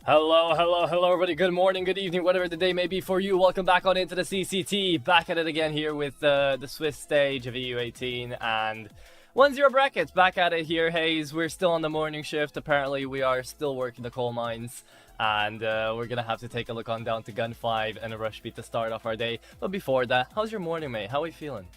Hello, everybody. Good morning, good evening, whatever the day may be for you. Welcome back on into the CCT. Back at it again here with the Swiss stage of EU18 and 1-0 brackets. Back at it here, Hayes. We're still on the morning shift. Apparently, we are still working the coal mines. And we're going to have to take a look on down to Gun 5 and a rush beat to start off our day. But before that, how's your morning, mate? How are you feeling?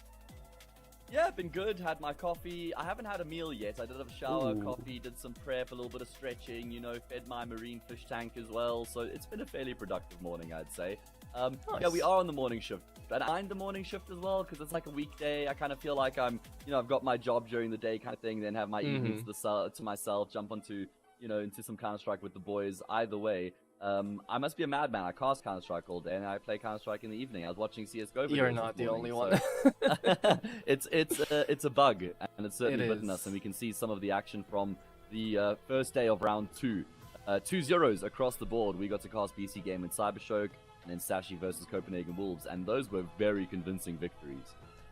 Yeah, been good. Had my coffee. I haven't had a meal yet. I did have a shower, coffee, did some prep, a little bit of stretching, you know, fed my marine fish tank as well. So it's been a fairly productive morning, I'd say. Nice. Yeah, we are on the morning shift. And I mind the morning shift as well because it's like a weekday. I kind of feel like I'm, you know, I've got my job during the day kind of thing, then have my evenings to myself, jump onto, you know, into some Counter-Strike with the boys. Either way. I must be a madman. I cast Counter-Strike all day, and I play Counter-Strike in the evening. I was watching CSGO videos. You're not the only one. So it's a bug, and it's certainly bitten us. And we can see some of the action from the first day of round 2. 2-0s across the board. We got to cast BC Game and Cybershock, and then Sashi versus Copenhagen Wolves, and those were very convincing victories.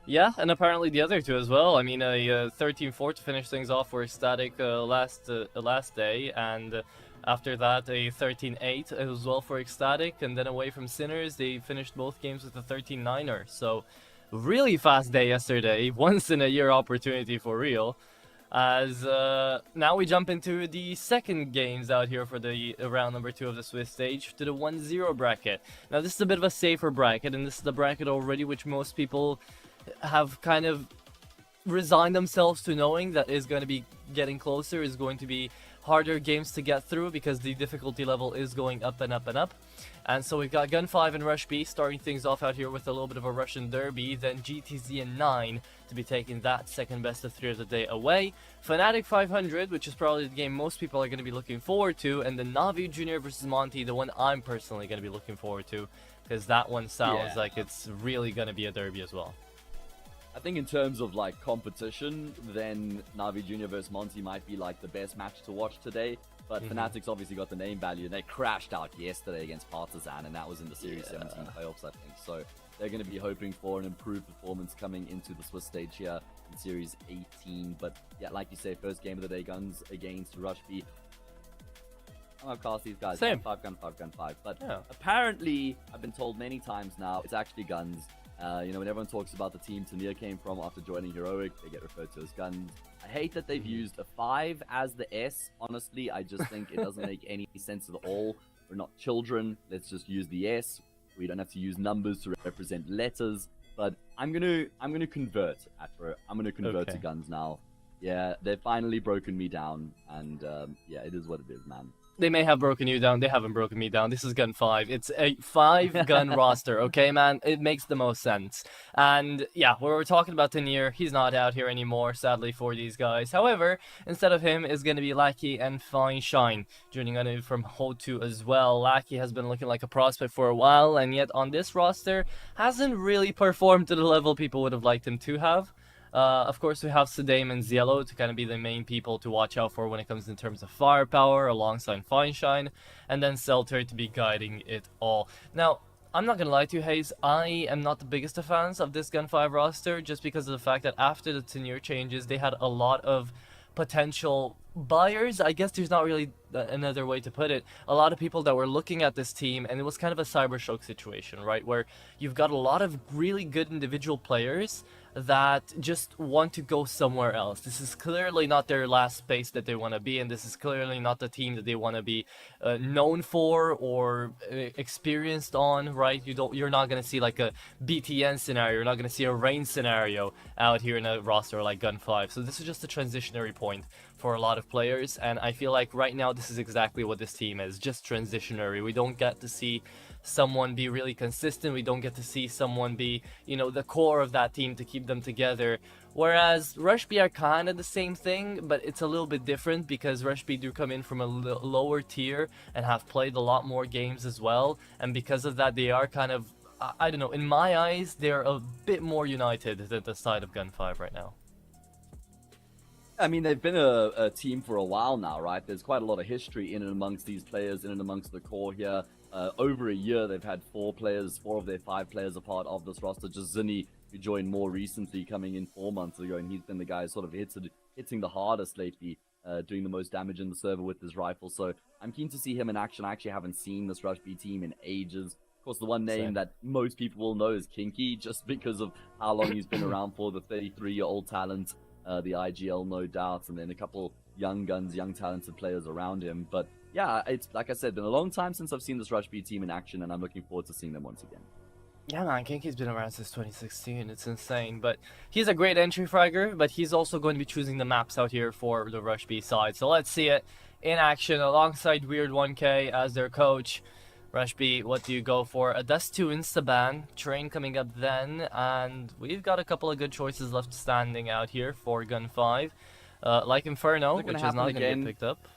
Yeah, and apparently the other two as well. I mean, a 13-4 to finish things off were static last day, and after that, a 13-8 as well for Ecstatic, and then away from Sinners, they finished both games with a 13-9er. So, really fast day yesterday, once-in-a-year opportunity for real. As now we jump into the second games out here for the round number 2 of the Swiss stage, to the 1-0 bracket. Now, this is a bit of a safer bracket, and this is the bracket already which most people have kind of resigned themselves to knowing that is going to be getting closer, is going to be harder games to get through because the difficulty level is going up and up and up. And so we've got Gun 5 and Rush B starting things off out here with a little bit of a Russian derby, then GTZ and 9 to be taking that second best of 3 of the day away. Fnatic 500, which is probably the game most people are going to be looking forward to, and then Navi Junior versus Monty, the one I'm personally going to be looking forward to, because that one sounds like it's really going to be a derby as well. I think in terms of like competition, then Navi Junior versus Monty might be like the best match to watch today. But Fnatic's obviously got the name value, and they crashed out yesterday against Partizan, and that was in the Series 17 playoffs, I think. So they're going to be hoping for an improved performance coming into the Swiss stage here in Series 18. But yeah, like you say, first game of the day, Guns against Rushby. I'm gonna cast these guys Same. gun 5. But Yeah. apparently, I've been told many times now, it's actually Guns. When everyone talks about the team Tania came from after joining Heroic, they get referred to as Guns. I hate that they've used a 5 as the S. Honestly, I just think it doesn't make any sense at all. We're not children. Let's just use the S. We don't have to use numbers to represent letters. But I'm gonna convert, Atro. I'm gonna convert to Guns now. Yeah, they've finally broken me down, and yeah, it is what it is, man. They may have broken you down. They haven't broken me down. This is gun 5. It's a 5-gun roster, okay, man? It makes the most sense. And yeah, when we're talking about Tanier, he's not out here anymore, sadly, for these guys. However, instead of him is going to be Lackey and Fine Shine, joining on from Ho2 as well. Lackey has been looking like a prospect for a while, and yet on this roster, hasn't really performed to the level people would have liked him to have. Of course, we have Sedame and Ziello to kind of be the main people to watch out for when it comes in terms of firepower, alongside Feinstein, and then Selter to be guiding it all. Now, I'm not gonna lie to you, Hayes, I am not the biggest of fans of this Gun 5 roster, just because of the fact that after the tenure changes, they had a lot of potential buyers. I guess there's not really another way to put it. A lot of people that were looking at this team, and it was kind of a Cybershock situation, right? Where you've got a lot of really good individual players that just want to go somewhere else. This is clearly not their last space that they want to be in. This is clearly not the team that they want to be known for or experienced on, right? You're not going to see like a BTN scenario. You're not going to see a Rain scenario out here in a roster like Gun 5. So this is just a transitionary point for a lot of players, and I feel like right now this is exactly what this team is, just transitionary. We don't get to see someone be really consistent. We don't get to see someone be, the core of that team to keep them together. Whereas Rushby are kind of the same thing, but it's a little bit different because Rushby do come in from a lower tier and have played a lot more games as well. And because of that, they are kind of, I don't know, in my eyes, they're a bit more united than the side of Gun 5 right now. I mean, they've been a team for a while now, right? There's quite a lot of history in and amongst these players, in and amongst the core here. Over a year, they've had 4 of their 5 players a part of this roster. Just Zinni, who joined more recently, coming in 4 months ago, and he's been the guy sort of hitting the hardest lately, doing the most damage in the server with his rifle. So I'm keen to see him in action. I actually haven't seen this Rushby team in ages. Of course, the one name that most people will know is Kinky, just because of how long he's been around for, the 33-year-old talent. The IGL, no doubt, and then a couple young guns, young talented players around him. But yeah, it's like I said, been a long time since I've seen this Rushby team in action, and I'm looking forward to seeing them once again. Yeah, man, Kinky's been around since 2016. It's insane. But he's a great entry fragger, but he's also going to be choosing the maps out here for the Rushby side. So let's see it in action alongside Weird 1K as their coach. Rushby, what do you go for? A Dust 2 Instaban, Train coming up then, and we've got a couple of good choices left standing out here for Gun 5. Like Inferno, which is not going to get picked up.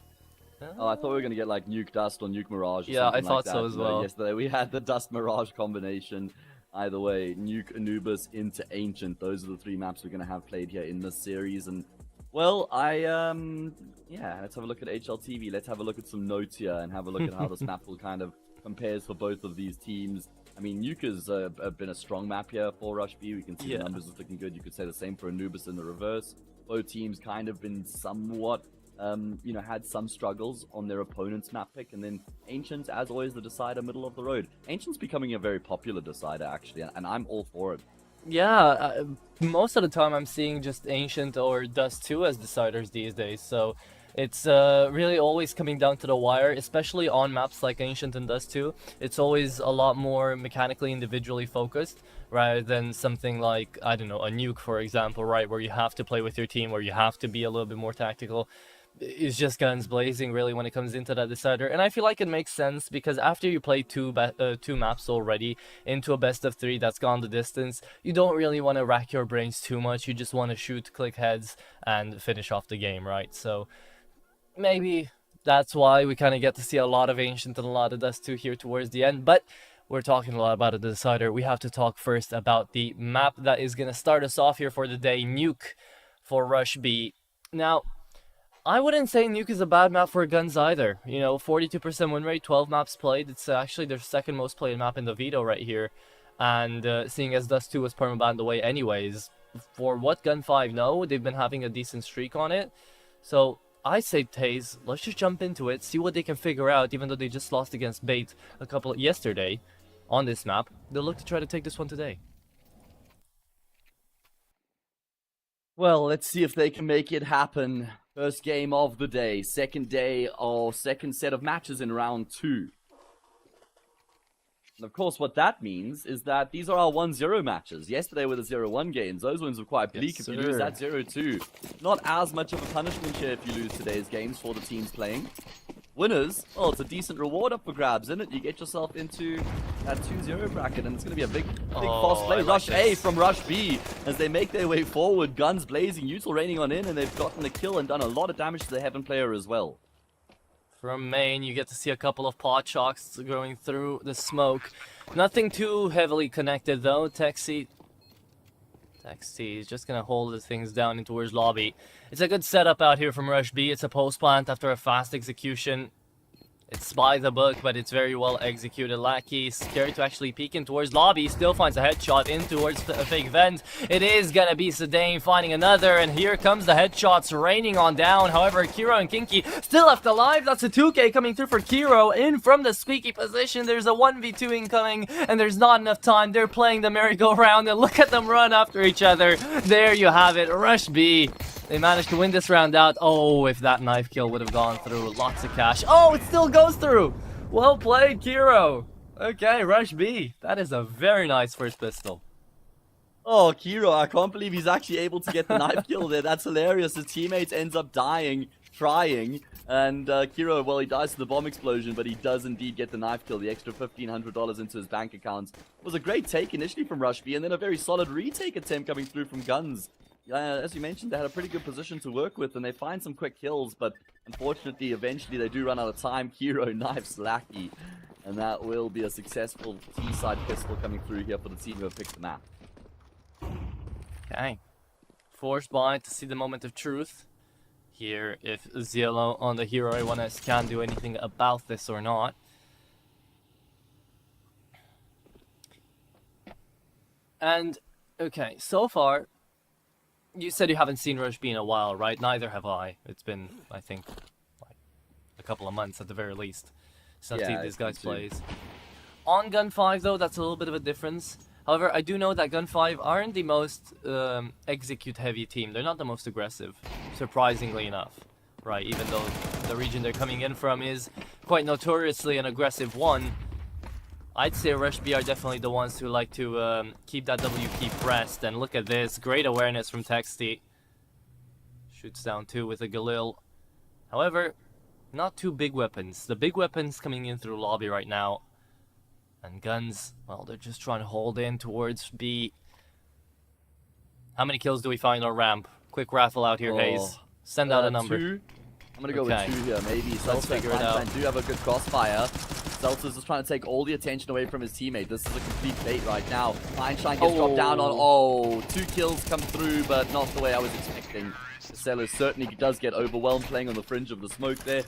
Oh, I thought we were going to get like Nuke Dust or Nuke Mirage or yeah, I something thought like that. so as well. Yesterday we had the Dust Mirage combination. Either way, Nuke, Anubis into Ancient. Those are the 3 maps we're going to have played here in this series. And, well, yeah, let's have a look at HLTV. Let's have a look at some notes here and have a look at how this map will kind of compares for both of these teams. I mean, Nuke has been a strong map here for Rushby. We can see the numbers are looking good. You could say the same for Anubis in the reverse. Both teams kind of been somewhat, had some struggles on their opponent's map pick. And then Ancient, as always, the decider middle of the road. Ancient's becoming a very popular decider, actually, and I'm all for it. Yeah, most of the time I'm seeing just Ancient or Dust 2 as deciders these days, so it's really always coming down to the wire, especially on maps like Ancient and Dust 2. It's always a lot more mechanically individually focused, rather than something like, I don't know, a Nuke, for example, right, where you have to play with your team, where you have to be a little bit more tactical. It's just guns blazing, really, when it comes into that decider. And I feel like it makes sense, because after you play two maps already into a best of 3 that's gone the distance, you don't really want to rack your brains too much. You just want to shoot, click heads, and finish off the game, right? So maybe that's why we kind of get to see a lot of Ancient and a lot of Dust 2 here towards the end. But we're talking a lot about a decider. We have to talk first about the map that is going to start us off here for the day, Nuke for Rushby. Now, I wouldn't say Nuke is a bad map for guns either. 42% win rate, 12 maps played. It's actually their second most played map in the Veto right here. And seeing as Dust 2 was permabanned away anyways, for what Gun 5 know, they've been having a decent streak on it. So I say, Taze, let's just jump into it, see what they can figure out, even though they just lost against Bait yesterday on this map. They'll look to try to take this one today. Well, let's see if they can make it happen. First game of the day, second set of matches in round 2. And of course, what that means is that these are our 1-0 matches. Yesterday were the 0-1 games. Those ones were quite bleak. If you lose that 0-2, not as much of a punishment share if you lose today's games for the teams playing. Winners, well, it's a decent reward up for grabs, isn't it? You get yourself into that 2-0 bracket, and it's going to be a big fast play. Rush A from Rush B as they make their way forward. Guns blazing, Util raining on in, and they've gotten the kill and done a lot of damage to the Heaven player as well. From main, you get to see a couple of pot shocks going through the smoke. Nothing too heavily connected though. Texi is just gonna hold the things down in towards lobby. It's a good setup out here from Rush B. It's a post plant after a fast execution. It's by the book, but it's very well executed. Lackey scared to actually peek in towards lobby. Still finds a headshot in towards a fake vent. It is gonna be Sedain finding another, and here comes the headshots raining on down. However, Kiro and Kinky still left alive. That's a 2K coming through for Kiro in from the squeaky position. There's a 1v2 incoming, and there's not enough time. They're playing the merry-go-round, and look at them run after each other. There you have it, Rush B. They managed to win this round out. Oh, if that knife kill would have gone through. Lots of cash. Oh, it still goes through. Well played, Kiro. Okay, Rush B. That is a very nice first pistol. Oh, Kiro, I can't believe he's actually able to get the knife kill there. That's hilarious. His teammate ends up dying, trying. And Kiro, well, he dies to the bomb explosion, but he does indeed get the knife kill. The extra $1,500 into his bank account. It was a great take initially from Rush B, and then a very solid retake attempt coming through from Guns. As you mentioned, they had a pretty good position to work with, and they find some quick kills, but unfortunately, eventually they do run out of time. Kiro knifes Lackey, and that will be a successful T-side pistol coming through here for the team who have picked the map. Okay. Forced by to see the moment of truth. Here, if Zielo on the Hero A1S can do anything about this or not. And, okay, so far, you said you haven't seen Rush B in a while, right? Neither have I. It's been, I think, like a couple of months at the very least since these guys plays. On Gun 5, though, that's a little bit of a difference. However, I do know that Gun 5 aren't the most execute-heavy team. They're not the most aggressive, surprisingly enough, right? Even though the region they're coming in from is quite notoriously an aggressive one. I'd say Rush B are definitely the ones who like to keep that W key pressed. And look at this, great awareness from Texty. Shoots down 2 with a Galil. However, not two big weapons. The big weapons coming in through lobby right now. And Guns, well, they're just trying to hold in towards B. How many kills do we find on ramp? Quick raffle out here, Hayes. Send out a number. 2. I'm going to go with 2 here, maybe. Let's figure it out. Do have a good crossfire. Seltzer's just trying to take all the attention away from his teammate. This is a complete bait right now. Einstein gets dropped down on... 2 kills come through, but not the way I was expecting. Sellers certainly does get overwhelmed playing on the fringe of the smoke there.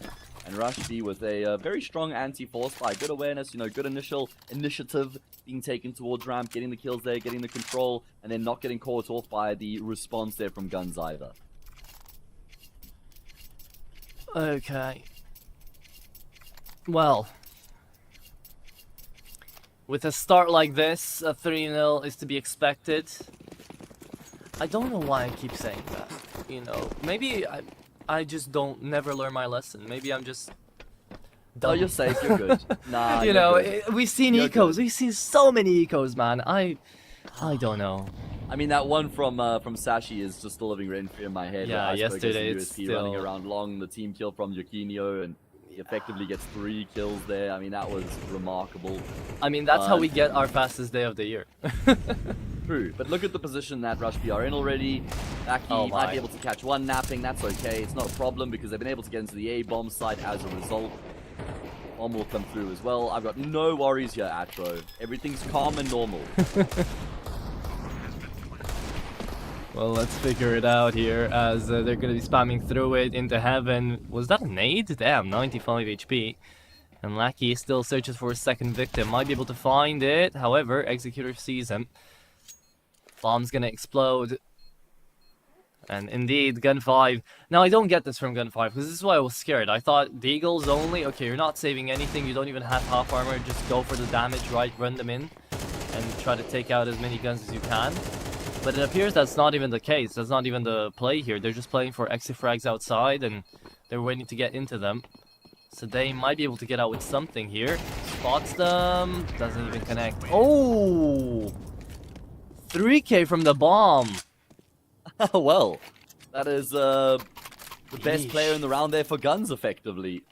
And Rush B with a very strong anti-force fire. Good awareness, good initial initiative being taken towards ramp, getting the kills there, getting the control, and then not getting caught off by the response there from Guns either. Okay. Well, with a start like this, a 3-0 is to be expected. I don't know why I keep saying that. Maybe I just never learn my lesson. Maybe I'm just dumb. Oh, you're safe. You're good. Nah, we've seen ecos. We've seen so many ecos, man. I don't know. I mean, that one from Sashi is just still living rent free in my head. Yeah, yesterday it's still running around long. The team kill from Yokinio, and he effectively gets 3 kills there. I mean, that was remarkable. I mean, that's how we get our fastest day of the year. True, but look at the position that Rush B are in already. Aki might be able to catch one napping, that's okay. It's not a problem because they've been able to get into the A-bomb site as a result. Bomb will come through as well. I've got no worries here, Atro. Everything's calm and normal. Well, let's figure it out here as they're going to be spamming through it into heaven. Was that a nade? Damn, 95 HP. And Lackey still searches for a second victim. Might be able to find it. However, Executor sees him. Bomb's gonna explode. And indeed, Gun 5. Now, I don't get this from Gun 5, because this is why I was scared. I thought, Deagles only? Okay, you're not saving anything. You don't even have half armor. Just go for the damage, right? Run them in. And try to take out as many guns as you can. But it appears that's not even the case. That's not even the play here. They're just playing for exit frags outside, and they're waiting to get into them. So they might be able to get out with something here. Spots them. Doesn't even connect. Oh! 3k from the bomb. Well, that is the best Yeesh. player in the round there for guns, effectively.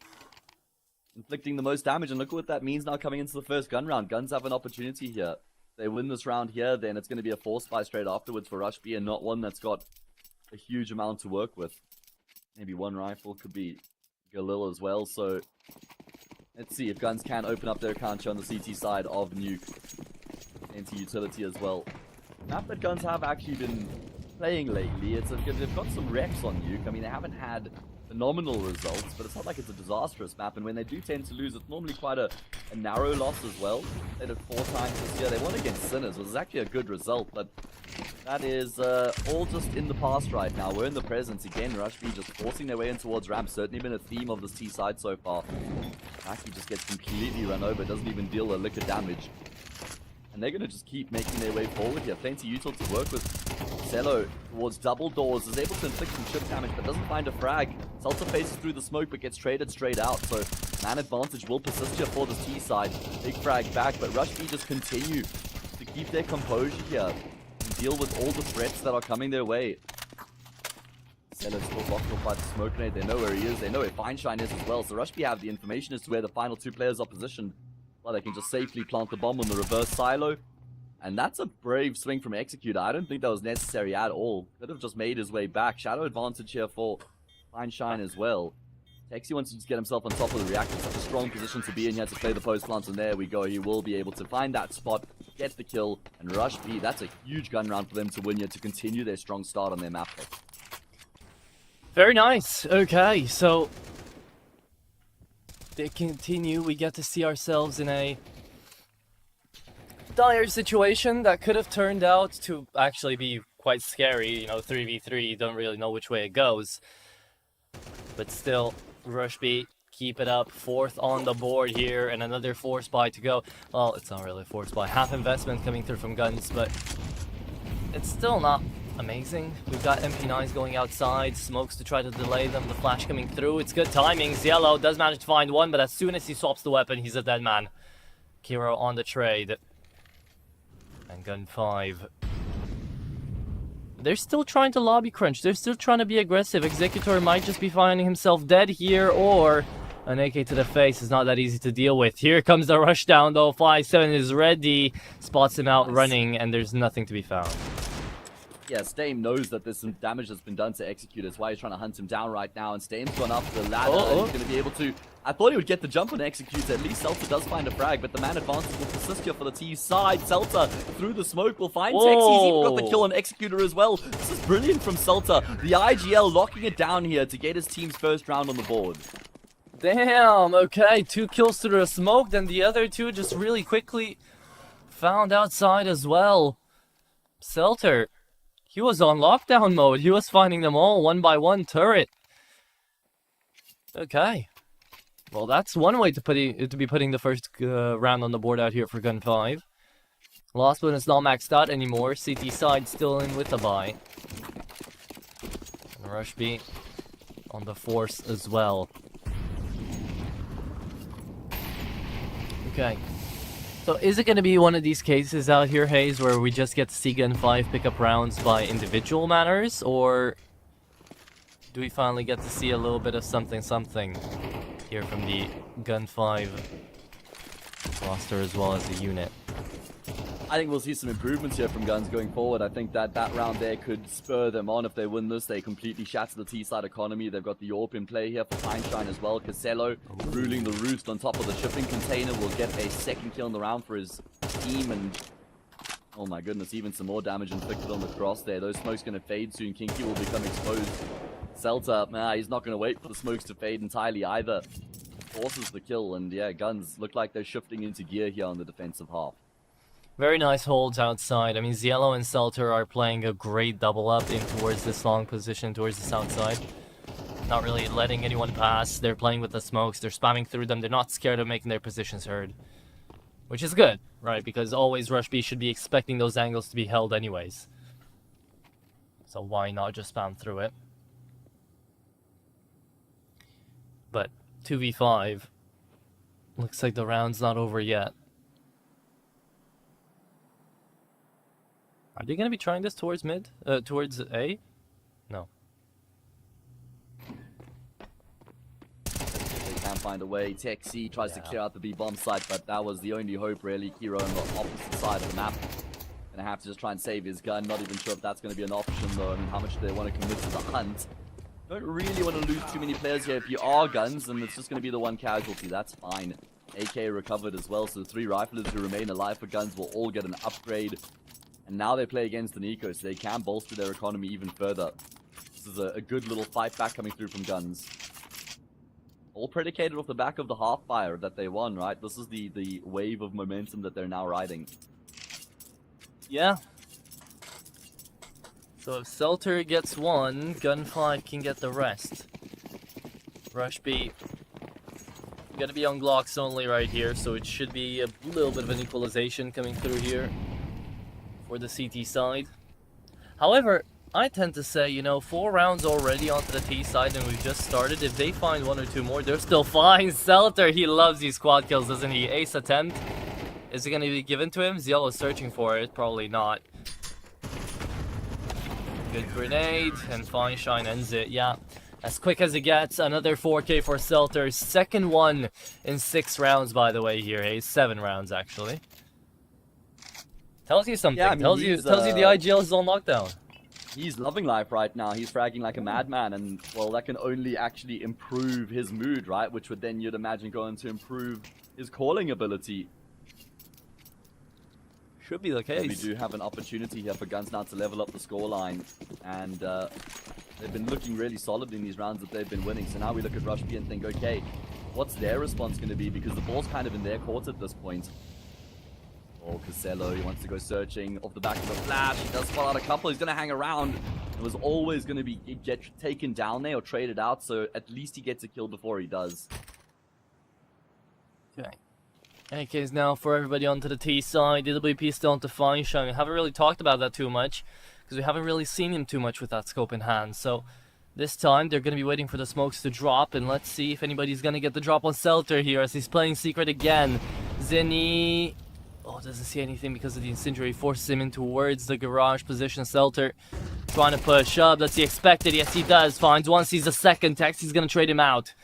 Inflicting the most damage, and look at what that means now coming into the first gun round. Guns have an opportunity here. If they win this round here, then it's going to be a force buy straight afterwards for Rush B, and not one that's got a huge amount to work with. Maybe one rifle, could be Galil as well, so let's see if Guns can open up their account on the CT side of Nuke. Anti-utility as well. Map that Guns have actually been playing lately, they've got some reps on Nuke. I mean, they haven't had phenomenal results, but it's not like it's a disastrous map, and when they do tend to lose, it's normally quite a narrow loss as well. They did 4 times this year. They won against Sinners, which was actually a good result, but that is all just in the past right now. We're in the present again. Rush B just forcing their way in towards ramp. Certainly been a theme of this T side so far. Aki just gets completely run over, doesn't even deal a lick of damage. And they're going to just keep making their way forward here. Plenty util to work with. Cello towards double doors, is able to inflict some chip damage, but doesn't find a frag. Seltzer faces through the smoke, but gets traded straight out. So man advantage will persist here for the T side. Big frag back, but Rush B just continue to keep their composure here and deal with all the threats that are coming their way. Cello still blocked off by the smoke grenade. They know where he is. They know where Feinstein is as well. So Rush B have the information as to where the final 2 players are positioned. Well, they can just safely plant the bomb on the reverse silo. And that's a brave swing from Executor. I don't think that was necessary at all. Could have just made his way back. Shadow advantage here for Feinstein as well. Texi wants to just get himself on top of the reactor. Such a strong position to be in. He had to play the post plant, and there we go. He will be able to find that spot, get the kill, and Rush B. That's a huge gun round for them to win here to continue their strong start on their map pick. Very nice. Okay, so they continue. We get to see ourselves in a dire situation that could have turned out to actually be quite scary. You know, 3v3, you don't really know which way it goes. But still, Rush B, keep it up. 4th on the board here, and another force buy to go. Well, it's not really a force buy. Half investment coming through from Guns, but it's still not amazing. We've got MP9s going outside, smokes to try to delay them, the flash coming through. It's good timings. Yellow does manage to find one, but as soon as he swaps the weapon, he's a dead man. Kiro on the trade. And Gun 5. They're still trying to lobby crunch. They're still trying to be aggressive. Executor might just be finding himself dead here, or an AK to the face is not that easy to deal with. Here comes the rush down though. 5-7 is ready. Spots him out running, and there's nothing to be found. Yeah, Stame knows that there's some damage that's been done to Execute. That's why he's trying to hunt him down right now. And Stame's gone up the ladder. And he's going to be able to... I thought he would get the jump on Execute. At least Seltzer does find a frag, but the man advantage will persist here for the T side. Seltzer through the smoke will find Tex. He's even got the kill on Executor as well. This is brilliant from Seltzer. The IGL locking it down here to get his team's first round on the board. Damn, okay. 2 kills through the smoke, then the other 2 just really quickly found outside as well. Seltzer, he was on lockdown mode. He was finding them all one by one turret. Okay. Well, that's one way to be putting the first round on the board out here for Gun 5. Last one is not maxed out anymore. CT side still in with the buy. And Rush B on the force as well. Okay. So is it going to be one of these cases out here, Hayes, where we just get to see Gun 5 pick up rounds by individual manners? Or do we finally get to see a little bit of something here from the Gun 5 roster as well as the unit? I think we'll see some improvements here from Guns going forward. I think that round there could spur them on. If they win this, they completely shatter the T-side economy. They've got the AWP in play here for Feinstein as well. Casello ruling the roost on top of the shipping container will get a second kill in the round for his team. And oh my goodness, even some more damage inflicted on the cross there. Those smokes going to fade soon. Kinky will become exposed. Seltzer, nah, he's not going to wait for the smokes to fade entirely either. forces the kill, and yeah, Guns look like they're shifting into gear here on the defensive half. Very nice holds outside. I mean, Ziello and Selter are playing a great double up in towards this long position, towards the south side. Not really letting anyone pass. They're playing with the smokes. They're spamming through them. They're not scared of making their positions heard. Which is good, right? Because always Rush B should be expecting those angles to be held anyways. So why not just spam through it? But 2v5. Looks like the round's not over yet. Are they going to be trying this towards mid? Towards A? No. They can't find a way. Texi tries to clear out the B bomb site, but that was the only hope really. Kiro on the opposite side of the map. Gonna have to just try and save his gun. Not even sure if that's going to be an option though. I mean, how much do they want to commit to the hunt? Don't really want to lose too many players here. If you are Guns, then it's just going to be the one casualty. That's fine. AK recovered as well, so the 3 riflers who remain alive for Guns will all get an upgrade. And now they play against the Nico, so they can bolster their economy even further. This is a good little fight back coming through from Guns. All predicated off the back of the half fire that they won, right? This is the wave of momentum that they're now riding. Yeah. So if Selter gets one, Gun5 can get the rest. Rush B. Gonna be on Glocks only right here, so it should be a little bit of an equalization coming through here for the CT side. However, I tend to say, you know, 4 rounds already onto the T side and we've just started. If they find 1 or 2 more, they're still fine. Selter, he loves these quad kills, doesn't he? Ace attempt. Is it going to be given to him? Ziello is searching for it. Probably not. Good grenade, and Feinstein ends it. Yeah, as quick as it gets. Another 4K for Selter. Second one in 6 rounds, by the way, here. Hey, 7 rounds, actually. Tells you something. Yeah, I mean, tells you the IGL is on lockdown. He's loving life right now. He's fragging like a madman, and well, that can only actually improve his mood, right? Which would then, you'd imagine, go on to improve his calling ability. Should be the case. We do have an opportunity here for Guns now to level up the scoreline, and they've been looking really solid in these rounds that they've been winning. So now we look at Rush B and think, okay, what's their response going to be? Because the ball's kind of in their court at this point. Oh, Casello, he wants to go searching off the back of the flash. He does spot out a couple. He's going to hang around. It was always going to be get taken down there or traded out, so at least he gets a kill before he does. Okay. AKs now for everybody onto the T side. DWP still onto Feinstein. We haven't really talked about that too much because we haven't really seen him too much with that scope in hand. So this time they're going to be waiting for the smokes to drop, and let's see if anybody's going to get the drop on Selter here as he's playing secret again. Zinni... Oh, doesn't see anything because of the incendiary. Forces him in towards the garage position. Selter trying to push up. Does he expect it? Yes, he does. Finds one, sees a second. Taxi's going to trade him out.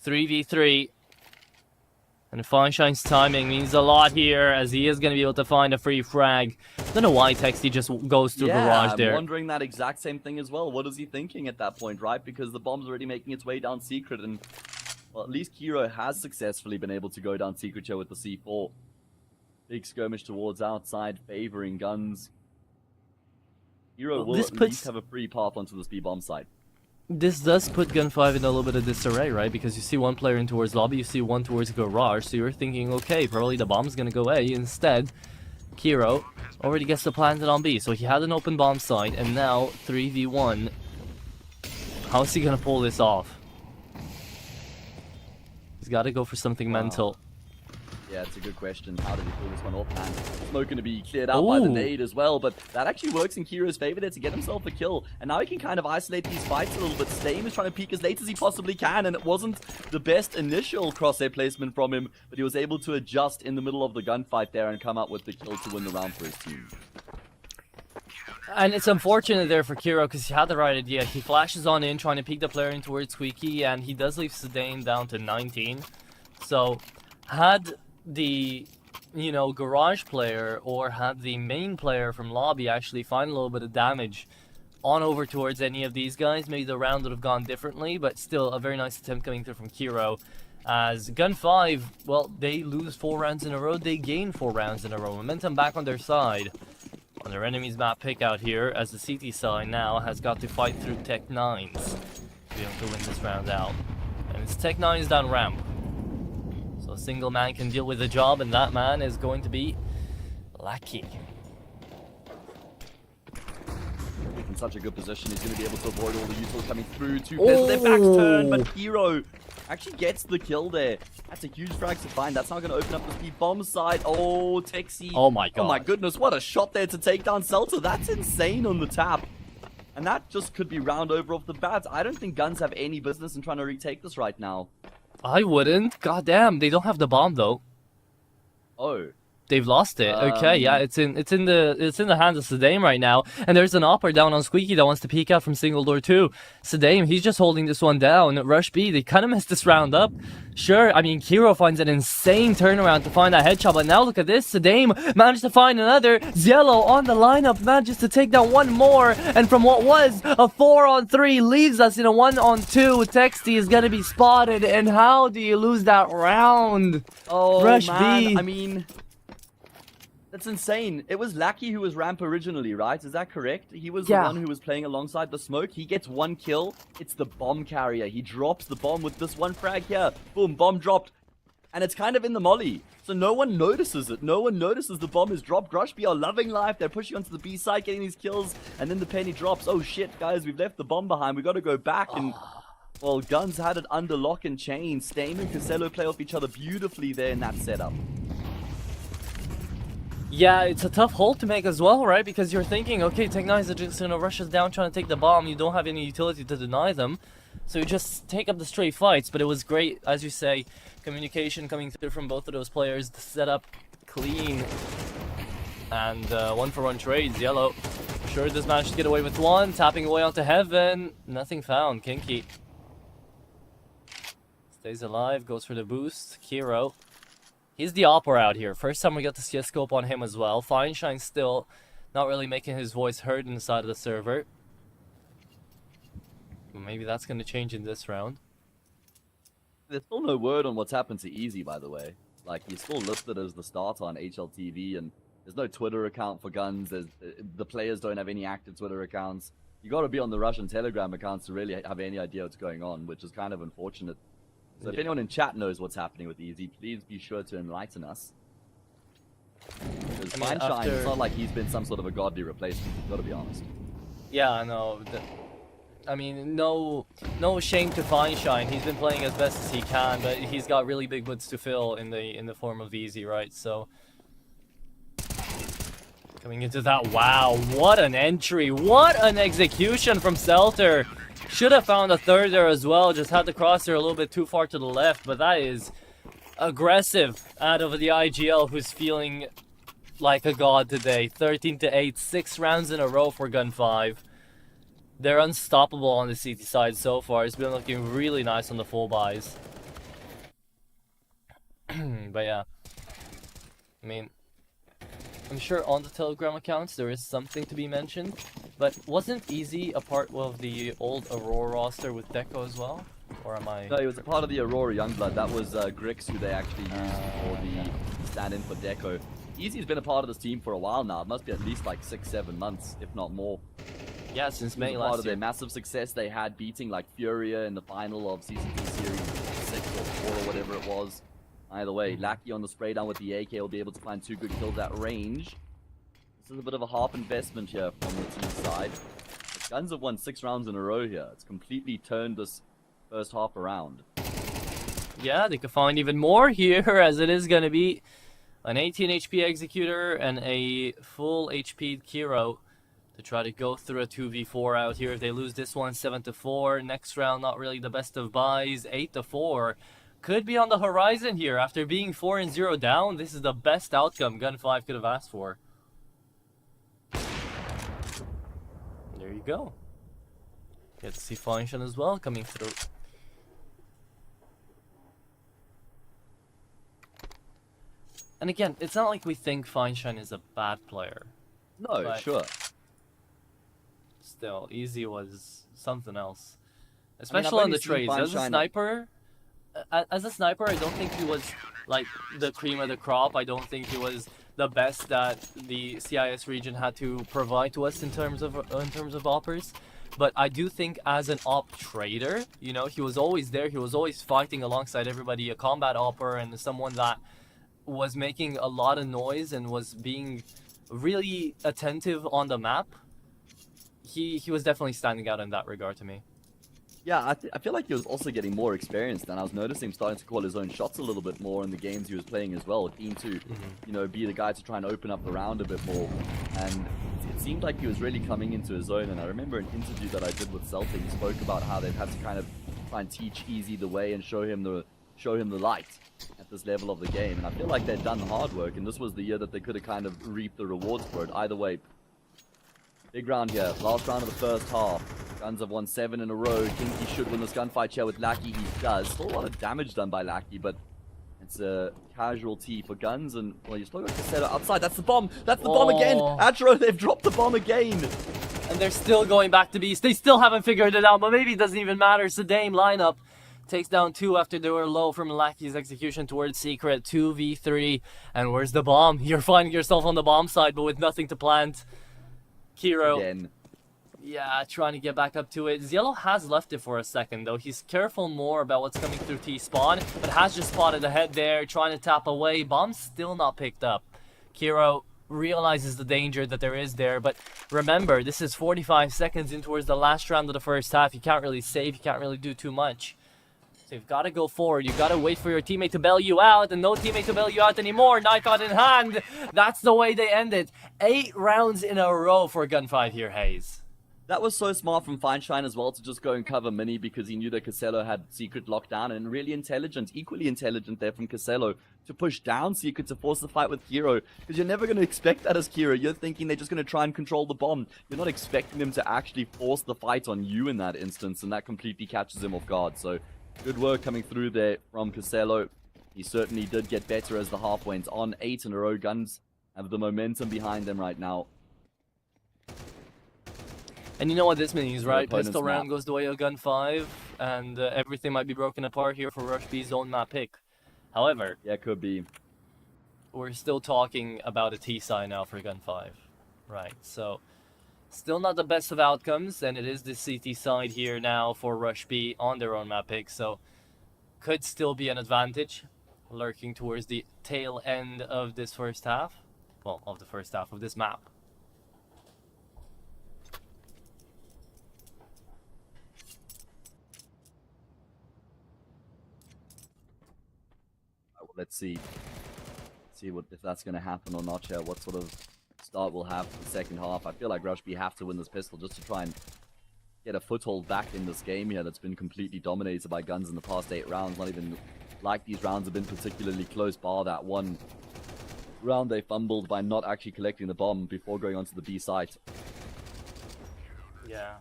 3v3. And Feinstein's timing means a lot here, as he is going to be able to find a free frag. Don't know why Texty just goes through garage there. I'm wondering that exact same thing as well. What is he thinking at that point, right? Because the bomb's already making its way down secret, and well, at least Kiro has successfully been able to go down secret here with the C4. Big skirmish towards outside, favoring Guns. Kiro will at least have a free path onto the speed bomb site. This does put Gun5 in a little bit of disarray, right? Because you see one player in towards lobby, you see one towards garage, so you're thinking, okay, probably the bomb's gonna go A. Instead, Kiro already gets the planted on B, so he had an open bomb site, and now 3v1. How is he gonna pull this off? He's gotta go for something mental. Yeah, it's a good question. How did he pull this one off, man? Smoke going to be cleared out by the nade as well, but that actually works in Kiro's favor there to get himself a kill. And now he can kind of isolate these fights a little bit. Stame is trying to peek as late as he possibly can, and it wasn't the best initial crosshair placement from him, but he was able to adjust in the middle of the gunfight there and come out with the kill to win the round for his team. And it's unfortunate there for Kiro because he had the right idea. He flashes on in, trying to peek the player in towards Squeaky, and he does leave Sedain down to 19. So, had the, you know, garage player or had the main player from lobby actually find a little bit of damage on over towards any of these guys, maybe the round would have gone differently, but still a very nice attempt coming through from Kiro. As Gun5, well, they lose 4 rounds in a row, they gain 4 rounds in a row. Momentum back on their side. On their enemy's map pick out here, as the CT side now has got to fight through Tech 9s to be able to win this round out. And it's Tech 9s down ramp. So a single man can deal with the job, and that man is going to be Lucky. In such a good position, he's going to be able to avoid all the utils coming through. Two pairs with their backs turned, but Hero actually gets the kill there. That's a huge frag to find. That's now going to open up the speed bomb side. Oh, Texi. Oh my god. Oh my goodness, what a shot there to take down Seltzer. That's insane on the tap. And that just could be round over off the bat. I don't think Guns have any business in trying to retake this right now. I wouldn't. God damn, they don't have the bomb though. Oh. They've lost it. Okay, yeah, it's in the hands of Sedame right now. And there's an opper down on Squeaky that wants to peek out from single door too. Sedame, he's just holding this one down. Rush B, they kind of messed this round up. Sure, I mean, Kiro finds an insane turnaround to find that headshot, but now look at this. Sedame managed to find another. Ziello on the lineup manages to take down one more. And from what was a 4-on-3 leaves us in a 1-on-2. Texty is going to be spotted. And how do you lose that round? Oh, Rush man. B. I mean... That's insane. It was Lackey who was ramp originally, right? Is that correct? He was the one who was playing alongside the smoke. He gets one kill. It's the bomb carrier. He drops the bomb with this one frag here. Boom, bomb dropped. And it's kind of in the molly. So no one notices it. No one notices the bomb is dropped. Grushby are loving life. They're pushing onto the B side, getting these kills. And then the penny drops. Oh shit, guys, we've left the bomb behind. We got to go back. And, well, Guns had it under lock and chain. Stame and Casello play off each other beautifully there in that setup. Yeah, it's a tough hold to make as well, right? Because you're thinking, okay, Tech9 is just gonna rush us down trying to take the bomb. You don't have any utility to deny them. So you just take up the straight fights. But it was great, as you say, communication coming through from both of those players. The setup clean. And one-for-one trades. Yellow sure does manage to get away with one. Tapping away onto Heaven. Nothing found. Kinky stays alive, goes for the boost. Kiro. He's the opera out here. First time we got to see a scope on him as well. Feinstein still not really making his voice heard inside of the server. Maybe that's going to change in this round. There's still no word on what's happened to Easy, by the way. Like, he's still listed as the starter on HLTV, and there's no Twitter account for Guns. The players don't have any active Twitter accounts. You got to be on the Russian Telegram accounts to really have any idea what's going on, which is kind of unfortunate. So if anyone in chat knows what's happening with Easy, please be sure to enlighten us. Because Feinstein, it's not like he's been some sort of a godly replacement, gotta be honest. Yeah, no. I mean, no shame to Feinstein. He's been playing as best as he can, but he's got really big boots to fill in the form of Easy, right? So coming into that, wow, what an entry, what an execution from Selter. Should have found a third there as well, just had the crosshair a little bit too far to the left, but that is aggressive out of the IGL, who's feeling like a god today. 13-8, 6 rounds in a row for Gun 5. They're unstoppable on the CT side so far. It's been looking really nice on the full buys. But yeah, I mean, I'm sure on the Telegram accounts there is something to be mentioned, but wasn't Easy a part of the old Aurora roster with Deco as well? Or am I... No, he was a part of the Aurora Youngblood. That was Grix, who they actually used for the stand-in for Deco. Easy's been a part of this team for a while now. It must be at least like 6-7 months, if not more. Yeah, since May last year. Part of their massive success they had beating like Furia in the final of CCT Series 6 or 4 or whatever it was. Either way, Lackey on the spray down with the AK will be able to find 2 good kills at range. This is a bit of a half investment here from the team side. The Guns have won 6 rounds in a row here. It's completely turned this first half around. Yeah, they could find even more here, as it is going to be an 18 HP Executor and a full HP Kiro to try to go through a 2v4 out here. If they lose this one, 7-4. Next round, not really the best of buys, 8-4. Could be on the horizon here. After being 4-0 down, this is the best outcome Gun 5 could have asked for. There you go. Get to see Feinstein as well coming through. And again, it's not like we think Feinstein is a bad player. No, sure. Still, Easy was something else. Especially on the trades. As a sniper, I don't think he was like the cream of the crop. I don't think he was the best that the CIS region had to provide to us in terms of offers. But I do think as an op trader, you know, he was always there. He was always fighting alongside everybody, a combat opper and someone that was making a lot of noise and was being really attentive on the map. He was definitely standing out in that regard to me. Yeah, I feel like he was also getting more experienced, and I was noticing him starting to call his own shots a little bit more in the games he was playing as well. Keen to, you know, be the guy to try and open up the round a bit more. And it seemed like he was really coming into his own. And I remember an interview that I did with Celtic, he spoke about how they've had to kind of try and teach Easy the way and show him the light at this level of the game. And I feel like they'd done the hard work, and this was the year that they could have kind of reaped the rewards for it. Either way, big round here. Last round of the first half. Guns have won 7 in a row. Kinky should win this gunfight here with Lackey. He does. Still a lot of damage done by Lackey, but it's a casualty for Guns. And, well, you still got Cassetto outside. That's the bomb. That's the bomb again. Atro, they've dropped the bomb again. And they're still going back to Beast. They still haven't figured it out, but maybe it doesn't even matter. Sedame lineup takes down 2 after they were low from Lackey's execution towards Secret. 2v3. And where's the bomb? You're finding yourself on the bomb side, but with nothing to plant. Kiro. Again. Yeah, trying to get back up to it. Yellow has left it for a second, though. He's careful more about what's coming through T-spawn, but has just spotted ahead there, trying to tap away. Bomb's still not picked up. Kiro realizes the danger that there is there, but remember, this is 45 seconds in towards the last round of the first half. You can't really save, you can't really do too much. So you've got to go forward. You've got to wait for your teammate to bail you out, and no teammate to bail you out anymore. Knifeout in hand. That's the way they end it. 8 rounds in a row for Gunfight here, Hayes. That was so smart from Feinstein as well to just go and cover Mini because he knew that Casello had Secret locked down, and really intelligent, equally intelligent there from Casello to push down Secret to force the fight with Kiro, because you're never going to expect that as Kiro. You're thinking they're just going to try and control the bomb. You're not expecting them to actually force the fight on you in that instance, and that completely catches him off guard. So good work coming through there from Casello. He certainly did get better as the half went on. 8 in a row. Guns have the momentum behind them right now. And you know what this means, right? Pistol round goes the way of Gun 5, and everything might be broken apart here for Rush B's own map pick. However, yeah, could be. We're still talking about a T side now for Gun 5. Right, so still not the best of outcomes, and it is the CT side here now for Rush B on their own map pick, so could still be an advantage lurking towards the tail end of this first half. Well, of the first half of this map. Let's see what if that's going to happen or not here. What sort of start we'll have for the second half. I feel like Rush B have to win this pistol just to try and get a foothold back in this game here that's been completely dominated by Guns in the past 8 rounds. Not even like these rounds have been particularly close, bar that one round they fumbled by not actually collecting the bomb before going onto the B site. Yeah.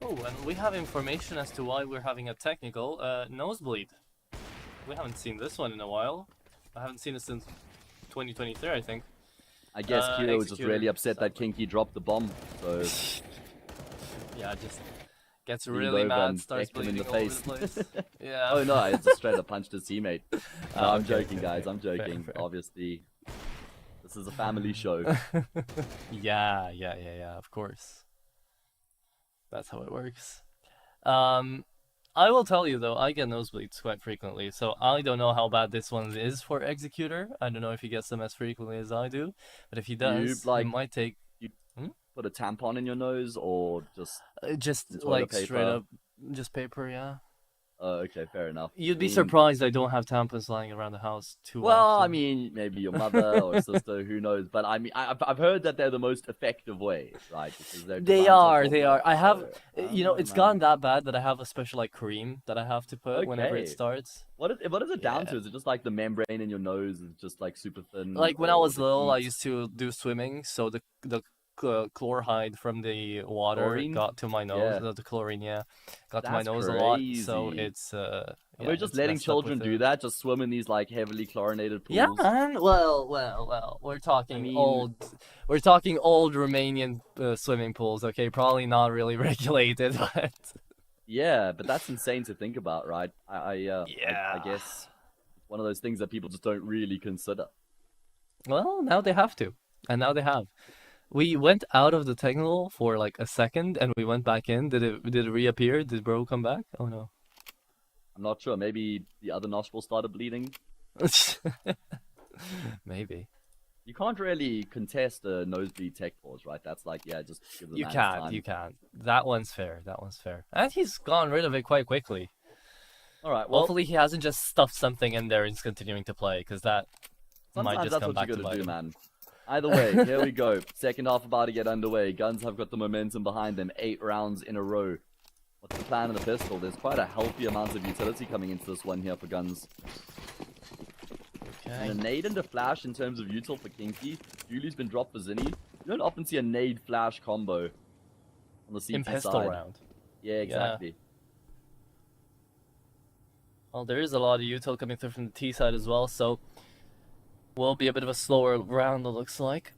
Oh, and we have information as to why we're having a technical nosebleed. We haven't seen this one in a while. I haven't seen it since 2023, I think. I guess Kiro was just really upset that Kinky dropped the bomb, so... yeah, just gets really mad, starts bleeding in the face. Yeah. Oh no, I just straight up punched his teammate. No, I'm joking, guys, I'm joking. Fair. Obviously, this is a family show. Yeah, of course. That's how it works. I will tell you though, I get nosebleeds quite frequently, so I don't know how bad this one is for Executor. I don't know if he gets them as frequently as I do, but if he does, it might take... You put a tampon in your nose, or just like paper? Straight up, just paper, yeah. Oh, okay, fair enough. You'd be surprised I don't have tampons lying around the house too often. Well, I mean, maybe your mother or sister, who knows? But I mean, I've heard that they're the most effective way, right? They are. I have, you know, it's gotten that bad that I have a special like cream that I have to put whenever it starts. What is it down to? Is it just like the membrane in your nose is just like super thin? Like when I was little, I used to do swimming, so the chloride from the water got to my nose. The chlorine, got to my nose a lot. So it's we're just letting children do that, just swim in these like heavily chlorinated pools. Yeah, man. Well. We're talking old Romanian swimming pools. Okay, probably not really regulated, but yeah, but that's insane to think about, right? I guess it's one of those things that people just don't really consider. Well, now they have to, and now they have. We went out of the technical for like a second, and we went back in. Did it reappear? Did bro come back? Oh no. I'm not sure. Maybe the other nostril started bleeding. Maybe. You can't really contest a nosebleed tech pause, right? That's like, yeah, just give the You man his can't. time. You can't. That one's fair. That one's fair. And he's gone rid of it quite quickly. All right. Well, Hopefully he hasn't just stuffed something in there and is continuing to play, because that might sometimes just that's come what back you to gotta bite do, him. man. Either way, here we go. Second half about to get underway. Guns have got the momentum behind them. 8 rounds in a row. What's the plan of the pistol? There's quite a healthy amount of utility coming into this one here for Guns. Okay. And a nade and a flash in terms of util for Kinky. Juli's been dropped for Zinni. You don't often see a nade flash combo on the CT In pistol side. round. Yeah, exactly. Well, there is a lot of util coming through from the T side as well, so will be a bit of a slower round, it looks like.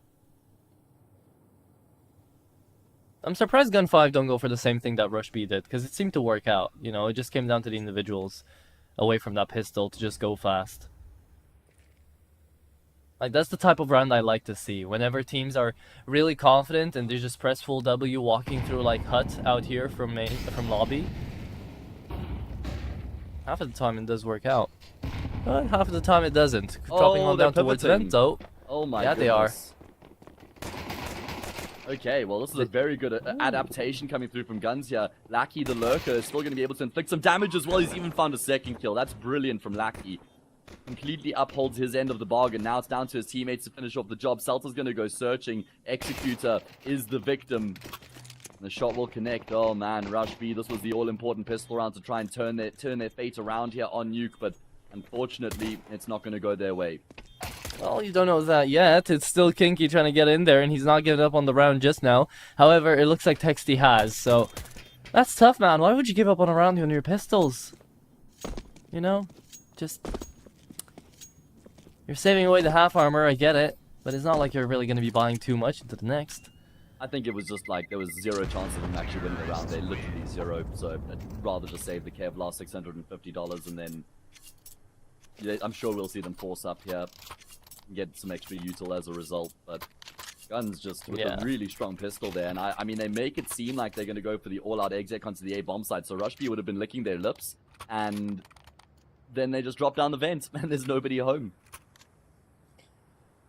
I'm surprised Gun 5 don't go for the same thing that Rush B did, because it seemed to work out. You know, it just came down to the individuals away from that pistol to just go fast. Like, that's the type of round I like to see. Whenever teams are really confident and they just press full W walking through, like, hut out here from lobby. Half of the time it does work out. But half of the time it doesn't. Dropping on down towards Veto. Oh my Yeah, goodness. they are. Okay, well, this is a very good adaptation coming through from Guns here. Lackey, the lurker, is still going to be able to inflict some damage as well. He's even found a second kill. That's brilliant from Lackey. Completely upholds his end of the bargain. Now it's down to his teammates to finish off the job. Selta's going to go searching. Executor is the victim. And the shot will connect. Oh man, Rush B, this was the all-important pistol round to try and turn their fate around here on Nuke, but unfortunately, it's not going to go their way. Well, you don't know that yet. It's still Kinky trying to get in there, and he's not giving up on the round just now. However, it looks like Texty has, so that's tough, man. Why would you give up on a round on your pistols? You know, just you're saving away the half armor. I get it, but it's not like you're really going to be buying too much into the next. I think it was just like there was zero chance of him actually winning the round. They literally zero, so I'd rather just save the Kevlar $650 and then I'm sure we'll see them force up here and get some extra util as a result. But Guns just with a really strong pistol there, and I mean they make it seem like they're going to go for the all-out exec onto the A bomb side. So Rush B would have been licking their lips, and then they just drop down the vent, and there's nobody home.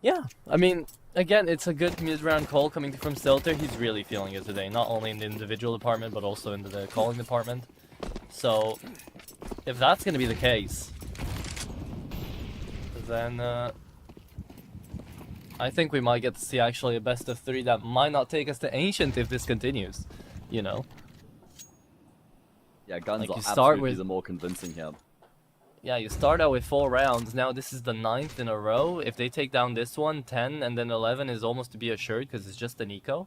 Yeah, I mean, again, it's a good mid-round call coming from Stelter. He's really feeling it today, not only in the individual department, but also in the calling department. So, if that's going to be the case, then I think we might get to see actually a best of 3 that might not take us to Ancient if this continues, you know? Yeah, Guns Like, are you start absolutely with the more convincing here. Yeah, you start out with 4 rounds. Now this is the 9th in a row. If they take down this one, 10, and then 11 is almost to be assured because it's just an eco.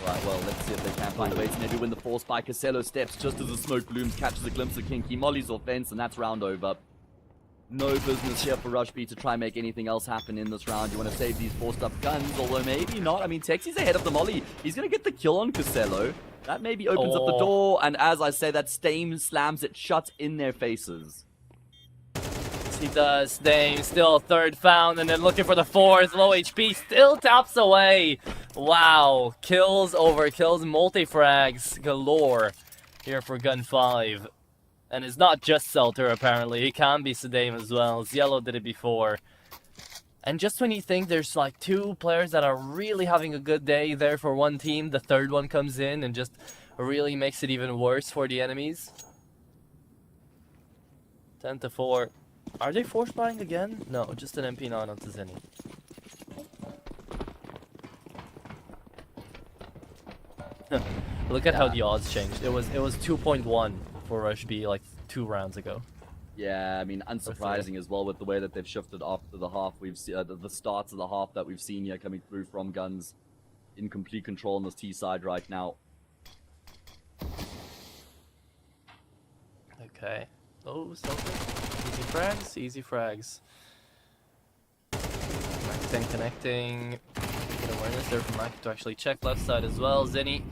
Right, well, let's see if they can find a way to maybe win the force by Casello steps just as the smoke blooms, catches a glimpse of Kinky, mollies off fence, and that's round over. No business here for Rush B to try and make anything else happen in this round. You want to save these forced up guns, although maybe not. I mean, Texie's ahead of the molly. He's going to get the kill on Casello. That maybe opens up the door, and as I say, that Stame slams it shut in their faces. He does. Stame still 3rd found, and then looking for the 4th. Low HP, still taps away. Wow. Kills over kills, multi-frags galore here for Gun 5. And it's not just Selter, apparently. It can be Sedame as well. Ziello did it before. And just when you think there's like 2 players that are really having a good day there for one team, the 3rd one comes in and just really makes it even worse for the enemies. 10-4. Are they force buying again? No, just an MP9 onto Zinni. Look at how the odds changed. It was 2.1 for Rush B like 2 rounds ago. Yeah, I mean, unsurprising as well with the way that they've shifted after the half. We've seen the starts of the half that we've seen here coming through from Guns in complete control on this T side right now. Okay. Oh, something. Easy frags, easy frags. Max 10 connecting. Good awareness there from Mac to actually check left side as well. Zinni,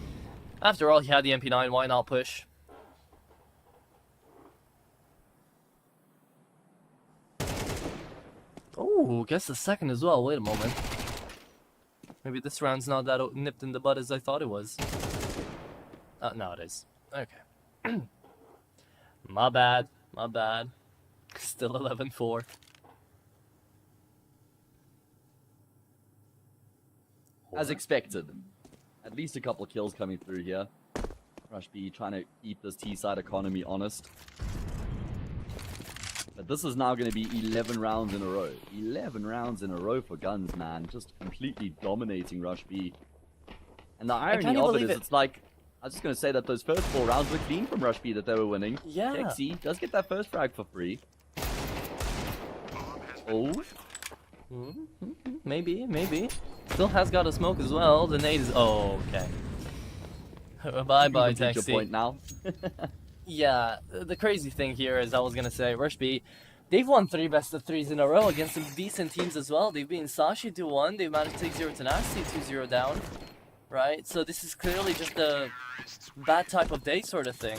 after all, he had the MP9, why not push? Oh, guess the second as well. Wait a moment. Maybe this round's not that nipped in the bud as I thought it was. No, it is. Okay. My bad. My bad. Still 11-4. As expected. At least a couple kills coming through here. Rush B trying to keep this T-side economy honest. But this is now going to be 11 rounds in a row. 11 rounds in a row for Guns, man. Just completely dominating Rush B. And the irony of it is, it's like, I was just going to say that those first 4 rounds were clean from Rush B that they were winning. Yeah. Texie does get that first frag for free. Oh. Maybe, maybe. Still has got a smoke as well. The nade is... Oh, okay. Bye-bye, Take your Texie. point now. Yeah, the crazy thing here is I was gonna say, Rush B, they've won 3 best-of-3s in a row against some decent teams as well. They've beaten Sashi 2-1, they've managed to take 0 Tenacity 2-0 down, right? So this is clearly just a bad type of day sort of thing.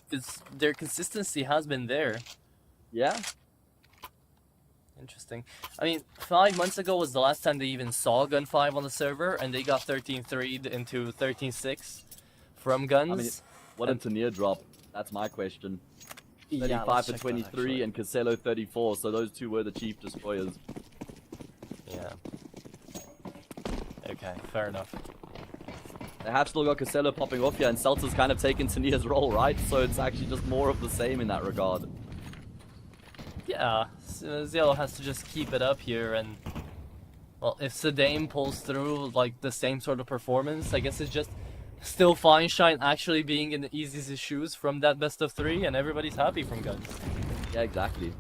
Because their consistency has been there. Yeah. Interesting. I mean, 5 months ago was the last time they even saw Gun 5 on the server, and they got 13-3'd into 13-6 from Guns. I mean, what a near drop? That's my question. 35 yeah, for 23 and Casello 34, so those two were the chief destroyers. Yeah. Okay, fair enough. They have still got Casello popping off here, and Seltzer's kind of taken Tania's role, right? So it's actually just more of the same in that regard. Yeah, Zelo has to just keep it up here, and well, if Sedame pulls through like the same sort of performance, I guess it's just still Feinstein actually being in the easiest shoes from that best of 3, and everybody's happy from Guns. Yeah, exactly.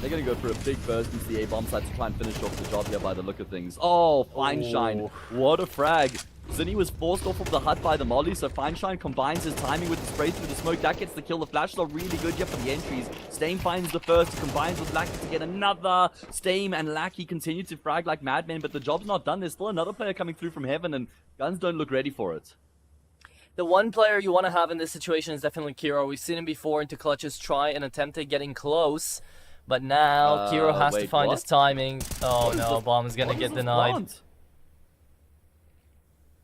They're gonna go for a big burst into the A-bomb side to try and finish off the job here by the look of things. Oh, Feinstein, what a frag. Zinni was forced off of the hut by the molly, so Feinstein combines his timing with the spray through the smoke. That gets the kill. The flashes are really good here for the entries. Stame finds the first, combines with Lackey to get another. Stame and Lackey continue to frag like madmen, but the job's not done. There's still another player coming through from heaven, and Guns don't look ready for it. The one player you want to have in this situation is definitely Kiro. We've seen him before into clutches try and attempt at getting close, but now Kiro has to find his timing. Oh no, bomb is gonna get denied. Plant?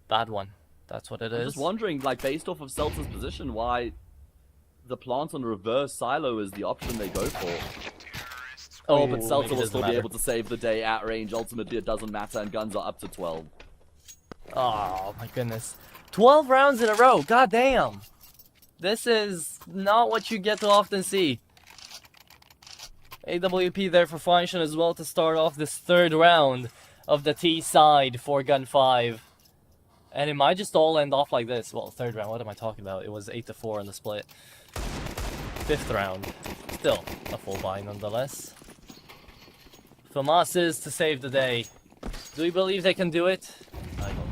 Bad one. That's what it is. I'm just wondering, like, based off of Seltzer's position, why the plant on reverse silo is the option they go for. Oh, but Seltzer will still be able to save the day at range. Ultimately, it doesn't matter, and Guns are up to 12. Oh, my goodness. 12 rounds in a row. God damn. This is not what you get to often see. AWP there for Feinstein as well to start off this 3rd round of the T side for Gun 5. And it might just all end off like this. Well, 3rd round, what am I talking about? It was 8-4 in the split. 5th round. Still a full buy nonetheless. FAMAS is to save the day. Do we believe they can do it? I don't.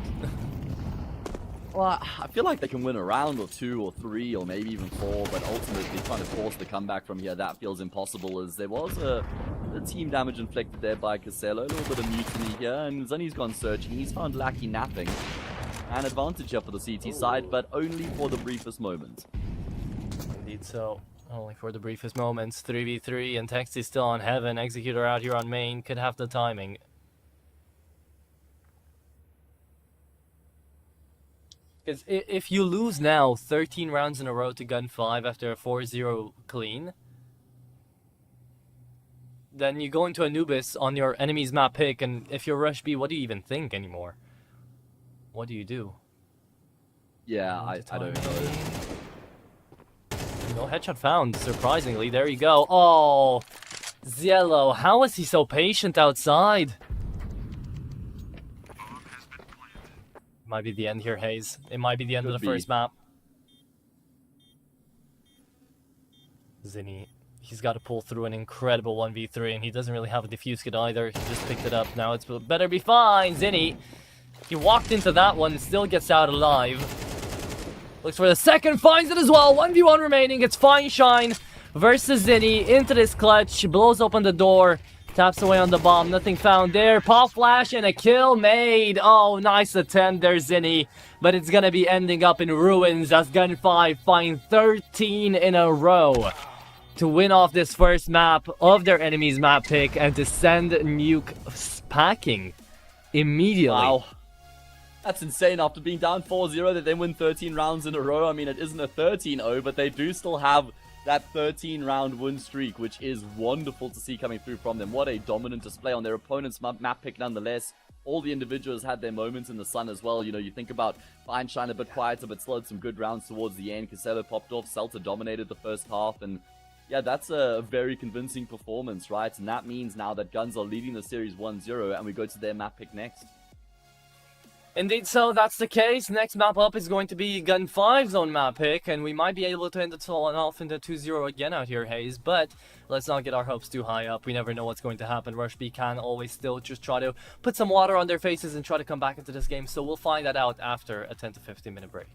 Well, I feel like they can win a round or 2 or 3 or maybe even 4, but ultimately trying to force the comeback from here, that feels impossible, as there was a team damage inflicted there by Casello. A little bit of mutiny here, and Zunny's gone searching. He's found Lackey napping. An advantage here for the CT side, but only for the briefest moment. Indeed so. Only for the briefest moments. 3v3 and Texie still on heaven. Executor out here on main. Could have the timing. Because if you lose now 13 rounds in a row to Gun 5 after a 4-0 clean, then you go into Anubis on your enemy's map pick, and if you're Rush B, what do you even think anymore? What do you do? Yeah, I don't know. No headshot found, surprisingly. There you go. Oh, Ziello, how is he so patient outside? Might be the end here, Hayes. It might be the end of the first map. Zinni, he's got to pull through an incredible 1v3, and he doesn't really have a defuse kit either. He just picked it up. Now it's better be fine. Zinni, he walked into that one, still gets out alive. Looks for the second, finds it as well. 1v1 remaining. It's Feinstein versus Zinni into this clutch. Blows open the door. Taps away on the bomb. Nothing found there. Pop flash and a kill made. Oh, nice attempt there, Zinni. But it's going to be ending up in ruins as Gun 5 find 13 in a row. to win off this first map of their enemy's map pick and to send Nuke packing immediately. Wow. That's insane. After being down 4-0, they then win 13 rounds in a row. I mean, it isn't a 13-0, but they do still have that 13-round win streak, which is wonderful to see coming through from them. What a dominant display on their opponent's map pick nonetheless. All the individuals had their moments in the sun as well. You know, you think about Feinstein a bit quieter, but still had some good rounds towards the end. Casello popped off. Celta dominated the first half. And yeah, that's a very convincing performance, right? And that means now that Guns are leading the series 1-0, and we go to their map pick next. Indeed, so that's the case. Next map up is going to be Gun 5's own map pick, and we might be able to end it off into 2-0 again out here, Hayes, but let's not get our hopes too high up. We never know what's going to happen. Rush B can always still just try to put some water on their faces and try to come back into this game, so we'll find that out after a 10 to 15 minute break.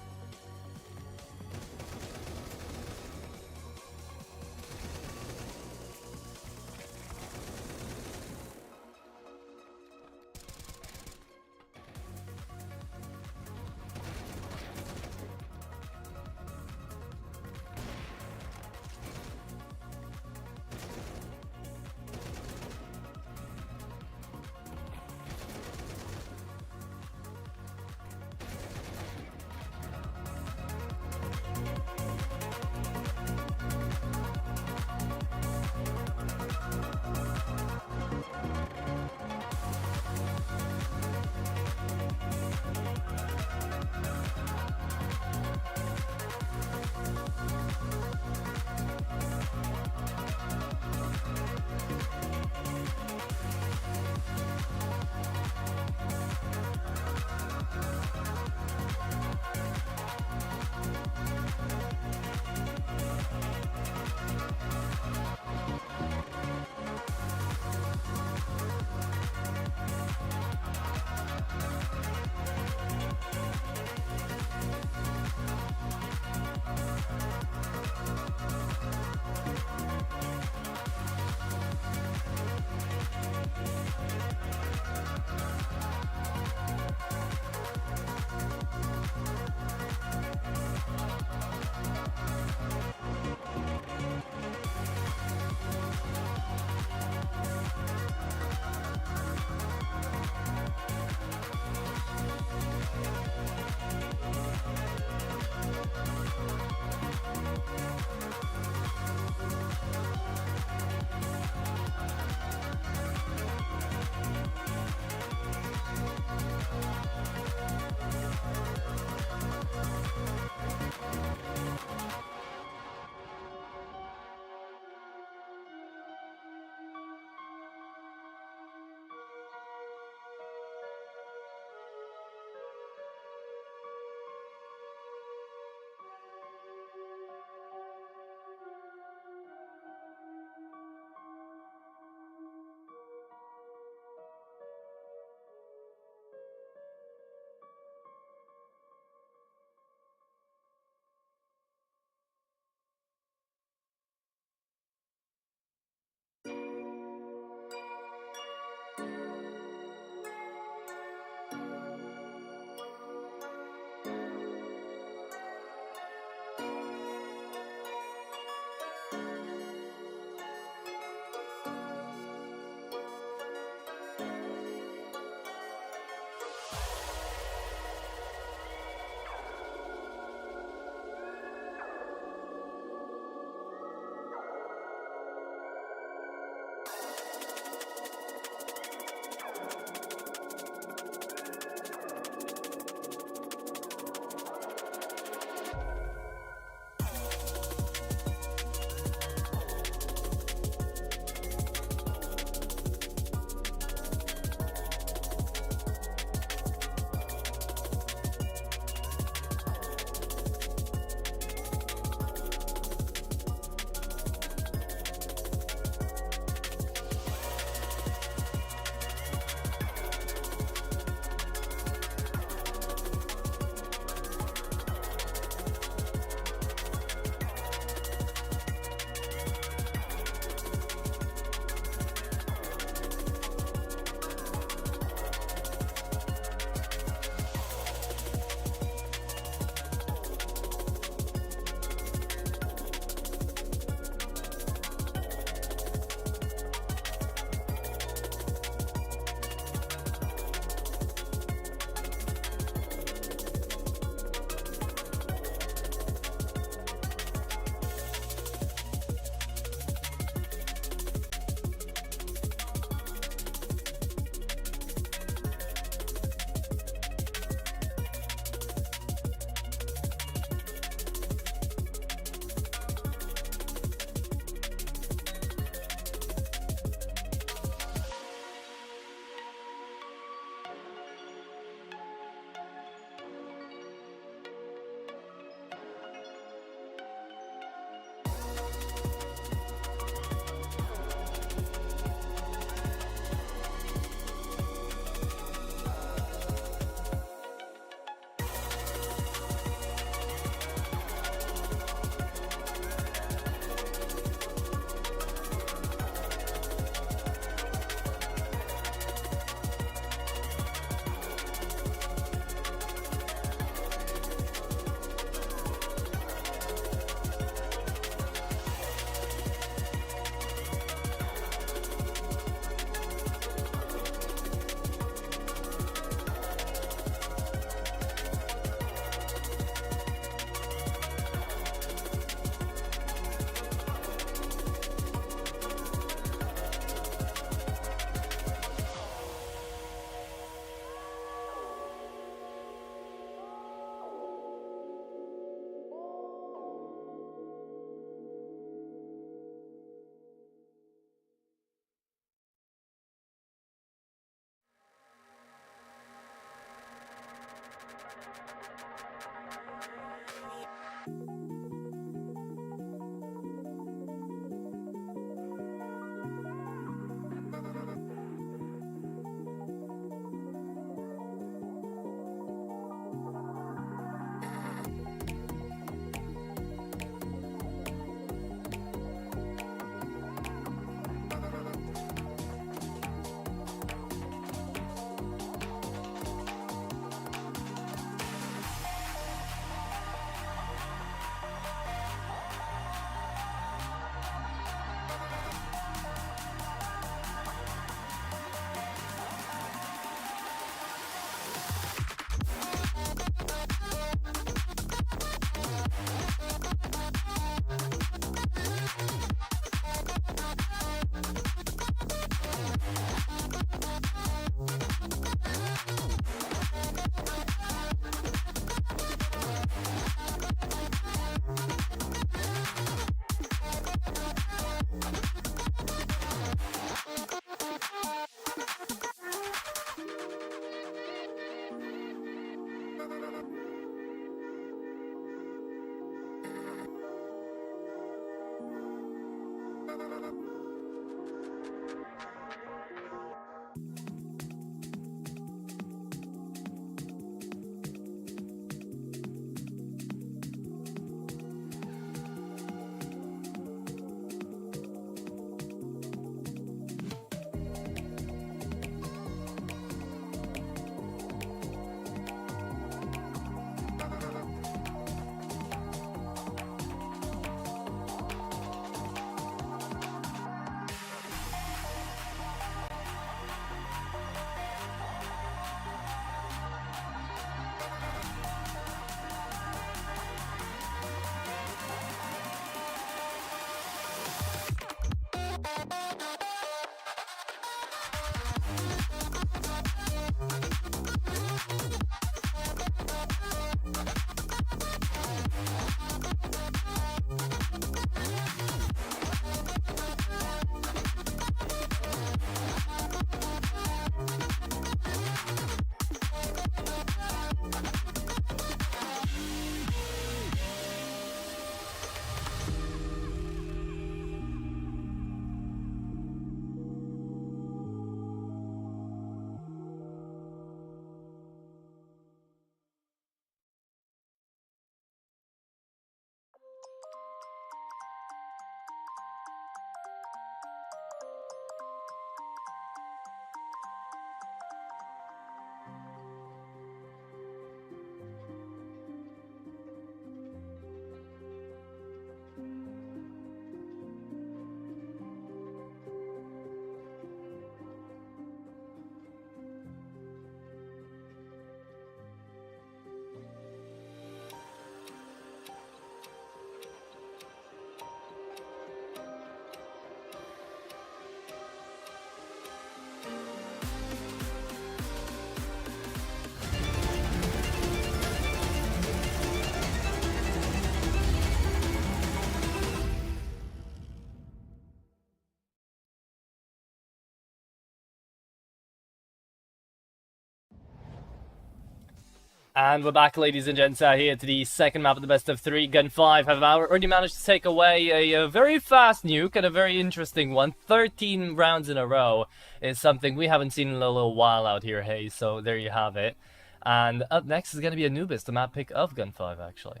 And we're back, ladies and gents, here to the second map of the best of three. Gun 5 have already managed to take away a very fast nuke and a very interesting one. 13 rounds in a row is something we haven't seen in a little while out here, hey, so there you have it. And up next is going to be Anubis, the map pick of Gun 5, actually.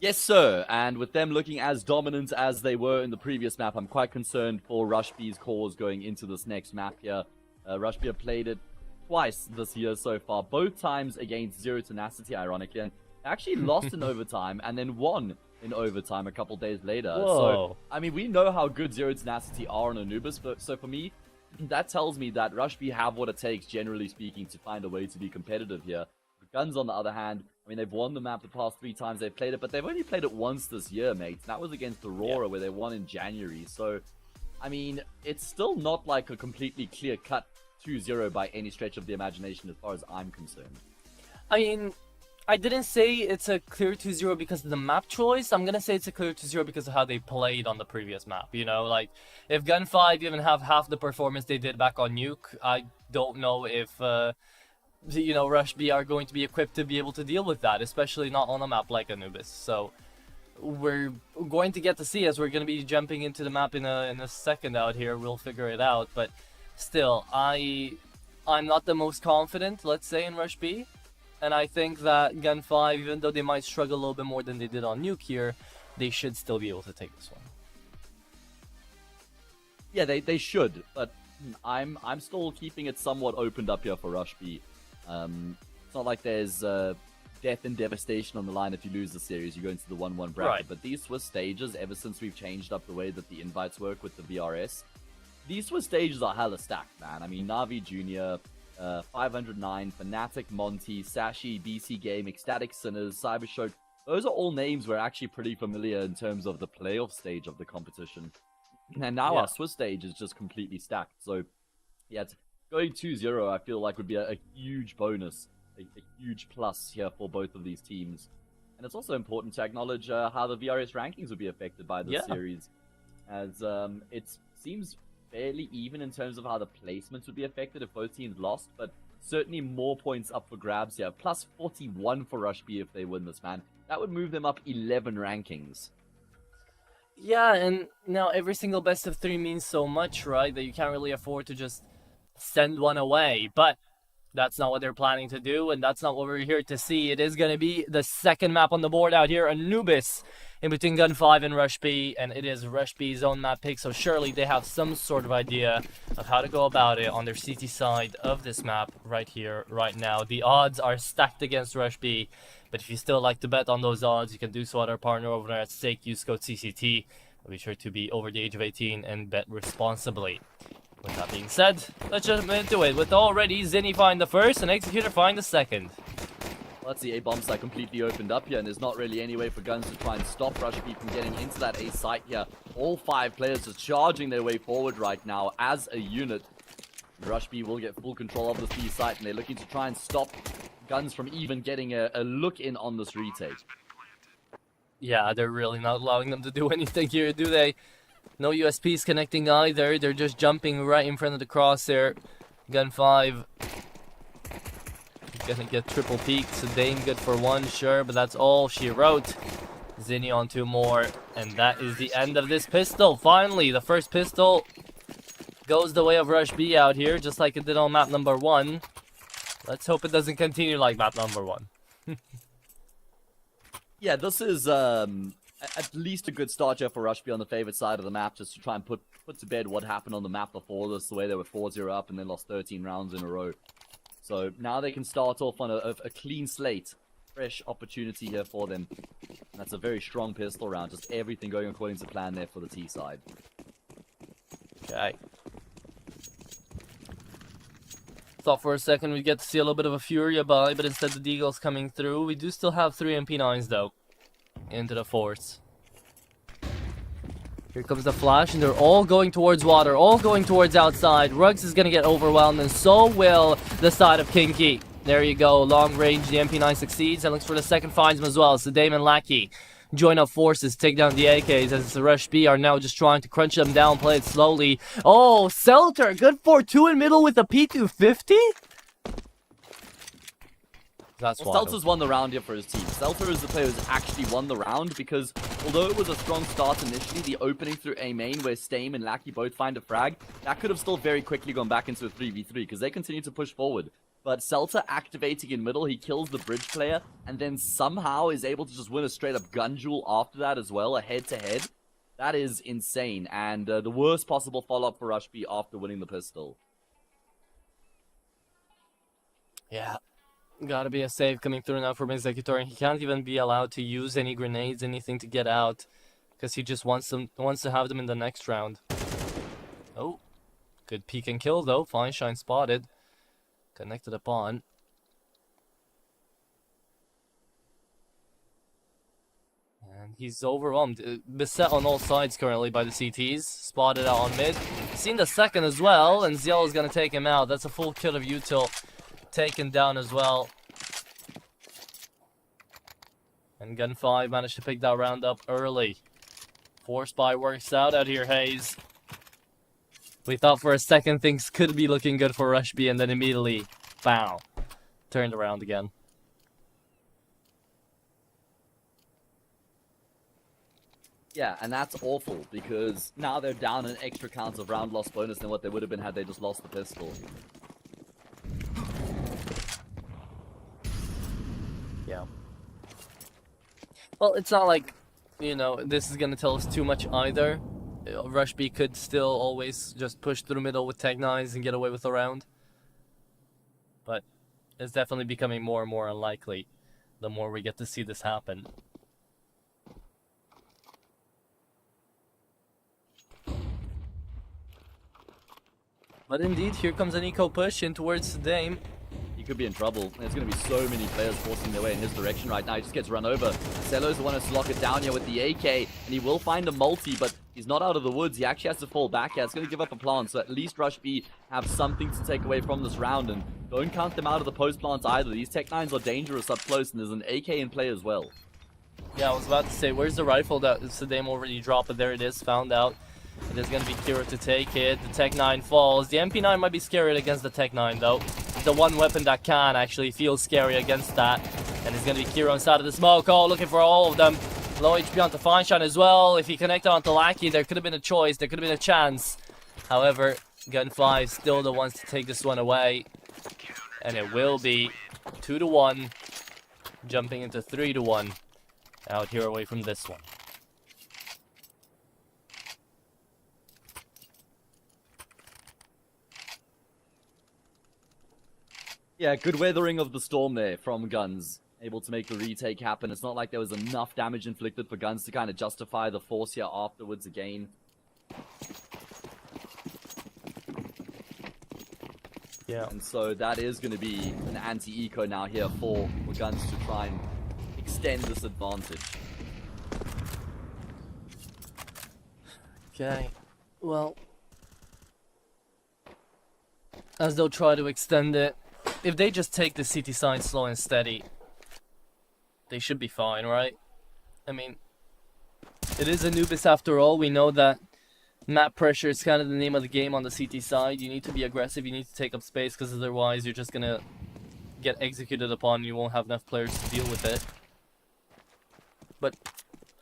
Yes, sir. And with them looking as dominant as they were in the previous map, I'm quite concerned for Rush B's cause going into this next map here. Rush B have played it twice this year so far, both times against Zero Tenacity, ironically, and actually lost in overtime and then won in overtime a couple days later. Whoa. So, I mean, we know how good Zero Tenacity are on Anubis, so for me, that tells me that Rush B have what it takes, generally speaking, to find a way to be competitive here. Guns, on the other hand, I mean, they've won the map the past 3 times they've played it, but they've only played it once this year, mate. That was against Aurora, where they won in January. So, I mean, it's still not like a completely clear-cut 2-0 by any stretch of the imagination as far as I'm concerned. I mean, I didn't say it's a clear 2-0 because of the map choice. I'm gonna say it's a clear 2-0 because of how they played on the previous map, you know? Like, if Gun 5 even have half the performance they did back on Nuke, I don't know if, you know, Rush B are going to be equipped to be able to deal with that, especially not on a map like Anubis. So, we're going to get to see as we're going to be jumping into the map in a second out here. We'll figure it out, but still, I'm not the most confident, let's say, in Rush B. And I think that Gun 5, even though they might struggle a little bit more than they did on Nuke here, they should still be able to take this one. Yeah, they should, but I'm still keeping it somewhat opened up here for Rush B. It's not like there's death and devastation on the line if you lose the series. You go into the 1-1 bracket. Right. But these Swiss stages, ever since we've changed up the way that the invites work with the VRS, these Swiss stages are hella stacked, man. I mean, Navi Jr., 509, Fnatic, Monty, Sashi, BC Game, Ecstatic Sinners, Cybershock. Those are all names we're actually pretty familiar in terms of the playoff stage of the competition. And now our Swiss stage is just completely stacked. So, yeah, going 2-0, I feel like would be a huge bonus, a huge plus here for both of these teams. And it's also important to acknowledge how the VRS rankings would be affected by this series, as it seems fairly even in terms of how the placements would be affected if both teams lost, but certainly more points up for grabs here. Plus 41 for Rush B if they win this, man. That would move them up 11 rankings. Yeah, and now every single best of 3 means so much, right? That you can't really afford to just send one away. But that's not what they're planning to do, and that's not what we're here to see. It is going to be the second map on the board out here, Anubis, in between Gun 5 and Rush B, and it is Rush B's own map pick, so surely they have some sort of idea of how to go about it on their CT side of this map right here, right now. The odds are stacked against Rush B, but if you still like to bet on those odds, you can do so at our partner over there at Stake. Use code CCT. Be sure to be over the age of 18 and bet responsibly. With that being said, let's jump into it. With already Zinni find the first and Executor find the second. Let's see, A-bomb site completely opened up here, and there's not really any way for Guns to try and stop Rush B from getting into that A site here. All 5 players are charging their way forward right now as a unit. Rush B will get full control of this B site, and they're looking to try and stop Guns from even getting a look in on this retake. Yeah, they're really not allowing them to do anything here, do they? No USPs connecting either. They're just jumping right in front of the crosshair. Gun 5 gonna get triple peeked. So Dame good for 1, sure, but that's all she wrote. Zinni on 2 more, and that is the end of this pistol. Finally, the first pistol goes the way of Rush B out here, just like it did on map number 1. Let's hope it doesn't continue like map number 1. Yeah, this is at least a good start here for Rush B on the favorite side of the map, just to try and put to bed what happened on the map before this, the way they were 4-0 up and then lost 13 rounds in a row. So now they can start off on a clean slate. Fresh opportunity here for them. And that's a very strong pistol round, just everything going according to plan there for the T side. Okay. Thought for a second we'd get to see a little bit of a Furia buy, but instead the Deagle's coming through. We do still have 3 MP9s though. Into the force. Here comes the flash, and they're all going towards water, all going towards outside. Ruggs is gonna get overwhelmed, and so will the side of Kinky. There you go, long range, the MP9 succeeds, and looks for the second, finds him as well. So Damon Lackey join up forces, take down the AKs, as the Rush B are now just trying to crunch them down, play it slowly. Oh, Selter, good for 2 in middle with a P250? That's wild. Seltzer's won the round here for his team. Seltzer is the player who's actually won the round because although it was a strong start initially, the opening through A main where Stame and Lackey both find a frag, that could have still very quickly gone back into a 3v3 because they continue to push forward. But Seltzer activating in middle, he kills the bridge player and then somehow is able to just win a straight up gun duel after that as well, a head-to-head. That is insane, and the worst possible follow-up for Rush B after winning the pistol. Yeah. Gotta be a save coming through now from Executor, and he can't even be allowed to use any grenades, anything to get out, because he just wants to have them in the next round. Oh, good peek and kill though. Fine shine spotted, connected upon. And he's overwhelmed, beset on all sides currently by the CTs. Spotted out on mid. Seen the second as well, and Ziel is gonna take him out. That's a full kill of Util. Taken down as well. And Gun 5 managed to pick that round up early. Force buy works out here, Hayes. We thought for a second things could be looking good for Rush B, and then immediately, bow, turned around again. Yeah, and that's awful because now they're down an extra count of round loss bonus than what they would have been had they just lost the pistol. Yeah. Well, it's not like, you know, this is gonna tell us too much either. Rush B could still always just push through middle with Tech-9s and get away with a round. But it's definitely becoming more and more unlikely the more we get to see this happen. But indeed, here comes an eco push in towards Dame. He could be in trouble. There's going to be so many players forcing their way in his direction right now. He just gets run over. Celo's the one who's to lock it down here with the AK, and he will find a multi, but he's not out of the woods. He actually has to fall back here. It's going to give up a plant, so at least Rush B have something to take away from this round, and don't count them out of the post plants either. These Tech-9s are dangerous up close, and there's an AK in play as well. Yeah, I was about to say, where's the rifle that Sadame already dropped, but there it is, found out. It is going to be Kira to take it. The Tech-9 falls. The MP9 might be scary against the Tech-9 though. The one weapon that can actually feel scary against that. And it's going to be Kira inside of the smoke. Oh, looking for all of them. Low HP onto Feinstein as well. If he connected onto Lackey, there could have been a choice. There could have been a chance. However, Gun 5 still the ones to take this one away. And it will be 2-1. Jumping into 3-1. Out here away from this one. Yeah, good weathering of the storm there from Guns. Able to make the retake happen. It's not like there was enough damage inflicted for Guns to kind of justify the force here afterwards again. Yeah. And so that is going to be an anti-eco now here for Guns to try and extend this advantage. Okay. Well, as they'll try to extend it, if they just take the CT side slow and steady, they should be fine, right? I mean, it is Anubis after all. We know that map pressure is kind of the name of the game on the CT side. You need to be aggressive, you need to take up space, because otherwise you're just gonna get executed upon and you won't have enough players to deal with it. But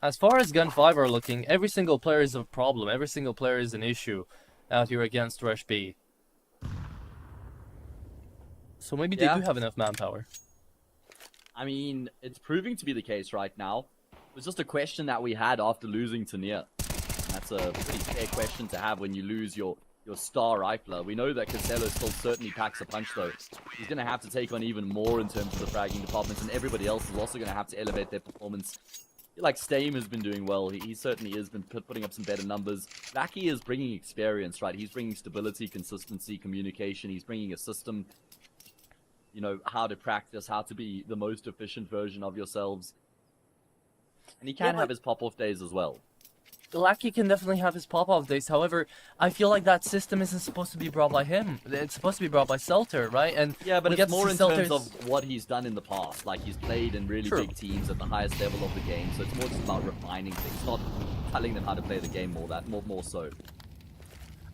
as far as Gun 5 are looking, every single player is a problem. Every single player is an issue out here against Rush B. So maybe they do have enough manpower. I mean, it's proving to be the case right now. It was just a question that we had after losing to Nia. That's a pretty fair question to have when you lose your star rifler. We know that Casello still certainly packs a punch though. He's going to have to take on even more in terms of the fragging departments, and everybody else is also going to have to elevate their performance. I feel like Stame has been doing well. He certainly has been putting up some better numbers. Lackey is bringing experience, right? He's bringing stability, consistency, communication. He's bringing a system. You know, how to practice, how to be the most efficient version of yourselves. And he can have his pop-off days as well. Lackey can definitely have his pop-off days. However, I feel like that system isn't supposed to be brought by him. It's supposed to be brought by Selter, right? And yeah, but it's more in terms of what he's done in the past. Like, he's played in really big teams at the highest level of the game. So it's more just about refining things, not telling them how to play the game more so.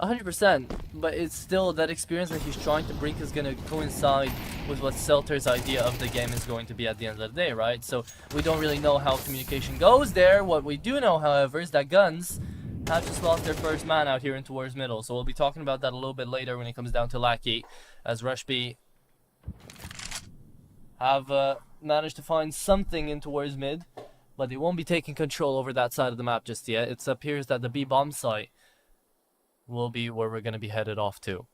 100%, but it's still that experience that he's trying to bring is going to coincide with what Selter's idea of the game is going to be at the end of the day, right? So we don't really know how communication goes there. What we do know, however, is that Guns have just lost their first man out here in towards middle. So we'll be talking about that a little bit later when it comes down to Lackey, as Rush B have managed to find something in towards mid, but they won't be taking control over that side of the map just yet. It appears that the B bomb site will be where we're going to be headed off to.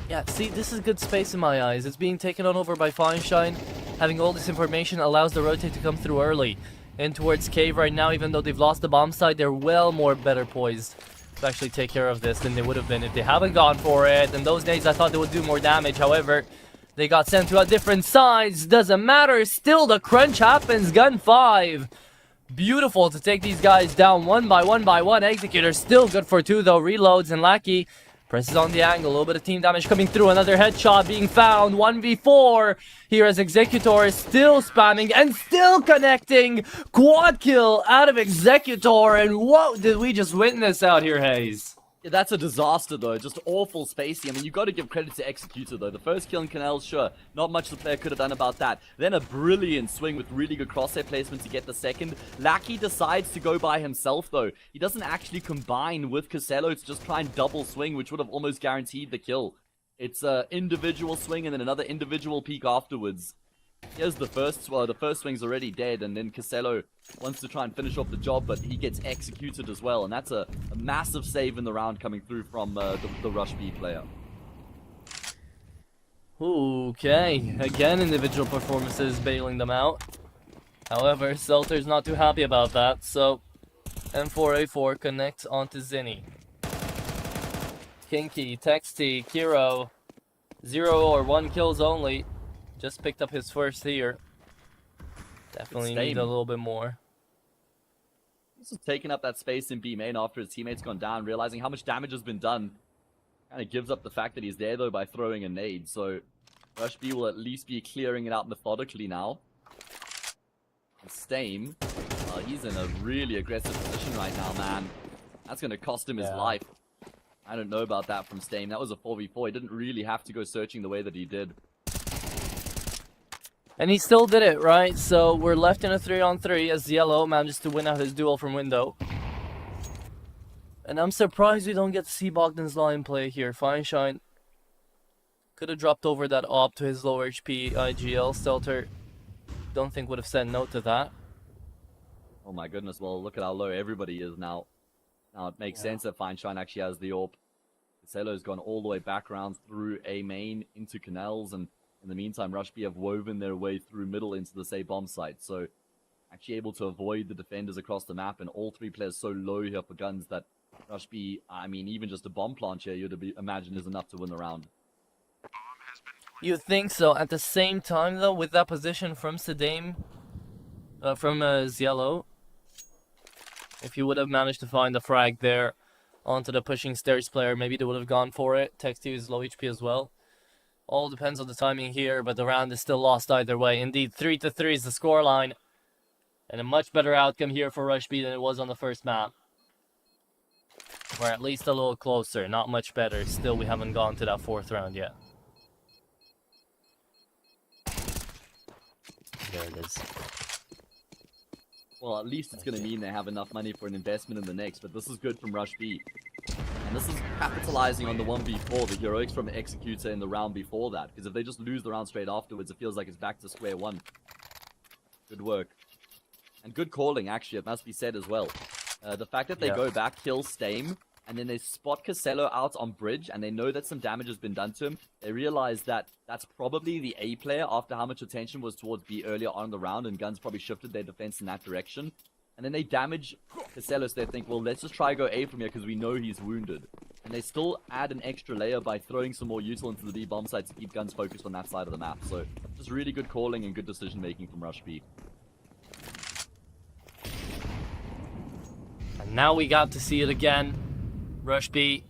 Yeah, see, this is good space in my eyes. It's being taken on over by Feinstein. Having all this information allows the rotate to come through early. In towards Cave right now, even though they've lost the bomb side, they're well more better poised to actually take care of this than they would have been if they haven't gone for it. In those days, I thought they would do more damage. However, they got sent to different sides. Doesn't matter. Still, the crunch happens. Gun 5. Beautiful to take these guys down one by one. Executor still good for 2, though. Reloads, and Lackey presses on the angle. A little bit of team damage coming through. Another headshot being found. 1v4. Here as Executor is still spamming and still connecting. Quad kill out of Executor. And what did we just witness out here, Hayes? Yeah, that's a disaster, though. Just awful spacing. I mean, you got to give credit to Executor, though. The first kill in Canal, sure. Not much the player could have done about that. Then a brilliant swing with really good crosshair placement to get the second. Lackey decides to go by himself, though. He doesn't actually combine with Casello to just try and double swing, which would have almost guaranteed the kill. It's an individual swing and then another individual peek afterwards. Here's the first swing's already dead, and then Casello wants to try and finish off the job, but he gets executed as well, and that's a massive save in the round coming through from the Rush B player. Okay, again individual performances bailing them out. However, Selter's not too happy about that, so M4A4 connects onto Zinni. Kinky, Texty, Kiro, 0 or 1 kills only. Just picked up his first here. Definitely need a little bit more. He's just taking up that space in B main after his teammate's gone down, realizing how much damage has been done. Kind of gives up the fact that he's there, though, by throwing a nade. So Rush B will at least be clearing it out methodically now. And Stame, he's in a really aggressive position right now, man. That's going to cost him his life. I don't know about that from Stain. That was a 4v4. He didn't really have to go searching the way that he did. And he still did it, right? So we're left in a 3-on-3 as Yellow manages to win out his duel from window. And I'm surprised we don't get to see Bogdan's line play here. Fine Shine could have dropped over that op to his low HP IGL. Stelter, don't think would have said no to that. Oh my goodness, well, look at how low everybody is now. Now it makes sense that Fine Shine actually has the AWP. Casello's gone all the way back around through A main into canals, and in the meantime, Rush B have woven their way through middle into the say bomb site. So actually able to avoid the defenders across the map, and all three players so low here for guns that Rush B, I mean, even just a bomb plant here, you'd imagine is enough to win the round. You think so? At the same time, though, with that position from Sedame, from Ziello, if you would have managed to find the frag there onto the pushing stairs player, maybe they would have gone for it. Texty is low HP as well. All depends on the timing here, but the round is still lost either way. Indeed, 3-3 is the scoreline, and a much better outcome here for Rush B than it was on the first map. Or at least a little closer, not much better. Still, we haven't gone to that fourth round yet. There it is. Well, at least it's going to mean they have enough money for an investment in the next, but this is good from Rush B. And this is capitalizing on the 1v4, the heroics from Executor in the round before that. Because if they just lose the round straight afterwards, it feels like it's back to square one. Good work. And good calling, actually, it must be said as well. The fact that they go back, kill Stame, and then they spot Casello out on bridge, and they know that some damage has been done to him. They realize that that's probably the A player after how much attention was towards B earlier on in the round, and Guns probably shifted their defense in that direction. And then they damage Casello, so they think, well, let's just try go A from here because we know he's wounded. And they still add an extra layer by throwing some more util into the B bomb site to keep Guns focused on that side of the map. So just really good calling and good decision making from Rush B. And now we got to see it again. Rush B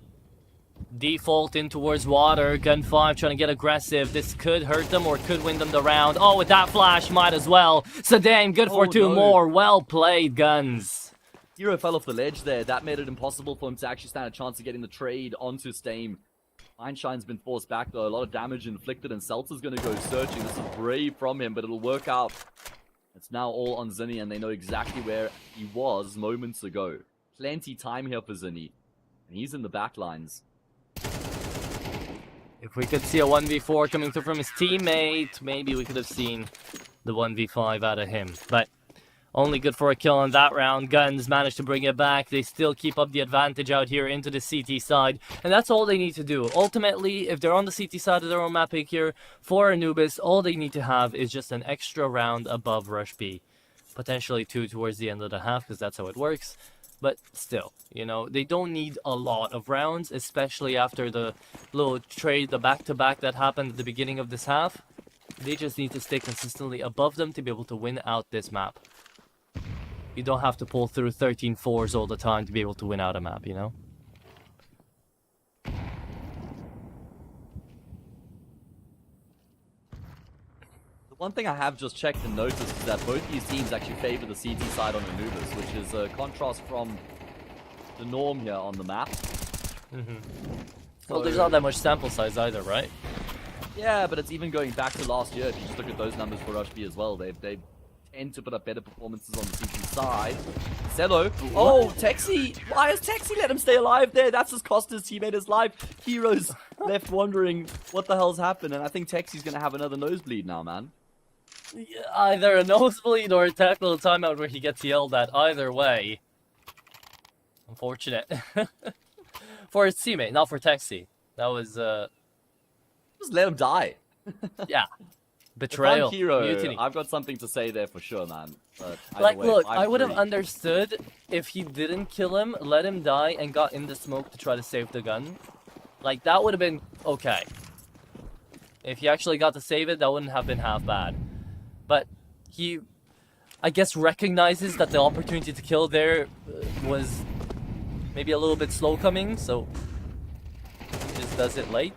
default in towards water. Gun 5 trying to get aggressive. This could hurt them or could win them the round. Oh, with that flash, might as well. Sedame, good for two more. Well played, Guns. Hero fell off the ledge there. That made it impossible for him to actually stand a chance of getting the trade onto Stame. Fineshine's been forced back though. A lot of damage inflicted, and Seltzer's going to go searching. This is brave from him, but it'll work out. It's now all on Zinni, and they know exactly where he was moments ago. Plenty time here for Zinni. And he's in the back lines. If we could see a 1v4 coming through from his teammate, maybe we could have seen the 1v5 out of him. But only good for a kill on that round. Guns managed to bring it back. They still keep up the advantage out here into the CT side. And that's all they need to do. Ultimately, if they're on the CT side of their own map pick here for Anubis, all they need to have is just an extra round above Rush B. Potentially 2 towards the end of the half, because that's how it works. But still, you know, they don't need a lot of rounds, especially after the little trade, the back-to-back that happened at the beginning of this half. They just need to stay consistently above them to be able to win out this map. You don't have to pull through 13 4s all the time to be able to win out a map, you know? One thing I have just checked and noticed is that both these teams actually favor the CT side on Anubis, which is a contrast from the norm here on the map. Well, there's not that much sample size either, right? Yeah, but it's even going back to last year. If you just look at those numbers for Rush B as well, they tend to put up better performances on the CT side. Cello. Oh, Texi. Why has Texi let him stay alive there? That's just cost his teammate his life. Heroes left wondering what the hell's happened, and I think Texi's going to have another nosebleed now, man. Yeah, either a nosebleed or a technical timeout where he gets yelled at. Either way. Unfortunate. For his teammate, not for Texi. That was, Just let him die. Yeah. Betrayal. If I'm Hero, Mutiny. I've got something to say there for sure, man. But Like, way, look, I would have 5-3. understood if he didn't kill him, let him die, and got in the smoke to try to save the gun. Like, that would have been okay. If he actually got to save it, that wouldn't have been half bad. But he, I guess, recognizes that the opportunity to kill there was maybe a little bit slow coming, so he just does it late.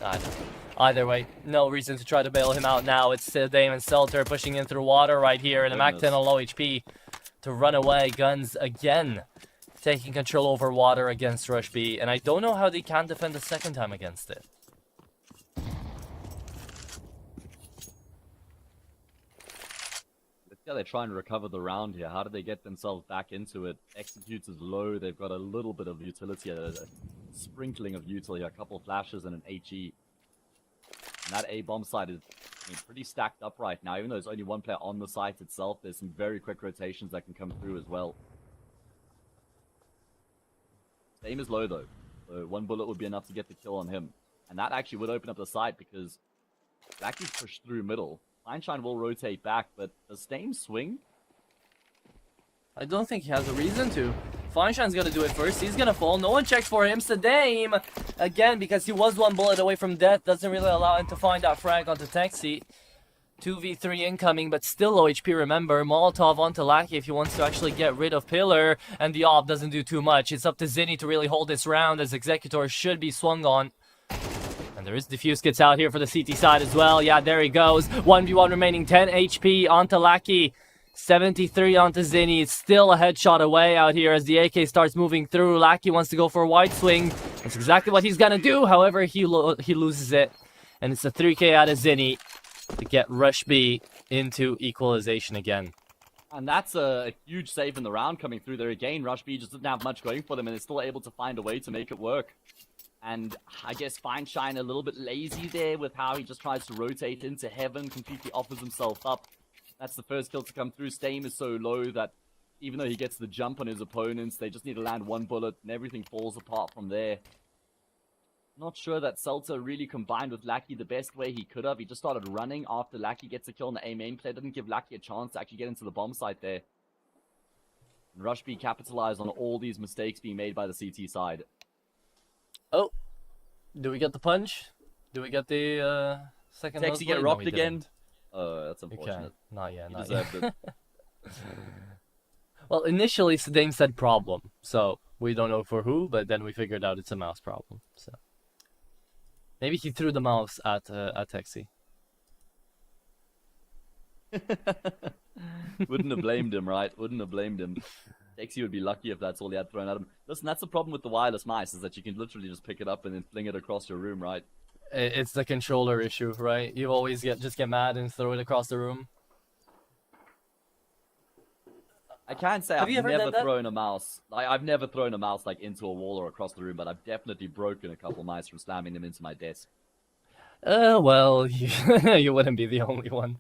I don't know. Either way, no reason to try to bail him out now. It's Dame and Selter pushing in through water right here, and a Mac 10 on low HP to run away. Guns again taking control over water against Rush B, and I don't know how they can defend the second time against it. Let's see how they try and recover the round here. How do they get themselves back into it? Executes is low. They've got a little bit of utility, a sprinkling of utility, a couple flashes and an HE. And that A bomb site is pretty stacked up right now. Even though there's only one player on the site itself, there's some very quick rotations that can come through as well. Aim is low though, so one bullet would be enough to get the kill on him. And that actually would open up the site because Blacky's pushed through middle. Feinstein will rotate back, but does Stame swing? I don't think he has a reason to. Feinstein's gonna do it first. He's gonna fall. No one checks for him. Sedame, again, because he was one bullet away from death, doesn't really allow him to find that frag onto Texi. 2v3 incoming, but still low HP, remember. Molotov onto Lackey if he wants to actually get rid of Pillar, and the AWP doesn't do too much. It's up to Zinni to really hold this round, as Executor should be swung on. And there is Diffuse gets out here for the CT side as well. Yeah, there he goes. 1v1 remaining, 10 HP onto Lackey. 73 onto Zinni. It's still a headshot away out here as the AK starts moving through. Lackey wants to go for a wide swing. That's exactly what he's gonna do. However, he loses it. And it's a 3k out of Zinni to get Rush B into equalization again. And that's a huge save in the round coming through there again. Rush B just didn't have much going for them, and they're still able to find a way to make it work. And I guess Feinstein a little bit lazy there with how he just tries to rotate into heaven, completely offers himself up. That's the first kill to come through. Stame is so low that even though he gets the jump on his opponents, they just need to land one bullet and everything falls apart from there. Not sure that Seltzer really combined with Lackey the best way he could have. He just started running after Lackey gets a kill on the A main play. Didn't give Lackey a chance to actually get into the bomb site there. And Rush B capitalized on all these mistakes being made by the CT side. Oh, do we get the punch? Do we get the second? Texi get rocked again? Oh, that's unfortunate. Okay. Not yet, not yet. It. Well, initially Sedame said problem, so we don't know for who, but then we figured out it's a mouse problem. So maybe he threw the mouse at Texi. Wouldn't have blamed him, right? Wouldn't have blamed him. Texi would be lucky if that's all he had thrown at him. Listen, that's the problem with the wireless mice, is that you can literally just pick it up and then fling it across your room, right? It's the controller issue, right? You always just get mad and throw it across the room. I can't say I've never thrown a mouse. I've never thrown a mouse like into a wall or across the room, but I've definitely broken a couple mice from slamming them into my desk. Well, you wouldn't be the only one.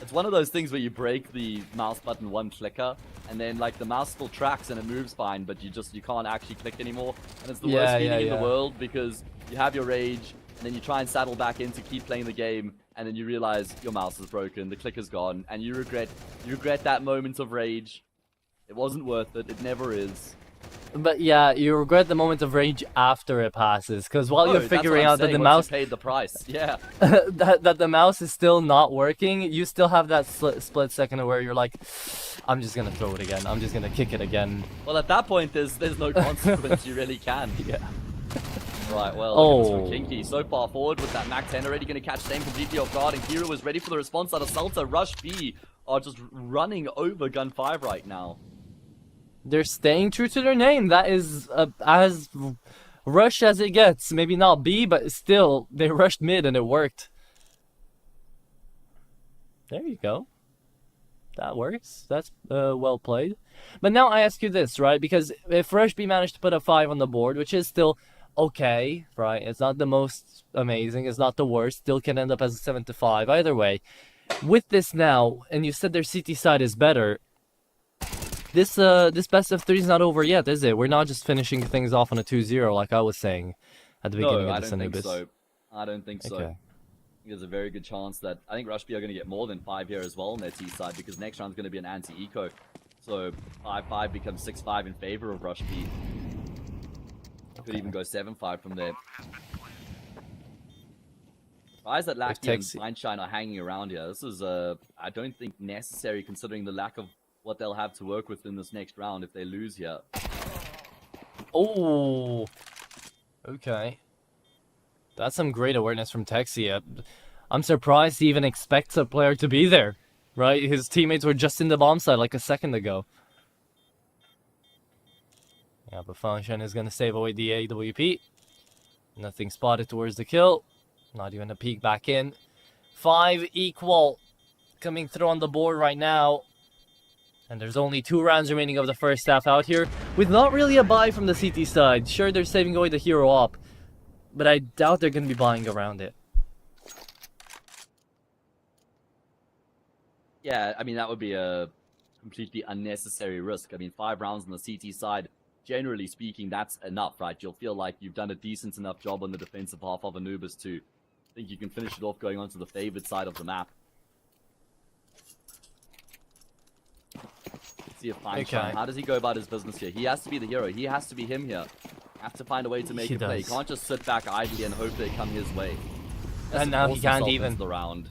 It's one of those things where you break the mouse button one clicker, and then like the mouse still tracks and it moves fine, but you can't actually click anymore. And it's the worst feeling in the world because you have your rage, and then you try and saddle back in to keep playing the game, and then you realize your mouse is broken, the clicker's gone, and you regret that moment of rage. It wasn't worth it. It never is. But yeah, you regret the moment of rage after it passes, because while you're figuring out that the mouse paid the price, yeah, that the mouse is still not working, you still have that split second where you're like, I'm just gonna throw it again. I'm just gonna kick it again. Well, at that point, there's no consequence. You really can. Yeah. Right, well, look at this for Kinky. So far forward with that Mac 10 already going to catch Stame completely off guard, and Kira was ready for the response out of Salta. Rush B are just running over Gun 5 right now. They're staying true to their name. That is as rush as it gets. Maybe not B, but still, they rushed mid and it worked. There you go. That works. That's well played. But now I ask you this, right? Because if Rush B managed to put a 5 on the board, which is still okay, right? It's not the most amazing. It's not the worst. Still can end up as a 7 to 5. Either way, with this now, and you said their CT side is better. This best of 3 is not over yet, is it? We're not just finishing things off on a 2-0 like I was saying at the beginning of this Anubis. No, I don't think so. Okay. There's a very good chance that I think Rush B are going to get more than 5 here as well on their T side, because next round's going to be an anti-eco. So 5-5 becomes 6-5 in favor of Rush B. Could even go 7-5 from there. Surprised that Lackey and Feinstein are hanging around here. This is, I don't think necessary considering the lack of what they'll have to work with in this next round if they lose here. Oh, okay. That's some great awareness from Texi. I'm surprised he even expects a player to be there, right? His teammates were just in the bomb site like a second ago. Yeah, but Function is going to save away the AWP. Nothing spotted towards the kill. Not even a peek back in. 5 equal coming through on the board right now. And there's only 2 rounds remaining of the first half out here, with not really a buy from the CT side. Sure, they're saving away the hero op, but I doubt they're going to be buying around it. Yeah, I mean, that would be a completely unnecessary risk. I mean, 5 rounds on the CT side, generally speaking, that's enough, right? You'll feel like you've done a decent enough job on the defensive half of Anubis to think you can finish it off going onto the favored side of the map. See if Fine Shine. How does he go about his business here? He has to be the hero. He has to be him here. Have to find a way to make a play. He can't just sit back idly and hope they come his way. And now he can't even. The round.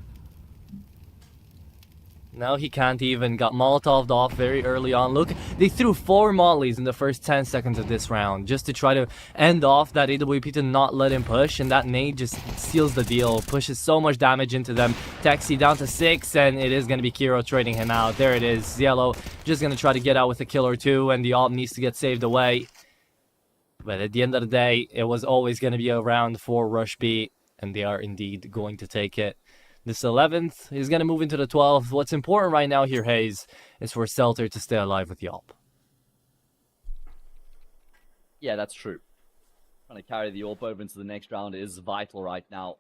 Now he can't even. Got Molotov'd off very early on. Look, they threw 4 mollies in the first 10 seconds of this round just to try to end off that AWP to not let him push, and that nade just seals the deal. Pushes so much damage into them. Taxi down to 6, and it is going to be Kiro trading him out. There it is. Yellow just going to try to get out with a kill or 2, and the AWP needs to get saved away. But at the end of the day, it was always going to be a round for Rush B, and they are indeed going to take it. This 11th is going to move into the 12th. What's important right now here, Hayes, is for Selter to stay alive with the AWP. Yeah, that's true. Trying to carry the AWP over into the next round is vital right now.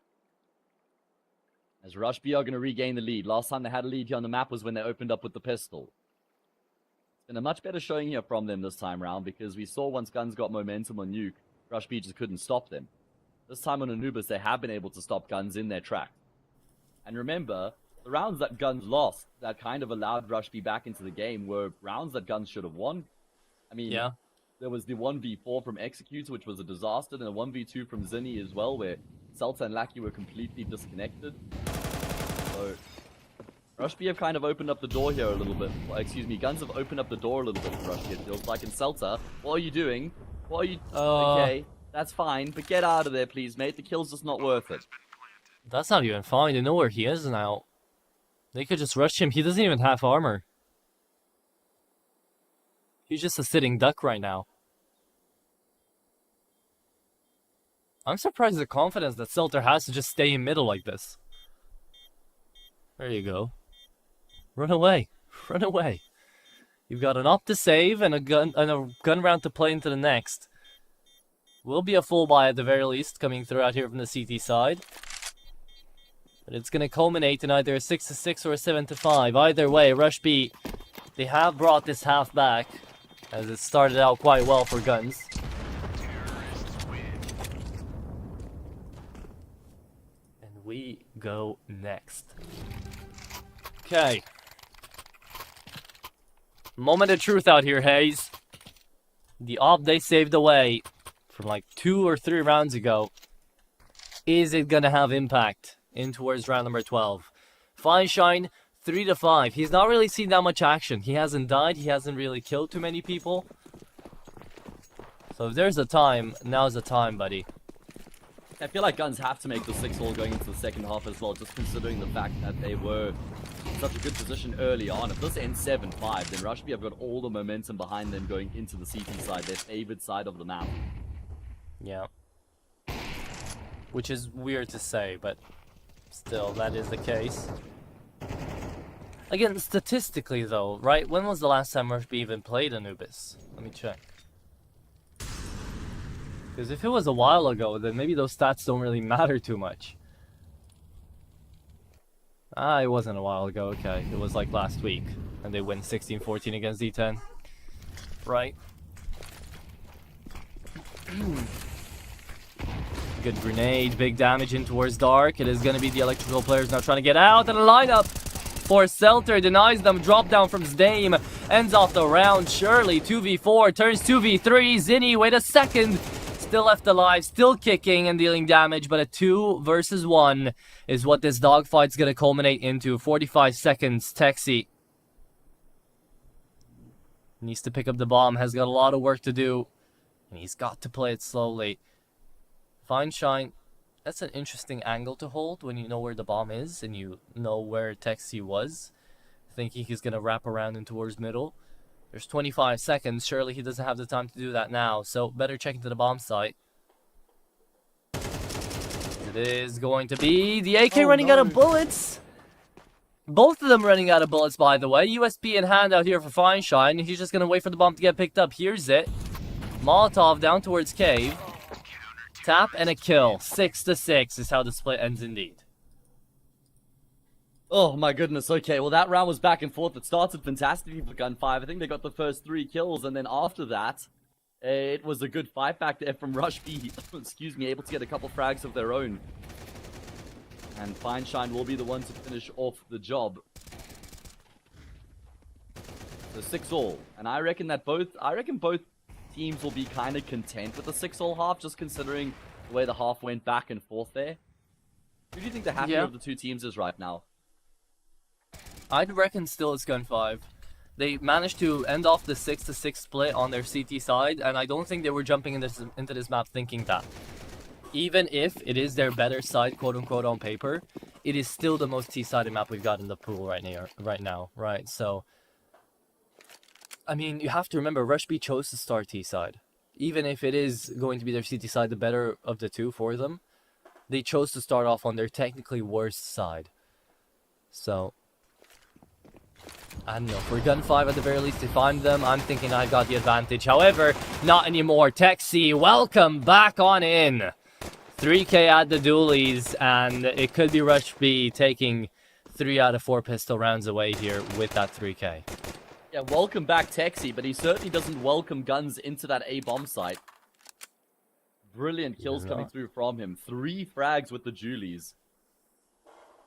As Rush B are going to regain the lead. Last time they had a lead here on the map was when they opened up with the pistol. It's been a much better showing here from them this time round, because we saw once Guns got momentum on Nuke, Rush B just couldn't stop them. This time on Anubis, they have been able to stop Guns in their track. And remember, the rounds that Guns lost that kind of allowed Rush B back into the game were rounds that Guns should have won. I mean, yeah. There was the 1v4 from Executor, which was a disaster, and a 1v2 from Zinni as well, where Selta and Lackey were completely disconnected. So, Rush B have kind of opened up the door here a little bit. Well, excuse me, Guns have opened up the door a little bit for Rush B. It feels like in Selta. What are you doing? What are you... Okay, that's fine, but get out of there, please, mate. The kill's just not worth it. That's not even fine. They know where he is now. They could just rush him. He doesn't even have armor. He's just a sitting duck right now. I'm surprised at the confidence that Selter has to just stay in middle like this. There you go. Run away. Run away. You've got an op to save and a gun round to play into the next. Will be a full buy at the very least coming through out here from the CT side. But it's going to culminate in either a 6-6 or a 7-5. Either way, Rush B, they have brought this half back, as it started out quite well for Guns. And we go next. Okay. Moment of truth out here, Hayes. The AWP they saved away from like 2 or 3 rounds ago. Is it going to have impact in towards round number 12? Fine Shine, 3-5. He's not really seen that much action. He hasn't died. He hasn't really killed too many people. So if there's a time, now's the time, buddy. I feel like Guns have to make the 6-all going into the second half as well, just considering the fact that they were in such a good position early on. If this ends 7-5, then Rush B have got all the momentum behind them going into the CT side, their favored side of the map. Yeah. Which is weird to say, but still, that is the case. Again, statistically though, right? When was the last time Rush B even played Anubis? Let me check. Because if it was a while ago, then maybe those stats don't really matter too much. It wasn't a while ago, okay. It was like last week. And they win 16-14 against D10. Right. Good grenade, big damage in towards Dark. It is going to be the electrical players now trying to get out of the lineup. For Selter, denies them. Drop down from Zdame. Ends off the round. Shirley, 2v4, turns 2v3. Zinni, wait a second. Still left alive, still kicking and dealing damage, but a 2 versus 1 is what this dogfight's going to culminate into. 45 seconds, Texi needs to pick up the bomb, has got a lot of work to do, and he's got to play it slowly. Fine Shine, that's an interesting angle to hold when you know where the bomb is and you know where Texi was, thinking he's going to wrap around in towards middle. There's 25 seconds. Surely he doesn't have the time to do that now. So better check into the bomb site. It is going to be the AK running out of bullets. Both of them running out of bullets, by the way. USP in hand out here for Feinstein. He's just going to wait for the bomb to get picked up. Here's it. Molotov down towards Cave. Tap and a kill. 6-6 is how the split ends indeed. Oh my goodness, okay, well that round was back and forth. It started fantastically for Gun 5. I think they got the first 3 kills, and then after that, it was a good fight back there from Rush B. Excuse me, able to get a couple frags of their own. And Feinstein will be the one to finish off the job. So 6-all. And I reckon both teams will be kind of content with the 6-all half, just considering the way the half went back and forth there. Who do you think the happier of the two teams is right now? I'd reckon still it's Gun 5. They managed to end off the 6-6 split on their CT side, and I don't think they were jumping into this map thinking that. Even if it is their better side, quote-unquote, on paper, it is still the most T-sided map we've got in the pool right now, right? So, I mean, you have to remember, Rush B chose to start T-side. Even if it is going to be their CT side, the better of the two for them, they chose to start off on their technically worst side. So, I don't know, for Gun 5 at the very least to find them, I'm thinking I've got the advantage. However, not anymore. Texi, welcome back on in. 3k at the dualies, and it could be Rush B taking 3 out of 4 pistol rounds away here with that 3k. Yeah, welcome back Texi, but he certainly doesn't welcome guns into that A bomb site. Brilliant kills coming through from him. 3 frags with the dualies.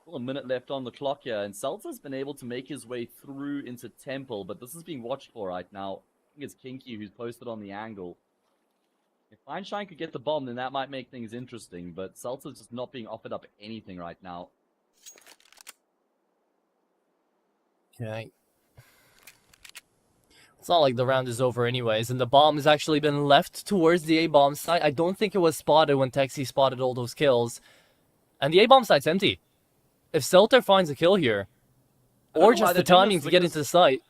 Still a minute left on the clock here, and Seltzer's been able to make his way through into Temple, but this is being watched for right now. I think it's Kinky who's posted on the angle. If Feinstein could get the bomb, then that might make things interesting, but Seltzer's just not being offered up anything right now. Okay. It's not like the round is over anyways, and the bomb has actually been left towards the A-bomb site. I don't think it was spotted when Texi spotted all those kills. And the A-bomb site's empty. If Seltzer finds a kill here, or just the timing to get into the site.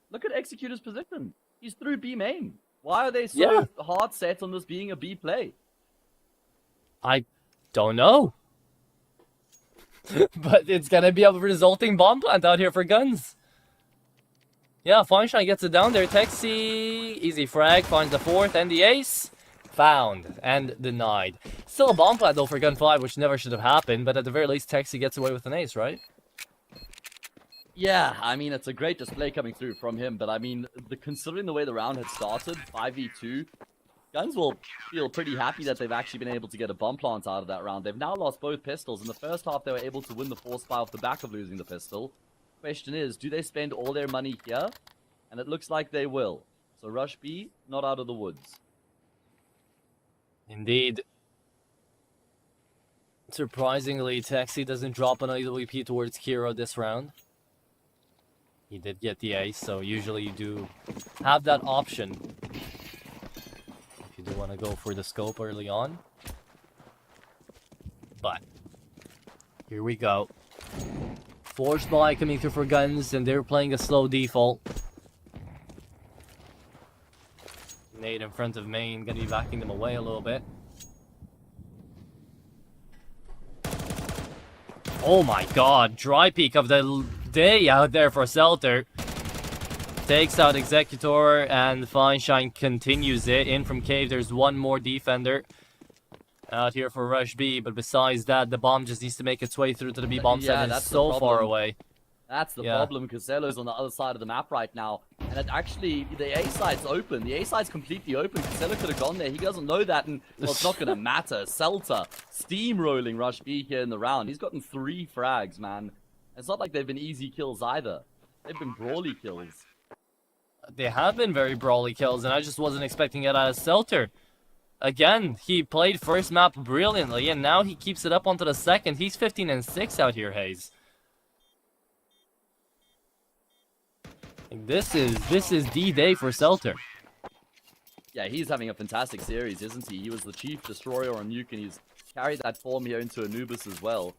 Look at Executor's position. He's through B main. Why are they so hard set on this being a B play? I don't know. But it's gonna be a resulting bomb plant out here for guns. Yeah, Feinstein gets it down there. Texi, easy frag, finds the 4th and the ace. Found and denied. Still a bomb plant though for Gun 5, which never should have happened, but at the very least Texi gets away with an ace, right? Yeah, I mean, it's a great display coming through from him, but I mean, considering the way the round had started, 5v2, Guns will feel pretty happy that they've actually been able to get a bomb plant out of that round. They've now lost both pistols. In the first half, they were able to win the force fire off the back of losing the pistol. Question is, do they spend all their money here? And it looks like they will. So Rush B, not out of the woods. Indeed. Surprisingly, Texi doesn't drop an IWP towards Kiro this round. He did get the ace, so usually you do have that option if you do want to go for the scope early on. But here we go. Force by coming through for guns, and they're playing a slow default. Nade in front of main, gonna be backing them away a little bit. Oh my god, dry peek of the day out there for Seltzer. Takes out Executor, and Feinstein continues it. In from Cave, there's one more defender out here for Rush B, but besides that, the bomb just needs to make its way through to the B bomb site, and it's so far away. That's the problem, because Zelo's on the other side of the map right now. And it actually, the A side's open. The A side's completely open. Zelo could have gone there. He doesn't know that, and well, it's not going to matter. Seltzer steamrolling Rush B here in the round. He's gotten 3 frags, man. It's not like they've been easy kills either. They've been brawly kills. They have been very brawly kills, and I just wasn't expecting it out of Seltzer. Again, he played first map brilliantly, and now he keeps it up onto the second. He's 15-6 out here, Hayes. This is D-Day for Seltzer. Yeah, he's having a fantastic series, isn't he? He was the chief destroyer on Nuke, and he's carried that form here into Anubis as well.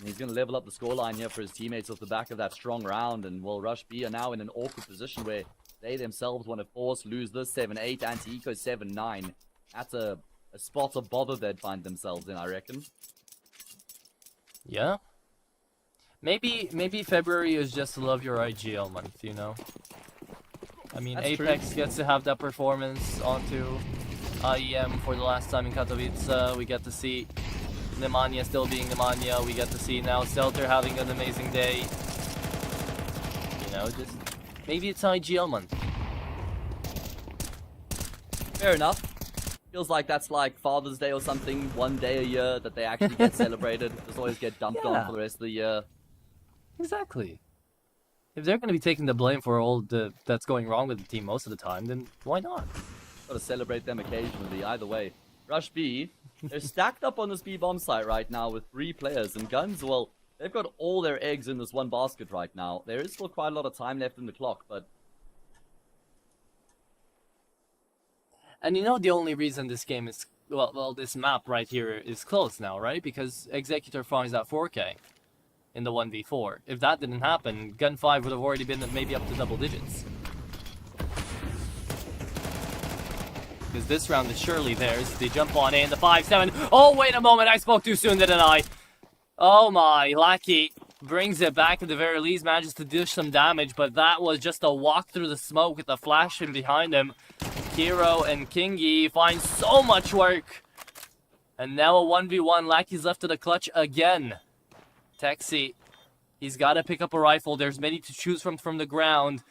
And he's going to level up the scoreline here for his teammates off the back of that strong round. And, well, Rush B are now in an awkward position where they themselves want to force lose this 7-8, Anti-Eco 7-9. That's a spot of bother they'd find themselves in, I reckon. Yeah. Maybe February is just love your IGL month, you know? I mean, That's Apex true. gets to have that performance onto IEM for the last time in Katowice. We get to see Nemanja still being Nemanja. We get to see now Stelter having an amazing day. You know, just maybe it's IGL month. Fair enough. Feels like that's like Father's Day or something, one day a year that they actually get celebrated. Just always get dumped on for the rest of the year. Exactly. If they're going to be taking the blame for all that's going wrong with the team most of the time, then why not? Gotta celebrate them occasionally, either way. Rush B, they're stacked up on this B-bomb site right now with 3 players. And Guns, well, they've got all their eggs in this one basket right now. There is still quite a lot of time left in the clock, but... And you know the only reason this game is... Well, this map right here is closed now, right? Because Executor finds that 4K in the 1v4. If that didn't happen, Gun 5 would have already been maybe up to double digits. Because this round is surely theirs. They jump on in the 5-7. Oh, wait a moment. I spoke too soon, didn't I? Oh my, Lackey brings it back at the very least, manages to dish some damage, but that was just a walk through the smoke with the flash in behind him. Kiro and Kingi find so much work. And now a 1v1. Lackey's left to the clutch again. Texi, he's got to pick up a rifle. There's many to choose from the ground.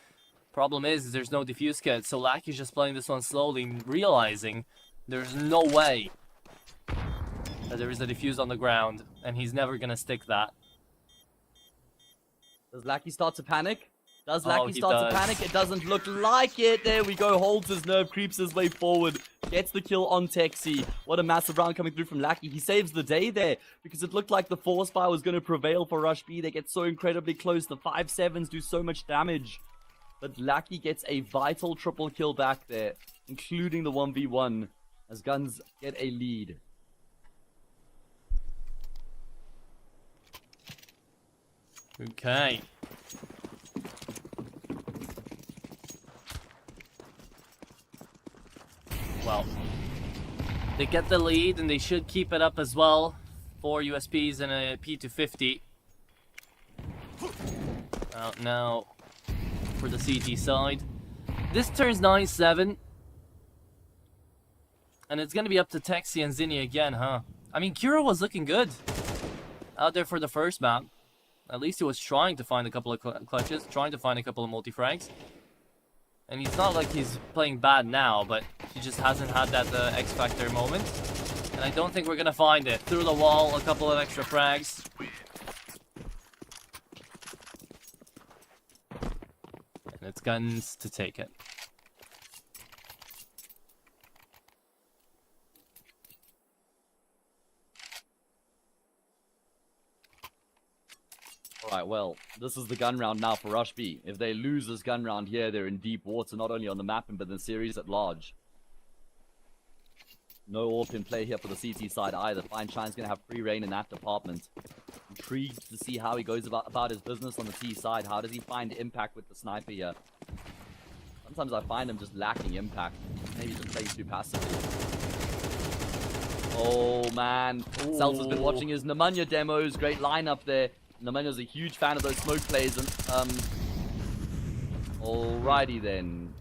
Problem is there's no defuse kit, so Lackey's just playing this one slowly, realizing there's no way that there is a defuse on the ground, and he's never gonna stick that. Does Lackey start to panic? Does Lackey he start to does. panic? It doesn't look like it. There we go. Holds his nerve, creeps his way forward, gets the kill on Texi. What a massive round coming through from Lackey. He saves the day there because it looked like the force fire was going to prevail for Rush B. They get so incredibly close. The 5-7s do so much damage. But Lackey gets a vital triple kill back there, including the 1v1, as Guns get a lead. Okay. Well, they get the lead, and they should keep it up as well. 4 USPs and a P250. Out now for the CT side. This turns 9-7. And it's going to be up to Texi and Zinni again, huh? I mean, Kiro was looking good out there for the first map. At least he was trying to find a couple of clutches, trying to find a couple of multi-frags. And he's not like he's playing bad now, but he just hasn't had that X-Factor moment. And I don't think we're going to find it. Through the wall, a couple of extra frags. And it's Guns to take it. Alright, well, this is the gun round now for Rush B. If they lose this gun round here, they're in deep water, not only on the map, but the series at large. No AWP in play here for the CT side either. Fineshine's going to have free reign in that department. Intrigued to see how he goes about his business on the T side. How does he find impact with the sniper here? Sometimes I find him just lacking impact. Maybe just playing too passively. Oh, man. Seltz has been watching his Nemanja demos. Great lineup there. Nemanja's a huge fan of those smoke plays. And, alrighty then.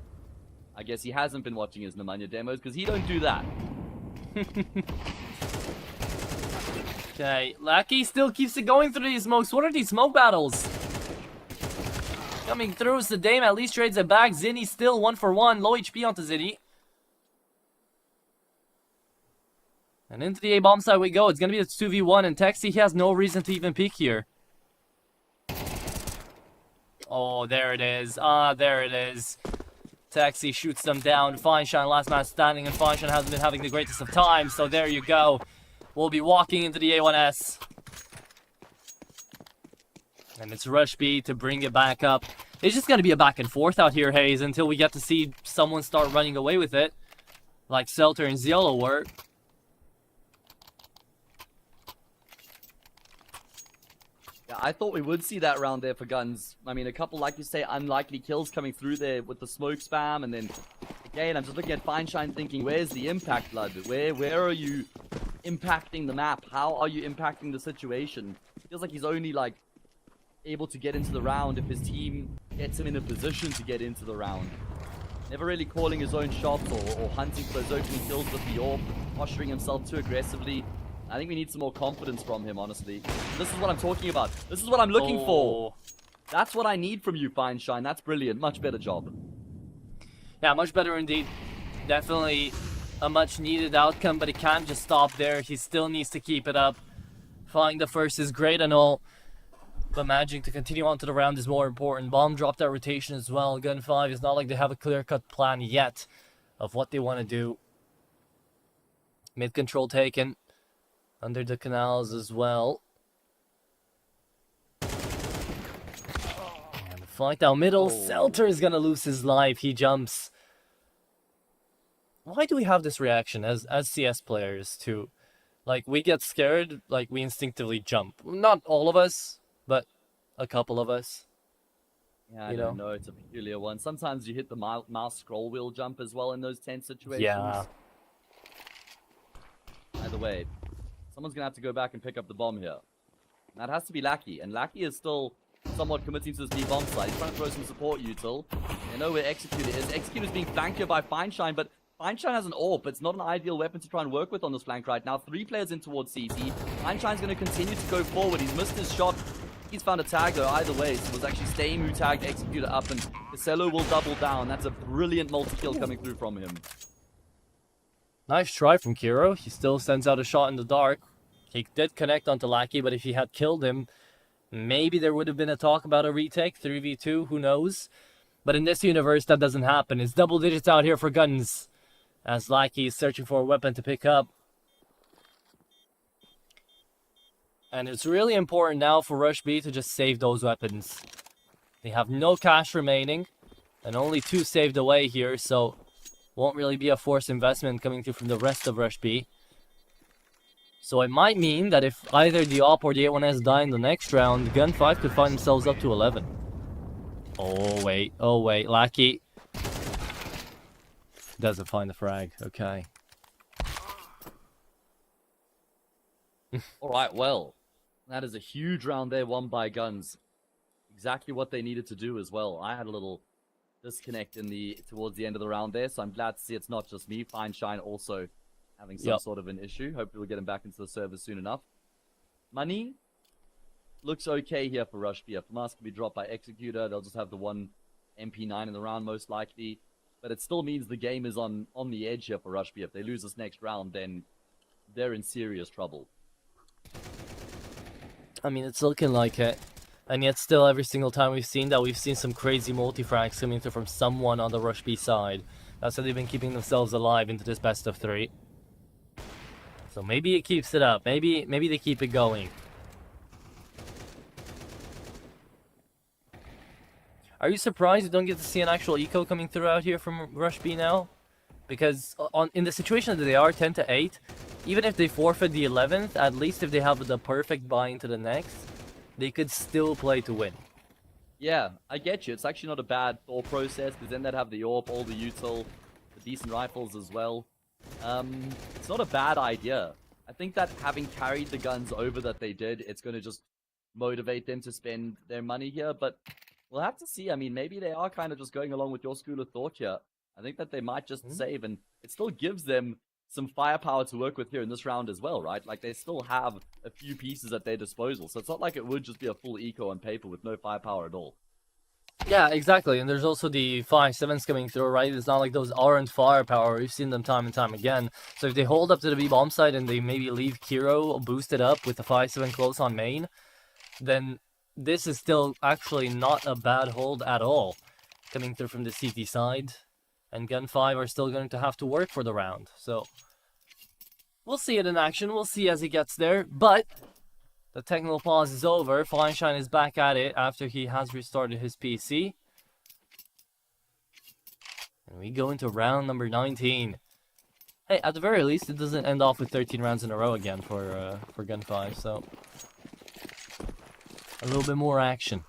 I guess he hasn't been watching his Nemanja demos because he don't do that. Okay, Lackey still keeps it going through these smokes. What are these smoke battles? Coming through, Dame at least trades it back. Zinni still 1-for-1. Low HP onto Zinni. And into the A-bomb side we go. It's going to be a 2v1, and Texi, he has no reason to even peek here. Oh, there it is. There it is. Texi shoots them down. Fineshine, last man standing, and Fineshine hasn't been having the greatest of times, so there you go. We'll be walking into the A1S. And it's Rush B to bring it back up. It's just going to be a back and forth out here, Hayes, until we get to see someone start running away with it. Like Selter and Ziolo were. I thought we would see that round there for guns. I mean, a couple, like you say, unlikely kills coming through there with the smoke spam, and then again, I'm just looking at Feinstein thinking, where's the impact, blood? Where are you impacting the map? How are you impacting the situation? Feels like he's only like able to get into the round if his team gets him in a position to get into the round. Never really calling his own shots or hunting for those opening kills with the AWP, posturing himself too aggressively. I think we need some more confidence from him, honestly. This is what I'm talking about. This is what I'm looking for. That's what I need from you, Feinstein. That's brilliant. Much better job. Yeah, much better indeed. Definitely a much needed outcome, but he can't just stop there. He still needs to keep it up. Flying the first is great and all, but managing to continue on to the round is more important. Bomb dropped that rotation as well. Gun 5 is not like they have a clear-cut plan yet of what they want to do. Mid control taken. Under the canals as well. And the flight down middle. Selter is going to lose his life. He jumps. Why do we have this reaction as CS players to, like, we get scared, like, we instinctively jump. Not all of us, but a couple of us. Yeah, I don't know. It's a peculiar one. Sometimes you hit the mouse scroll wheel jump as well in those tense situations. Yeah. Either way, someone's going to have to go back and pick up the bomb here. And that has to be Lackey. And Lackey is still somewhat committing to this B bomb side. He's trying to throw some support util. They know where Executor is. Executor is being flanked here by Feinstein, but Feinstein has an AWP. It's not an ideal weapon to try and work with on this flank right now. 3 players in towards CT. Feinstein's going to continue to go forward. He's missed his shot. He's found a tag though, either way. So it was actually Stame who tagged Executor up, and Casello will double down. That's a brilliant multi-kill coming through from him. Nice try from Kiro. He still sends out a shot in the dark. He did connect onto Lackey, but if he had killed him, maybe there would have been a talk about a retake, 3v2, who knows. But in this universe, that doesn't happen. It's double digits out here for guns, as Lackey is searching for a weapon to pick up. And it's really important now for Rush B to just save those weapons. They have no cash remaining, and only 2 saved away here, so won't really be a forced investment coming through from the rest of Rush B. So it might mean that if either the AWP or the A1S die in the next round, Gun 5 could find themselves up to 11. Oh wait, Lackey doesn't find the frag, okay. Alright, well, that is a huge round there won by Guns. Exactly what they needed to do as well. I had a little disconnect towards the end of the round there, so I'm glad to see it's not just me. Feinstein also having some sort of an issue. Hopefully we'll get him back into the server soon enough. Money looks okay here for Rush B. FMAS can be dropped by Executor. They'll just have the 1 MP9 in the round most likely. But it still means the game is on the edge here for Rush B. If they lose this next round, then they're in serious trouble. I mean, it's looking like it. And yet still, every single time we've seen some crazy multi-frags coming through from someone on the Rush B side. That's how they've been keeping themselves alive into this best of 3. So maybe it keeps it up. Maybe they keep it going. Are you surprised you don't get to see an actual eco coming through out here from Rush B now? Because in the situation that they are 10-8, even if they forfeit the 11th, at least if they have the perfect buy into the next, they could still play to win. Yeah, I get you. It's actually not a bad thought process, because then they'd have the AWP, all the util, the decent rifles as well. It's not a bad idea. I think that having carried the guns over that they did, it's going to just motivate them to spend their money here, but we'll have to see. I mean, maybe they are kind of just going along with your school of thought here. I think that they might just save, and it still gives them some firepower to work with here in this round as well, right? Like, they still have a few pieces at their disposal, so it's not like it would just be a full eco on paper with no firepower at all. Yeah, exactly, and there's also the 5.7s coming through, right? It's not like those aren't firepower. We've seen them time and time again. So if they hold up to the B-bomb side and they maybe leave Kiro boosted up with the 5.7 close on main, then this is still actually not a bad hold at all coming through from the CT side. And Gun 5 are still going to have to work for the round. So we'll see it in action. We'll see as he gets there. But the technical pause is over. Feinstein is back at it after he has restarted his PC. And we go into round number 19. Hey, at the very least, it doesn't end off with 13 rounds in a row again for Gun 5. So A little bit more action.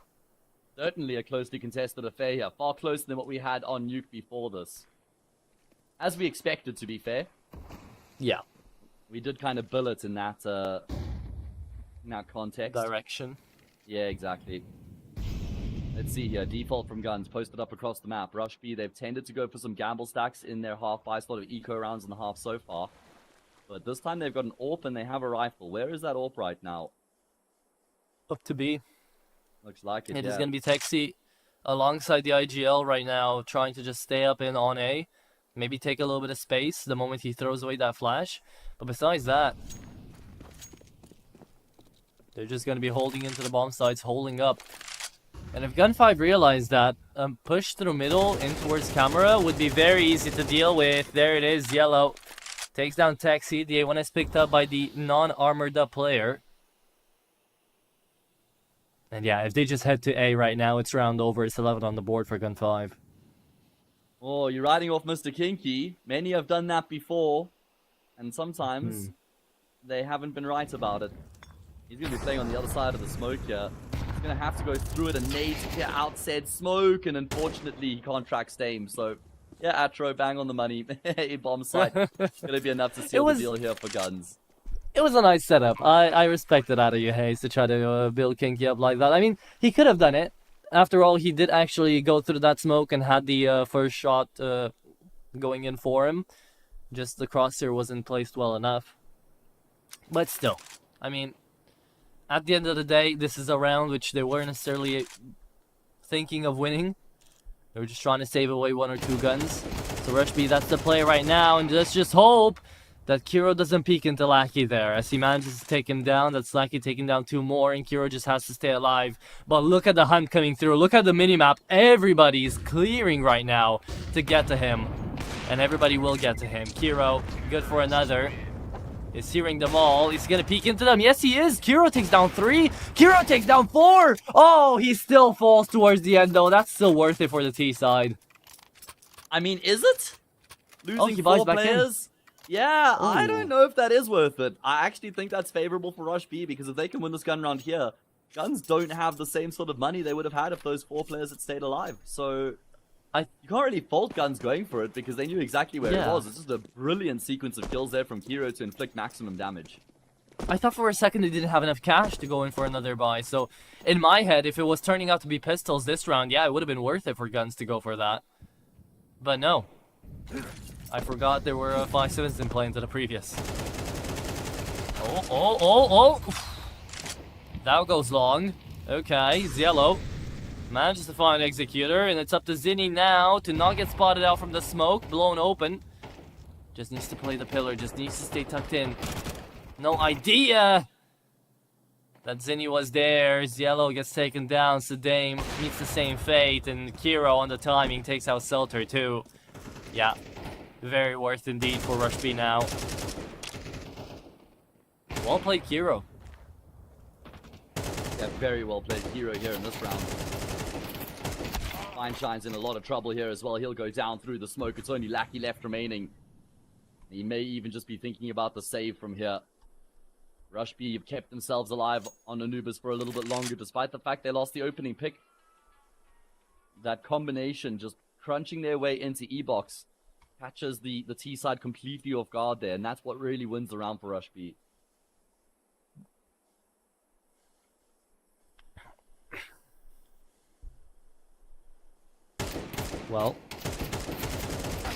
Certainly a closely contested affair here. Far closer than what we had on Nuke before this. As we expected, to be fair. Yeah. We did kind of bill it in that context. Direction. Yeah, exactly. Let's see here. Default from guns posted up across the map. Rush B, they've tended to go for some gamble stacks in their half buy slot of eco rounds in the half so far. But this time they've got an AWP and they have a rifle. Where is that AWP right now? Up to B. Looks like it, It yeah. is going to be Texi alongside the IGL right now, trying to just stay up in on A. Maybe take a little bit of space the moment he throws away that flash. But besides that, they're just going to be holding into the bomb sites, holding up. And if Gun5 realized that, push through middle in towards camera would be very easy to deal with. There it is, yellow. Takes down Texi. The A1 is picked up by the non-armored up player. And yeah, if they just head to A right now, it's round over. It's 11 on the board for Gun5. Oh, you're riding off Mr. Kinky. Many have done that before. And sometimes they haven't been right about it. He's going to be playing on the other side of the smoke here. He's going to have to go through it and nade to clear out said smoke. And unfortunately, he can't track Stame. So, yeah, Atro, bang on the money. A bomb site. Going to be enough to seal the deal here for guns. It was a nice setup. I respect it out of you, Hayes, to try to build Kinky up like that. I mean, he could have done it. After all, he did actually go through that smoke and had the first shot going in for him. Just the crosshair wasn't placed well enough. But still, I mean, at the end of the day, this is a round which they weren't necessarily thinking of winning. They were just trying to save away 1 or 2 guns. So Rush B, that's the play right now, and let's just hope that Kiro doesn't peek into Lackey there. As he manages to take him down, that's Lackey taking down 2 more, and Kiro just has to stay alive. But look at the hunt coming through. Look at the minimap. Everybody's clearing right now to get to him. And everybody will get to him. Kiro, good for another. Is hearing them all. He's gonna peek into them. Yes, he is. Kiro takes down 3. Kiro takes down 4. Oh, he still falls towards the end, though. That's still worth it for the T side. I mean, is it? Losing he buys 4 back in. players? Yeah, Ooh. I don't know if that is worth it. I actually think that's favorable for Rush B, because if they can win this gun round here, guns don't have the same sort of money they would have had if those 4 players had stayed alive. So, you can't really fault guns going for it, because they knew exactly where it was. It's just a brilliant sequence of kills there from Kiro to inflict maximum damage. I thought for a second they didn't have enough cash to go in for another buy. So, in my head, if it was turning out to be pistols this round, yeah, it would have been worth it for guns to go for that. But no. I forgot there were 5.7s in play into the previous. Oh. That goes long. Okay, Yellow manages to find Executor, and it's up to Zinni now to not get spotted out from the smoke, blown open. Just needs to play the pillar, just needs to stay tucked in. No idea that Zinni was there. Yellow gets taken down, Sedame meets the same fate, and Kiro on the timing takes out Selter too. Yeah. Very worth indeed for Rush B now. Well played, Kiro. Yeah, very well played Kiro here in this round. Fineshine's in a lot of trouble here as well. He'll go down through the smoke. It's only Lackey left remaining. He may even just be thinking about the save from here. Rush B have kept themselves alive on Anubis for a little bit longer, despite the fact they lost the opening pick. That combination just crunching their way into E-Box catches the T side completely off guard there, and that's what really wins the round for Rush B. Well,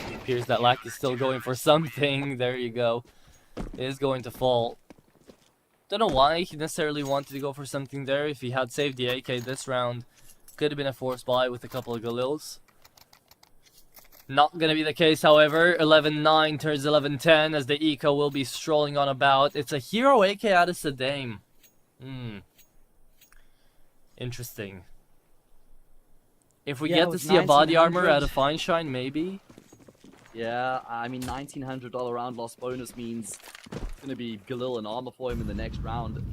it appears that Lack is still going for something. There you go. It is going to fall. Don't know why he necessarily wanted to go for something there. If he had saved the AK this round, could have been a forced buy with a couple of Galils. Not gonna be the case, however. 11-9 turns 11-10 as the Eco will be strolling on about. It's a hero AK out of Sedame. Interesting. If we get to see a body armor out of Fineshine, maybe? Yeah, I mean, $1,900 round loss bonus means it's gonna be Galil and armor for him in the next round.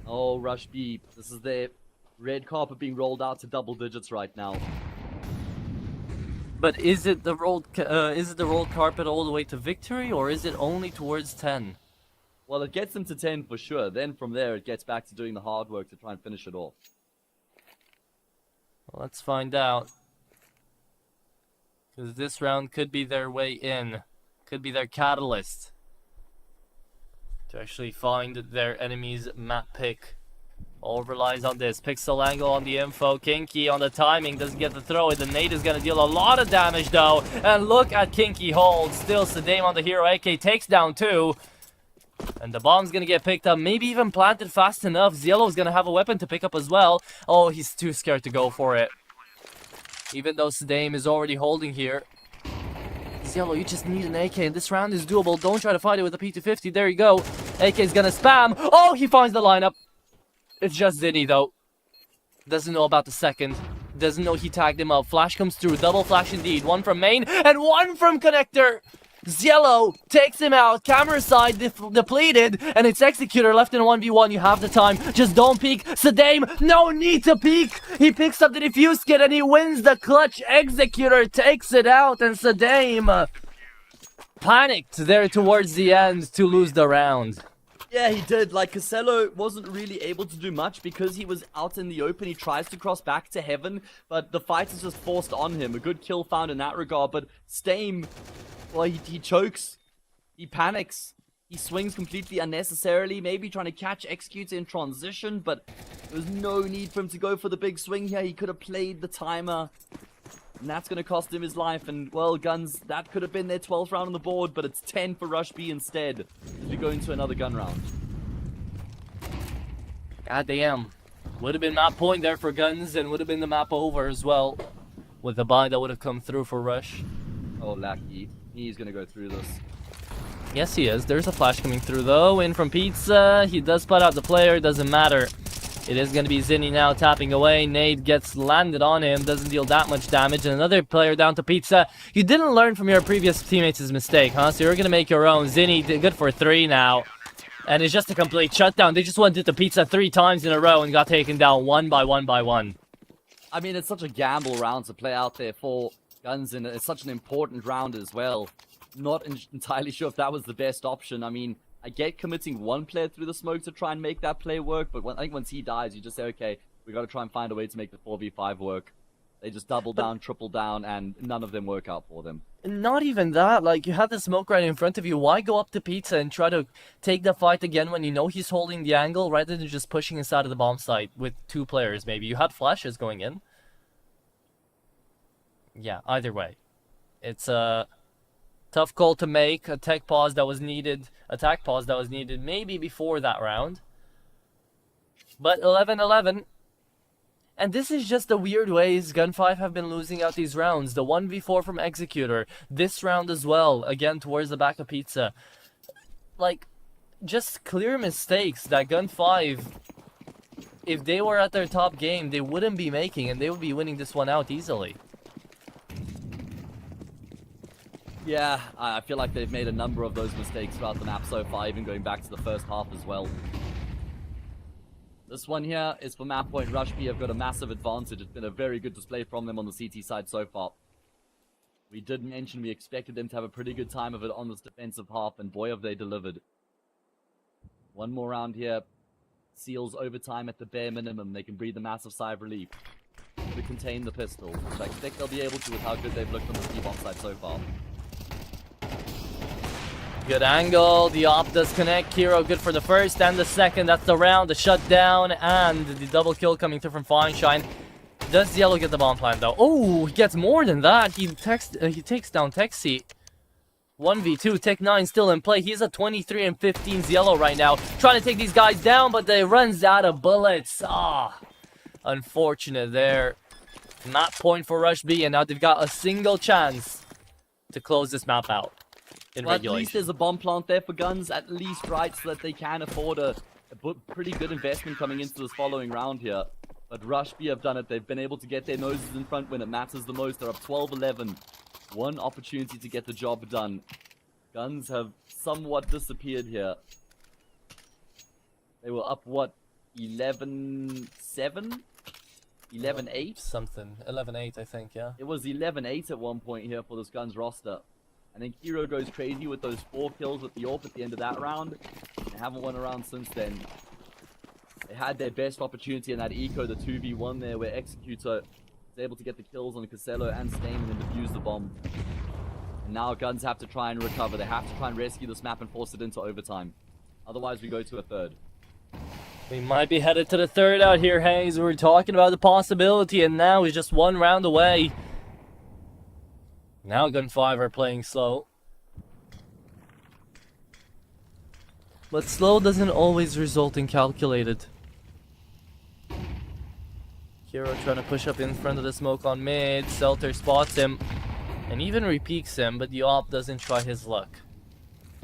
Oh, Rush B, this is their red carpet being rolled out to double digits right now. But is it the rolled carpet all the way to victory, or is it only towards 10? Well, it gets them to 10 for sure. Then from there, it gets back to doing the hard work to try and finish it off. Well, let's find out. Because this round could be their way in. Could be their catalyst. To actually find their enemy's map pick. All relies on this. Pixel angle on the info. Kinky on the timing. Doesn't get the throw. The nade is going to deal a lot of damage though. And look at Kinky hold. Still Sedame on the hero. AK takes down 2. And the bomb's going to get picked up. Maybe even planted fast enough. Zielo's going to have a weapon to pick up as well. Oh, he's too scared to go for it. Even though Sedame is already holding here. Zielo, you just need an AK, and this round is doable. Don't try to fight it with a P250. There you go. AK is going to spam. Oh, he finds the lineup. It's just Zinni, though. Doesn't know about the second. Doesn't know he tagged him up. Flash comes through. Double flash indeed. One from main and one from connector. Zielo takes him out. Camera side depleted. And it's Executor left in a 1v1. You have the time. Just don't peek. Sedame, no need to peek. He picks up the defuse kit and he wins the clutch. Executor takes it out. And Sedame panicked there towards the end to lose the round. Yeah, he did. Like, Casello wasn't really able to do much because he was out in the open. He tries to cross back to heaven, but the fight is just forced on him. A good kill found in that regard, but Stame, well, he chokes. He panics. He swings completely unnecessarily, maybe trying to catch Executor in transition, but there was no need for him to go for the big swing here. He could have played the timer. And that's going to cost him his life. And, well, Guns, that could have been their 12th round on the board, but it's 10 for Rush B instead as we go into another gun round. God damn. Would have been map point there for Guns and would have been the map over as well. With the buy that would have come through for Rush. Oh, Lackey. He's going to go through this. Yes, he is. There's a flash coming through, though. In from Pizza. He does spot out the player. Doesn't matter. It is going to be Zinni now tapping away. Nade gets landed on him. Doesn't deal that much damage. And another player down to Pizza. You didn't learn from your previous teammates' mistake, huh? So you're going to make your own. Zinni did good for 3 now. And it's just a complete shutdown. They just went into Pizza 3 times in a row and got taken down one by one by one. I mean, it's such a gamble round to play out there for Guns. And it's such an important round as well. Not entirely sure if that was the best option. I mean, I get committing one player through the smoke to try and make that play work, but I think once he dies, you just say, okay, we got to try and find a way to make the 4v5 work. They just double down, triple down, and none of them work out for them. Not even that. Like, you have the smoke right in front of you. Why go up to Pizza and try to take the fight again when you know he's holding the angle rather than just pushing inside of the bomb site with 2 players, maybe? You had flashes going in. Yeah, either way. It's a tough call to make, a tech pause that was needed, attack pause that was needed maybe before that round. But 11-11. And this is just the weird ways Gun 5 have been losing out these rounds. The 1v4 from Executor, this round as well, again towards the back of Pizza. Like, just clear mistakes that Gun 5, if they were at their top game, they wouldn't be making, and they would be winning this one out easily. Yeah, I feel like they've made a number of those mistakes throughout the map so far, even going back to the first half as well. This one here is for map point. Rush B have got a massive advantage. It's been a very good display from them on the CT side so far. We did mention we expected them to have a pretty good time of it on this defensive half, and boy have they delivered. One more round here seals overtime at the bare minimum. They can breathe a massive sigh of relief to contain the pistol, which I expect they'll be able to with how good they've looked on the T-bomb side so far. Good angle, the op does connect. Hero good for the first and the second. That's the round, the shutdown, and the double kill coming through from Feinstein. Does Yellow get the bomb plant though? Oh, he gets more than that. He takes down Texi. 1v2, Tech 9 still in play. He's a 23 and 15 Yellow right now. Trying to take these guys down, but they runs out of bullets. Ah, unfortunate there. Map point for Rush B, and now they've got a single chance to close this map out. Well, at least there's a bomb plant there for Guns, at least, right, so that they can afford a pretty good investment coming into this following round here. But Rush B have done it. They've been able to get their noses in front when it matters the most. They're up 12-11. One opportunity to get the job done. Guns have somewhat disappeared here. They were up, what, 11-7? 11-8? Something. 11-8, I think, yeah. It was 11-8 at one point here for this Guns roster. And then Kiro goes crazy with those 4 kills with the AWP at the end of that round. They haven't won a round since then. They had their best opportunity in that eco, the 2v1 there, where Executor was able to get the kills on Casello and Stain and then defuse the bomb. And now Guns have to try and recover. They have to try and rescue this map and force it into overtime. Otherwise, we go to a third. We might be headed to the third out here, Hayes. We're talking about the possibility, and now he's just 1 round away. Now Gun 5 are playing slow. But slow doesn't always result in calculated. Kiro trying to push up in front of the smoke on mid. Selter spots him and even repeaks him, but the op doesn't try his luck.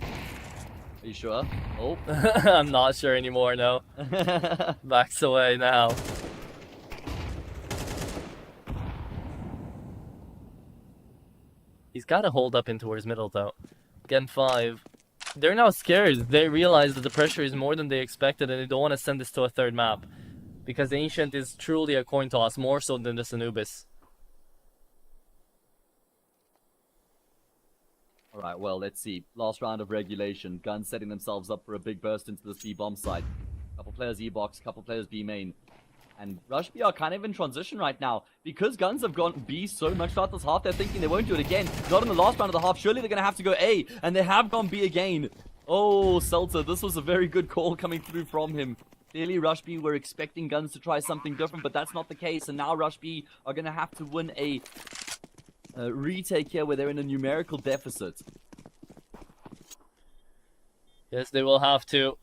Are you sure? Oh. I'm not sure anymore, no. Backs away now. He's got to hold up in towards middle, though. Gen 5. They're now scared. They realize that the pressure is more than they expected, and they don't want to send this to a third map. Because Ancient is truly a coin toss, more so than this Anubis. Alright, well, let's see. Last round of regulation. Guns setting themselves up for a big burst into this B bomb site. Couple players E-box, couple players B main. And Rush B are kind of in transition right now. Because Guns have gone B so much throughout this half, they're thinking they won't do it again. Not in the last round of the half. Surely they're going to have to go A. And they have gone B again. Oh, Seltzer, this was a very good call coming through from him. Clearly, Rush B were expecting Guns to try something different, but that's not the case. And now Rush B are going to have to win a retake here where they're in a numerical deficit. Yes, they will have to.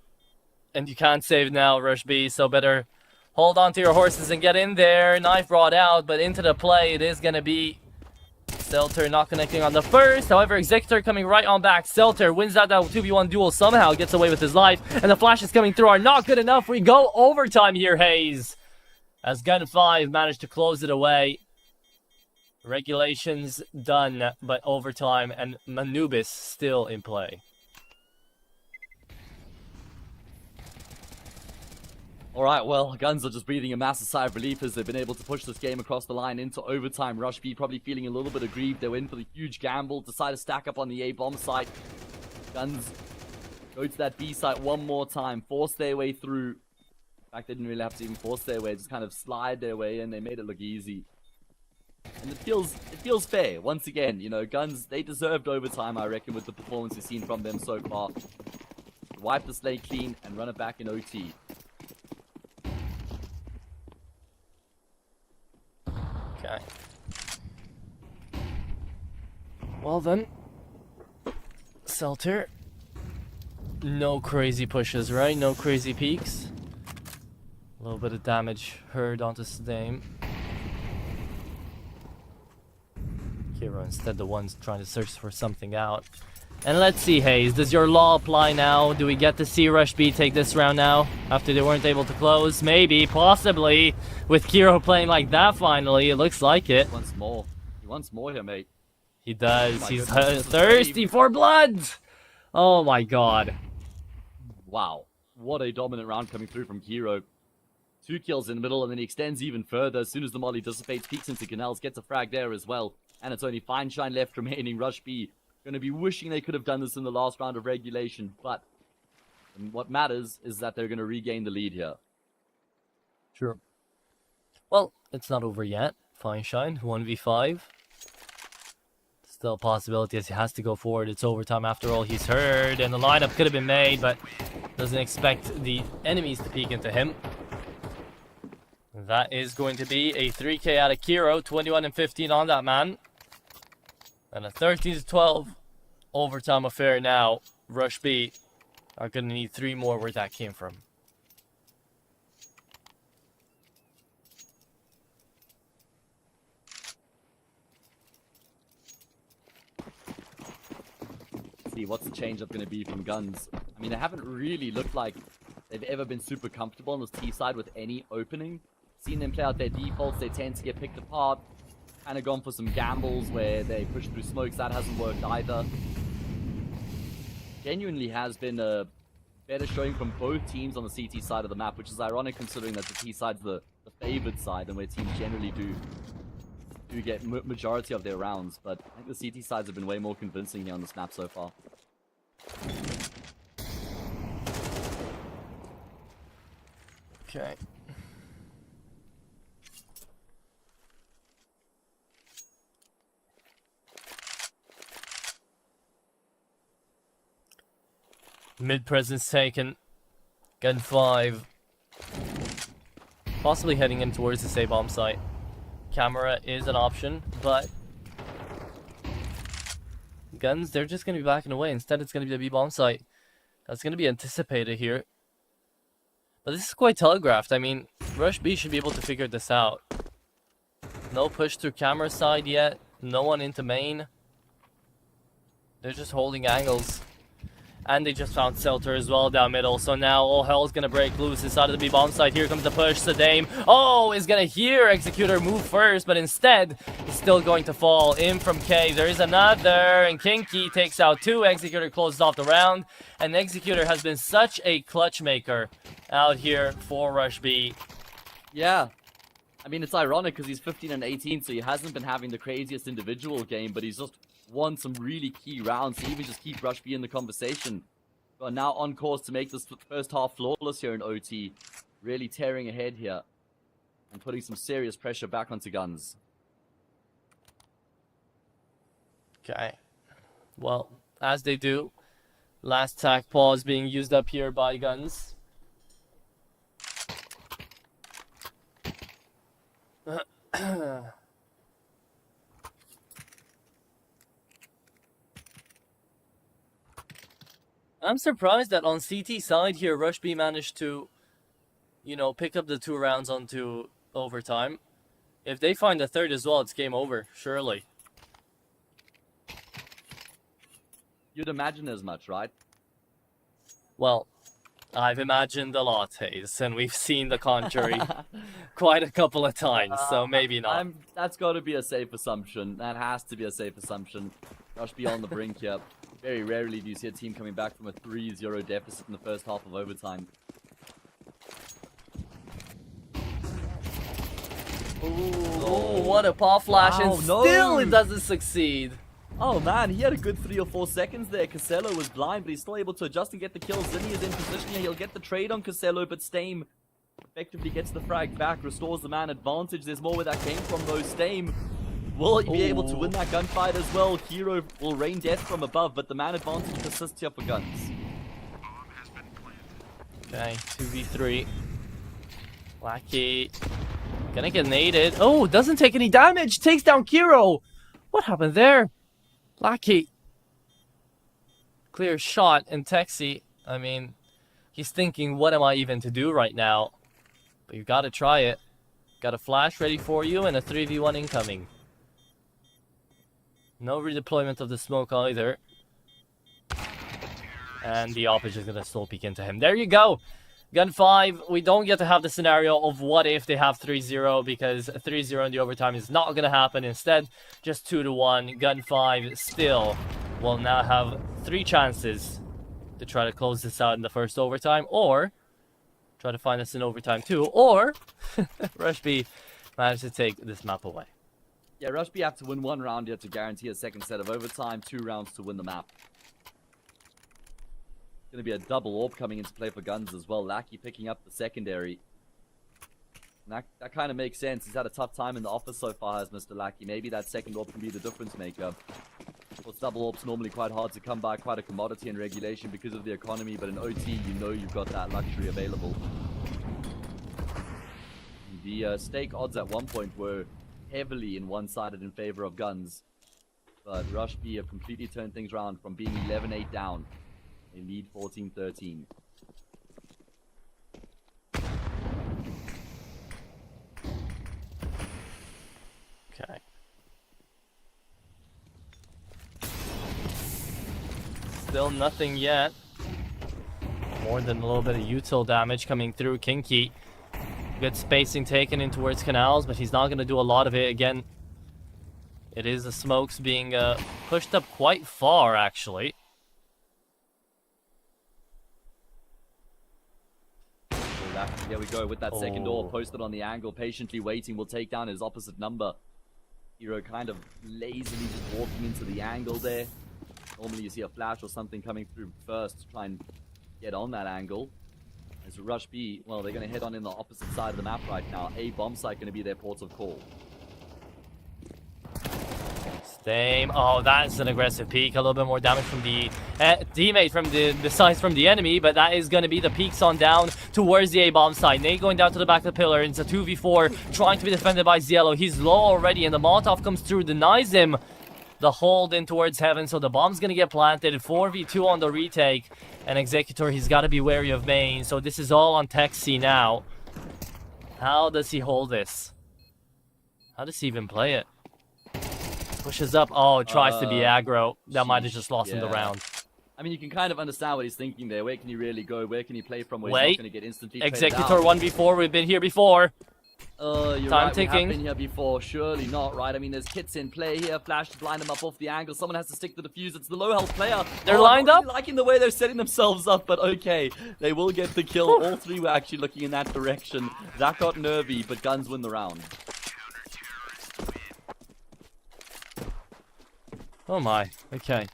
And you can't save now, Rush B, so better hold on to your horses and get in there. Knife brought out, but into the play it is going to be Selter not connecting on the first. However, Executor coming right on back. Selter wins that 2v1 duel, somehow gets away with his life. And the flashes coming through are not good enough. We go overtime here, Hayes. As Gun 5 managed to close it away. Regulations done, but overtime and Anubis still in play. Alright, well, Guns are just breathing a massive sigh of relief as they've been able to push this game across the line into overtime. Rush B probably feeling a little bit aggrieved. They went for the huge gamble, decide to stack up on the A bomb site. Guns go to that B site one more time, force their way through. In fact, they didn't really have to even force their way, just kind of slide their way in. They made it look easy. And it feels fair. Once again, you know, Guns, they deserved overtime, I reckon, with the performance we've seen from them so far. Wipe the slate clean and run it back in OT. Okay. Well then, Selter. No crazy pushes, right? No crazy peaks. A little bit of damage heard onto Sdame. Kiro instead the ones trying to search for something out. And let's see, Hayes, does your law apply now? Do we get to see Rush B take this round now? After they weren't able to close? Maybe, possibly. With Kiro playing like that finally, it looks like it. He wants more. He wants more here, mate. He does. Oh He's goodness, thirsty for blood! Oh my god. Wow. What a dominant round coming through from Kiro. 2 kills in the middle, and then he extends even further as soon as the molly dissipates, peeks into Canals, gets a frag there as well. And it's only Fine Shine left remaining. Rush B going to be wishing they could have done this in the last round of regulation, but what matters is that they're going to regain the lead here. Sure. Well, it's not over yet. Fine Shine, 1v5. Still a possibility as he has to go forward. It's overtime after all, he's heard, and the lineup could have been made, but doesn't expect the enemies to peek into him. That is going to be a 3k out of Kiro, 21 and 15 on that man. And a 13-12 overtime affair now. Rush B are going to need 3 more where that came from. Let's see, what's the change up going to be from Guns? I mean, they haven't really looked like they've ever been super comfortable on this T side with any opening. Seen them play out their defaults, they tend to get picked apart. Kind of gone for some gambles where they push through smokes. That hasn't worked either. Genuinely has been a better showing from both teams on the CT side of the map, which is ironic considering that the T side's the favored side and where teams generally do do get majority of their rounds, but I think the CT sides have been way more convincing here on this map so far. Okay. Mid presence taken. Gun 5. Possibly heading in towards the save bomb site. Camera is an option, but guns, they're just going to be backing away. Instead, it's going to be the B-bomb site. That's going to be anticipated here. But this is quite telegraphed. I mean, Rush B should be able to figure this out. No push through camera side yet. No one into main. They're just holding angles. And they just found Selter as well down middle. So now all hell's gonna break loose inside of the B-bomb side. Here comes the push. Sadame, is gonna hear Executor move first, but instead he's still going to fall in from K. There is another, and Kinky takes out 2. Executor closes off the round, and Executor has been such a clutch maker out here for Rush B. Yeah. I mean, it's ironic because he's 15 and 18, so he hasn't been having the craziest individual game, but he's just won some really key rounds to even just keep Rush B in the conversation. But now on course to make this first half flawless here in OT. Really tearing ahead here and putting some serious pressure back onto Guns. Okay. Well, as they do. Last tack pause being used up here by Guns. I'm surprised that on CT side here, Rush B managed to, pick up the 2 rounds onto overtime. If they find a third as well, it's game over, surely. You'd imagine as much, right? Well, I've imagined a lot, Hayes, and we've seen the contrary quite a couple of times, so maybe not. That's got to be a safe assumption. That has to be a safe assumption. Rush B on the brink here. Very rarely do you see a team coming back from a 3-0 deficit in the first half of overtime. Ooh, what a paw flash, and still it doesn't succeed. Oh man, he had a good 3 or 4 seconds there. Casello was blind, but he's still able to adjust and get the kill. Zinni is in position here. He'll get the trade on Casello, but Stame effectively gets the frag back, restores the man advantage. There's more where that came from though. Stame, will he be able to win that gunfight as well? Hero will rain death from above, but the man advantage persists here for Guns. Okay, 2v3. Lackey gonna get naded. Oh, doesn't take any damage. Takes down Kiro. What happened there? Lackey. Clear shot, and Texi, I mean, he's thinking, what am I even to do right now? But you gotta try it. Got a flash ready for you and a 3v1 incoming. No redeployment of the smoke either. And the op is just gonna slow peek into him. There you go. Gun 5, we don't get to have the scenario of what if they have 3-0, because 3-0 in the overtime is not going to happen. Instead, just 2-1. Gun 5 still will now have 3 chances to try to close this out in the first overtime, or try to find us in overtime 2, or Rush B managed to take this map away. Yeah, Rush B have to win 1 round here to guarantee a second set of overtime, 2 rounds to win the map. Going to be a double orb coming into play for Guns as well. Lackey picking up the secondary. And that kind of makes sense. He's had a tough time in the office so far, has Mr. Lackey. Maybe that second orb can be the difference maker. Of course, double orbs normally quite hard to come by, quite a commodity in regulation because of the economy, but in OT, you know you've got that luxury available. The stake odds at one point were heavily in one-sided in favor of Guns. But Rush B have completely turned things around from being 11-8 down. They lead 14-13. Okay. Still nothing yet. More than a little bit of util damage coming through. Kinky. Good spacing taken in towards canals, but he's not going to do a lot of it. Again, it is the smokes being pushed up quite far, actually. Here we go with that second door posted on the angle, patiently waiting, will take down his opposite number. Hero kind of lazily just walking into the angle there. Normally you see a flash or something coming through first to try and get on that angle. As Rush B, well, they're going to head on in the opposite side of the map right now. A bomb site going to be their port of call. Same. Oh, that's an aggressive peek. A little bit more damage from the teammate from besides from the enemy, but that is going to be the peeks on down towards the A-bomb side. Nate going down to the back of the pillar. It's a 2v4 trying to be defended by Ziello. He's low already, and the Molotov comes through, denies him the hold in towards heaven, so the bomb's going to get planted. 4v2 on the retake, and Executor, he's got to be wary of main, so this is all on Texi now. How does he hold this? How does he even play it? Pushes up. Oh, tries to be aggro. That might have just lost him the round. I mean, you can kind of understand what he's thinking there. Where can he really go? Where can he play from where he's not going to get instantly Executor 1v4. We've been here before. You're Time right, ticking. we have been here before. Surely not, right? I mean, there's kits in play here. Flash to blind him up off the angle. Someone has to stick the defuse. It's the low health player. They're lined up. I'm liking the way they're setting themselves up, but okay. They will get the kill. All three were actually looking in that direction. That got nervy, but guns win the round. Oh my. Okay.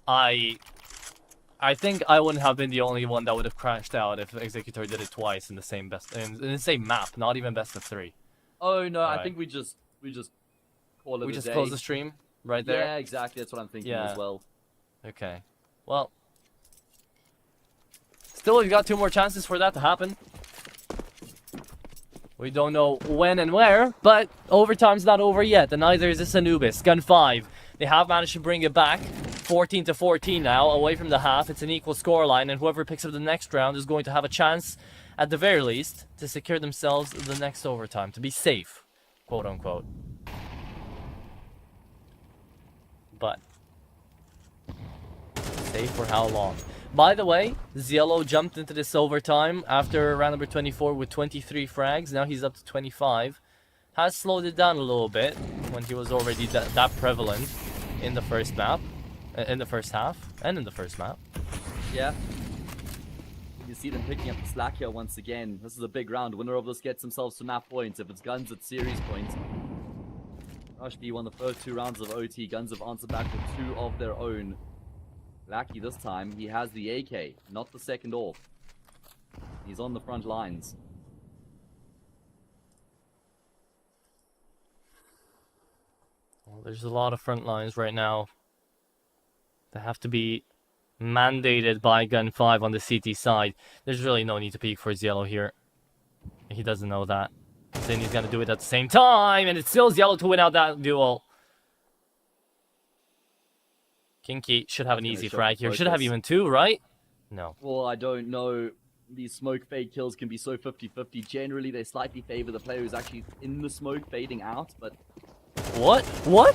I think I wouldn't have been the only one that would have crashed out if Executor did it twice in the same in the same map, not even best of 3. Oh no, I think we just call it. We just close the stream right there. Yeah, exactly. That's what I'm thinking as well. Okay. Well, still, we've got 2 more chances for that to happen. We don't know when and where, but overtime's not over yet, and neither is this Anubis. Gun 5. They have managed to bring it back. 14-14 now, away from the half. It's an equal scoreline, and whoever picks up the next round is going to have a chance, at the very least, to secure themselves the next overtime, to be safe, quote unquote. But safe for how long? By the way, Ziello jumped into this overtime after round number 24 with 23 frags. Now he's up to 25. Has slowed it down a little bit when he was already that prevalent in the first map. In the first half, and in the first map. Yeah. You see them picking up the slack here once again. This is a big round. Winner of this gets themselves to map points. If it's guns, it's series points. Rush B won the first 2 rounds of OT. Guns have answered back with 2 of their own. Lackey this time, he has the AK, not the second AWP. He's on the front lines. Well, there's a lot of front lines right now. They have to be mandated by Gun 5 on the CT side. There's really no need to peek for Ziello here. He doesn't know that. Then he's going to do it at the same time, and it's still Ziello to win out that duel. Kinky should have an easy frag here. Should have even 2, right? No. Well, I don't know. These smoke fade kills can be so 50-50. Generally, they slightly favor the player who's actually in the smoke fading out, but... What? What?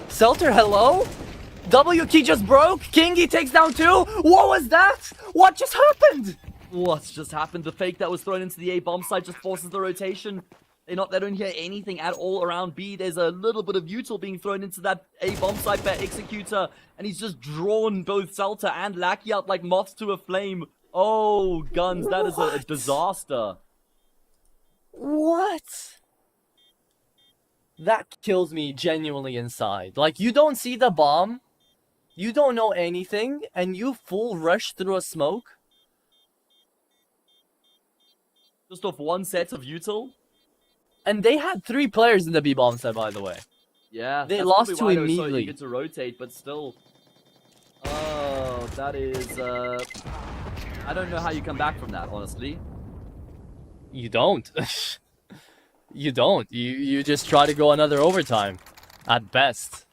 Selter, hello? W key just broke. Kingy takes down 2. What was that? What just happened? What's just happened? The fake that was thrown into the A bomb site just forces the rotation. They don't hear anything at all around B. There's a little bit of util being thrown into that A bomb site by Executor, and he's just drawn both Selter and Lackey out like moths to a flame. Oh, guns! That is a disaster. What? That kills me genuinely inside. Like, you don't see the bomb. You don't know anything, and you full rush through a smoke? Just off one set of util? And they had 3 players in the B-bomb set, by the way. Yeah. They lost to immediately. So eager to rotate, but still. Oh, that is, I don't know how you come back from that, honestly. You don't. You don't. You just try to go another overtime. At best.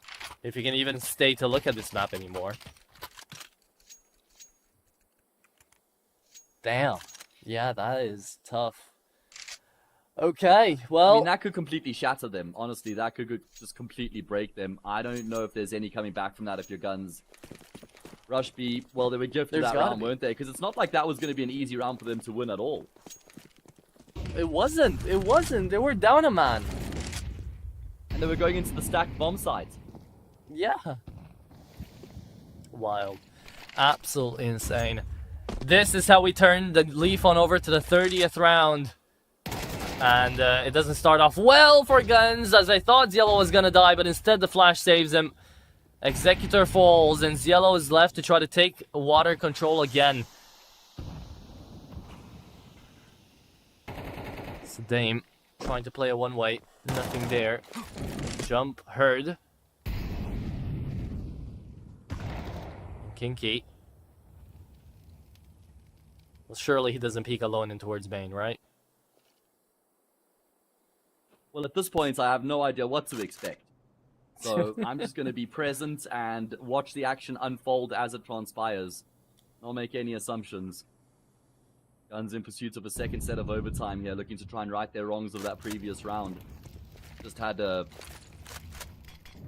If you can even stay to look at this map anymore. Damn. Yeah, that is tough. Okay, well... I mean, that could completely shatter them. Honestly, that could just completely break them. I don't know if there's any coming back from that if your guns... Rush B, well, they were gifted that round, weren't they? Because it's not like that was going to be an easy round for them to win at all. It wasn't. It wasn't. They were down a man. And they were going into the stacked bomb site. Yeah. Wild. Absolutely insane. This is how we turn the leaf on over to the 30th round. And it doesn't start off well for Guns, as I thought Ziello was gonna die, but instead the flash saves him. Executor falls, and Ziello is left to try to take water control again. It's Dame trying to play a one-way. Nothing there. Jump, heard. Kinky. Well, surely he doesn't peek alone in towards main, right? Well, at this point, I have no idea what to expect. So I'm just going to be present and watch the action unfold as it transpires. Not make any assumptions. Guns in pursuit of a second set of overtime here, looking to try and right their wrongs of that previous round. Just had a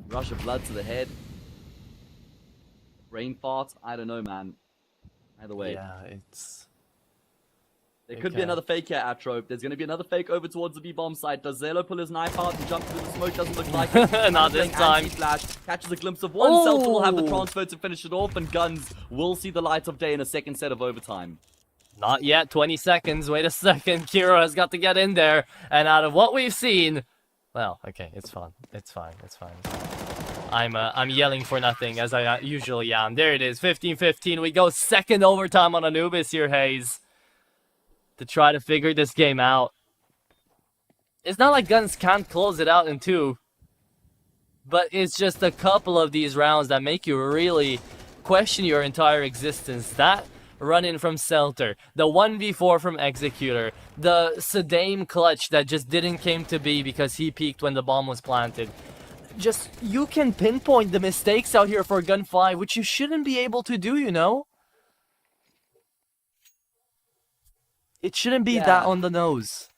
rush of blood to the head. Brain fart? I don't know, man. Either way. Yeah, it's... There could be another fake here, Atrope. There's going to be another fake over towards the B-bomb site. Does Zelo pull his knife out and jump through the smoke? Doesn't look like it. Not this time. Flash catches a glimpse of one. Seltzer will have the transfer to finish it off, and Guns will see the light of day in a second set of overtime. Not yet. 20 seconds. Wait a second. Kiro has got to get in there. And out of what we've seen... Well, okay. It's fine. It's fine. It's fine. I'm yelling for nothing, as I usually am. There it is. 15-15. We go second overtime on Anubis here, Hayes. To try to figure this game out. It's not like Guns can't close it out in 2. But it's just a couple of these rounds that make you really question your entire existence. That run-in from Selter, the 1v4 from Executor, the Sedame clutch that just didn't came to be because he peeked when the bomb was planted. Just, you can pinpoint the mistakes out here for Gun 5, which you shouldn't be able to do, you know? It shouldn't be that on the nose.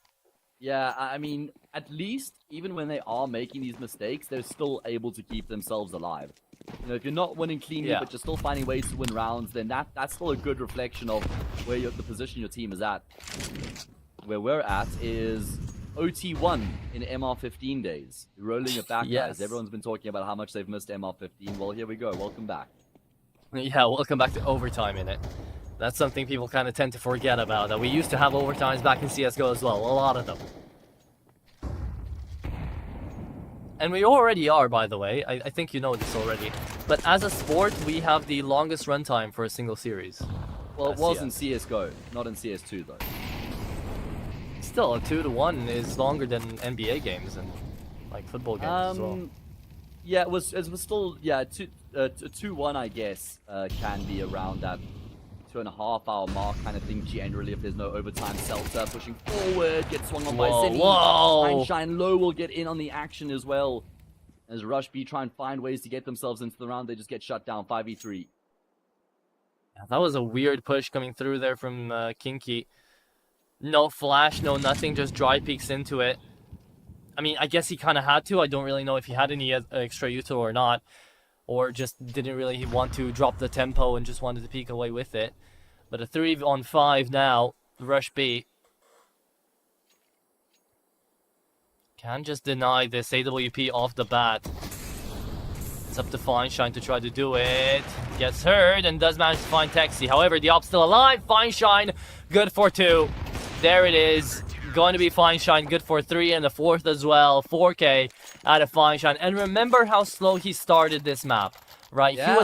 Yeah, I mean, at least, even when they are making these mistakes, they're still able to keep themselves alive. You know, if you're not winning cleanly, but you're still finding ways to win rounds, then that's still a good reflection of where the position your team is at. Where we're at is OT1 in MR15 days. Rolling it back, guys. Everyone's been talking about how much they've missed MR15. Well, here we go. Welcome back. Yeah, welcome back to overtime in it. That's something people kind of tend to forget about. That we used to have overtimes back in CSGO as well. A lot of them. And we already are, by the way. I think you know this already. But as a sport, we have the longest runtime for a single series. Well, it was in CSGO, not in CS2 though. Still, a 2-to-1 is longer than NBA games and like football games as well. Yeah, it was still, yeah, 2-1 I guess can be around that 2.5 hour mark kind of thing generally if there's no overtime. Seltzer pushing forward, gets swung on by City. Shine Low will get in on the action as well. As Rush B try and find ways to get themselves into the round, they just get shut down 5v3. Yeah, that was a weird push coming through there from Kinky. No flash, no nothing, just dry peeks into it. I mean, I guess he kind of had to. I don't really know if he had any extra util or not. Or just didn't really want to drop the tempo and just wanted to peek away with it. But a 3-on-5 now. Rush B. Can't just deny this AWP off the bat. It's up to Feinstein to try to do it. Gets hurt and does manage to find Texi. However, the op's still alive. Feinstein, good for 2. There it is. Going to be Feinstein, good for 3, and the 4th as well. 4K out of Feinstein. And remember how slow he started this map, right? Yeah,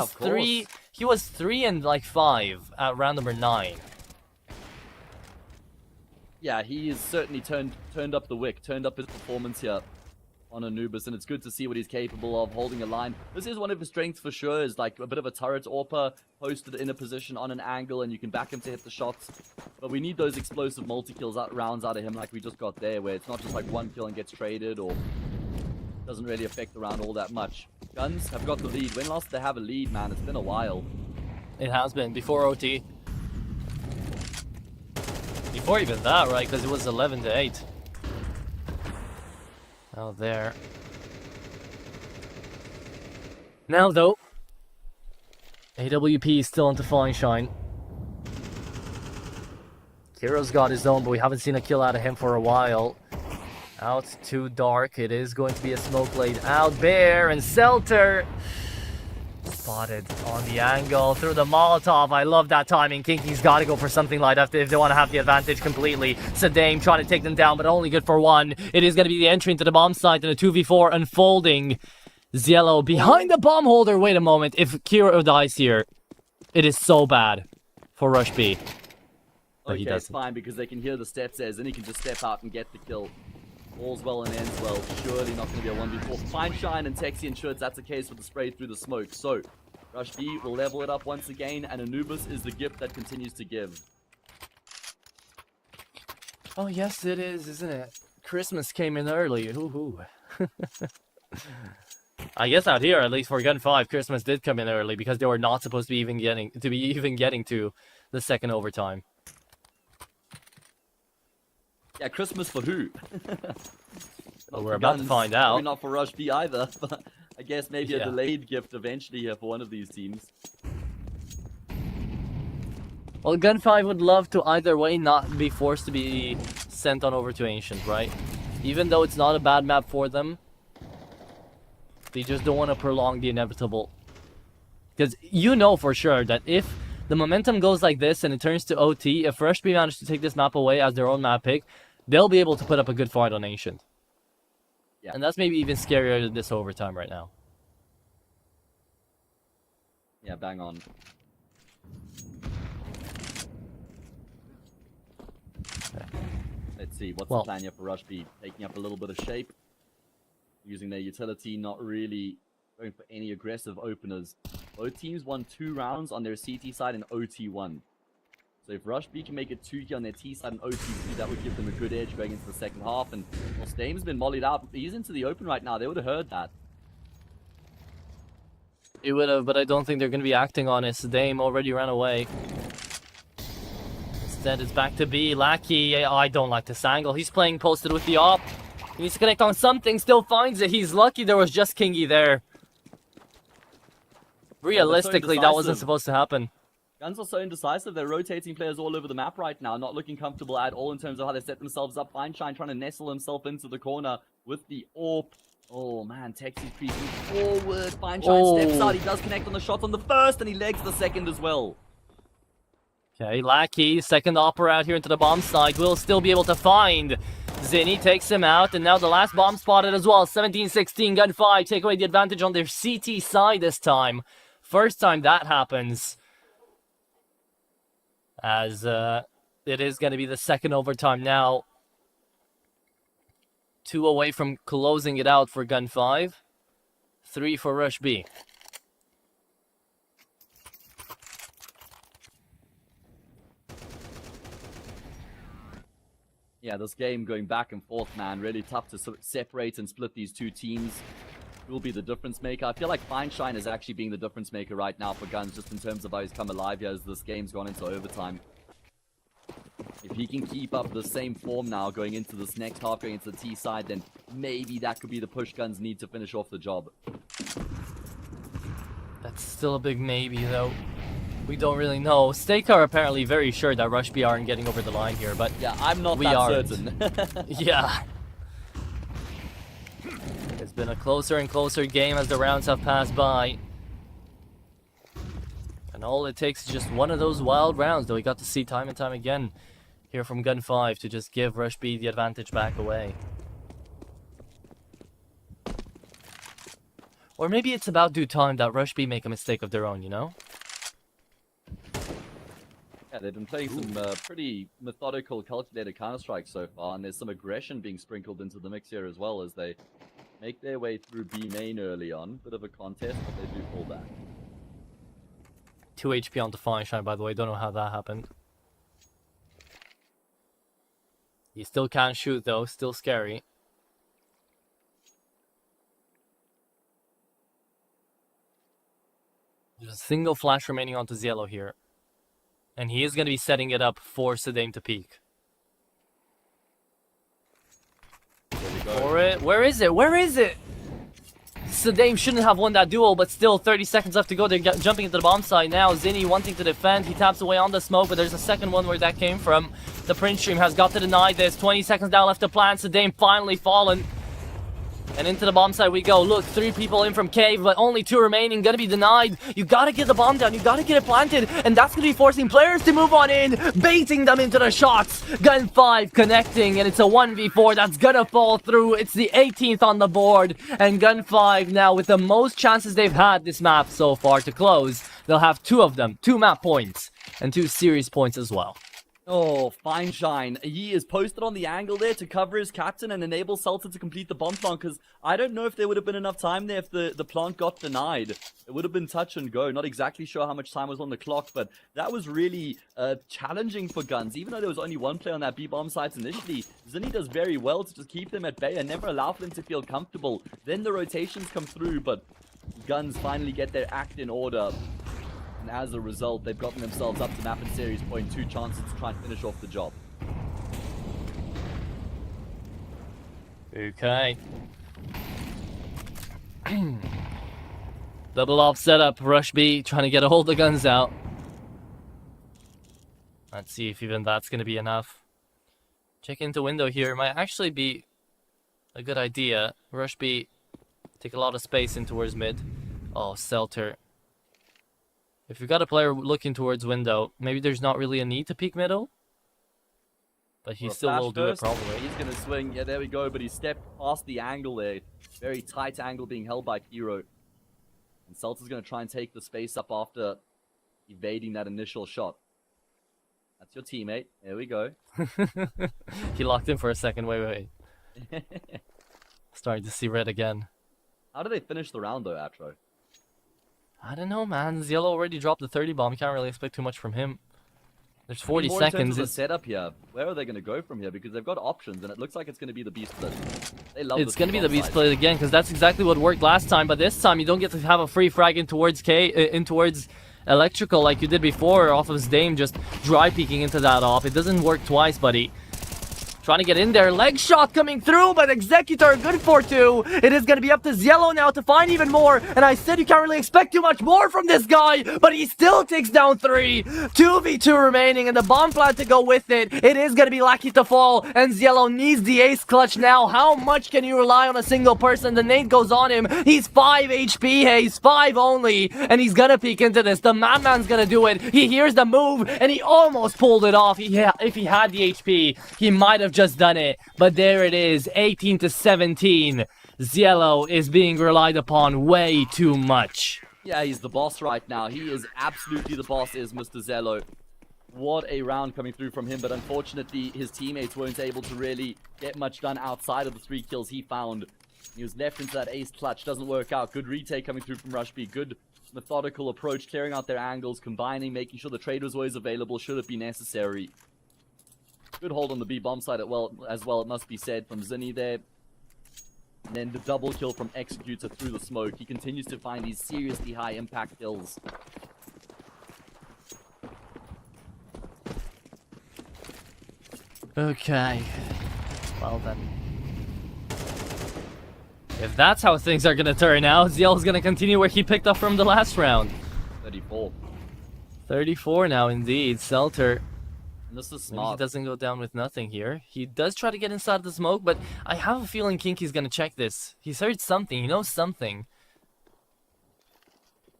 he was 3 and like 5 at round number 9. Yeah, he has certainly turned up the wick, turned up his performance here on Anubis, and it's good to see what he's capable of holding a line. This is one of his strengths for sure, is like a bit of a turret AWPer posted in a position on an angle, and you can back him to hit the shots. But we need those explosive multi-kills rounds out of him like we just got there, where it's not just like one kill and gets traded, or doesn't really affect the round all that much. Guns have got the lead. When last did they have a lead, man? It's been a while. It has been, before OT. Before even that, right? Because it was 11-8. Now there. Now though, AWP is still onto Feinstein. Kiro's got his own, but we haven't seen a kill out of him for a while. Out too dark. It is going to be a smoke blade out. Bear and Selter. spotted on the angle through the Molotov. I love that timing. Kinky's got to go for something like that if they want to have the advantage completely. Sadame trying to take them down, but only good for one. It is going to be the entry into the bomb site and a 2v4 unfolding. Ziello behind the bomb holder. Wait a moment. If Kiro dies here, it is so bad for Rush B. But okay, it's fine because they can hear the steps as, and he can just step out and get the kill. All's well and ends well. Surely not going to be a 1v4. Fine Shine and Texi ensures that's the case with the spray through the smoke. So, Rush B will level it up once again, and Anubis is the gift that continues to give. Oh, yes, it is, isn't it? Christmas came in early. Hoo-hoo. I guess out here, at least for Gun 5, Christmas did come in early because they were not supposed to be even getting to the second overtime. Yeah, Christmas for who? Well, we're about to find out. Probably not for Rush B either, but I guess maybe a delayed gift eventually here for one of these teams. Well, Gun 5 would love to either way not be forced to be sent on over to Ancient, right? Even though it's not a bad map for them, they just don't want to prolong the inevitable. Because you know for sure that if the momentum goes like this and it turns to OT, if Rush B manage to take this map away as their own map pick, they'll be able to put up a good fight on Ancient. Yeah. And that's maybe even scarier than this overtime right now. Yeah, bang on. Okay. Let's see, what's the plan here for Rush B? Taking up a little bit of shape. Using their utility, not really going for any aggressive openers. Both teams won 2 rounds on their CT side and OT 1. So if Rush B can make it 2 here on their T side and OT 3, that would give them a good edge going into the second half. And well, Stame's been mollied out. He's into the open right now. They would have heard that. It would have, but I don't think they're going to be acting on it. Dame already ran away. Instead, it's back to B. Lackey, I don't like this angle. He's playing posted with the op. He needs to connect on something, still finds it. He's lucky there was just Kingy there. Realistically, that wasn't supposed to happen. Guns are so indecisive. They're rotating players all over the map right now. Not looking comfortable at all in terms of how they set themselves up. Fine Shine trying to nestle himself into the corner with the AWP. Oh man, Texi creeping forward. Fine Shine steps out. He does connect on the shot on the first and he legs the second as well. Okay, Lackey, second opera out here into the bomb site. Will still be able to find Zinni, takes him out, and now the last bomb spotted as well. 17-16, Gun 5 take away the advantage on their CT side this time. First time that happens. As it is going to be the second overtime now. 2 away from closing it out for Gun 5. 3 for Rush B. Yeah, this game going back and forth, man. Really tough to separate and split these two teams. Who will be the difference maker? I feel like Fine Shine is actually being the difference maker right now for Guns, just in terms of how he's come alive here as this game's gone into overtime. If he can keep up the same form now going into this next half, going into the T side, then maybe that could be the push Guns need to finish off the job. That's still a big maybe, though. We don't really know. Stake are apparently very sure that Rush B aren't getting over the line here, but yeah, I'm not that certain. Yeah. It's been a closer and closer game as the rounds have passed by. And all it takes is just one of those wild rounds that we got to see time and time again here from Gun 5 to just give Rush B the advantage back away. Or maybe it's about due time that Rush B make a mistake of their own, you know? Yeah, they've been playing some pretty methodical, calculated Counter-Strike so far, and there's some aggression being sprinkled into the mix here as well as they make their way through B main early on. Bit of a contest, but they do fall back. 2 HP onto Fine Shine, by the way. Don't know how that happened. He still can't shoot, though. Still scary. There's a single flash remaining onto Ziello here. And he is going to be setting it up for Sadame to peek. For it. Where is it? Where is it? Sadame shouldn't have won that duel, but still 30 seconds left to go. They're jumping into the bomb site now. Zinni wanting to defend. He taps away on the smoke, but there's a second one where that came from. The Prince Stream has got to deny this. 20 seconds down left to plant. Sadame finally fallen. And into the bomb site we go. Look, 3 people in from cave, but only 2 remaining. Gonna be denied. You gotta get the bomb down. You gotta get it planted. And that's gonna be forcing players to move on in, baiting them into the shots. Gun 5 connecting, and it's a 1v4 that's gonna fall through. It's the 18th on the board. And Gun 5 now with the most chances they've had this map so far to close. They'll have 2 of them. 2 map points. And 2 series points as well. Oh, fine shine. He is posted on the angle there to cover his captain and enable Seltzer to complete the bomb plant, because I don't know if there would have been enough time there if the plant got denied. It would have been touch and go. Not exactly sure how much time was on the clock, but that was really challenging for Guns. Even though there was only 1 player on that B-bomb site initially, Zinni does very well to just keep them at bay and never allow for them to feel comfortable. Then the rotations come through, but Guns finally get their act in order. And as a result, they've gotten themselves up to map and series point, 2 chances to try and finish off the job. Okay. Double off setup. Rush B trying to get all the guns out. Let's see if even that's going to be enough. Check into window here. Might actually be a good idea. Rush B. Take a lot of space in towards mid. Oh, Selter. If you've got a player looking towards window, maybe there's not really a need to peek middle. But he still will do it probably. He's going to swing. Yeah, there we go. But he stepped past the angle there. Very tight angle being held by Kiro. And Seltzer's going to try and take the space up after evading that initial shot. That's your teammate. There we go. He locked in for a second. Wait. Starting to see red again. How did they finish the round though, Atro? I don't know, man. Yellow already dropped the 30 bomb. You can't really expect too much from him. There's 40 more seconds. In terms of the setup here, where are they going to go from here? Because they've got options, and it looks like it's going to be the B split. They love it's going to be the B split again, because that's exactly what worked last time. But this time, you don't get to have a free frag in towards towards electrical like you did before off of Zdame, just dry peeking into that off. It doesn't work twice, buddy. Trying to get in there. Leg shot coming through, but Executor good for 2. It is going to be up to Ziello now to find even more. And I said you can't really expect too much more from this guy, but he still takes down 3. 2v2 remaining, and the bomb plant to go with it. It is going to be lucky to fall, and Ziello needs the ace clutch now. How much can you rely on a single person? The nade goes on him. He's 5 HP, he's 5 only, and he's going to peek into this. The madman's going to do it. He hears the move, and he almost pulled it off. If he had the HP, he might have just done it, but there it is, 18 to 17. Ziello is being relied upon way too much. Yeah, he's the boss right now. He is absolutely the boss, is Mr. Ziello. What a round coming through from him, but unfortunately his teammates weren't able to really get much done outside of the 3 kills he found. He was left into that ace clutch, doesn't work out. Good retake coming through from Rush B, good methodical approach, clearing out their angles, combining, making sure the trade was always available should it be necessary. Good hold on the B bomb side as well, it must be said, from Zinni there. And then the double kill from Executor through the smoke. He continues to find these seriously high impact kills. Okay. Well then. If that's how things are gonna turn out, Ziello's gonna continue where he picked up from the last round. 34. 34 now indeed. Selter. This is Maybe smart. he doesn't go down with nothing here. He does try to get inside the smoke, but I have a feeling Kinky's gonna check this. He's heard something. He knows something.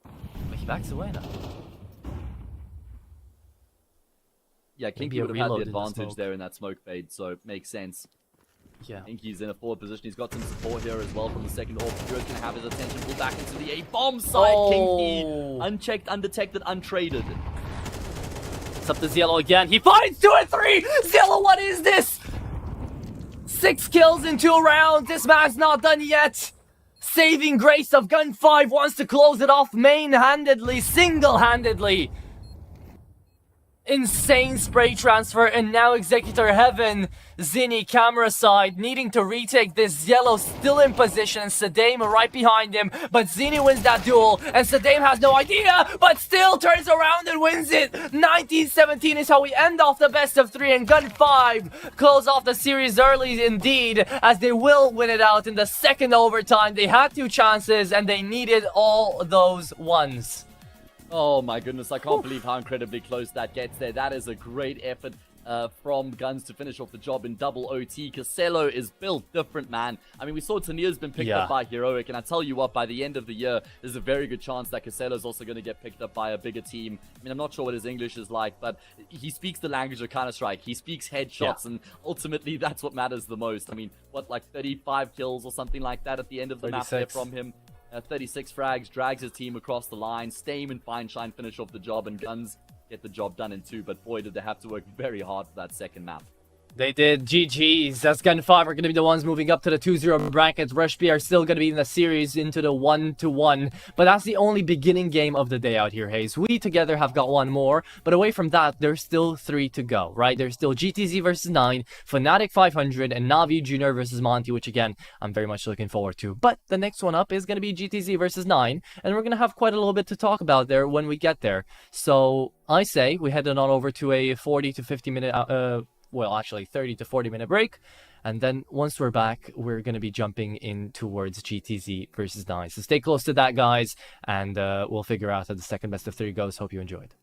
But he backs away now. Yeah, Kinky would have had the advantage there in that smoke fade, so it makes sense. Yeah. Kinky's in a forward position. He's got some support here as well from the second orb. Hero's gonna have his attention pulled back into the A-bomb side. Oh. Kinky, unchecked, undetected, untraded. It's up to Ziello again. He finds 2 and 3! Ziello, what is this? 6 kills in 2 rounds. This man's not done yet. Saving grace of Gun 5 wants to close it off main-handedly, single-handedly. Insane spray transfer, and now Executor Heaven. Zinni camera side needing to retake this. Ziello still in position, Sedame right behind him, but Zinni wins that duel, and Sedame has no idea, but still turns around and wins it. 19-17 is how we end off the best of 3, and Gun 5 close off the series early indeed, as they will win it out in the second overtime. They had 2 chances, and they needed all those ones. Oh my goodness, I can't believe how incredibly close that gets there. That is a great effort. from Guns to finish off the job in double OT. Casello is built different, man. I mean, we saw Tanir's been picked up by Heroic, and I tell you what, by the end of the year, there's a very good chance that Casello's also going to get picked up by a bigger team. I mean, I'm not sure what his English is like, but he speaks the language of Counter-Strike. He speaks headshots, and ultimately, that's what matters the most. I mean, what, like 35 kills or something like that at the end of the map there from him. 36 frags, drags his team across the line. Stame and Fineshine finish off the job, and Guns get the job done in 2. But boy, did they have to work very hard for that second map. They did. GG's. That's Gun 5 are going to be the ones moving up to the 2-0 brackets. Rush B are still going to be in the series into the 1-1. But that's the only beginning game of the day out here, Hayes. We together have got one more. But away from that, there's still 3 to go, right? There's still GTZ versus 9, Fnatic 500, and Navi Junior versus Monty, which again, I'm very much looking forward to. But the next one up is going to be GTZ versus 9. And we're going to have quite a little bit to talk about there when we get there. So I say we head on over to a 40 to 50 minute well, actually 30 to 40 minute break. And then once we're back, we're going to be jumping in towards GTZ versus 9. So stay close to that, guys. And we'll figure out how the second best of 3 goes. Hope you enjoyed.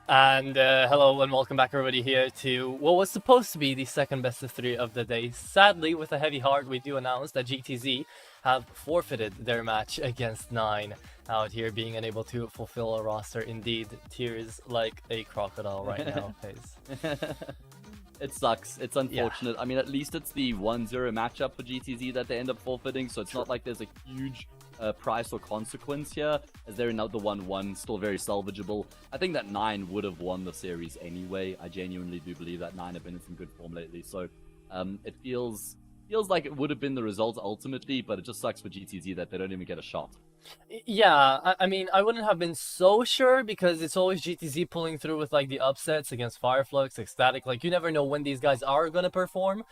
And hello and welcome back everybody here to what was supposed to be the second best of 3 of the day. Sadly, with a heavy heart, we do announce that GTZ have forfeited their match against 9 out here, being unable to fulfill a roster. Indeed, tears like a crocodile right now, Faze. It sucks. It's unfortunate. I mean, at least it's the 1-0 matchup for GTZ that they end up forfeiting, so it's not like there's a huge price or consequence here, as they're now the 1-1, still very salvageable. I think that 9 would have won the series anyway. I genuinely do believe that 9 have been in some good form lately, so it feels like it would have been the result ultimately, but it just sucks for GTZ that they don't even get a shot. Yeah, I mean, I wouldn't have been so sure because it's always GTZ pulling through with like the upsets against Fireflux, Ecstatic. Like, you never know when these guys are going to perform.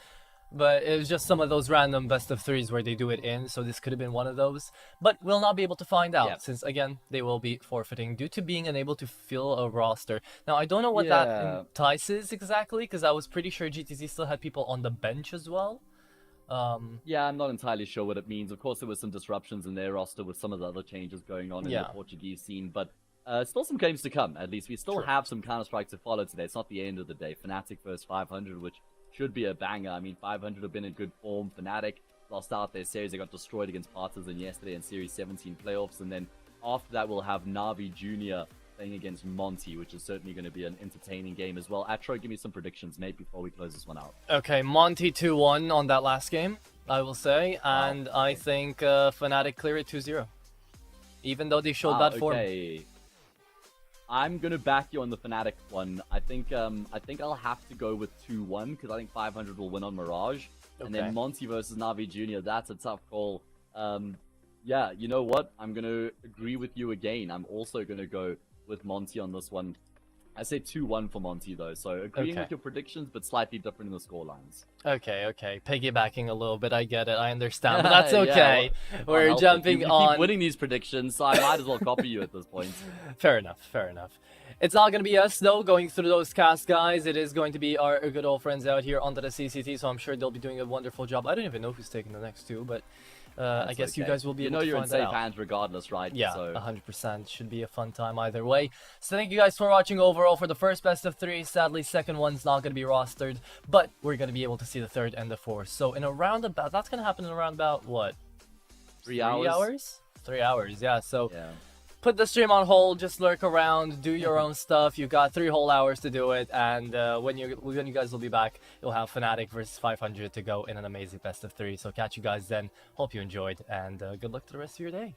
But it was just some of those random best of 3s where they do it in, so this could have been one of those. But we'll not be able to find out, since, again, they will be forfeiting due to being unable to fill a roster. Now, I don't know what that entices exactly, because I was pretty sure GTZ still had people on the bench as well. Yeah, I'm not entirely sure what it means. Of course, there was some disruptions in their roster with some of the other changes going on in the Portuguese scene, but still some games to come, at least. We still have some Counter-Strike to follow today. It's not the end of the day. Fnatic versus 500, which should be a banger. I mean, 500 have been in good form. Fnatic lost out their series. They got destroyed against Partisan yesterday in Series 17 playoffs. And then after that, we'll have Navi Jr. playing against Monty, which is certainly going to be an entertaining game as well. Atro, give me some predictions, mate, before we close this one out. Okay, Monty 2-1 on that last game, I will say. And I think Fnatic clear it 2-0. Even though they showed that form. I'm gonna back you on the Fnatic one. I think I'll have to go with 2-1 because I think 500 will win on Mirage, and then Monty versus Navi Jr. That's a tough call. Yeah, you know what? I'm gonna agree with you again. I'm also gonna go with Monty on this one. I say 2-1 for Monty though, so agreeing with your predictions, but slightly different in the scorelines. Okay. Piggybacking a little bit, I get it, I understand, but that's okay. We're jumping on. You keep winning these predictions, so I might as well copy you at this point. Fair enough. It's not going to be us, though, going through those cast guys. It is going to be our good old friends out here onto the CCT, so I'm sure they'll be doing a wonderful job. I don't even know who's taking the next 2, but I guess you guys will be able to find out. You know you're in safe hands regardless, right? Yeah, so 100%. Should be a fun time either way. So thank you guys for watching overall for the first best of 3. Sadly, second one's not going to be rostered, but we're going to be able to see the third and the fourth. So in around about, that's going to happen in around about, what? 3 hours? 3 hours, yeah. So put the stream on hold, just lurk around, do your own stuff. You got 3 whole hours to do it, and when you guys will be back, you'll have Fnatic versus 500 to go in an amazing best of 3. So catch you guys then. Hope you enjoyed, and good luck to the rest of your day.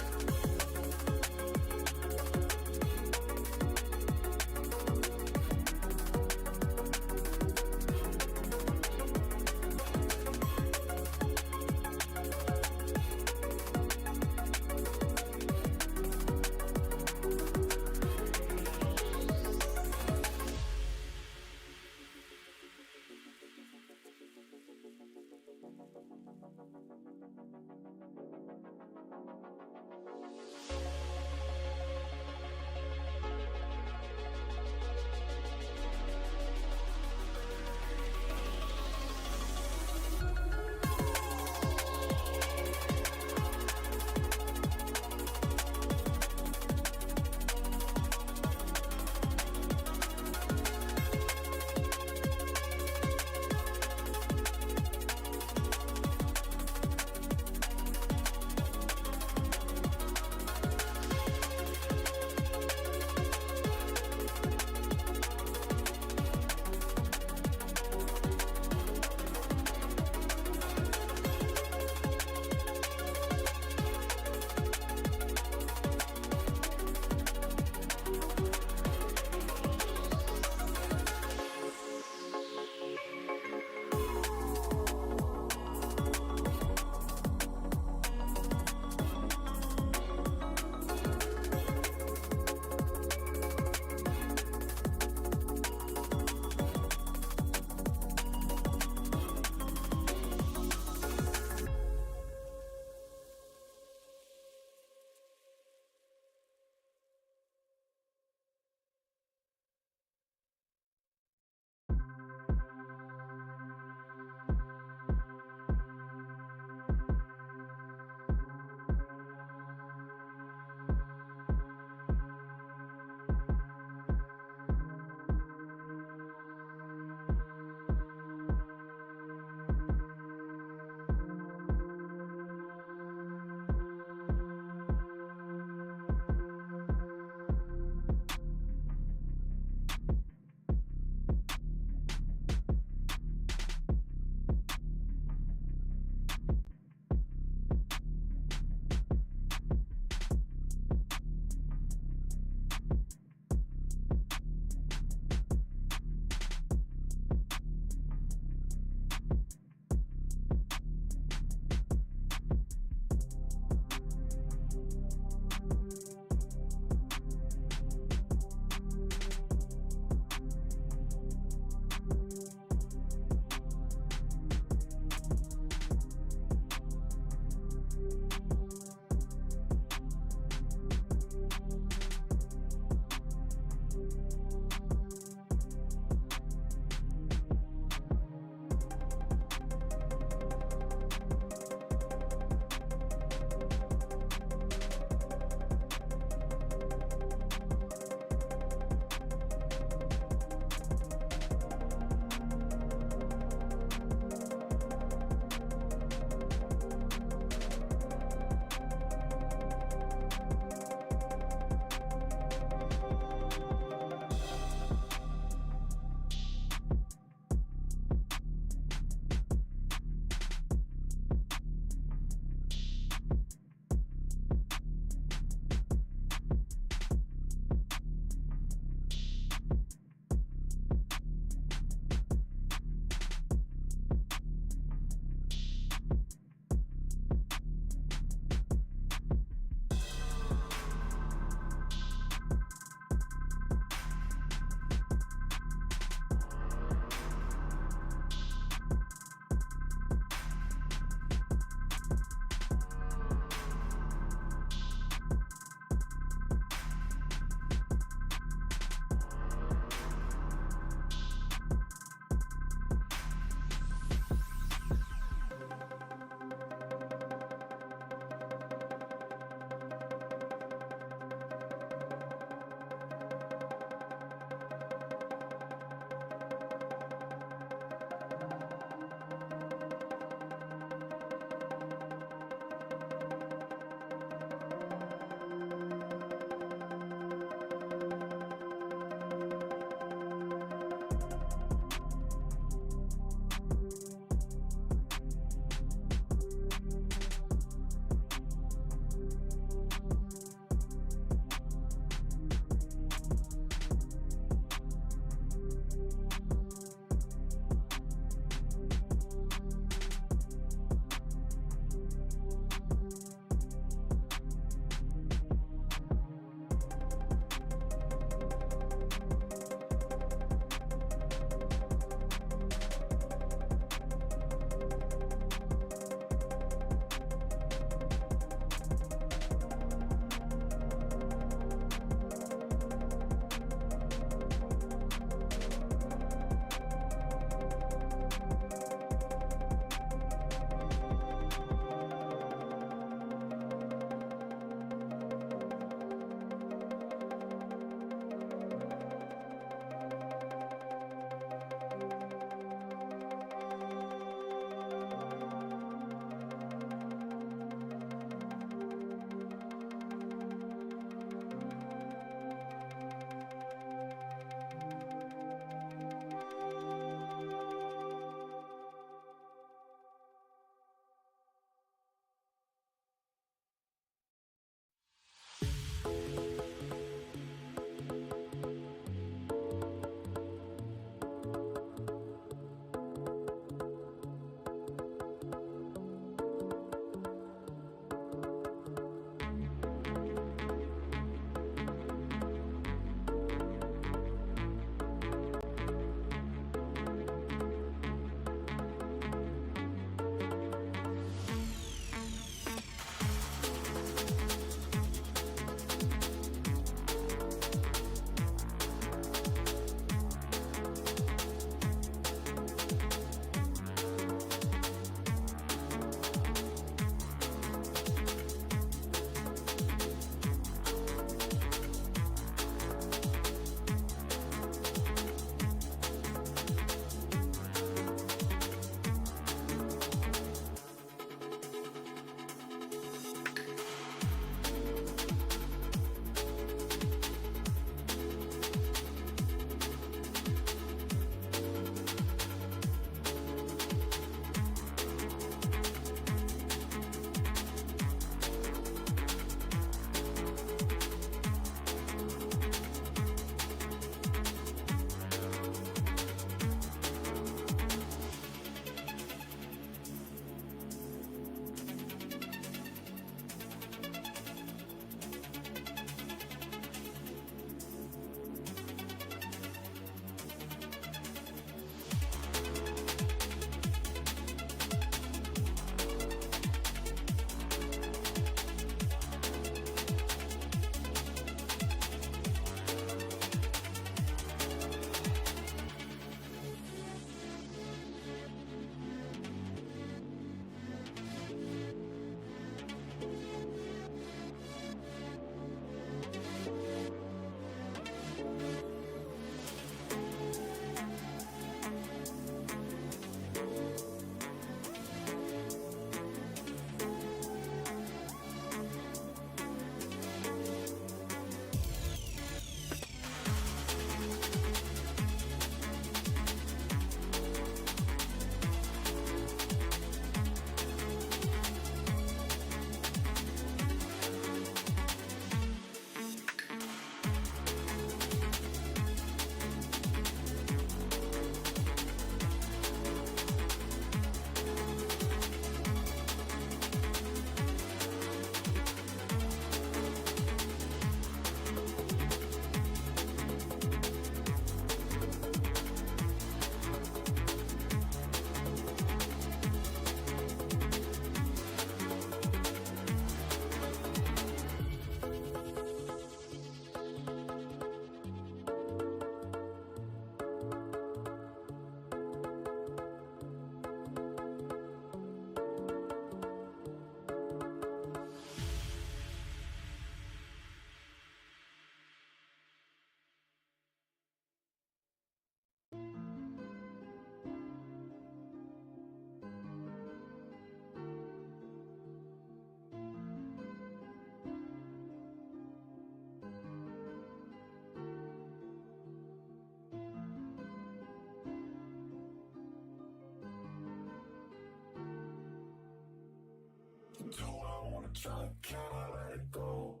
track, can I let it go?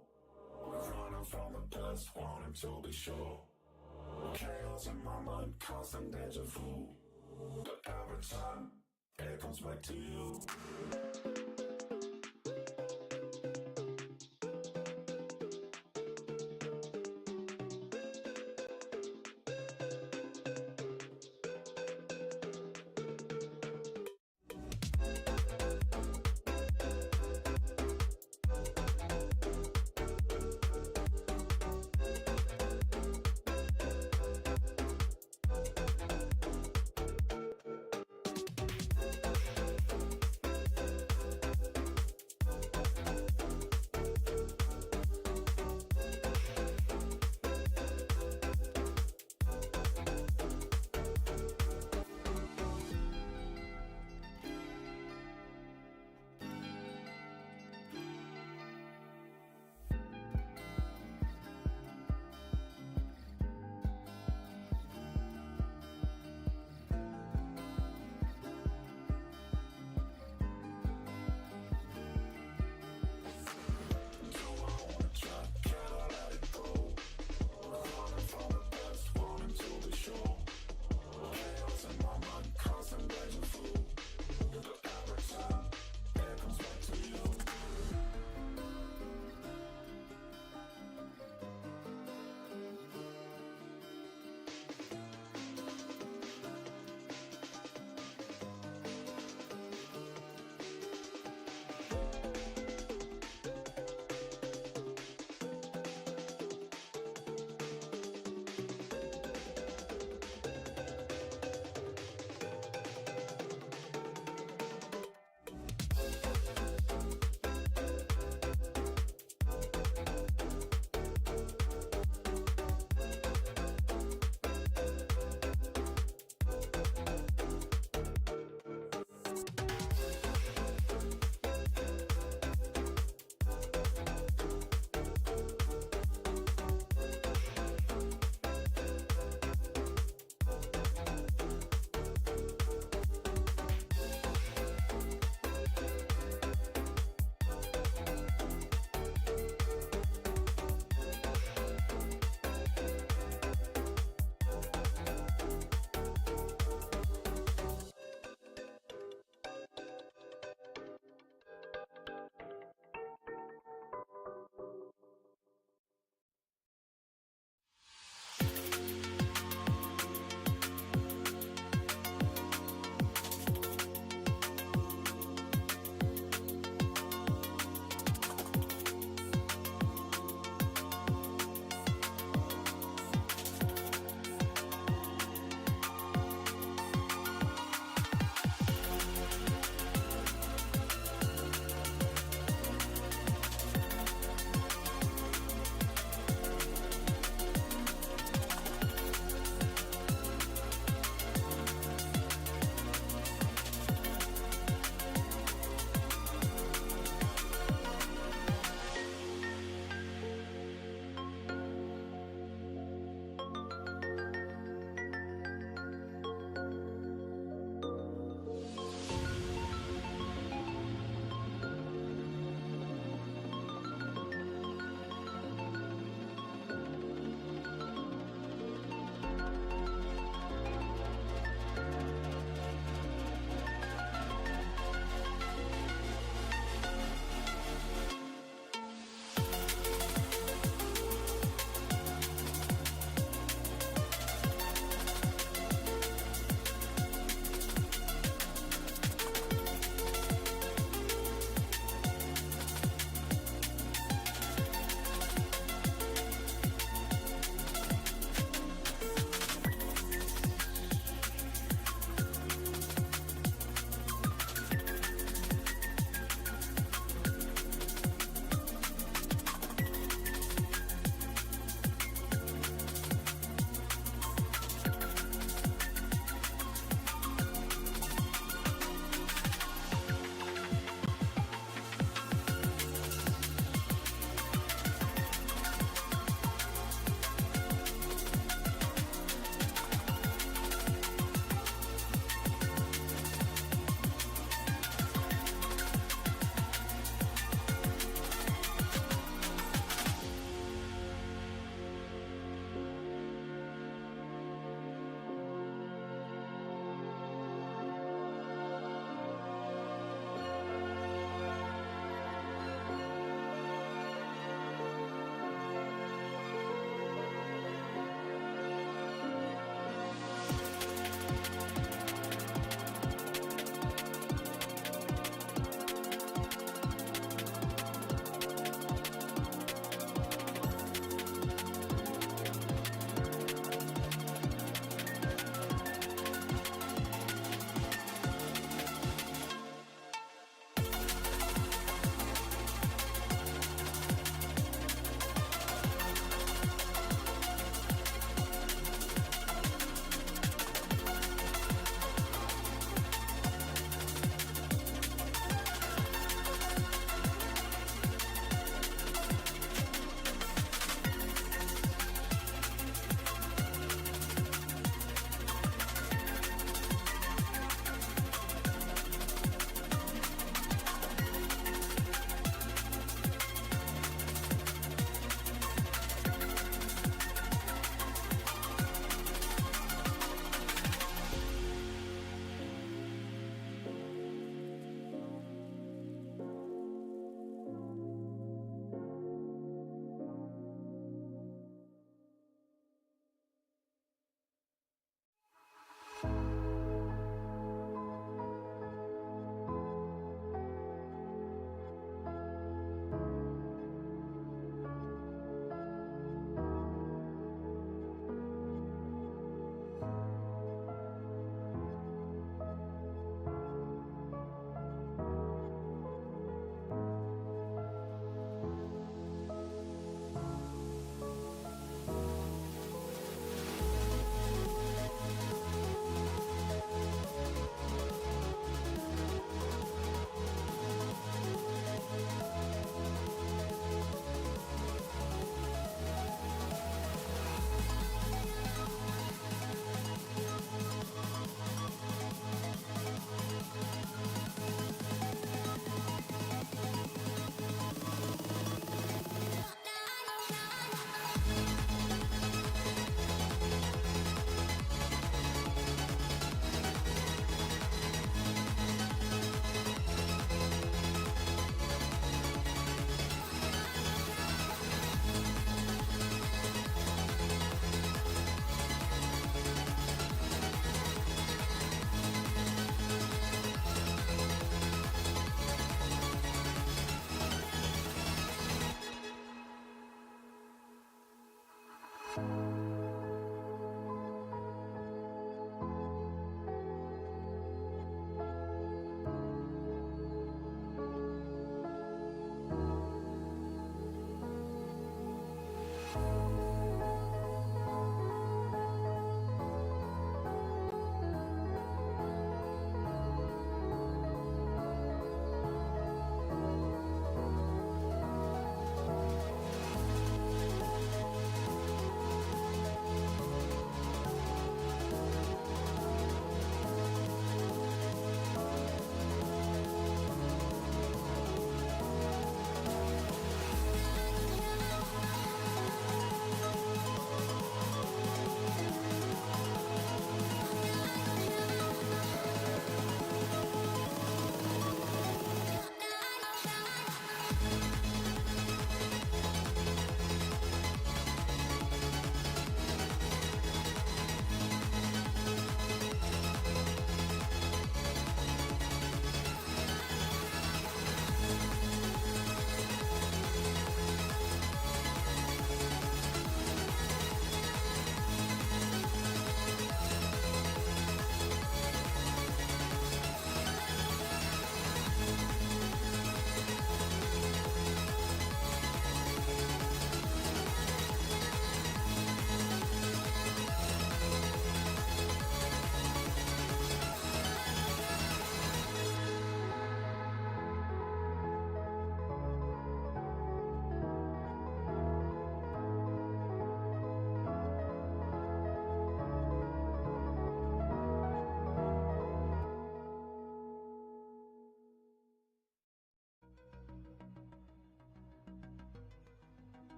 We're running from the past, wanting to be sure. Chaos in my mind, constant deja vu. But every time, it comes back to you.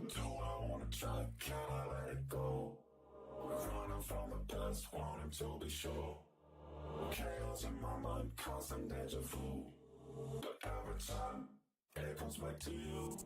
Do I wanna try? Can I let it go? Running from the past, wanting to be sure. Chaos in my mind, constant deja vu. But every time, it comes back to you.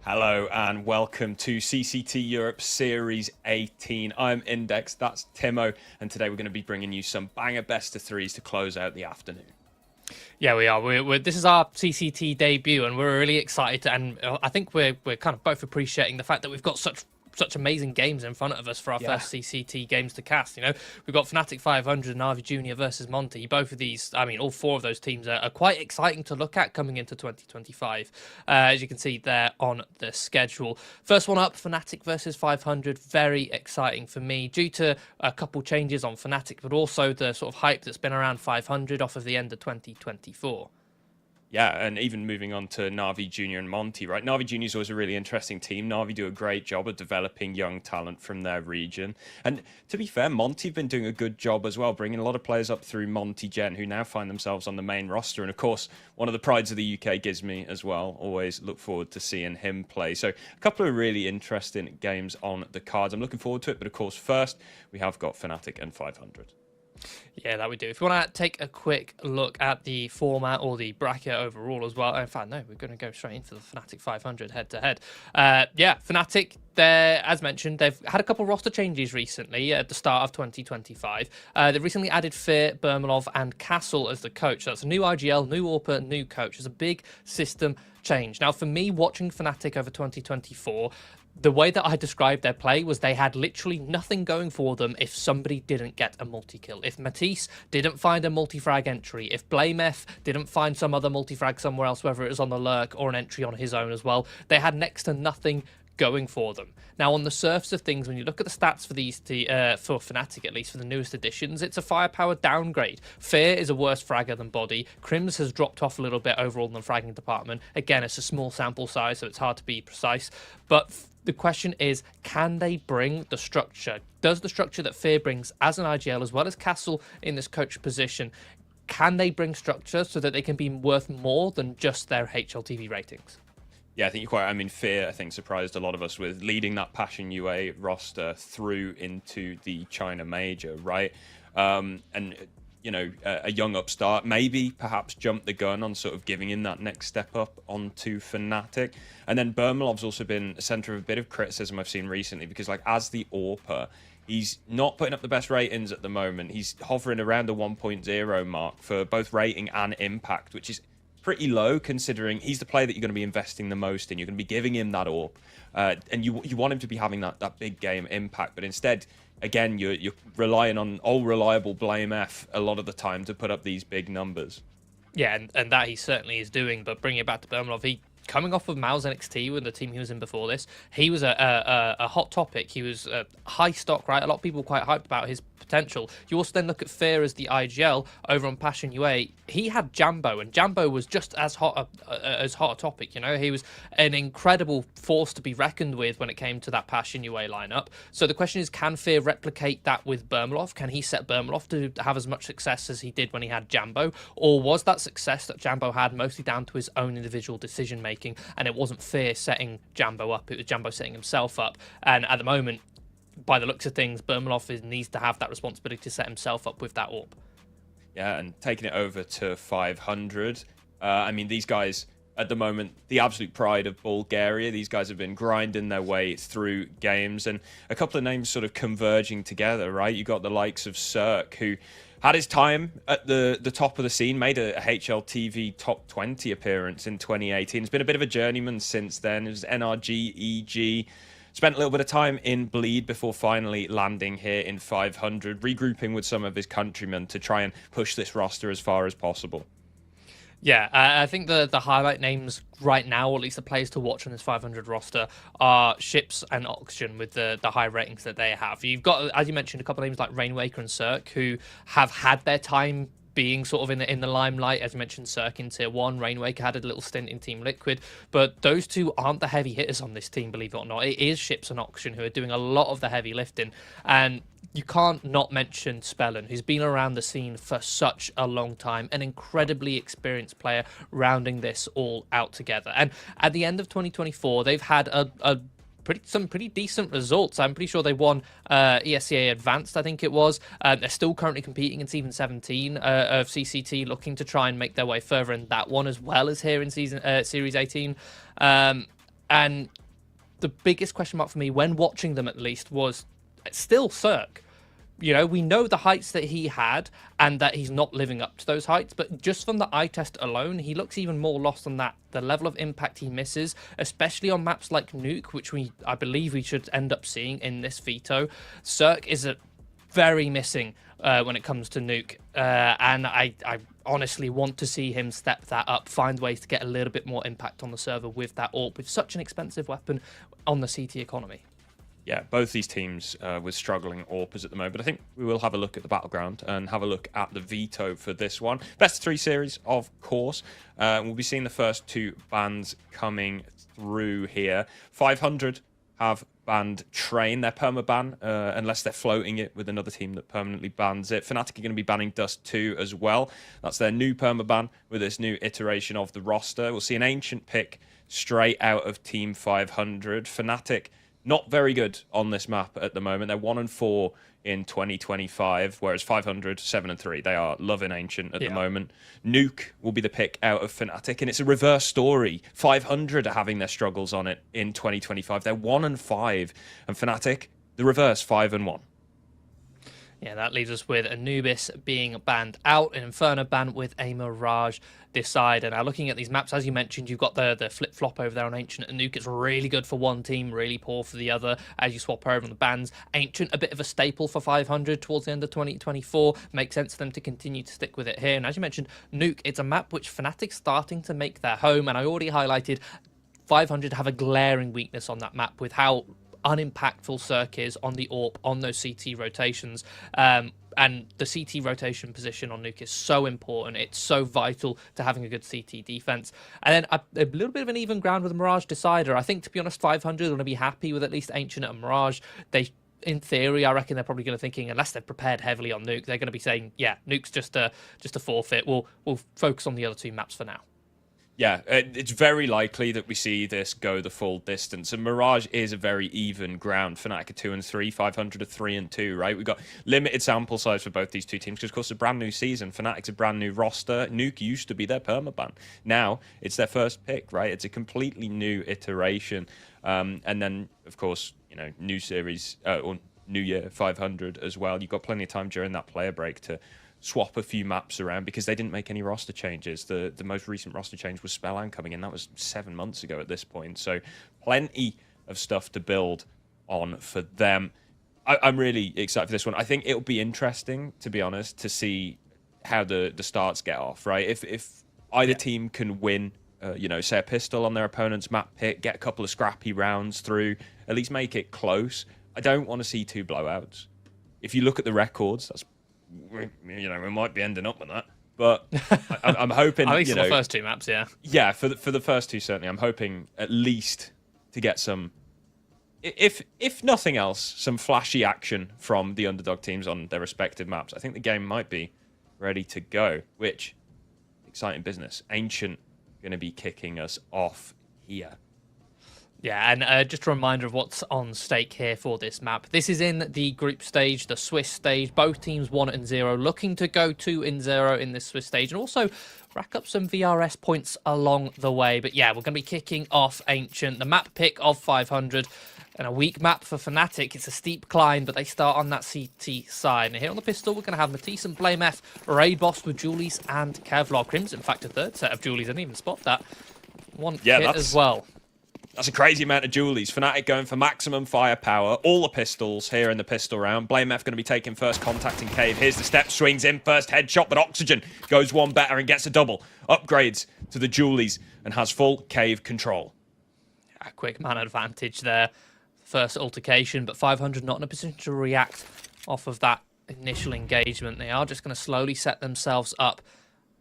Hello and welcome to CCT Europe Series 18. I'm Index, that's Timo, and today we're going to be bringing you some banger best of threes to close out the afternoon. Yeah, we are. This is our CCT debut, and we're really excited. And I think we're kind of both appreciating the fact that we've got such such amazing games in front of us for our first CCT games to cast. You know, we've got Fnatic 500 and Navi Junior versus Monty. Both of these, I mean, all four of those teams are quite exciting to look at coming into 2025, as you can see there on the schedule. First one up, Fnatic versus 500. Very exciting for me due to a couple changes on Fnatic, but also the sort of hype that's been around 500 off of the end of 2024. Yeah, and even moving on to Navi Junior and Monty, right? Navi Junior is always a really interesting team. Navi do a great job of developing young talent from their region. And to be fair, Monty have been doing a good job as well, bringing a lot of players up through Monty Gen who now find themselves on the main roster. And of course, one of the prides of the UK gives me as well. Always look forward to seeing him play. So a couple of really interesting games on the cards. I'm looking forward to it. But of course, first, we have got Fnatic and 500. Yeah, that we do. If you want to take a quick look at the format or the bracket overall as well. In fact, no, we're going to go straight into the Fnatic 500 head-to-head. Yeah, Fnatic, as mentioned, they've had a couple roster changes recently at the start of 2025. They've recently added Fear, Bermalov, and Castle as the coach. So that's a new IGL, new AWPA, new coach. It's a big system change. Now, for me, watching Fnatic over 2024, the way that I described their play was they had literally nothing going for them if somebody didn't get a multi-kill. If Matisse didn't find a multi-frag entry, if Blamef didn't find some other multi-frag somewhere else, whether it was on the lurk or an entry on his own as well, they had next to nothing going for them. Now, on the surface of things, when you look at the stats for these for Fnatic, at least for the newest additions, it's a firepower downgrade. Fear is a worse fragger than Body. Crims has dropped off a little bit overall in the fragging department. Again, it's a small sample size, so it's hard to be precise. But the question is, can they bring the structure? Does the structure that Fear brings as an IGL, as well as Castle in this coach position, can they bring structure so that they can be worth more than just their HLTV ratings? Yeah, I think you're quite. I mean, Fear, I think, surprised a lot of us with leading that Passion UA roster through into the China Major, right? And you know, a young upstart, maybe perhaps jumped the gun on sort of giving him that next step up onto Fnatic. And then Bermalov's also been a center of a bit of criticism I've seen recently because, like, as the AWPer, he's not putting up the best ratings at the moment. He's hovering around the 1.0 mark for both rating and impact, which is pretty low considering he's the player that you're going to be investing the most in. You're going to be giving him that AWP, and you want him to be having that big game impact, but instead, again, you're relying on old reliable Blamef a lot of the time to put up these big numbers. Yeah, and that he certainly is doing. But bringing it back to Bermalov, he coming off of Mal's NXT with the team he was in before this, he was a hot topic. He was high stock, right? A lot of people were quite hyped about his potential. You also then look at Fear as the IGL over on Passion UA. He had Jambo, and Jambo was just as hot a topic. You know, he was an incredible force to be reckoned with when it came to that Passion UA lineup. So the question is, can Fear replicate that with Bermalov? Can he set Bermalov to have as much success as he did when he had Jambo, or was that success that Jambo had mostly down to his own individual decision making, and it wasn't Fear setting Jambo up, it was Jambo setting himself up? And at the moment, by the looks of things, Bermalov needs to have that responsibility to set himself up with that AWP. Yeah, and taking it over to 500, I mean, these guys, at the moment, the absolute pride of Bulgaria. These guys have been grinding their way through games, and a couple of names sort of converging together, right? You got the likes of Cirque, who had his time at the top of the scene, made a HLTV top 20 appearance in 2018. It's been a bit of a journeyman since then. It was NRG, EG. Spent a little bit of time in Bleed before finally landing here in 500, regrouping with some of his countrymen to try and push this roster as far as possible. Yeah, I think the highlight names right now, or at least the players to watch on this 500 roster, are Ships and Oxygen with the high ratings that they have. You've got, as you mentioned, a couple of names like Rainwaker and Cirque who have had their time being sort of in the limelight. As mentioned, Cirque in Tier 1, Rainwaker had a little stint in Team Liquid, but those two aren't the heavy hitters on this team, believe it or not. It is Ships and Oxygen who are doing a lot of the heavy lifting, and you can't not mention Spellin, who's been around the scene for such a long time, an incredibly experienced player rounding this all out together. And at the end of 2024, they've had some pretty decent results. I'm pretty sure they won ESCA Advanced, I think it was. They're still currently competing in Season 17 of CCT, looking to try and make their way further in that one, as well as here in Series 18. And the biggest question mark for me, when watching them at least, was still Cirque. you know, we know the heights that he had and that he's not living up to those heights, but just from the eye test alone, he looks even more lost than that. The level of impact he misses, especially on maps like Nuke, which I believe we should end up seeing in this Veto. Cirque is very missing when it comes to Nuke, and I honestly want to see him step that up, find ways to get a little bit more impact on the server with that AWP, with such an expensive weapon on the CT economy. Yeah, both these teams with struggling AWPers at the moment. But I think we will have a look at the Battleground and have a look at the Veto for this one. Best of 3 series, of course. We'll be seeing the first 2 bans coming through here. 500 have banned Train, their permaban, unless they're floating it with another team that permanently bans it. Fnatic are going to be banning Dust 2 as well. That's their new permaban with this new iteration of the roster. We'll see an Ancient pick straight out of Team 500. Fnatic not very good on this map at the moment. They're 1-4 in 2025, whereas 500, 7-3. They are loving Ancient at the moment. Nuke will be the pick out of Fnatic, and it's a reverse story. 500 are having their struggles on it in 2025. They're 1-5, and Fnatic, the reverse, 5-1. Yeah, that leaves us with Anubis being banned out, an Inferno ban with a Mirage decider. Now, looking at these maps, as you mentioned, you've got the flip-flop over there on Ancient and Nuke. It's really good for one team, really poor for the other as you swap over on the bans. Ancient, a bit of a staple for 500 towards the end of 2024. Makes sense for them to continue to stick with it here. And as you mentioned, Nuke, it's a map which Fnatic's starting to make their home. And I already highlighted 500 have a glaring weakness on that map with how unimpactful Cirque is on the AWP, on those CT rotations. And the CT rotation position on Nuke is so important. It's so vital to having a good CT defense. And then a little bit of an even ground with Mirage Decider. I think, to be honest, 500 are going to be happy with at least Ancient and Mirage. In theory, I reckon they're probably going to thinking, unless they've prepared heavily on Nuke, they're going to be saying, yeah, Nuke's just a forfeit. We'll focus on the other 2 maps for now. Yeah, it's very likely that we see this go the full distance. And Mirage is a very even ground. Fnatic are 2-3, 500 are 3-2, right? We've got limited sample size for both these 2 teams because, of course, it's a brand new season. Fnatic's a brand new roster. Nuke used to be their permaban. Now it's their first pick, right? It's a completely new iteration. And then, of course, you know, new series or New Year 500 as well. You've got plenty of time during that player break to swap a few maps around because they didn't make any roster changes. The most recent roster change was Spellan coming in. That was 7 months ago at this point. So plenty of stuff to build on for them. I'm really excited for this one. I think it'll be interesting, to be honest, to see how the starts get off, right? If either team can win, you know, say a pistol on their opponent's map pick, get a couple of scrappy rounds through, at least make it close. I don't want to see 2 blowouts. If you look at the records, that's, you know, we might be ending up with that, but I'm hoping. At least for the first 2 maps, yeah. Yeah, for the first 2 certainly. I'm hoping at least to get some, if nothing else, some flashy action from the underdog teams on their respective maps. I think the game might be ready to go. Which exciting business. Ancient going to be kicking us off here. Yeah, and just a reminder of what's on stake here for this map. This is in the group stage, the Swiss stage. Both teams 1-0, looking to go 2-0 in this Swiss stage, and also rack up some VRS points along the way. But yeah, we're going to be kicking off Ancient, the map pick of 500. And a weak map for Fnatic. It's a steep climb, but they start on that CT side. And here on the pistol, we're going to have Matisse and BlameF, Raid Boss with Julies and Kevlar. Crimson, in fact, a 3rd set of Julies. I didn't even spot that. One hit as well. That's a crazy amount of Julies. Fnatic going for maximum firepower. All the pistols here in the pistol round. BlameF going to be taking first contact in Cave. Here's the step, swings in, first headshot, but Oxygen goes one better and gets a double. Upgrades to the Julies and has full Cave control. A quick man advantage there. First altercation, but 500 not in a position to react off of that initial engagement. They are just going to slowly set themselves up,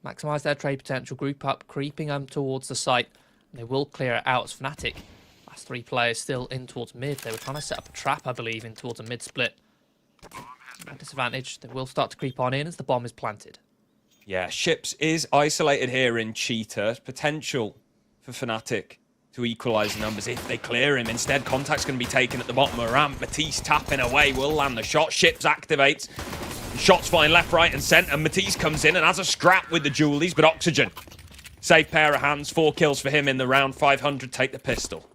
maximize their trade potential, group up, creeping them towards the site. They will clear it out as Fnatic. Last 3 players still in towards mid. They were trying to set up a trap, I believe, in towards a mid split. At disadvantage, they will start to creep on in as the bomb is planted. Yeah, Ships is isolated here in Cheetah. Potential for Fnatic to equalise the numbers if they clear him. Instead, contact's going to be taken at the bottom of the ramp. Matisse tapping away, will land the shot. Ships activates. Shots flying left, right and centre. Matisse comes in and has a scrap with the Julies, but Oxygen. Safe pair of hands, 4 kills for him in the round. 500 take the pistol.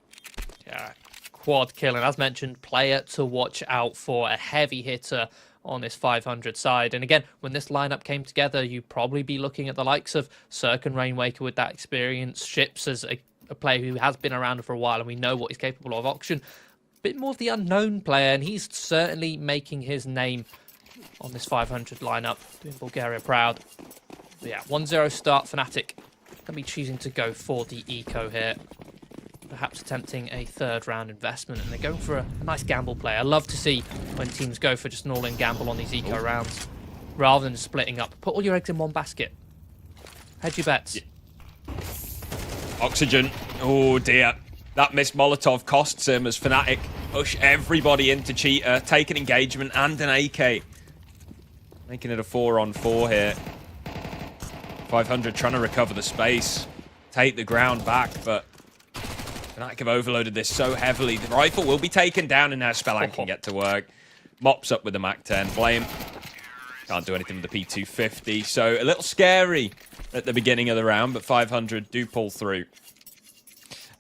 Yeah, quad kill. And as mentioned, player to watch out for. A heavy hitter on this 500 side. And again, when this lineup came together, you'd probably be looking at the likes of Cirque and Rainwaker with that experience, Ships as a player who has been around for a while and we know what he's capable of. Auction, a bit more of the unknown player, and he's certainly making his name on this 500 lineup, doing Bulgaria proud. But yeah, 1-0 start. Fnatic going to be choosing to go for the eco here. Perhaps attempting a third round investment, and they're going for a nice gamble play. I love to see when teams go for just an all-in gamble on these eco rounds rather than splitting up. Put all your eggs in one basket. Hedge your bets. Yeah. Oxygen. Oh dear. That missed Molotov costs him as Fnatic push everybody into Cheetah, take an engagement and an AK. Making it a 4-on-4 here. 500 trying to recover the space, take the ground back, but Fnatic have overloaded this so heavily. The rifle will be taken down, and now Spellank can get to work. Mops up with the MAC-10. Blame. Can't do anything with the P250, so a little scary at the beginning of the round, but 500 do pull through.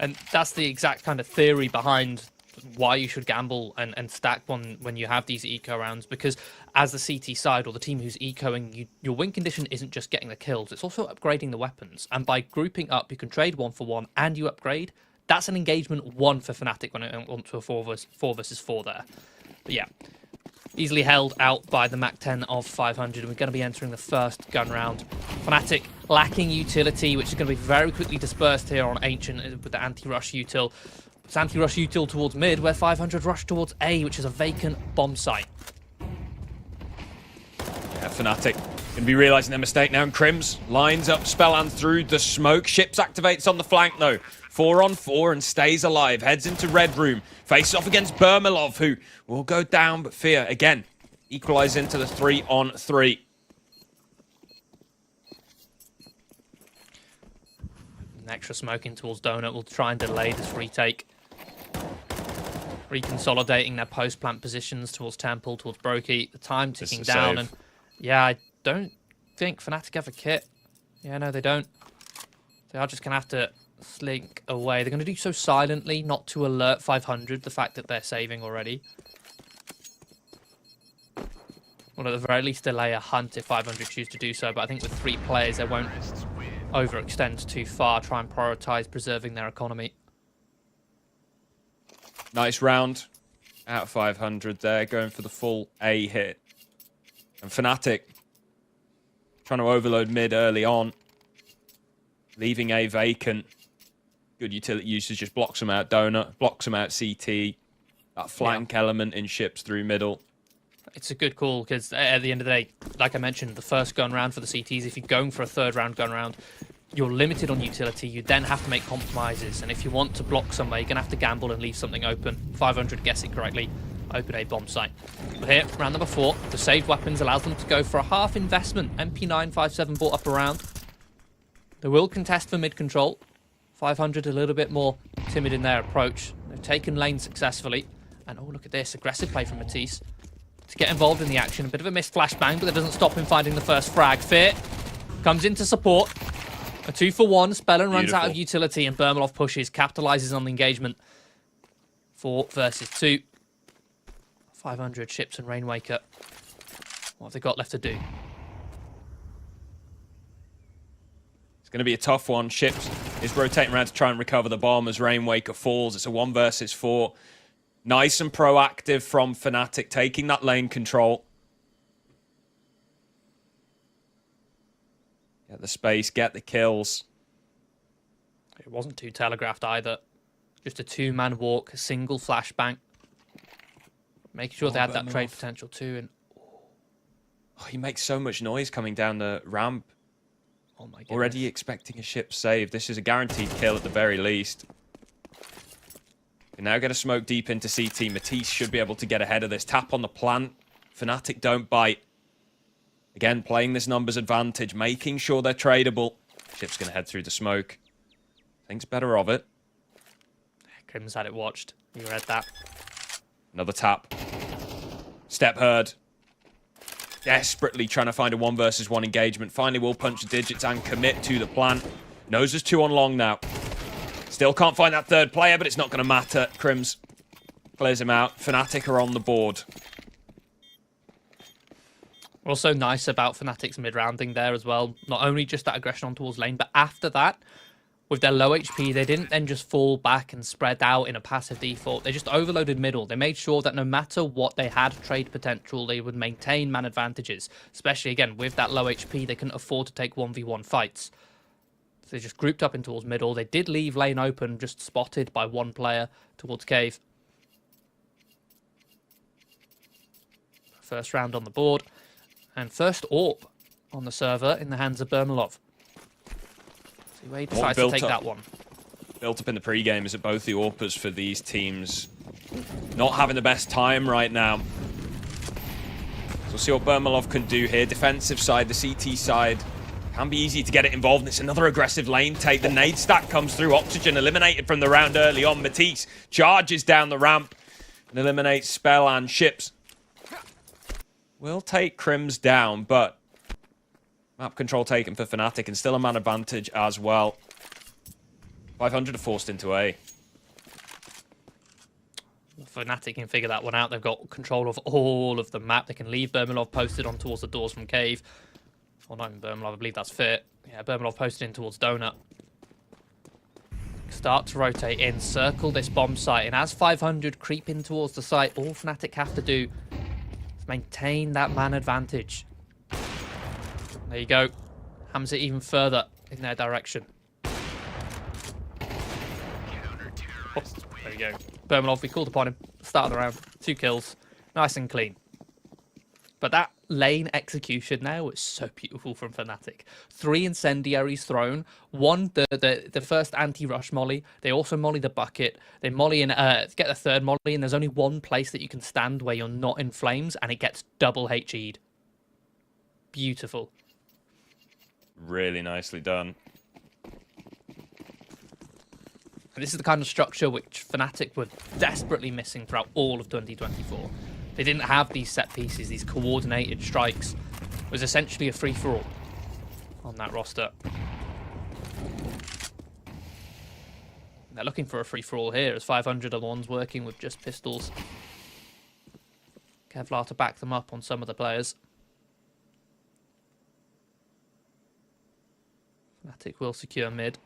And that's the exact kind of theory behind why you should gamble and stack one when you have these eco rounds, because as the CT side or the team who's ecoing, your win condition isn't just getting the kills, it's also upgrading the weapons. And by grouping up, you can trade 1-for-1 and you upgrade. That's an engagement 1 for Fnatic when it went to a 4 versus 4 there. But yeah, easily held out by the MAC-10 of 500. We're going to be entering the first gun round. Fnatic lacking utility, which is going to be very quickly dispersed here on Ancient with the anti-rush util. It's anti-rush util towards mid, where 500 rush towards A, which is a vacant bomb site. Yeah, Fnatic going to be realising their mistake now, and Crims lines up Spelland through the smoke. Ships activates on the flank though. 4-on-4 and stays alive. Heads into Red Room. Faces off against Bermilov, who will go down, but Fear again equalise into the 3-on-3. An extra smoking towards Donut will try and delay this retake. Reconsolidating their post-plant positions towards Temple, towards Brokey. The time ticking down, and yeah, I don't think Fnatic have a kit. Yeah, no, they don't. They are just going to have to slink away. They're going to do so silently, not to alert 500 the fact that they're saving already. Well, at the very least, delay a hunt if 500 choose to do so, but I think with 3 players, they won't overextend too far, try and prioritise preserving their economy. Nice round out of 500 there, going for the full A hit. And Fnatic trying to overload mid early on, leaving A vacant. Good utility usage, just blocks them out Donut, blocks them out CT. That flank element in Ships through middle. It's a good call, because at the end of the day, like I mentioned, the first gun round for the CTs, if you're going for a third round gun round, you're limited on utility. You then have to make compromises, and if you want to block somewhere, you're going to have to gamble and leave something open. 500 guess it correctly, open a bomb site. But here, round number 4, the saved weapons allows them to go for a half investment. MP957 brought up around. They will contest for mid control. 500 a little bit more timid in their approach. They've taken lane successfully. And oh, look at this, aggressive play from Matisse to get involved in the action. A bit of a missed flashbang, but that doesn't stop him finding the first frag. Fear comes in to support. A 2-for-1. Spellin runs out of utility, and Bermilov pushes, capitalizes on the engagement. 4 versus 2. 500 Ships and Rainwaker. What have they got left to do? It's going to be a tough one. Ships is rotating around to try and recover the bomb as Rainwaker falls. It's a 1 versus 4. Nice and proactive from Fnatic, taking that lane control. Get the space, get the kills. It wasn't too telegraphed either. Just a 2-man walk, a single flashbang. Making sure they had that trade potential too. And oh, he makes so much noise coming down the ramp. oh my goodness. Already expecting a ship save. This is a guaranteed kill at the very least. We're now going to smoke deep into CT. Matisse should be able to get ahead of this. Tap on the plant. Fnatic don't bite. Again, playing this numbers advantage, making sure they're tradable. Ship's going to head through the smoke. Thinks better of it. Crim's had it watched. You read that. Another tap. Step heard. Desperately trying to find a 1 versus 1 engagement. Finally will punch the digits and commit to the plant. Knows there's 2 on long now. Still can't find that third player, but it's not going to matter. Crims clears him out. Fnatic are on the board. Also nice about Fnatic's mid-rounding there as well. Not only just that aggression on towards lane, but after that, with their low HP, they didn't then just fall back and spread out in a passive default. They just overloaded middle. They made sure that no matter what they had trade potential, they would maintain man advantages. Especially, again, with that low HP, they couldn't afford to take 1v1 fights. So they just grouped up in towards middle. They did leave lane open, just spotted by one player towards cave. First round on the board. And first AWP on the server in the hands of Bermalov. See where he decides to take that one. Built up in the pre-game is that both the AWPers for these teams not having the best time right now. So we'll see what Bermalov can do here. Defensive side, the CT side. Can be easy to get it involved. It's another aggressive lane take. The nade stack comes through. Oxygen eliminated from the round early on. Matisse charges down the ramp and eliminates Spell and Ships. Will take Crims down, but map control taken for Fnatic and still a man advantage as well. 500 are forced into A. Fnatic can figure that one out. They've got control of all of the map. They can leave Bermalov posted on towards the doors from cave. Or not even Bermalov, I believe that's Fit. Yeah, Bermalov posted in towards Donut. Start to rotate in, circle this bomb site, and as 500 creep in towards the site, all Fnatic have to do is maintain that man advantage. There you go. Hams it even further in their direction. Oh, there we go. Bermalov, we called upon him. Start of the round. 2 kills. Nice and clean. But that lane execution now was so beautiful from Fnatic. 3 incendiaries thrown. One, the first anti-rush molly. They also molly the bucket. They molly in, get the third molly, and there's only one place that you can stand where you're not in flames, and it gets double HE'd. Beautiful. Really nicely done. And this is the kind of structure which Fnatic were desperately missing throughout all of 2024. They didn't have these set pieces, these coordinated strikes. It was essentially a free-for-all on that roster. They're looking for a free-for-all here, as 500 are the ones working with just pistols. Kevlar to back them up on some of the players. Fnatic will secure mid.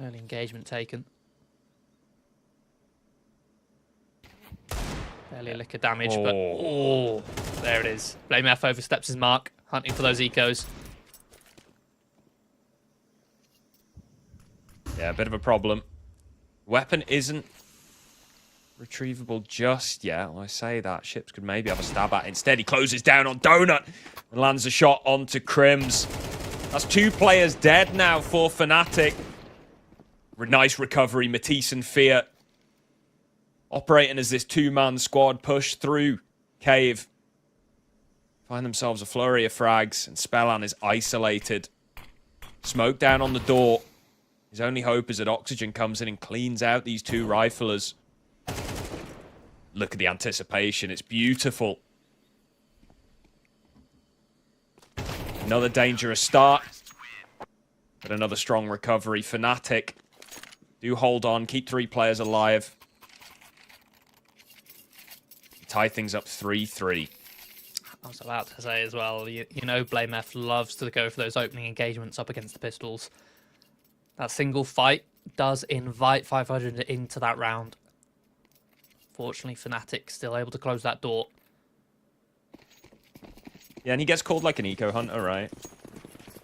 Early engagement taken. Barely a lick of damage, but oh, there it is. BlameF oversteps his mark, hunting for those ecos. Yeah, a bit of a problem. Weapon isn't retrievable just yet. Well, I say that. Ships could maybe have a stab at it. Instead, he closes down on Donut and lands a shot onto Crims. That's 2 players dead now for Fnatic. Nice recovery, Matisse and Fiat operating as this 2-man squad push through cave. Find themselves a flurry of frags, and Spellan is isolated. Smoke down on the door. His only hope is that Oxygen comes in and cleans out these 2 riflers. Look at the anticipation, it's beautiful. Another dangerous start, but another strong recovery. Fnatic do hold on, keep 3 players alive. Tie things up 3-3. I was about to say as well, you know BlameF loves to go for those opening engagements up against the pistols. That single fight does invite 500 into that round. Fortunately, Fnatic still able to close that door. Yeah, and he gets called like an eco hunter, right?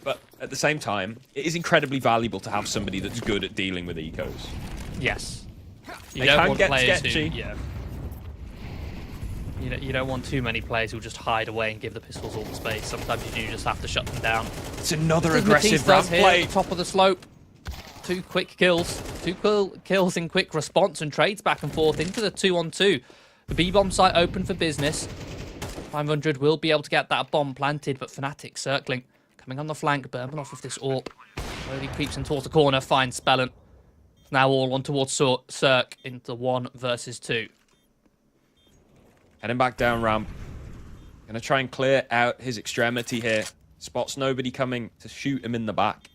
But at the same time, it is incredibly valuable to have somebody that's good at dealing with ecos. Yes. You They don't can want get players sketchy. who, yeah. You don't want too many players who just hide away and give the pistols all the space. Sometimes you do just have to shut them down. It's another Matisse aggressive does ramp here play. at the top of the slope. 2 quick kills. 2 kills in quick response and trades back and forth into the 2-on-2. The B-bomb site open for business. 500 will be able to get that bomb planted, but Fnatic circling. Coming on the flank, Bermanov with this AWP. Slowly creeps in towards the corner, finds Spellan. Now all on towards Cirque into 1 versus 2. Heading back down ramp. Gonna try and clear out his extremity here. Spots nobody coming to shoot him in the back.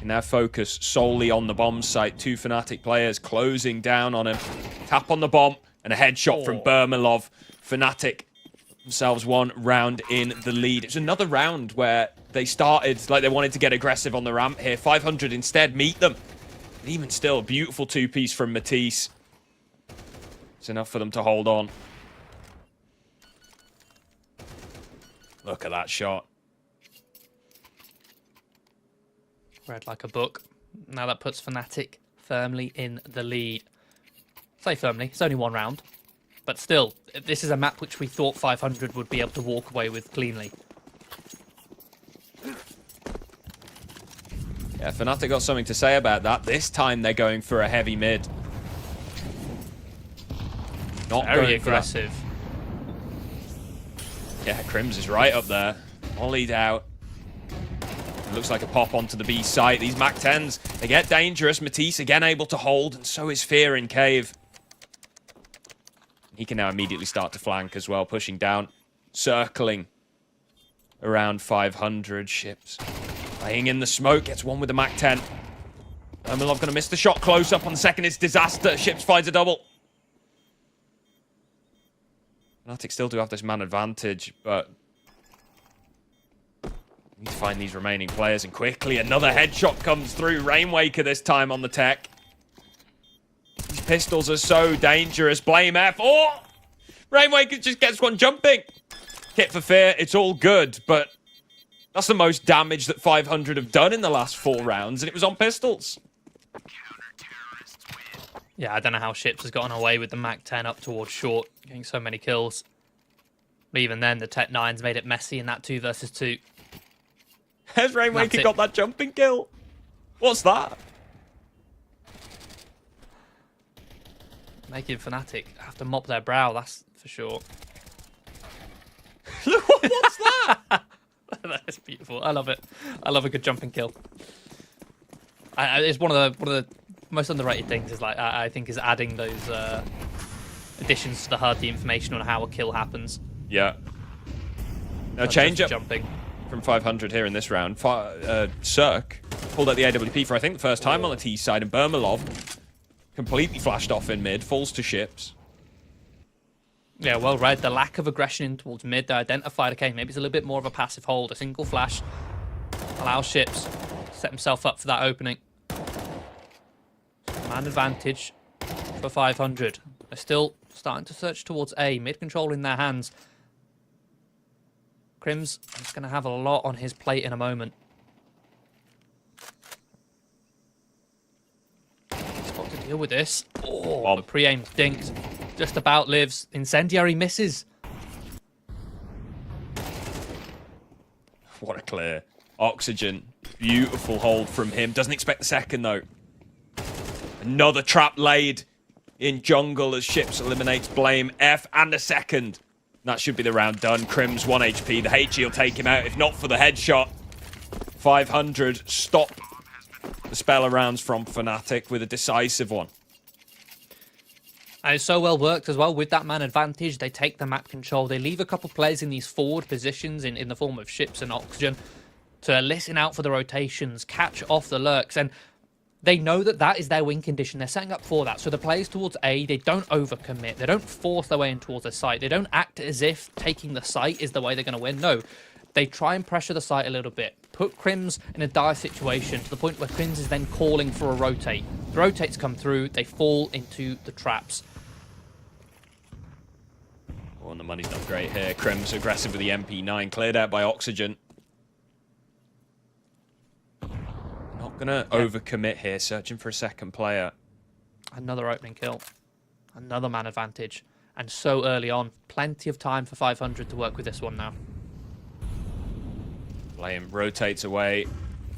And now focus solely on the bomb site. 2 Fnatic players closing down on him. Tap on the bomb and a headshot from Bermalov. Fnatic themselves 1 round in the lead. It was another round where they started like they wanted to get aggressive on the ramp here. 500 instead meet them. But even still, a beautiful 2-piece from Matisse. It's enough for them to hold on. Look at that shot. Read like a book. Now that puts Fnatic firmly in the lead. Say firmly, it's only 1 round. But still, this is a map which we thought 500 would be able to walk away with cleanly. Yeah, Fnatic got something to say about that. This time they're going for a heavy mid. Not Very aggressive. Yeah, Crims is right up there. Mollied out. Looks like a pop onto the B site. These MAC-10s, they get dangerous. Matisse again able to hold, and so is Fear in Cave. He can now immediately start to flank as well, pushing down, circling around 500 ships. Laying in the smoke, gets 1 with the MAC-10. Ermilov gonna miss the shot close up on the second. It's disaster. Ships finds a double. Fnatic still do have this man advantage, but need to find these remaining players, and quickly another headshot comes through. Rainwaker this time on the tech. These pistols are so dangerous. Blame F. Oh! Rainwaker just gets 1 jumping. Hit for Fear. It's all good, but that's the most damage that 500 have done in the last 4 rounds, and it was on pistols. Yeah, I don't know how Ships has gotten away with the MAC-10 up towards short, getting so many kills. But even then, the Tech 9's made it messy in that 2 versus 2. Has Rainwaker got that jumping kill? What's that? Making Fnatic have to mop their brow, that's for sure. What's that? That's beautiful. I love it. I love a good jumping kill. It's one of the most underrated things. Is like I think is adding those additions to the HUD, the information on how a kill happens. Yeah. Now change up jumping from 500 here in this round. Cirque pulled out the AWP for I think the first time on the T side, and Bermalov completely flashed off in mid, falls to ships. Yeah, well read. The lack of aggression in towards mid. They identified, okay, maybe it's a little bit more of a passive hold. A single flash allows Ships to set himself up for that opening. Man advantage for 500. They're still starting to search towards A. Mid control in their hands. Crims is going to have a lot on his plate in a moment. He's got to deal with this. Oh, the pre-aim's dinked. Just about lives. Incendiary misses. What a clear. Oxygen. Beautiful hold from him. Doesn't expect the second, though. Another trap laid in jungle as Ships eliminates Blame F, and a second. That should be the round done. Crims 1 HP. The HE will take him out if not for the headshot. 500 stop the spell of rounds from Fnatic with a decisive one. And it's so well worked as well with that man advantage. They take the map control. They leave a couple players in these forward positions in the form of Ships and Oxygen to listen out for the rotations, catch off the lurks. And they know that that is their win condition. They're setting up for that. So the players towards A, they don't overcommit. They don't force their way in towards the site. They don't act as if taking the site is the way they're going to win. No, they try and pressure the site a little bit. Put Crims in a dire situation to the point where Crims is then calling for a rotate. The rotates come through. They fall into the traps. Oh, and the money's not great here. Crims aggressive with the MP9, cleared out by Oxygen. Not gonna overcommit here, searching for a second player. Another opening kill. Another man advantage. And so early on, plenty of time for 500 to work with this one now. Blame rotates away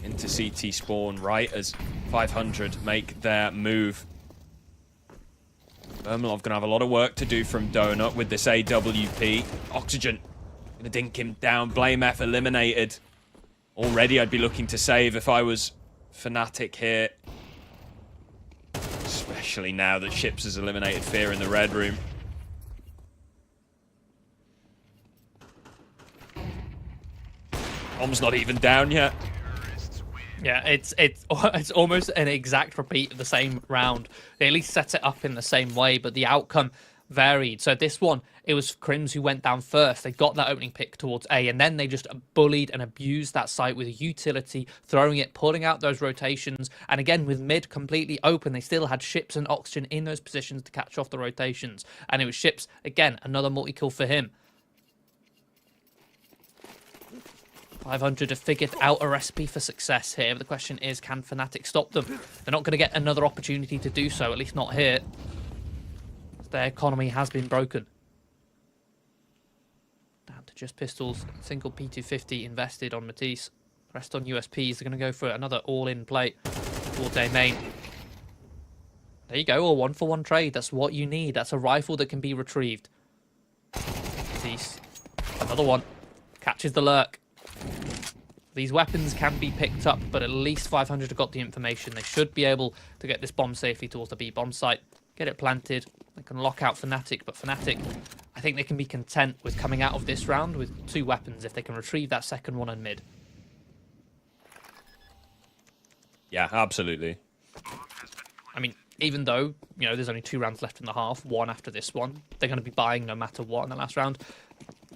into CT spawn right as 500 make their move. Bermalov gonna have a lot of work to do from Donut with this AWP. Oxygen gonna dink him down. Blame F eliminated. Already I'd be looking to save if I was Fnatic here. Especially now that Ships has eliminated Fear in the red room. Bomb's not even down yet. Yeah, it's almost an exact repeat of the same round. They at least set it up in the same way, but the outcome varied. So this one, it was Crims who went down first. They got that opening pick towards A, and then they just bullied and abused that site with a utility, throwing it, pulling out those rotations. And again, with mid completely open, they still had Ships and Oxygen in those positions to catch off the rotations. And it was Ships, again, another multi-kill for him. 500 have figured out a recipe for success here. But the question is, can Fnatic stop them? They're not going to get another opportunity to do so, at least not here. Their economy has been broken. Down to just pistols. Single P250 invested on Matisse. Rest on USPs. They're going to go for another all-in play towards A main. There you go, a 1-for-1 trade. That's what you need. That's a rifle that can be retrieved. Matisse. Another one. Catches the lurk. These weapons can be picked up, but at least 500 have got the information. They should be able to get this bomb safely towards the B bomb site, get it planted. They can lock out Fnatic, but Fnatic, I think they can be content with coming out of this round with 2 weapons if they can retrieve that second one in mid. Yeah, absolutely. I mean, even though, you know, there's only 2 rounds left in the half, 1 after this one, they're going to be buying no matter what in the last round.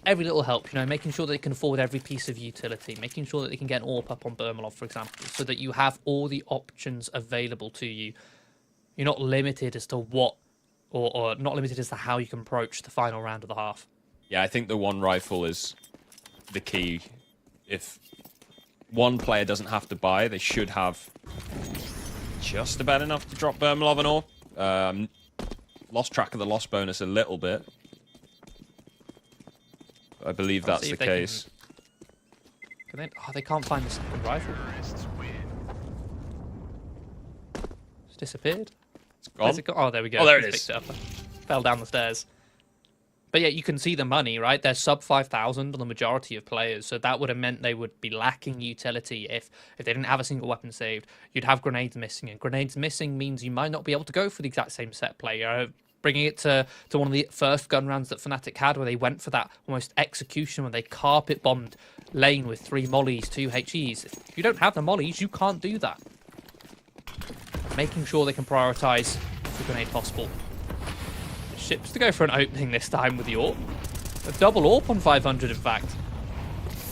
Every little help, you know, making sure they can afford every piece of utility, making sure that they can get an AWP up on Bermalov, for example, so that you have all the options available to you. You're not limited as to what, or not limited as to how you can approach the final round of the half. Yeah, I think the one rifle is the key. If one player doesn't have to buy, they should have just about enough to drop Bermalov and all. Lost track of the loss bonus a little bit. I believe that's the case. Can they, oh, they can't find the second rifle. It's disappeared. It's gone. It oh, there we go. Oh, there it He's is. picked it up. Fell down the stairs. But yeah, you can see the money, right? They're sub 5,000 on the majority of players, so that would have meant they would be lacking utility if they didn't have a single weapon saved. You'd have grenades missing, and grenades missing means you might not be able to go for the exact same set play. Bringing it to one of the first gun rounds that Fnatic had, where they went for that almost execution, when they carpet bombed lane with 3 mollies, 2 HEs. If you don't have the mollies, you can't do that. Making sure they can prioritise the grenade possible. Ships to go for an opening this time with the AWP. A double AWP on 500, in fact.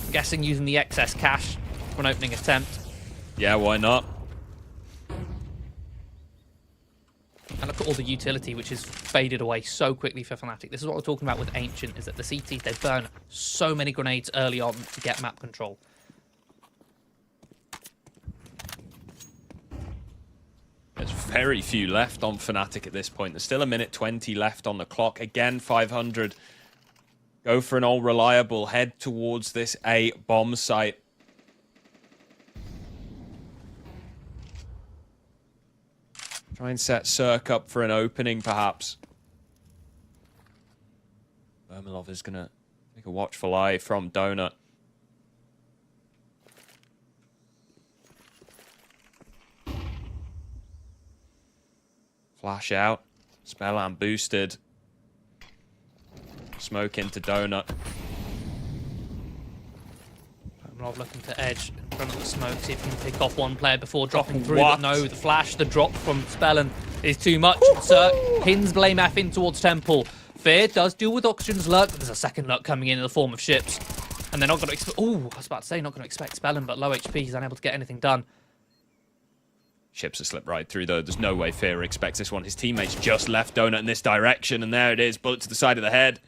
I'm guessing using the excess cash for an opening attempt. Yeah, why not? And look at all the utility, which is faded away so quickly for Fnatic. This is what we're talking about with Ancient, is that the CT, they burn so many grenades early on to get map control. There's very few left on Fnatic at this point. There's still 1:20 left on the clock. Again, 500 go for an all reliable, head towards this A bomb site. Try and set Cirque up for an opening, perhaps. Bermalov is going to take a watchful eye from Donut. Flash out. Spellland boosted. Smoke into Donut. Bermalov looking to edge in front of the smoke, see if he can pick off one player before dropping through. What? But no, the flash, the drop from Spellland is too much. Cirque pins Blame F in towards Temple. Fear does deal with Oxygen's lurk, but there's a second lurk coming in the form of Ships. And they're not going to expect... Oh, I was about to say, not going to expect Spellland, but low HP, he's unable to get anything done. Ships have slipped right through, though. There's no way Fear expects this one. His teammates just left Donut in this direction, and there it is. Bullet to the side of the head.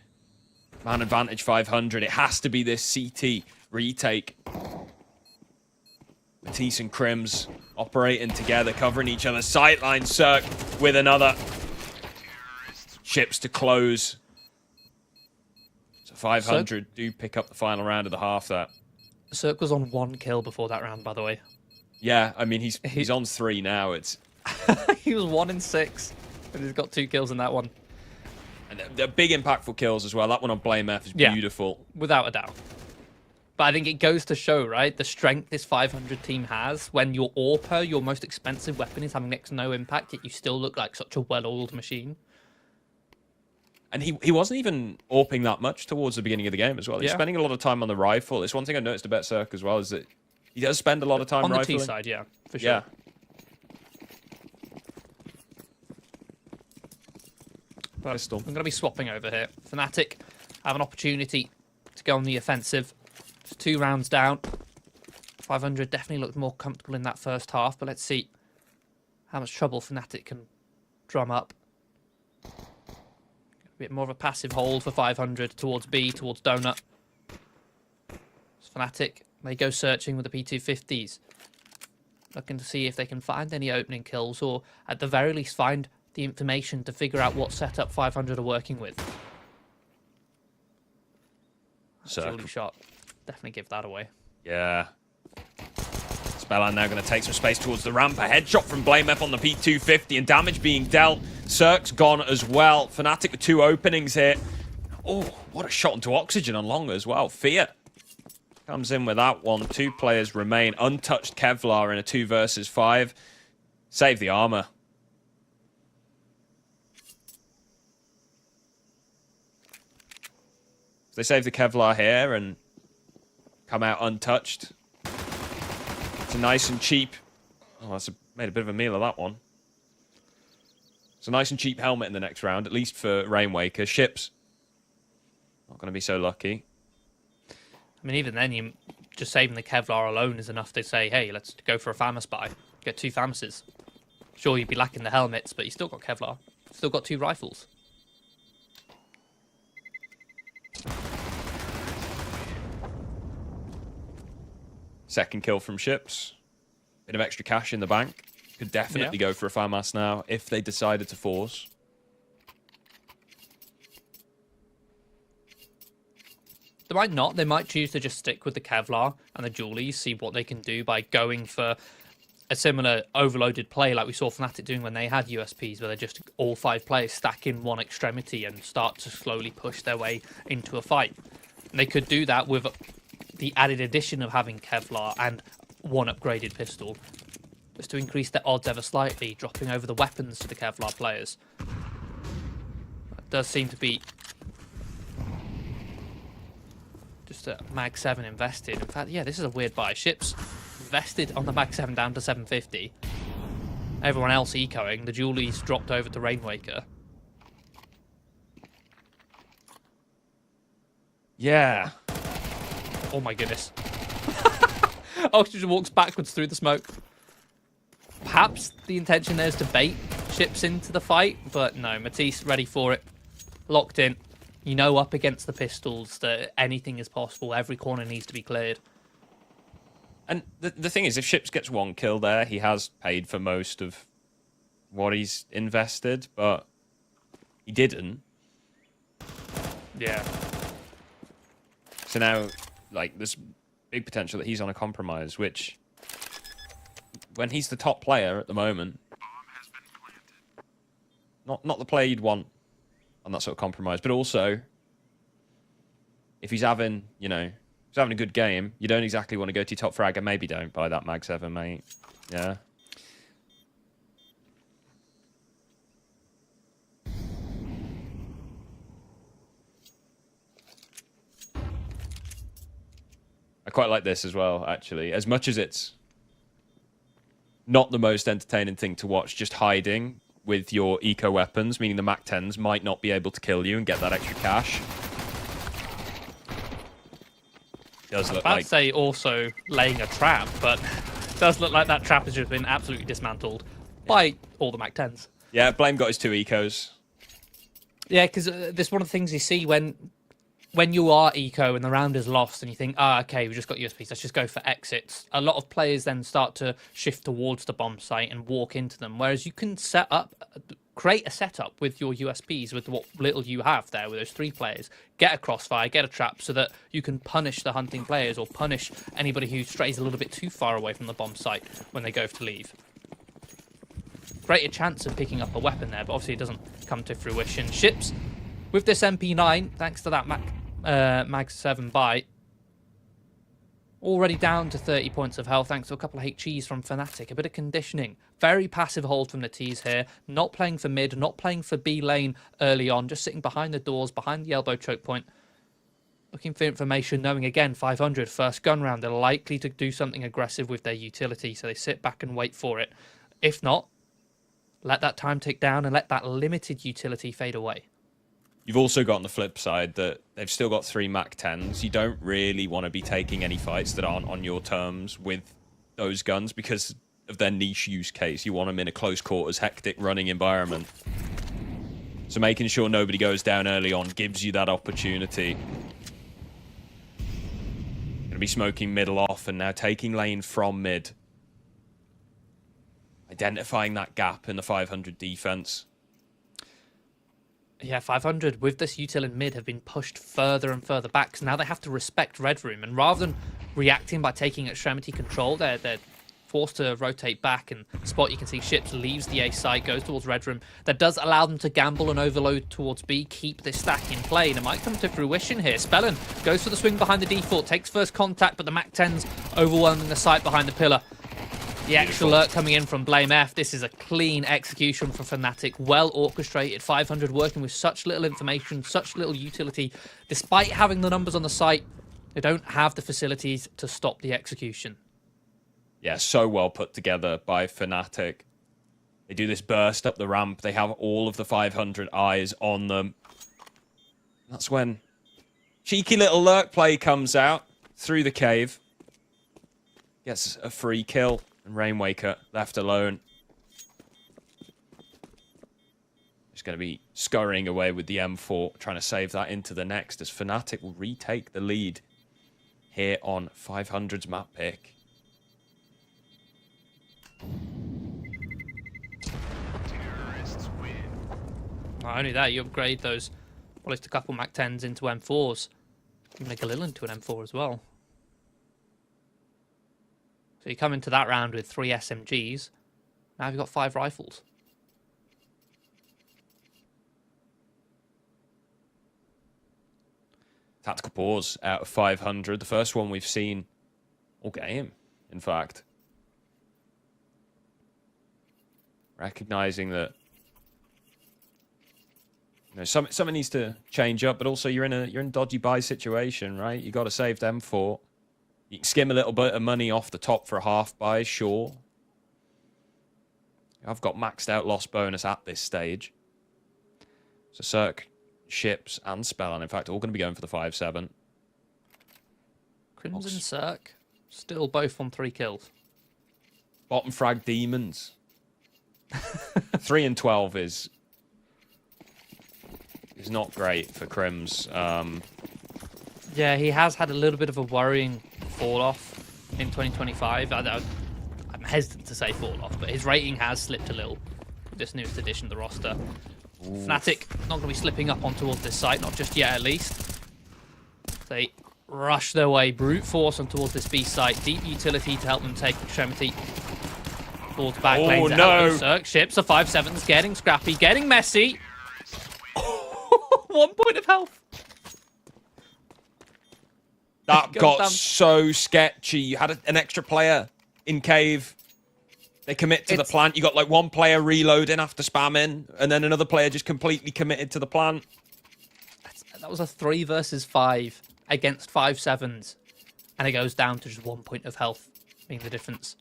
Man advantage 500. It has to be this CT retake. Matisse and Crims operating together, covering each other. Sightline Cirque with another. Ships to close. So 500 do pick up the final round of the half there. Cirque was on 1 kill before that round, by the way. Yeah, I mean, he's on 3 now. It's He was 1 in 6, and he's got 2 kills in that one. and they're big impactful kills as well. That one on Blame F is beautiful. Without a doubt. But I think it goes to show, right, the strength this 500 team has when your AWP, your most expensive weapon, is having next to no impact, yet you still look like such a well-oiled machine. And he wasn't even AWPing that much towards the beginning of the game as well. He's spending a lot of time on the rifle. It's one thing I noticed about Cirque as well, is that He does spend a lot of time on the rifling. T side, yeah, for sure. Yeah. But Pistol. I'm going to be swapping over here. Fnatic have an opportunity to go on the offensive. Just 2 rounds down. 500 definitely looked more comfortable in that first half, but let's see how much trouble Fnatic can drum up. A bit more of a passive hold for 500 towards B, towards Donut. Fnatic, they go searching with the P250s. Looking to see if they can find any opening kills, or at the very least find the information to figure out what setup 500 are working with. Surely shot. Definitely give that away. Yeah. Spellman now going to take some space towards the ramp. A headshot from BlameF on the P250 and damage being dealt. Cirque's gone as well. Fnatic with 2 openings here. Oh, what a shot into oxygen on long as well. Fear comes in with that one. 2 players remain. Untouched Kevlar in a 2 versus 5. Save the armor. They save the Kevlar here and come out untouched. It's a nice and cheap... Oh, made a bit of a meal of that one. It's a nice and cheap helmet in the next round, at least for Rainwaker. Ships, not going to be so lucky. I mean, even then, just saving the Kevlar alone is enough to say, hey, let's go for a Famous buy. Get 2 Famouses. Sure, you'd be lacking the helmets, but you still got Kevlar. Still got 2 rifles. Second kill from Ships. Bit of extra cash in the bank. Could definitely go for a FAMAS now if they decided to force. They might not. They might choose to just stick with the Kevlar and the Julies, see what they can do by going for a similar overloaded play like we saw Fnatic doing when they had USPs, where they just all 5 players stack in one extremity and start to slowly push their way into a fight. And they could do that with the added addition of having Kevlar and 1 upgraded pistol, just to increase their odds ever slightly, dropping over the weapons to the Kevlar players. That does seem to be just a Mag 7 invested. In fact, yeah, this is a weird buy. Ships invested on the Mag 7 down to 750. Everyone else ecoing. The Julies dropped over to Rainwaker. Yeah. Oh my goodness. Oxygen walks backwards through the smoke. Perhaps the intention there is to bait Ships into the fight, but no, Matisse ready for it. Locked in. You know, up against the pistols that anything is possible. Every corner needs to be cleared. And the thing is, if Ships gets 1 kill there, he has paid for most of what he's invested, but he didn't. Yeah. So now, like, there's big potential that he's on a compromise, which, when he's the top player at the moment, not the player you'd want on that sort of compromise, but also, if he's having, you know, he's having a good game, you don't exactly want to go to your top frag, and maybe don't buy that Mag 7, mate. Yeah. I quite like this as well, actually. As much as it's not the most entertaining thing to watch, just hiding with your eco weapons, meaning the Mac 10s might not be able to kill you and get that extra cash. Does look like... I'd say also laying a trap, but it does look like that trap has just been absolutely dismantled by all the Mac 10s. Yeah, Blame got his 2 ecos. Yeah, because this is one of the things you see when you are eco and the round is lost and you think, okay, we just got USPs, let's just go for exits. A lot of players then start to shift towards the bomb site and walk into them, whereas you can create a setup with your USPs, with what little you have there, with those 3 players, get a crossfire, get a trap, so that you can punish the hunting players or punish anybody who strays a little bit too far away from the bomb site when they go to leave. Greater chance of picking up a weapon there, but obviously it doesn't come to fruition. Ships, with this MP9, thanks to that Mag 7 buy, already down to 30 points of health thanks to a couple of HEs from Fnatic. A bit of conditioning. Very passive hold from the T's here. Not playing for mid, not playing for B lane early on, just sitting behind the doors, behind the elbow choke point. looking for information, knowing again 500 first gun round, they're likely to do something aggressive with their utility, so they sit back and wait for it. If not, let that time tick down and let that limited utility fade away. You've also got on the flip side that they've still got 3 Mac 10s. You don't really want to be taking any fights that aren't on your terms with those guns because of their niche use case. You want them in a close quarters, hectic running environment. So making sure nobody goes down early on gives you that opportunity. Going to be smoking middle off and now taking lane from mid. Identifying that gap in the 500 defense. Yeah, 500 with this util in mid have been pushed further and further back. So now they have to respect Red Room. And rather than reacting by taking extremity control, they're forced to rotate back. And spot, you can see Ships leaves the A side, goes towards Red Room. That does allow them to gamble and overload towards B, keep this stack in play. And it might come to fruition here. Spellin goes for the swing behind the default, takes first contact, but the Mac 10's overwhelming the site behind the pillar. The extra alert coming in from Blame F. This is a clean execution for Fnatic. Well orchestrated. 500 working with such little information, such little utility. Despite having the numbers on the site, they don't have the facilities to stop the execution. Yeah, so well put together by Fnatic. They do this burst up the ramp. They have all of the 500 eyes on them. That's when cheeky little lurk play comes out through the cave. Gets a free kill. And Rainwaker left alone. Just going to be scurrying away with the M4, trying to save that into the next as Fnatic will retake the lead here on 500's map pick. Not only that, you upgrade those, well, just a couple Mac 10s into M4s. You make a Galil into an M4 as well. So you come into that round with 3 SMGs. Now you've got 5 rifles. Tactical pause out of 500. The first one we've seen all game, in fact. Recognizing that something needs to change up, but also you're in a dodgy buy situation, right? You got to save them 4. You can skim a little bit of money off the top for a half buy, sure. I've got maxed out loss bonus at this stage. So Cirque, Ships, and Spellin, in fact, all going to be going for the 5-7. Crimson Cirque, still both on 3 kills. Bottom frag Demons. 3 and 12 is not great for Crims. Yeah, he has had a little bit of a worrying fall off in 2025. I'm hesitant to say fall off, but his rating has slipped a little with this newest addition to the roster. Oof. Fnatic not going to be slipping up on towards this site, not just yet at least. They rush their way, brute force on towards this B site. Deep utility to help them take extremity towards back lanes. No! Cirque, Ships, a 5-7's getting scrappy, getting messy. 1 point of health. That got so sketchy. You had an extra player in cave. They commit to the plant. You got like 1 player reloading after spamming, and then another player just completely committed to the plant. That was a 3 versus 5 against 5-7s, and it goes down to just 1 point of health being the difference.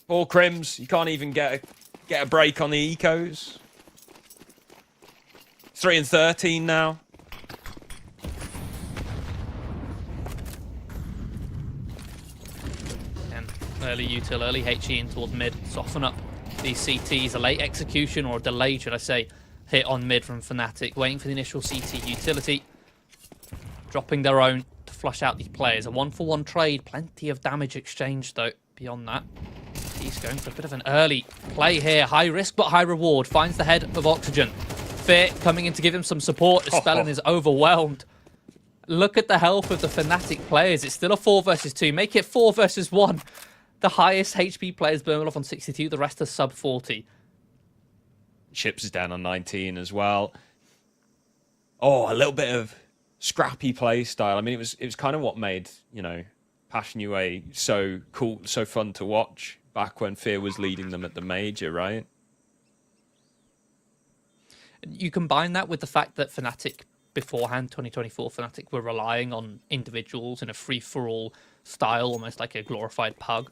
Poor Crims, you can't even get a break on the ecos. 3 and 13 now. Early util, early HE in towards mid, soften up these CTs. A late execution, or a delayed, should I say, hit on mid from Fnatic, waiting for the initial CT utility. Dropping their own to flush out these players. A 1-for-1 trade, plenty of damage exchange though, beyond that. He's going for a bit of an early play here. High risk but high reward, finds the head of Oxygen. Fear coming in to give him some support as Spellin is overwhelmed. Look at the health of the Fnatic players. It's still a 4 versus 2, make it 4 versus 1. The highest HP players burn off on 62, the rest are sub 40. Ships is down on 19 as well. Oh, a little bit of scrappy play style. I mean, it was kind of what made, Passion UA so cool, so fun to watch back when Fear was leading them at the major, right? You combine that with the fact that Fnatic beforehand, 2024 Fnatic were relying on individuals in a free-for-all style, almost like a glorified pug.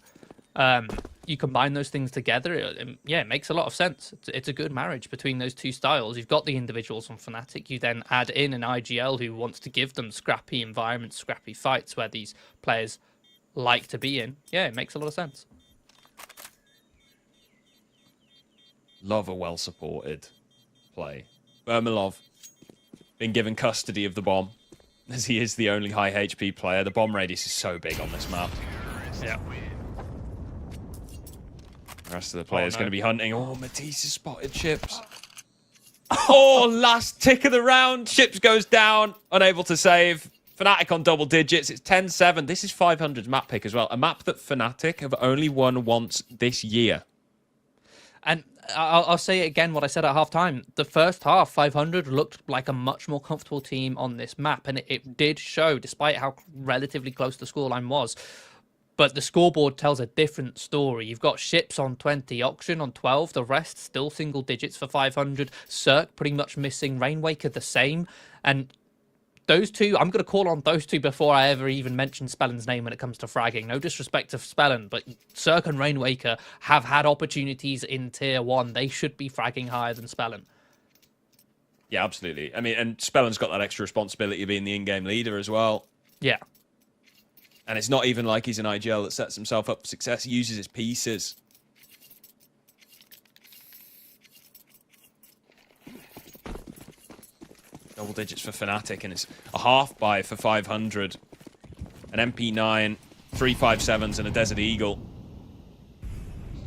You combine those things together, it makes a lot of sense. It's a good marriage between those two styles. You've got the individuals on Fnatic, you then add in an IGL who wants to give them scrappy environments, scrappy fights where these players like to be in. Yeah, it makes a lot of sense. Love a well-supported play. Bermilov been given custody of the bomb, as he is the only high HP player. The bomb radius is so big on this map. Yeah. The rest of the players no. going to be hunting. Oh, Matisse has spotted Chips. Oh, last tick of the round. Chips goes down, unable to save. Fnatic on double digits. It's 10-7. This is 500's map pick as well. A map that Fnatic have only won once this year. And I'll say it again, what I said at halftime. The first half, 500 looked like a much more comfortable team on this map. And it did show, despite how relatively close the scoreline was. But the scoreboard tells a different story. You've got Ships on 20, Auction on 12. The rest still single digits for 500. Cirque pretty much missing. Rainwaker the same. And those two, I'm going to call on those two before I ever even mention Spellen's name when it comes to fragging. No disrespect to Spellen, but Cirque and Rainwaker have had opportunities in Tier 1. They should be fragging higher than Spellen. Yeah, absolutely. I mean, and Spellen's got that extra responsibility of being the in-game leader as well. Yeah. And it's not even like he's an IGL that sets himself up for success. He uses his pieces. Double digits for Fnatic, and it's a half buy for 500. An MP9, 357s, and a Desert Eagle.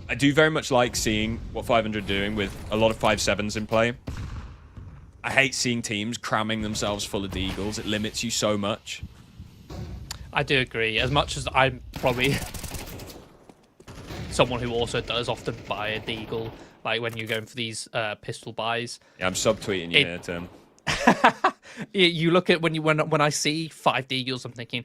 I do very much like seeing what 500 are doing with a lot of 5.7s in play. I hate seeing teams cramming themselves full of Deagles. It limits you so much. I do agree. As much as I'm probably someone who also does often buy a Deagle, like when you're going for these pistol buys. Yeah, I'm subtweeting you here, Tim. You look at when I see 5 Deagles, I'm thinking,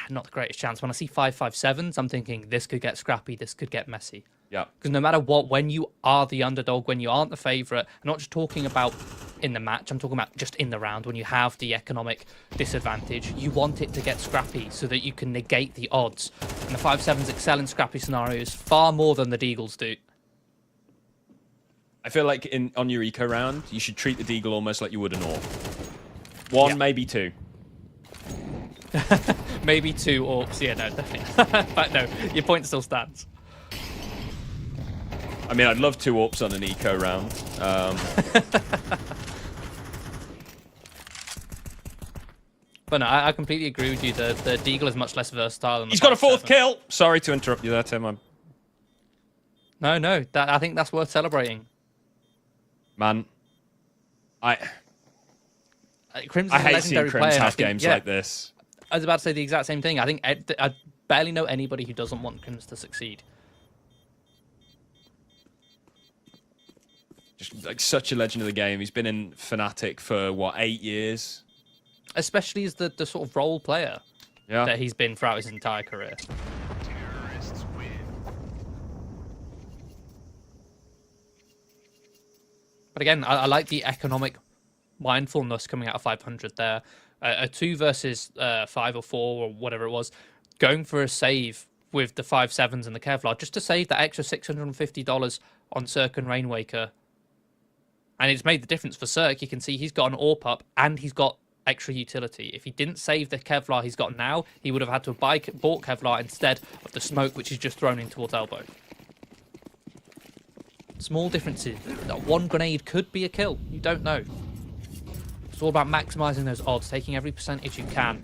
not the greatest chance. When I see 5.57s, I'm thinking this could get scrappy, this could get messy. Yeah. Because no matter what, when you are the underdog, when you aren't the favourite, I'm not just talking about in the match, I'm talking about just in the round, when you have the economic disadvantage, you want it to get scrappy so that you can negate the odds. And the 5.7s excel in scrappy scenarios far more than the Deagles do. I feel like on your eco round, you should treat the Deagle almost like you would an AWP. One, maybe two. Maybe 2 AWPs. Yeah, no, definitely. But no, your point still stands. I mean, I'd love 2 AWPs on an eco round. But no, I completely agree with you. The Deagle is much less versatile than the He's got a 4th 5.7. kill. Sorry to interrupt you there, Tim. No, I think that's worth celebrating. Man, Crimson's I a hate legendary seeing Crims player, and I have think- games yeah, like this. I was about to say the exact same thing. I think I barely know anybody who doesn't want Crims to succeed. Just like such a legend of the game. He's been in Fnatic for, what, 8 years? Especially as the sort of role player Yeah. that he's been throughout his entire career. But again, I like the economic mindfulness coming out of 500 there. A 2 versus 5 or 4 or whatever it was, going for a save with the 5.7s and the Kevlar just to save that extra $650 on Cirque and Rainwaker. And it's made the difference for Cirque. You can see he's got an AWP up and he's got extra utility. If he didn't save the Kevlar he's got now, he would have had to have bought Kevlar instead of the smoke which he's just thrown in towards elbow. Small differences. That one grenade could be a kill. You don't know. It's all about maximising those odds, taking every percentage you can.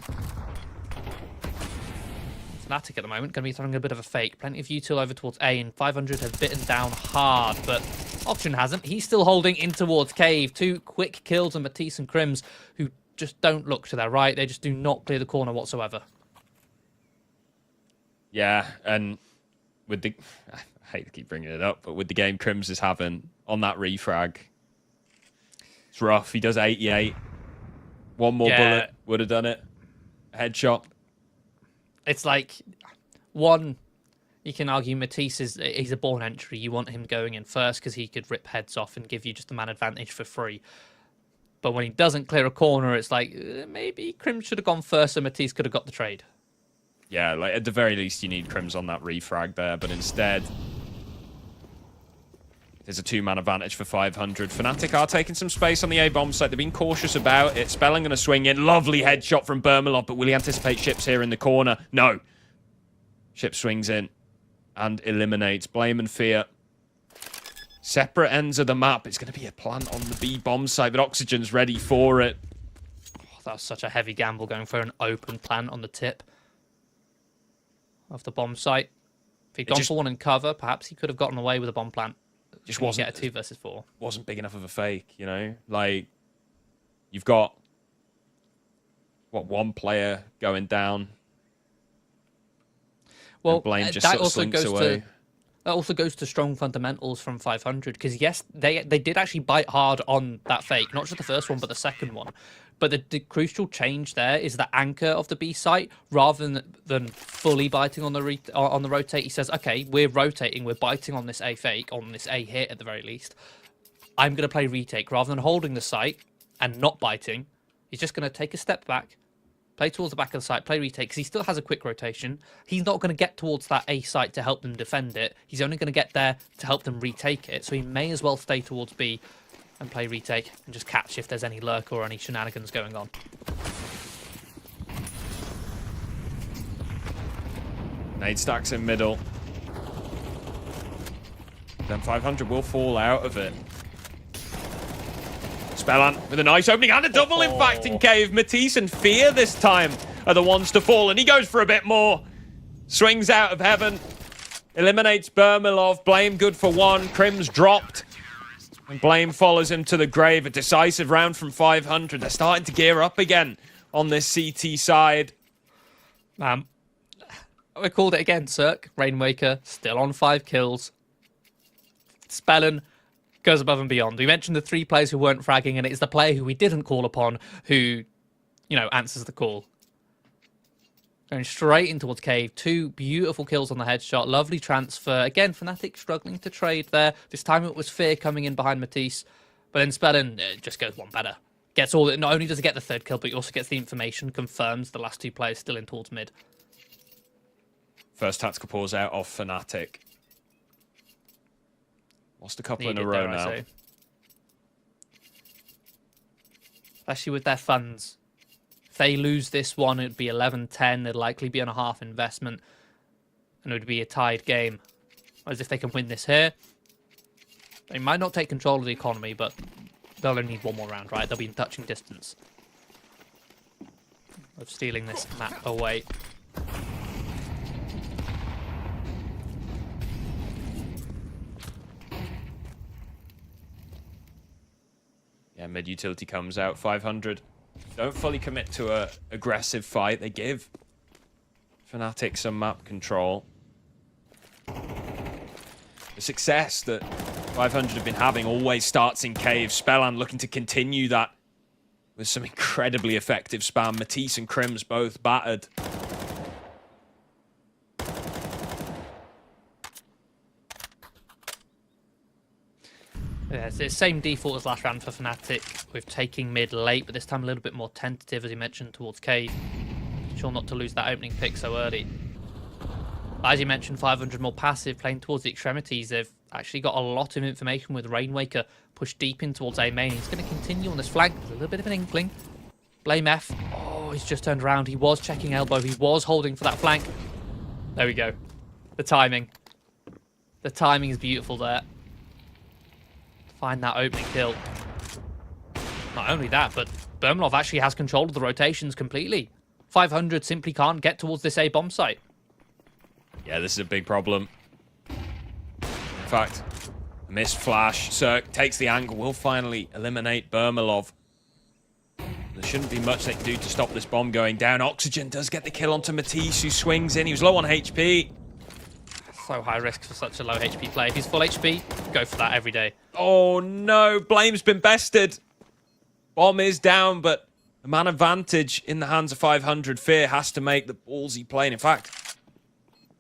Fnatic at the moment going to be throwing a bit of a fake. Plenty of util over towards A, and 500 have bitten down hard, but Auction hasn't. He's still holding in towards Cave. 2 quick kills on Matisse and Crims, who just don't look to their right. They just do not clear the corner whatsoever. Yeah, and with the... I hate to keep bringing it up, but with the game Crims is having on that refrag, it's rough. He does 88. One more bullet would have done it. Headshot. It's like, one, you can argue Matisse he's a born entry. You want him going in first because he could rip heads off and give you just the man advantage for free. But when he doesn't clear a corner, it's like, maybe Crim should have gone first and Matisse could have got the trade. Yeah, like at the very least, you need Crims on that refrag there, but instead, there's a 2-man advantage for 500. Fnatic are taking some space on the A-bomb site. They've been cautious about it. Spelling going to swing in. Lovely headshot from Bermalov, but will he anticipate Ships here in the corner? No. Ship swings in and eliminates Blame and Fear. Separate ends of the map. It's going to be a plant on the B-bomb site, but Oxygen's ready for it. Oh, that was such a heavy gamble going for an open plant on the tip of the bomb site. If he'd gone for one in cover, perhaps he could have gotten away with a bomb plant. Just wasn't get a 2 versus 4. Wasn't big enough of a fake, you know? Like, you've got, what, one player going down. Well, Blame just that sort of also slinks goes away. that also goes to strong fundamentals from 500, because yes, they did actually bite hard on that fake, not just the first one, but the second one. But the crucial change there is the anchor of the B site, rather than fully biting on the rotate. He says, okay, we're rotating, we're biting on this A fake, on this A hit at the very least. I'm going to play retake. Rather than holding the site and not biting, he's just going to take a step back, play towards the back of the site, play retake, because he still has a quick rotation. He's not going to get towards that A site to help them defend it. He's only going to get there to help them retake it. So he may as well stay towards B and play retake and just catch if there's any lurk or any shenanigans going on. Nade stacks in middle. Then 500 will fall out of it. Spellan with a nice opening and a double, in fact, in Cave. Matisse and Fear this time are the ones to fall, and he goes for a bit more. Swings out of heaven. Eliminates Bermalov. Blame good for 1. Crim's dropped. And Blame follows him to the grave. A decisive round from 500. They're starting to gear up again on this CT side. We called it again, Cirque. Rainwaker still on 5 kills. Spellan goes above and beyond. We mentioned the 3 players who weren't fragging, and it is the player who we didn't call upon who, answers the call. Going straight in towards Cave. 2 beautiful kills on the headshot. Lovely transfer. Again, Fnatic struggling to trade there. This time it was Fear coming in behind Matisse. But then Spellan just goes one better. Gets all it. Not only does he get the 3rd kill, but he also gets the information, confirms the last 2 players still in towards mid. First tactical pause out of Fnatic. Lost a couple in a row now. Especially with their funds. If they lose this one, it would be 11-10. It'd likely be on a half investment. And it would be a tied game. Whereas if they can win this here, they might not take control of the economy, but they'll only need one more round, right? They'll be in touching distance of stealing this map away. Yeah, mid-utility comes out. 500 don't fully commit to a aggressive fight. They give Fnatic some map control. The success that 500 have been having always starts in Cave. Spellan looking to continue that with some incredibly effective spam. Matisse and Crims both battered. Yeah, it's the same default as last round for Fnatic, with taking mid late, but this time a little bit more tentative, as you mentioned, towards Cave. Sure not to lose that opening pick so early. As you mentioned, 500 more passive, playing towards the extremities. They've actually got a lot of information with Rainwaker pushed deep in towards A main. He's going to continue on this flank. There's a little bit of an inkling. Blame F. Oh, he's just turned around. He was checking elbow. He was holding for that flank. There we go. The timing. The timing is beautiful there. Find that opening kill. Not only that, but Bermalov actually has control of the rotations completely. 500 simply can't get towards this A bomb site. Yeah, this is a big problem. In fact, missed flash. Cirque takes the angle. Will finally eliminate Bermalov. There shouldn't be much they can do to stop this bomb going down. Oxygen does get the kill onto Matisse, who swings in. He was low on HP. So high risk for such a low HP player. If he's full HP, go for that every day. Oh no, Blame's been bested. Bomb is down, but the man advantage in the hands of 500. Fear has to make the ballsy play. And in fact,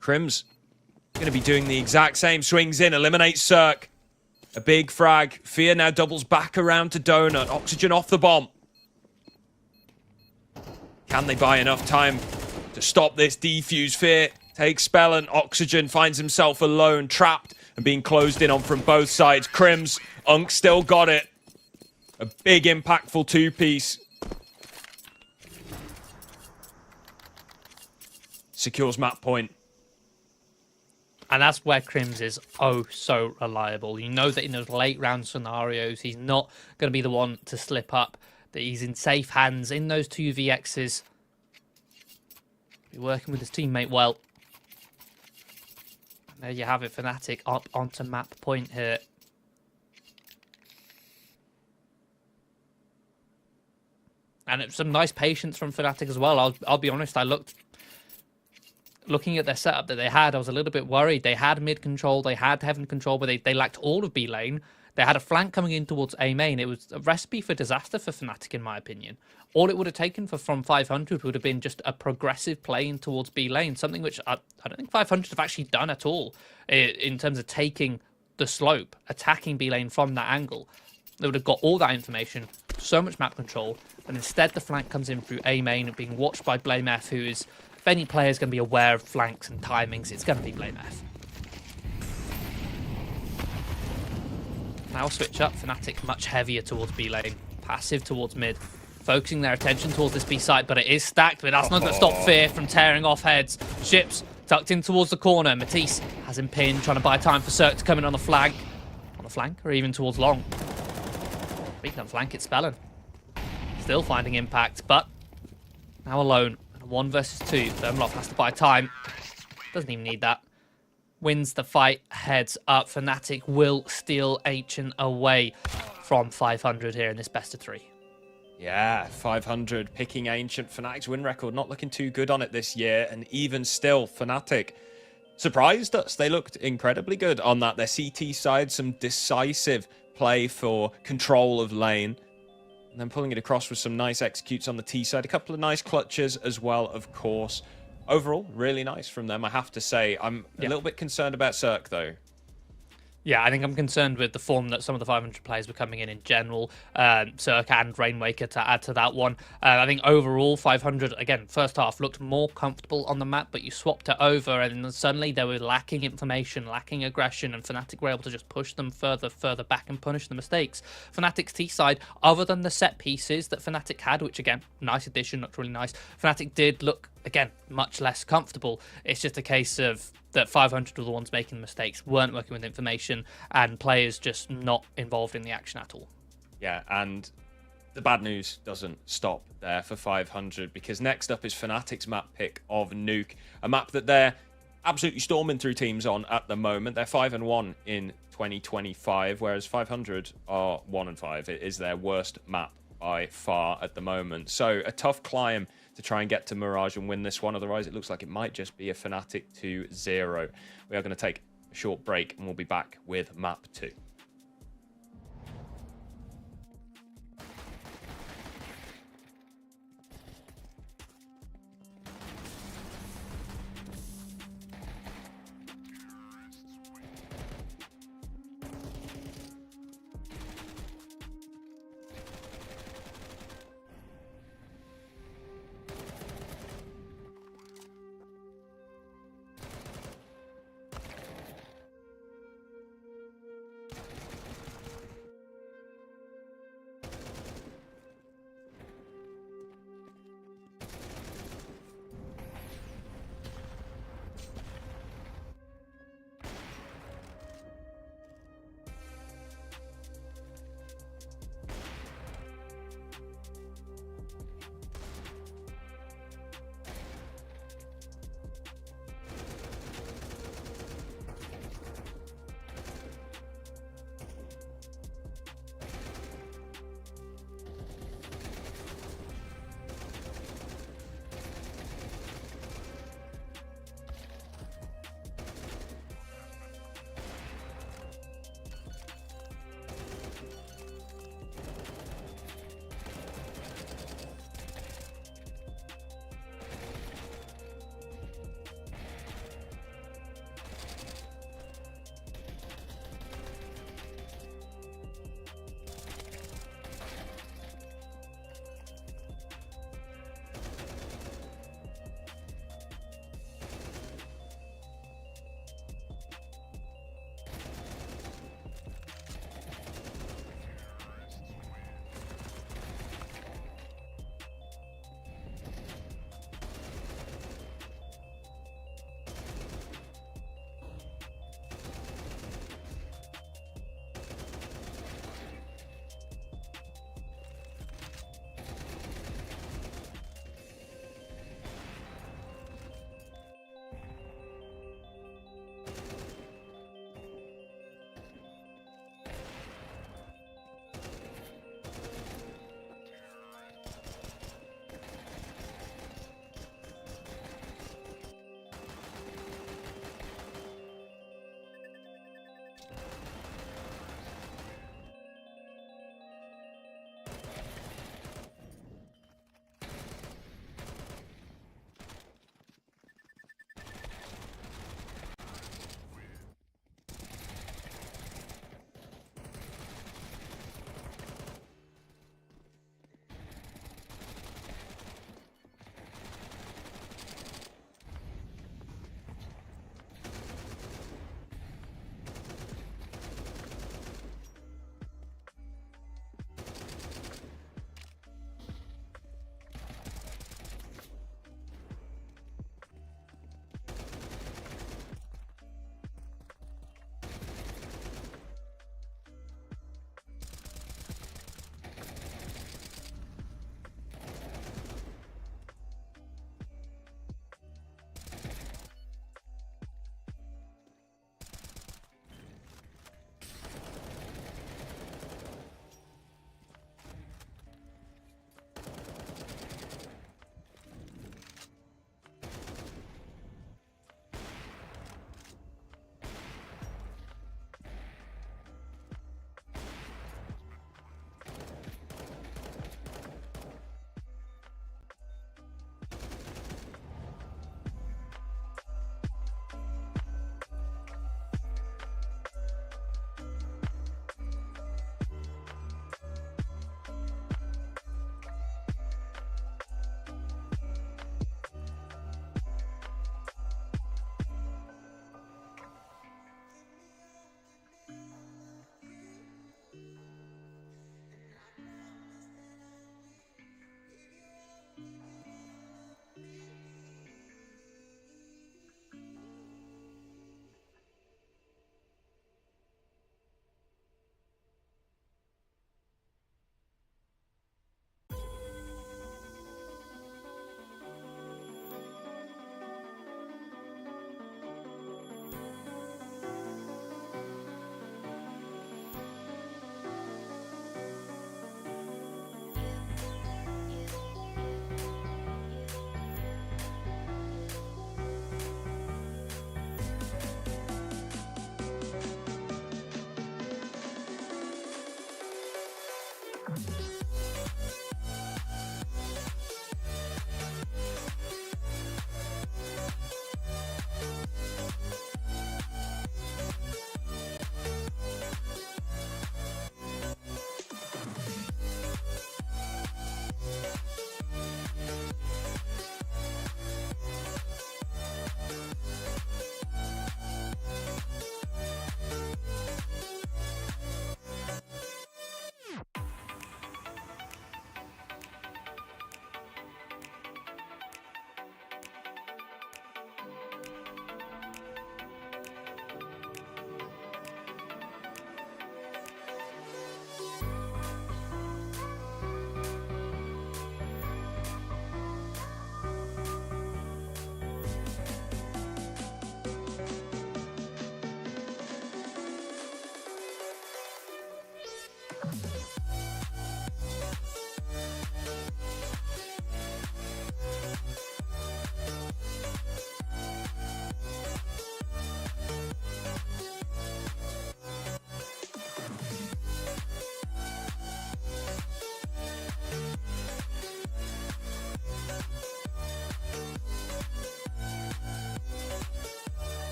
Crim's going to be doing the exact same. Swings in, eliminates Cirque. A big frag. Fear now doubles back around to Donut. Oxygen off the bomb. Can they buy enough time to stop this defuse? Fear takes spell and Oxygen finds himself alone, trapped and being closed in on from both sides. Crims, Unk still got it. A big impactful two-piece. Secures map point. And that's where Crims is oh so reliable. You know that in those late round scenarios, he's not going to be the one to slip up. That he's in safe hands in those two VXs. Be working with his teammate well. There you have it, Fnatic up onto map point here. And it's some nice patience from Fnatic as well. I'll be honest, looking at their setup that they had, I was a little bit worried. They had mid control, they had heaven control, but they lacked all of B lane. They had a flank coming in towards A main. It was a recipe for disaster for Fnatic, in my opinion. All it would have taken from 500 would have been just a progressive play in towards B lane, something which I don't think 500 have actually done at all in terms of taking the slope, attacking B lane from that angle. They would have got all that information, so much map control, and instead the flank comes in through A main, being watched by Blame F, who is, if any player is going to be aware of flanks and timings, it's going to be Blame F. Now switch up, Fnatic much heavier towards B lane, passive towards mid, focusing their attention towards this B site, but it is stacked, but that's not going to stop Fear from tearing off heads. Ships tucked in towards the corner, Matisse has him pinned, trying to buy time for Cirque to come in on the flank, or even towards long. Speaking of flank, it's Spellin. Still finding impact, but now alone. 1 versus 2. Thermalov has to buy time. Doesn't even need that. Wins the fight, heads up. Fnatic will steal Ancient away from 500 here in this best of 3. Yeah, 500 picking Ancient. Fnatic's win record not looking too good on it this year. And even still, Fnatic surprised us. They looked incredibly good on that. Their CT side, some decisive play for control of lane. And then pulling it across with some nice executes on the T side. A couple of nice clutches as well, of course. Overall, really nice from them, I have to say. I'm a little bit concerned about Cirque, though. Yeah, I think I'm concerned with the form that some of the 500 players were coming in general. Cirque and Rainwaker to add to that one. I think overall, 500, again, first half looked more comfortable on the map, but you swapped it over and then suddenly they were lacking information, lacking aggression, and Fnatic were able to just push them further back and punish the mistakes. Fnatic's T side, other than the set pieces that Fnatic had, which again, nice addition, looked really nice, Fnatic did look, again, much less comfortable. It's just a case of that 500 were the ones making the mistakes, weren't working with information, and players just not involved in the action at all. Yeah, and the bad news doesn't stop there for 500, because next up is Fnatic's map pick of Nuke, a map that they're absolutely storming through teams on at the moment. They're 5-1 in 2025, whereas 500 are 1-5. It is their worst map by far at the moment. So a tough climb to try and get to Mirage and win this one. Otherwise, it looks like it might just be a Fnatic 2-0. We are going to take a short break and we'll be back with map 2.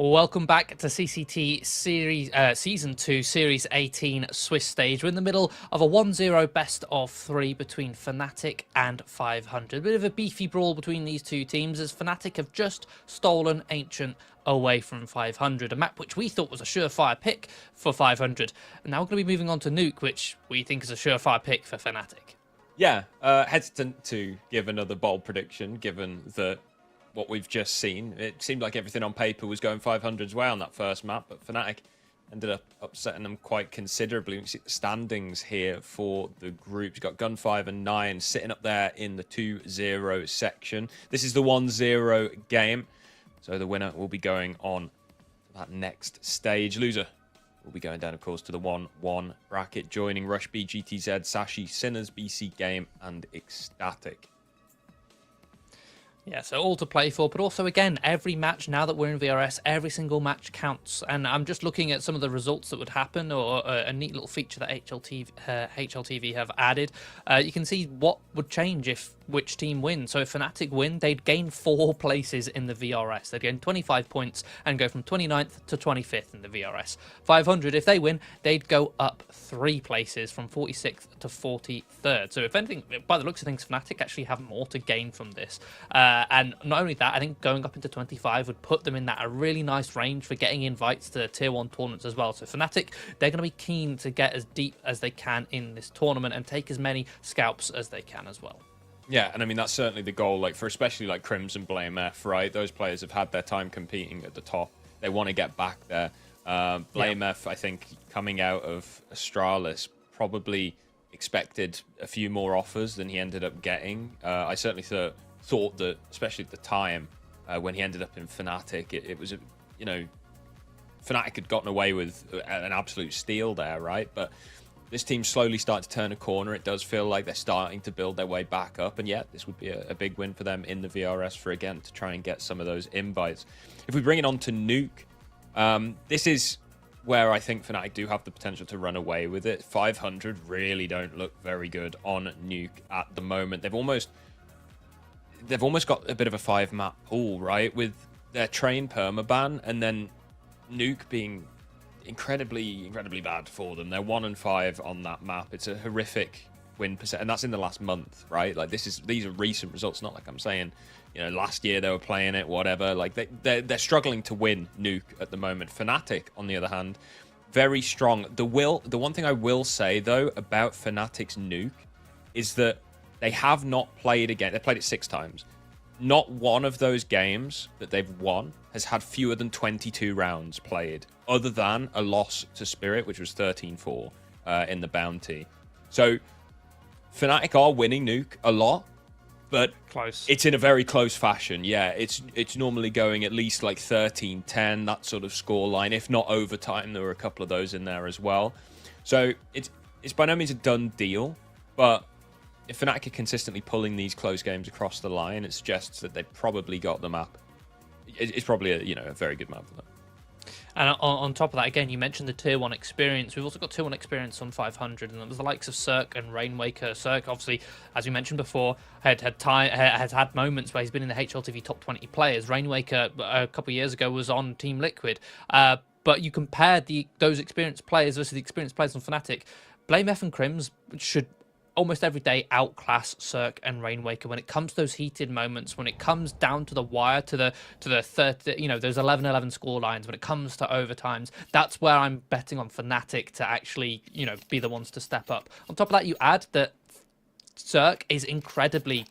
Welcome back to CCT Season 2, Series 18 Swiss stage. We're in the middle of a 1-0 best of 3 between Fnatic and 500. A bit of a beefy brawl between these two teams as Fnatic have just stolen Ancient away from 500, a map which we thought was a surefire pick for 500. And now we're going to be moving on to Nuke, which we think is a surefire pick for Fnatic. Yeah, hesitant to give another bold prediction, given that what we've just seen. It seemed like everything on paper was going 500's way on that first map, but Fnatic ended up upsetting them quite considerably. You can see the standings here for the groups. You've got Gun 5 and 9 sitting up there in the 2-0 section. This is the 1-0 game, so the winner will be going on to that next stage. Loser will be going down, of course, to the 1-1 bracket, joining Rush B, GTZ, Sashi, Sinners, BC Game, and Ecstatic. Yeah, so all to play for, but also, again, every match, now that we're in VRS, every single match counts. And I'm just looking at some of the results that would happen, or a neat little feature that HLTV have added. You can see what would change if which team wins. So if Fnatic win, they'd gain 4 places in the VRS. They'd gain 25 points and go from 29th to 25th in the VRS. 500, if they win, they'd go up 3 places from 46th to 43rd. So if anything, by the looks of things, Fnatic actually have more to gain from this. And not only that, I think going up into 25 would put them in that a really nice range for getting invites to tier 1 tournaments as well. So Fnatic, they're going to be keen to get as deep as they can in this tournament and take as many scalps as they can as well. Yeah, and I mean, that's certainly the goal, like for especially like Crims and Blame F, right? Those players have had their time competing at the top. They want to get back there. Blame F, I think, coming out of Astralis, probably expected a few more offers than he ended up getting. I certainly thought that, especially at the time, when he ended up in Fnatic, it was, you know, Fnatic had gotten away with an absolute steal there, right? But this team slowly started to turn a corner. It does feel like they're starting to build their way back up. And yeah, this would be a big win for them in the VRS for, again, to try and get some of those invites. If we bring it on to Nuke, this is where I think Fnatic do have the potential to run away with it. 500 really don't look very good on Nuke at the moment. They've almost got a bit of a 5-map pool, right? With their train permaban and then Nuke being incredibly bad for them. They're 1-5 on that map. It's a horrific win percent, and that's in the last month, right? Like these are recent results, not like I'm saying, you know, last year they were playing it, whatever. Like they're struggling to win Nuke at the moment. Fnatic, on the other hand, very strong. The one thing I will say though about Fnatic's Nuke is that they have not played again. They played it 6 times. Not one of those games that they've won has had fewer than 22 rounds played, other than a loss to Spirit, which was 13-4 in the Bounty. So Fnatic are winning Nuke a lot, but Close. It's in a very close fashion. Yeah, it's normally going at least like 13-10, that sort of score line, if not overtime. There were a couple of those in there as well. So it's by no means a done deal, but if Fnatic are consistently pulling these close games across the line, it suggests that they've probably got the map. It's probably a very good map for them. And on top of that, again, you mentioned the Tier 1 experience. We've also got Tier 1 experience on 500, and it was the likes of Cirque and Rainwaker. Cirque, obviously, as we mentioned before, has had moments where he's been in the HLTV top 20 players. Rainwaker, a couple of years ago, was on Team Liquid. But you compare those experienced players versus the experienced players on Fnatic. Blame F and Crims should almost every day outclass Cirque and Rainwaker when it comes to those heated moments, when it comes down to the wire, to the third, those 11-11 score lines, when it comes to overtimes. That's where I'm betting on Fnatic to actually, be the ones to step up. On top of that, you add that Cirque is incredibly,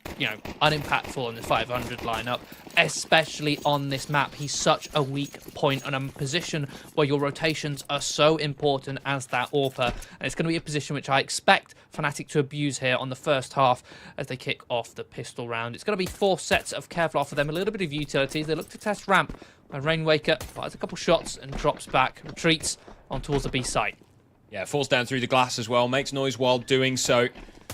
unimpactful in the 500 lineup, especially on this map. He's such a weak point on a position where your rotations are so important as that AWPer. And it's going to be a position which I expect Fnatic to abuse here on the first half as they kick off the pistol round. It's going to be 4 sets of careful for them, a little bit of utility. They look to test ramp when Rainwaker fires a couple shots and drops back, retreats on towards the B site. Yeah, falls down through the glass as well, makes noise while doing so.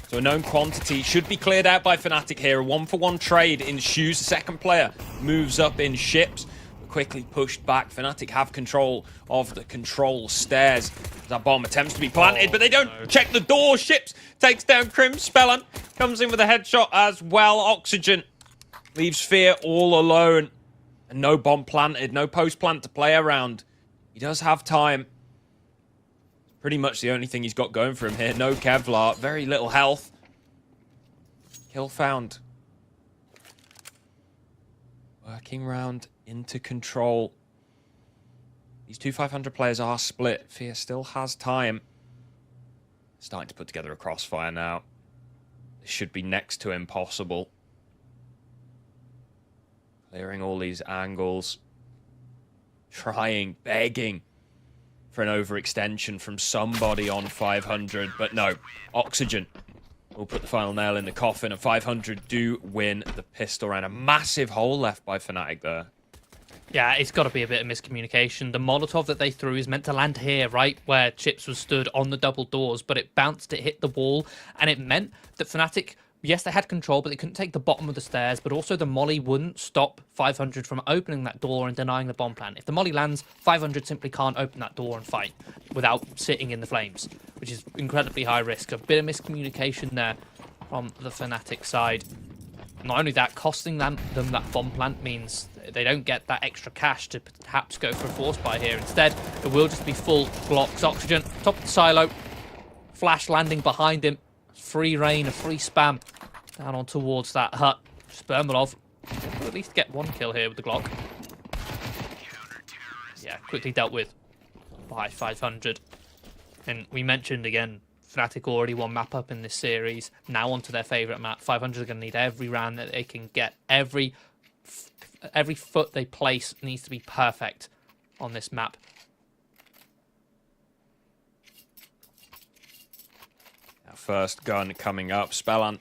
So a known quantity should be cleared out by Fnatic here. A 1-for-1 trade ensues. The second player moves up in ships, but quickly pushed back. Fnatic have control of the control stairs. That bomb attempts to be planted, but they don't check the door. Ships takes down Crim. Spellan comes in with a headshot as well. Oxygen leaves Fear all alone. And no bomb planted, no post plant to play around. He does have time. Pretty much the only thing he's got going for him here. No Kevlar, very little health. Kill found. Working round into control. These two 500 players are split. Fear still has time. Starting to put together a crossfire now. This should be next to impossible. Clearing all these angles. Trying, begging for an overextension from somebody on 500. But no, Oxygen will put the final nail in the coffin. And 500 do win the pistol round. A massive hole left by Fnatic there. Yeah, it's got to be a bit of miscommunication. The Molotov that they threw is meant to land here, right, where Chips was stood on the double doors, but it bounced, it hit the wall, and it meant that Fnatic, yes, they had control, but they couldn't take the bottom of the stairs, but also the molly wouldn't stop 500 from opening that door and denying the bomb plant. If the molly lands, 500 simply can't open that door and fight without sitting in the flames, which is incredibly high risk. A bit of miscommunication there from the Fnatic side. Not only that, costing them that bomb plant means they don't get that extra cash to perhaps go for a force buy here. Instead, it will just be full blocks. Oxygen, top of the silo. Flash landing behind him. Free reign, a free spam down on towards that hut. Spermalov will at least get one kill here with the Glock. Yeah, quickly dealt with by 500. And we mentioned again, Fnatic already won map up in this series. Now onto their favourite map. 500 are going to need every round that they can get. Every foot they place needs to be perfect on this map. Our first gun coming up. Spellan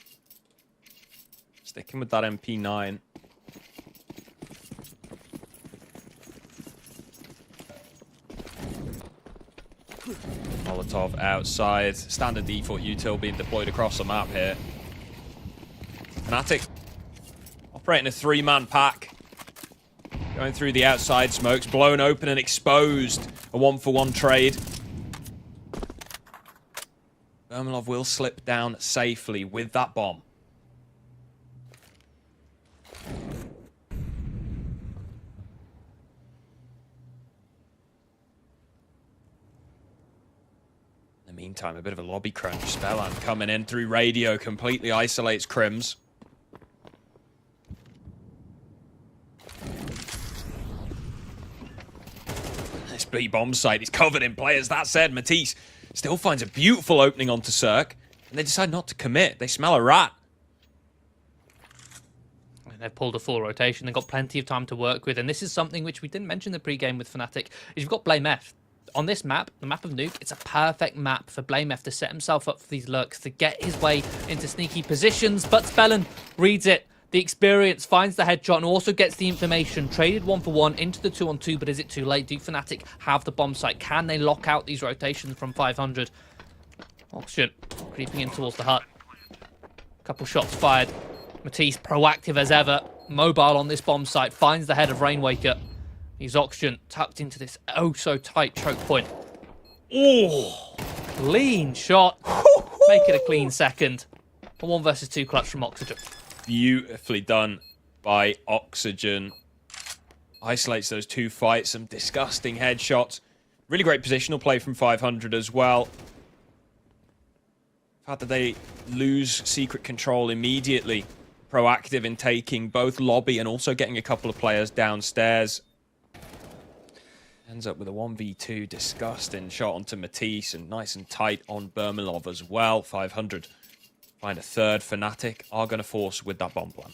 sticking with that MP9. Molotov outside. Standard default util being deployed across the map here. Fnatic operating a three-man pack. Going through the outside smokes. Blown open and exposed. A one-for-one trade. Vermalov will slip down safely with that bomb. Meantime, a bit of a lobby crunch. Spellan coming in through radio, completely isolates Crims. This B bomb site is covered in players. That said, Matisse still finds a beautiful opening onto Cirque, and they decide not to commit. They smell a rat. And they've pulled a full rotation. They've got plenty of time to work with, and this is something which we didn't mention in the pre-game with Fnatic, is you've got Blame F. On this map, the map of Nuke, it's a perfect map for Blame F to set himself up for these lurks, to get his way into sneaky positions, but Spellan reads it. The experience finds the headshot and also gets the information. Traded 1-for-1 into the 2-on-2, but is it too late? Do Fnatic have the bomb site? Can they lock out these rotations from 500? Oxygen creeping in towards the hut. Couple shots fired. Matisse proactive as ever. Mobile on this bomb site. Finds the head of Rainwaker. He's Oxygen tucked into this oh-so-tight choke point. Oh, clean shot. Make it a clean second. A 1 versus 2 clutch from Oxygen. Beautifully done by Oxygen. Isolates those two fights. Some disgusting headshots. Really great positional play from 500 as well. The fact that they lose secret control immediately. Proactive in taking both lobby and also getting a couple of players downstairs. Ends up with a 1v2. Disgusting shot onto Matisse and nice and tight on Vermalov as well. 500 find a third. Fnatic are going to force with that bomb plan.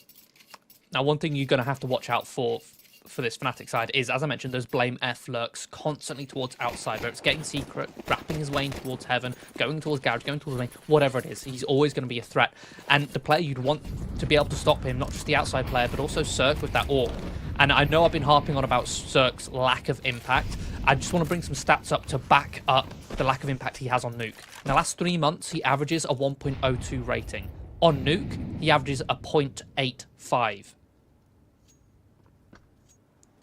Now, one thing you're going to have to watch out for this Fnatic side is, as I mentioned, those Blame F lurks constantly towards outside, where it's getting secret, wrapping his way in towards heaven, going towards garage, going towards lane, whatever it is. He's always going to be a threat. And the player you'd want to be able to stop him, not just the outside player, but also Cirque with that AWP. And I know I've been harping on about Cirque's lack of impact. I just want to bring some stats up to back up the lack of impact he has on Nuke. In the last 3 months, he averages a 1.02 rating. On Nuke, he averages a 0.85.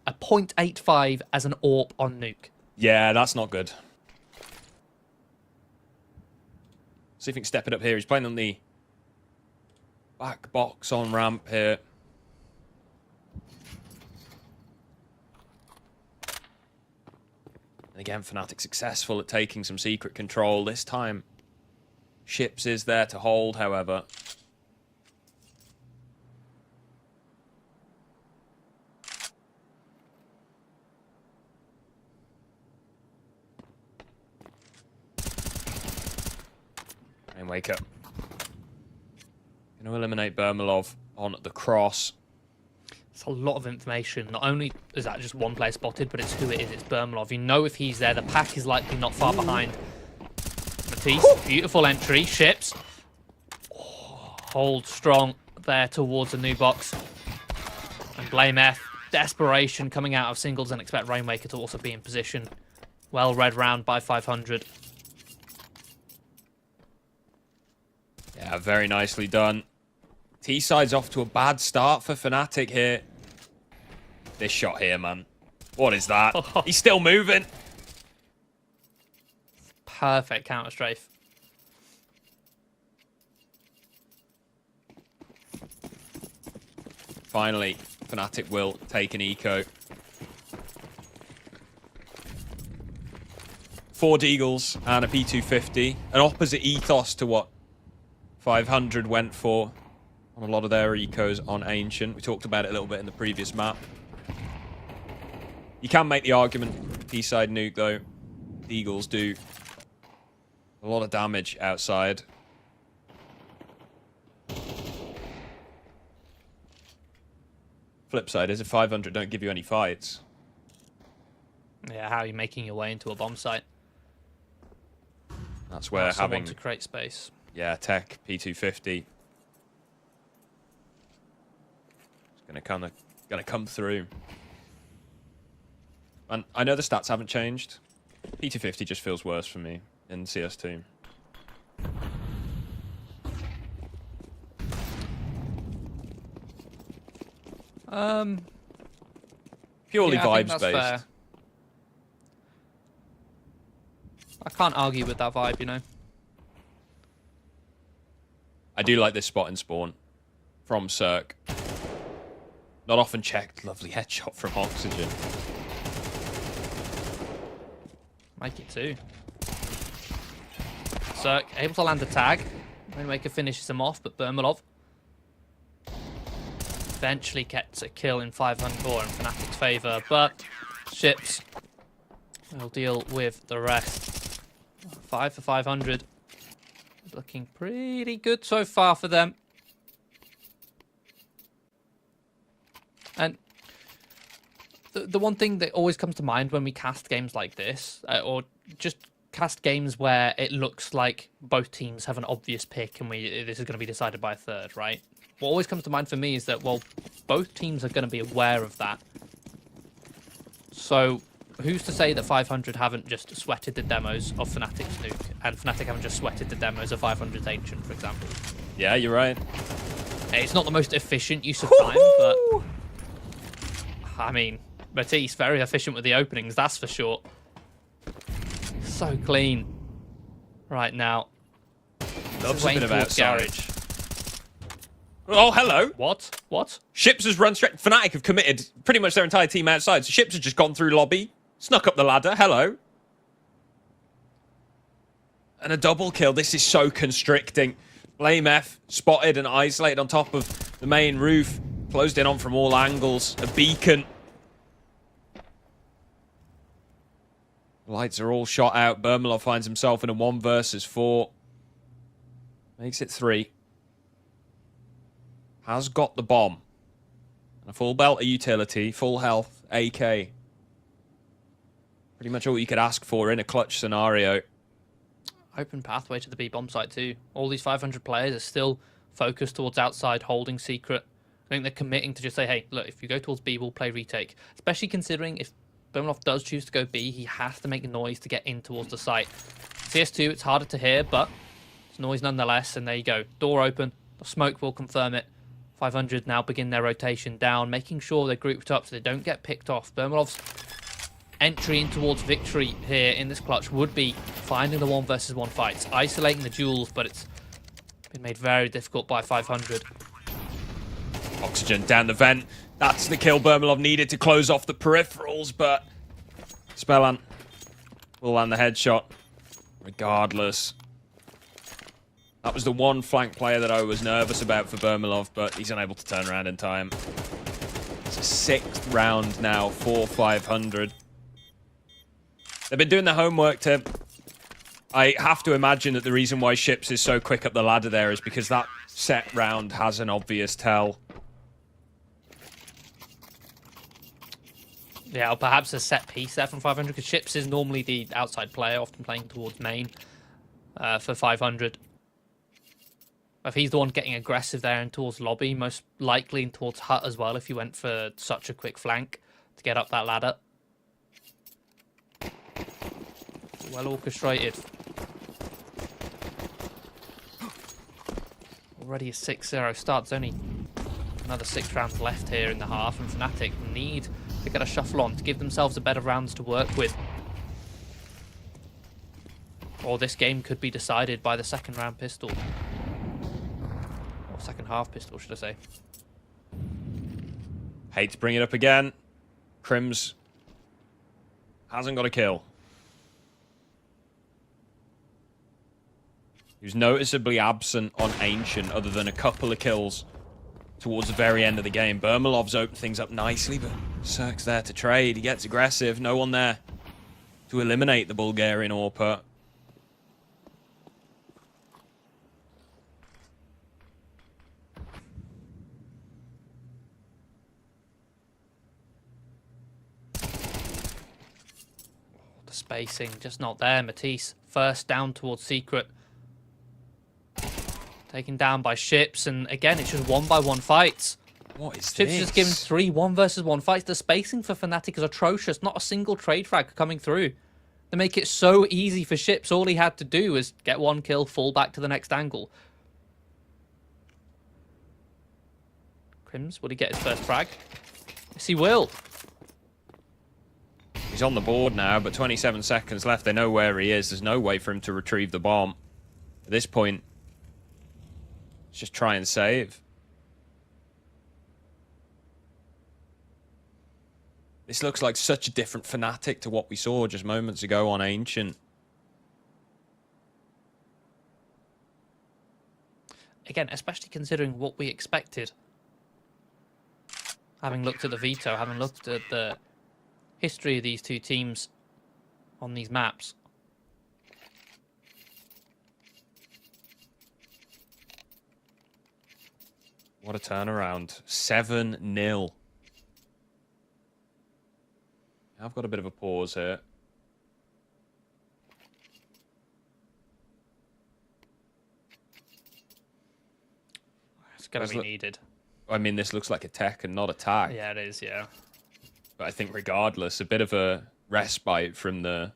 A 0.85 as an AWP on Nuke. Yeah, that's not good. See if he can step it up here. He's playing on the back box on ramp here. And again, Fnatic successful at taking some secret control. This time, Ships is there to hold, however. And wake up. Going to eliminate Bermalov on the cross. It's a lot of information. Not only is that just one player spotted, but it's who it is. It's Bermalov. You know if he's there, the pack is likely not far behind. Matisse, beautiful entry. Ships. Hold strong there towards the new box. And Blame F. Desperation coming out of singles and expect Rainmaker to also be in position. Well read round by 500. Yeah, very nicely done. T-side's off to a bad start for Fnatic here. This shot here, man. What is that? He's still moving. Perfect counter strafe. Finally, Fnatic will take an eco. 4 Deagles and a P250. An opposite ethos to what 500 went for on a lot of their ecos on Ancient. We talked about it a little bit in the previous map. You can make the argument, T-side nuke though. The Eagles do a lot of damage outside. Flip side is if 500 don't give you any fights. Yeah, how are you making your way into a bomb site? That's where Also having want to create space. Yeah, tech P250. It's gonna come through. And I know the stats haven't changed. P250 just feels worse for me in CS2. Purely yeah, I think vibes that's based. fair. I can't argue with that vibe, you know. I do like this spot in spawn from Cirque. Not often checked. Lovely headshot from Oxygen. Mikey too. Cirque able to land a tag. Rainmaker finishes him off, but Bermalov eventually gets a kill in 504 in Fnatic's favour, but Ships will deal with the rest. 5 for 500. Looking pretty good so far for them. And the one thing that always comes to mind when we cast games like this, or just cast games where it looks like both teams have an obvious pick and this is going to be decided by a third, right? What always comes to mind for me is that, well, both teams are going to be aware of that. So who's to say that 500 haven't just sweated the demos of Fnatic's Nuke, and Fnatic haven't just sweated the demos of 500's Ancient, for example? Yeah, you're right. It's not the most efficient use of time, but I mean, Matisse very efficient with the openings, that's for sure. So clean right now. Loves a bit of towards outside. Garage. Oh, hello. What? What? Ships has run straight. Fnatic have committed pretty much their entire team outside. So Ships has just gone through lobby, snuck up the ladder. Hello. And a double kill. This is so constricting. Blame F spotted and isolated on top of the main roof. Closed in on from all angles. A beacon. Lights are all shot out. Bermalov finds himself in a 1 versus 4. Makes it 3. Has got the bomb. And a full belt of utility. Full health. AK. Pretty much all you could ask for in a clutch scenario. Open pathway to the B bomb site too. All these 500 players are still focused towards outside, holding secret. I think they're committing to just say, hey, look, if you go towards B, we'll play retake. Especially considering if Bermalov does choose to go B, he has to make noise to get in towards the site. CS2, it's harder to hear, but it's noise nonetheless. And there you go. Door open. The smoke will confirm it. 500 now begin their rotation down, making sure they're grouped up so they don't get picked off. Bermalov's entry in towards victory here in this clutch would be finding the 1 versus 1 fights, isolating the duels, but it's been made very difficult by 500. Oxygen down the vent. That's the kill Bermalov needed to close off the peripherals, but Spellan Will land the headshot. Regardless. That was the one flank player that I was nervous about for Bermilov, but he's unable to turn around in time. It's a 6th round now for 500. They've been doing their homework, Tim. I have to imagine that the reason why Ships is so quick up the ladder there is because that set round has an obvious tell. Yeah, or perhaps a set piece there from 500, because Ships is normally the outside player, often playing towards main for 500. If he's the one getting aggressive there and towards lobby, most likely and towards hut as well, if he went for such a quick flank to get up that ladder. Well orchestrated. Already a 6-0 start. There's only another 6 rounds left here in the half, and Fnatic need to get a shuffle on to give themselves a better rounds to work with. Or this game could be decided by the second round pistol. Or second half pistol, should I say. Hate to bring it up again. Crims hasn't got a kill. He was noticeably absent on Ancient, other than a couple of kills towards the very end of the game. Bermilov's opened things up nicely, but Cirque's there to trade. He gets aggressive. No one there to eliminate the Bulgarian AWPer. The spacing just not there. Matisse first down towards Secret. Taken down by Ships, and again, it's just 1-by-1 fights. What is Ships this? just given 3 1-versus-1 fights. The spacing for Fnatic is atrocious. Not a single trade frag coming through. They make it so easy for Ships. All he had to do was get 1 kill, fall back to the next angle. Crims, will he get his first frag? Yes, he will. He's on the board now, but 27 seconds left. They know where he is. There's no way for him to retrieve the bomb. At this point, let's just try and save. This looks like such a different Fnatic to what we saw just moments ago on Ancient. Again, especially considering what we expected. Having looked at the Veto, having looked at the history of these two teams on these maps. What a turnaround. 7-0. I've got a bit of a pause here. It's going to be needed. I mean, this looks like a tech and not attack. Yeah, it is, yeah. But I think regardless, a bit of a respite from the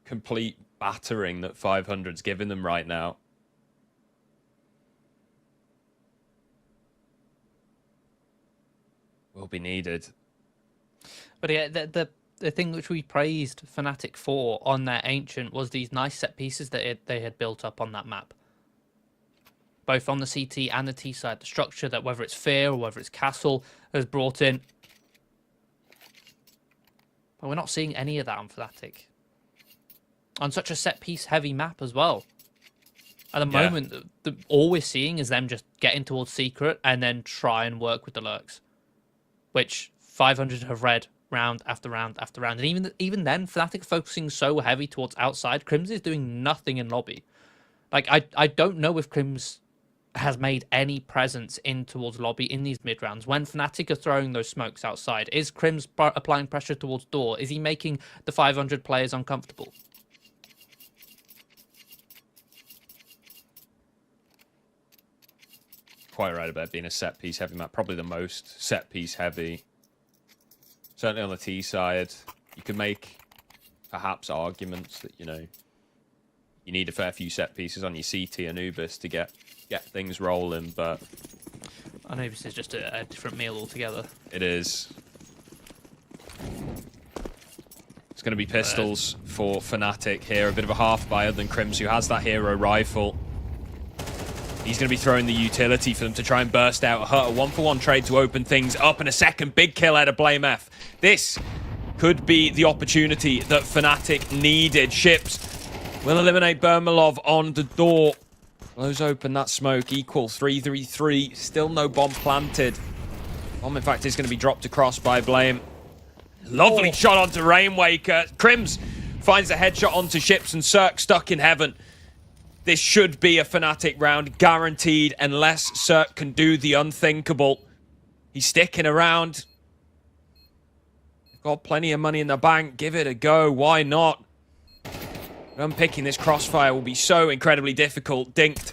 complete battering that 500's giving them right now. Will be needed. But yeah, the thing which we praised Fnatic for on their Ancient was these nice set pieces that they had built up on that map. Both on the CT and the T side, the structure that whether it's Fear or whether it's Castle has brought in. But we're not seeing any of that on Fnatic. On such a set piece heavy map as well. At the moment, all we're seeing is them just getting towards Secret and then try and work with the lurks. Which 500 have read round after round after round. And even then, Fnatic focusing so heavy towards outside. Crims is doing nothing in lobby. Like, I don't know if Crims has made any presence in towards lobby in these mid rounds. When Fnatic are throwing those smokes outside, is Crims applying pressure towards door? Is he making the 500 players uncomfortable? Quite right about being a set piece heavy map. Probably the most set piece heavy. Certainly on the T side, you could make perhaps arguments that, you know, you need a fair few set pieces on your CT Anubis to get things rolling, but Anubis is just a different meal altogether. It is. It's going to be pistols for Fnatic here. A bit of a half buyer than Crims, who has that hero rifle. He's going to be throwing the utility for them to try and burst out a hut. A 1-for-1 trade to open things up, and a second big kill out of Blame F. This could be the opportunity that Fnatic needed. Ships will eliminate Bermalov on the door. Blows open that smoke. Equal 3-3-3. Still no bomb planted. Bomb, in fact, is going to be dropped across by Blame. Lovely shot onto Rainwaker. Crims finds a headshot onto Ships, and Cirque stuck in heaven. This should be a Fnatic round, guaranteed, unless Cirque can do the unthinkable. He's sticking around. Got plenty of money in the bank. Give it a go. Why not? Unpicking this crossfire will be so incredibly difficult. Dinked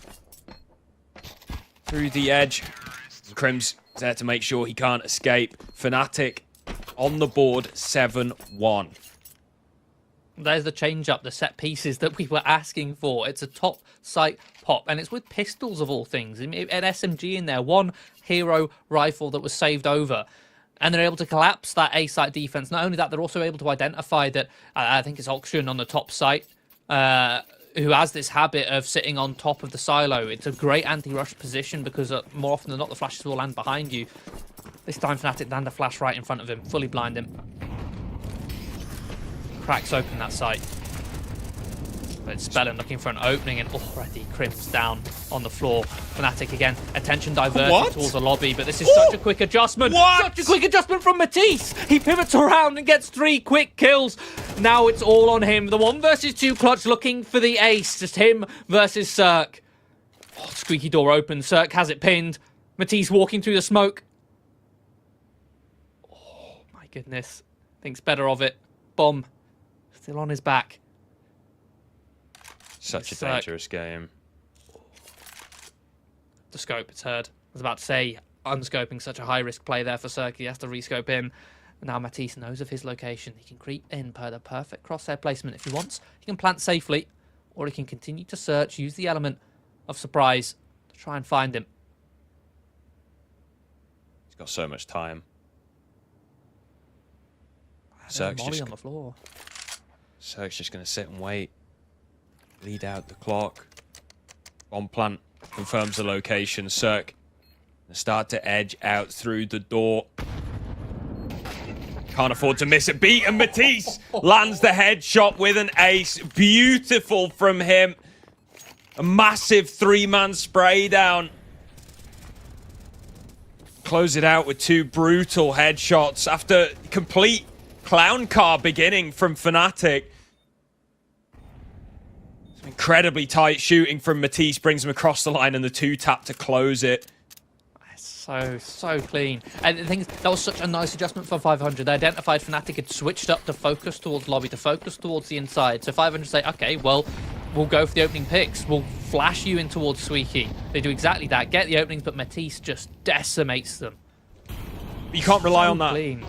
through the edge. Crims is there to make sure he can't escape. Fnatic on the board, 7-1. There's the change up, the set pieces that we were asking for. It's a top sight pop, and it's with pistols of all things. An SMG in there, one hero rifle that was saved over. And they're able to collapse that A site defense. Not only that, they're also able to identify that, I think it's Auction on the top site, who has this habit of sitting on top of the silo. It's a great anti-rush position because more often than not, the flashes will land behind you. This time, Fnatic land a flash right in front of him, fully blind him. Cracks open that site. But it's Spellin looking for an opening, and already Crims down on the floor. Fnatic again, attention diverted towards the lobby, but this is such a quick adjustment. Such a quick adjustment from Matisse. He pivots around and gets 3 quick kills. Now it's all on him. The 1 versus 2 clutch looking for the ace. Just him versus Cirque. Oh, squeaky door open. Cirque has it pinned. Matisse walking through the smoke. Oh my goodness. Thinks better of it. Bomb. Still on his back. Such a dangerous game. The scope, it's heard. I was about to say, unscoping, such a high-risk play there for Cirque. He has to rescope in. Now Matisse knows of his location. He can creep in per the perfect crosshair placement if he wants. He can plant safely, or he can continue to search, use the element of surprise to try and find him. He's got so much time. Cirque's just on the floor. Cirque's just going to sit and wait. Bleed out the clock. Bomb plant confirms the location. Cirque start to edge out through the door. Can't afford to miss a beat, and Matisse lands the headshot with an ace. Beautiful from him. A massive 3-man spray down. Close it out with 2 brutal headshots after complete clown car beginning from Fnatic. Some incredibly tight shooting from Matisse brings him across the line, and the 2-tap to close it. So clean. And the thing is, that was such a nice adjustment for 500. They identified Fnatic had switched up to focus towards lobby, to focus towards the inside. So 500 say, okay, well, we'll go for the opening picks. We'll flash you in towards Suiki. They do exactly that. Get the openings, but Matisse just decimates them. You can't rely on that. Clean.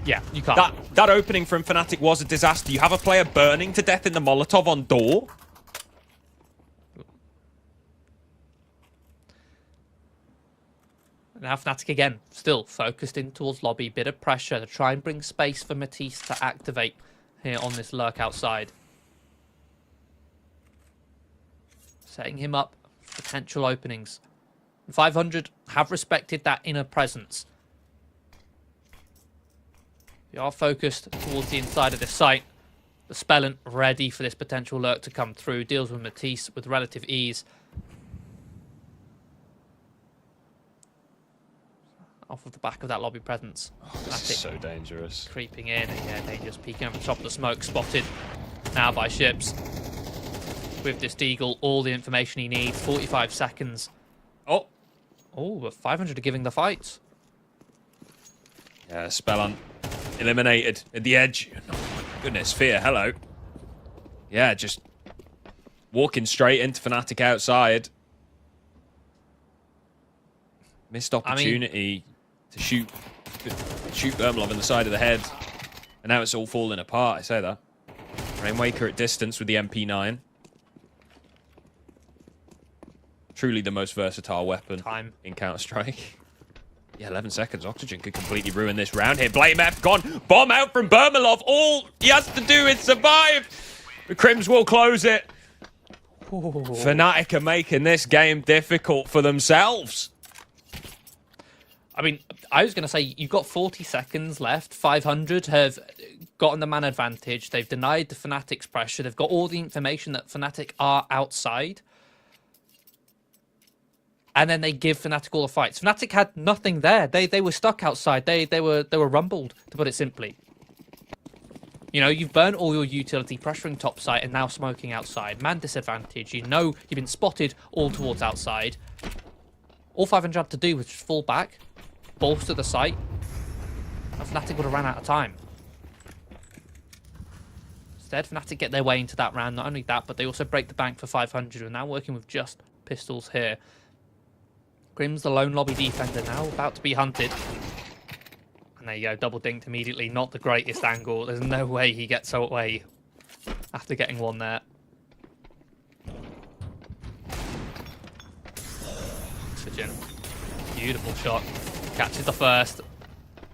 Yeah, you can't. That opening from Fnatic was a disaster. You have a player burning to death in the Molotov on door. Now Fnatic again, still focused in towards lobby. Bit of pressure to try and bring space for Matisse to activate here on this lurk outside. Setting him up for potential openings. 500 have respected that inner presence. They are focused towards the inside of this site. The Spellin ready for this potential lurk to come through. Deals with Matisse with relative ease. Off of the back of that lobby presence. This is so dangerous. Creeping in. Yeah, dangerous. Peeking over the top of the smoke. Spotted now by Ships. With this Deagle, all the information he needs. 45 seconds. Oh, but 500 are giving the fight. Yeah, Spellon eliminated at the edge. Oh my goodness, Fear, hello. Yeah, just walking straight into Fnatic outside. Missed opportunity to shoot Bermalov in the side of the head. And now it's all falling apart, I say that. Rainwaker at distance with the MP9. Truly the most versatile weapon in Counter-Strike. Yeah, 11 seconds. Oxygen could completely ruin this round here. Blame F gone. Bomb out from Bermalov. All he has to do is survive. The Crims will close it. Fnatic are making this game difficult for themselves. I mean, I was going to say, you've got 40 seconds left. 500 have gotten the man advantage. They've denied the Fnatic's pressure. They've got all the information that Fnatic are outside. And then they give Fnatic all the fights. Fnatic had nothing there. They were stuck outside. They were rumbled, to put it simply. You know, you've burnt all your utility, pressuring top site, and now smoking outside. Man disadvantage. You know you've been spotted all towards outside. All 500 had to do was just fall back, bolster the site, and Fnatic would have ran out of time. Instead, Fnatic get their way into that round. Not only that, but they also break the bank for 500. We're now working with just pistols here. Grim's the lone lobby defender now, about to be hunted. And there you go, double dinked immediately. Not the greatest angle. There's no way he gets away after getting one there. Oxygen. Beautiful shot. Catches the first.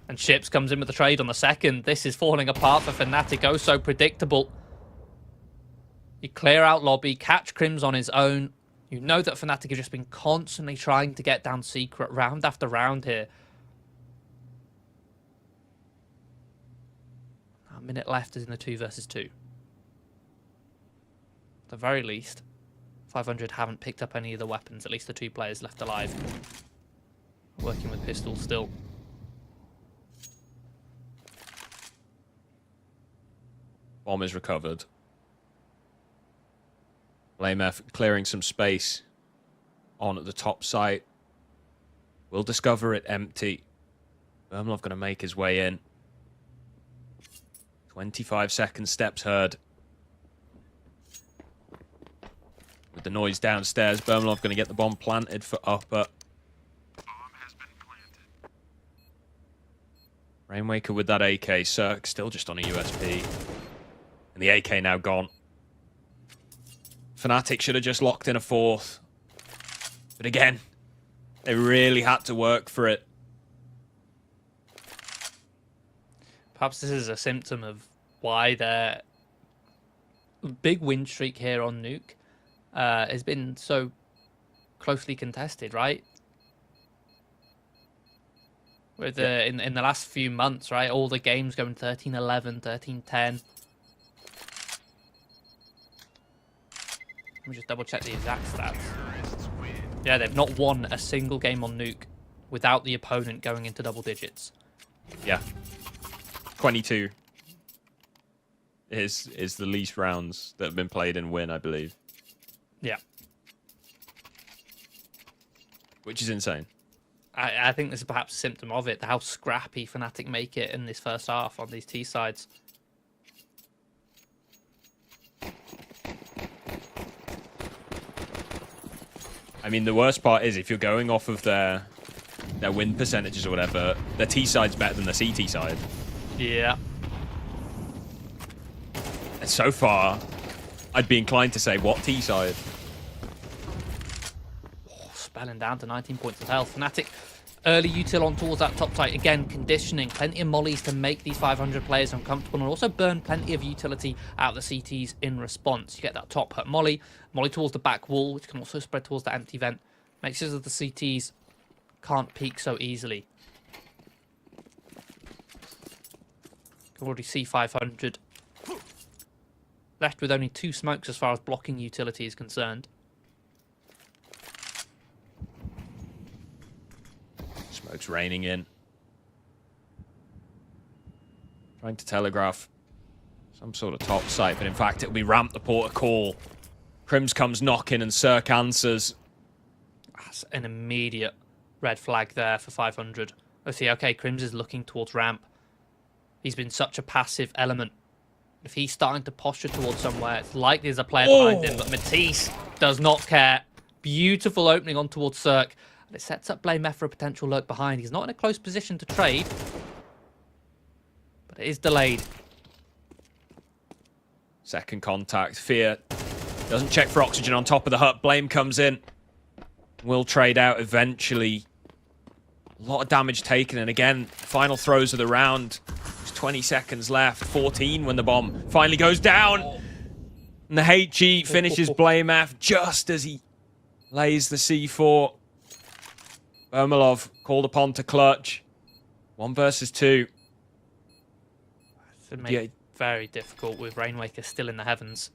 And Ships comes in with the trade on the second. This is falling apart for Fnatic. Oh, so predictable. You clear out lobby, catch Crims on his own. You know that Fnatic have just been constantly trying to get down secret round after round here. A minute left is in the 2 versus 2. At the very least, 500 haven't picked up any of the weapons, at least the 2 players left alive. Working with pistols still. Bomb is recovered. BlameF clearing some space on at the top site. We'll discover it empty. Bermlov going to make his way in. 25 seconds, steps heard. With the noise downstairs, Bermlov going to get the bomb planted for upper. Rainmaker with that AK. Cirque still just on a USP. And the AK now gone. Fnatic should have just locked in a 4th. But again, they really had to work for it. Perhaps this is a symptom of why their big win streak here on Nuke has been so closely contested, right? With in the last few months, right? All the games going 13-11, 13-10. Let me just double check the exact stats. Yeah, they've not won a single game on Nuke without the opponent going into double digits. Yeah. 22 is the least rounds that have been played in win, I believe. Yeah. Which is insane. I think this is perhaps a symptom of it, how scrappy Fnatic make it in this first half on these T sides. I mean, the worst part is if you're going off of their win percentages or whatever, their T side's better than the CT side. Yeah. And so far, I'd be inclined to say, what T side? Oh, spelling down to 19 points of health. Fnatic early util on towards that top side. Again, conditioning. Plenty of mollies to make these 500 players uncomfortable and also burn plenty of utility out of the CTs in response. You get that top hurt molly. Molly towards the back wall, which can also spread towards the empty vent. Makes sure that the CTs can't peek so easily. You can already see 500. Left with only 2 smokes as far as blocking utility is concerned. Smoke's raining in. Trying to telegraph some sort of top site, but in fact it'll be ramp the porter call. Crims comes knocking and Cirque answers. That's an immediate red flag there for 500. I see, okay, Crims is looking towards ramp. He's been such a passive element. If he's starting to posture towards somewhere, it's likely there's a player behind him, but Matisse does not care. Beautiful opening on towards Cirque. And it sets up BlameF for a potential lurk behind. He's not in a close position to trade, but it is delayed. Second contact. Fear doesn't check for oxygen on top of the hut. Blame comes in. Will trade out eventually. A lot of damage taken. And again, final throws of the round. There's 20 seconds left. 14 when the bomb finally goes down. And the HE finishes BlameF just as he lays the C4. Bermlov called upon to clutch. 1 versus 2. It made it very difficult with Rainwaker still in the heavens.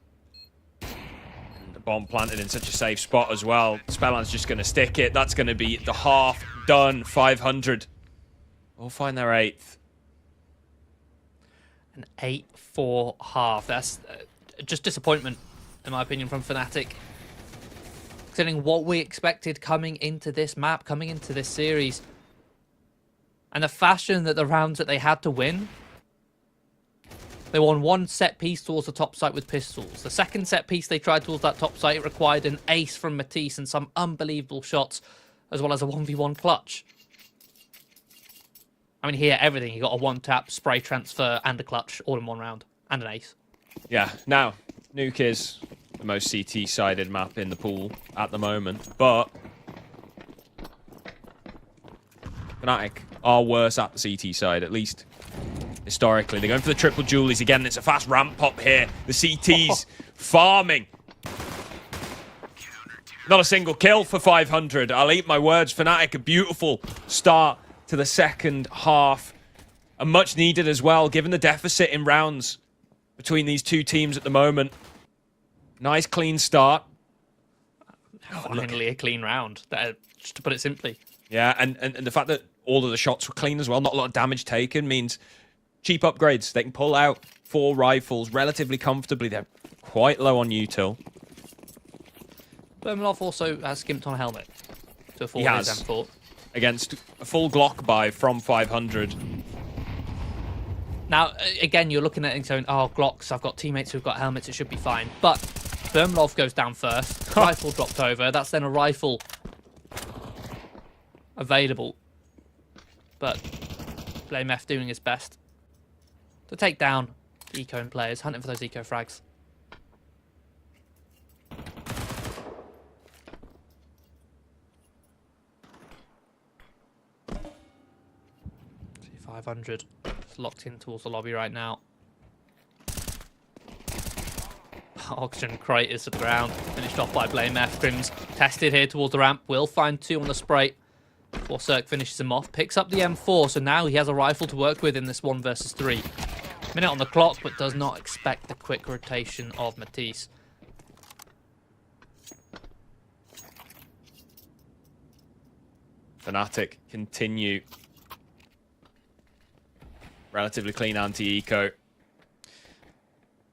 The bomb planted in such a safe spot as well. Spellman's just going to stick it. That's going to be the half done. 500. We'll find their 8th. An 8-4 half. That's just disappointment, in my opinion, from Fnatic. Considering what we expected coming into this map, coming into this series, and the fashion that the rounds that they had to win. They won one set piece towards the top site with pistols. The second set piece they tried towards that top site required an ace from Matisse and some unbelievable shots, as well as a 1v1 clutch. I mean, here, everything. You got a one-tap, spray transfer, and a clutch all in one round. And an ace. Yeah, now, Nuke is the most CT-sided map in the pool at the moment, but Fnatic are worse at the CT side, at least historically. They're going for the triple Julies again. It's a fast ramp pop here. The CT's farming. Not a single kill for 500. I'll eat my words. Fnatic, a beautiful start to the second half. And much needed as well, given the deficit in rounds between these two teams at the moment. Nice clean start. Finally a clean round, just to put it simply. Yeah, and the fact that all of the shots were clean as well, not a lot of damage taken, means cheap upgrades. They can pull out 4 rifles relatively comfortably. They're quite low on util. Bermalov also has skimped on a helmet to afford his M4. Against a full Glock buy from 500. Now, again, you're looking at it and saying, oh, Glocks, I've got teammates who've got helmets, it should be fine. But Bermalov goes down first. Rifle dropped over. That's then a rifle available. But Blame F doing his best to take down eco and players, hunting for those eco frags. 500. It's locked in towards the lobby right now. Oxygen crate is to the ground. Finished off by Blame F. Crims tested here towards the ramp. Will find 2 on the spray. Before Cirque finishes him off. Picks up the M4, so now he has a rifle to work with in this 1 versus 3. Minute on the clock, but does not expect the quick rotation of Matisse. Fnatic continue. Relatively clean anti-eco.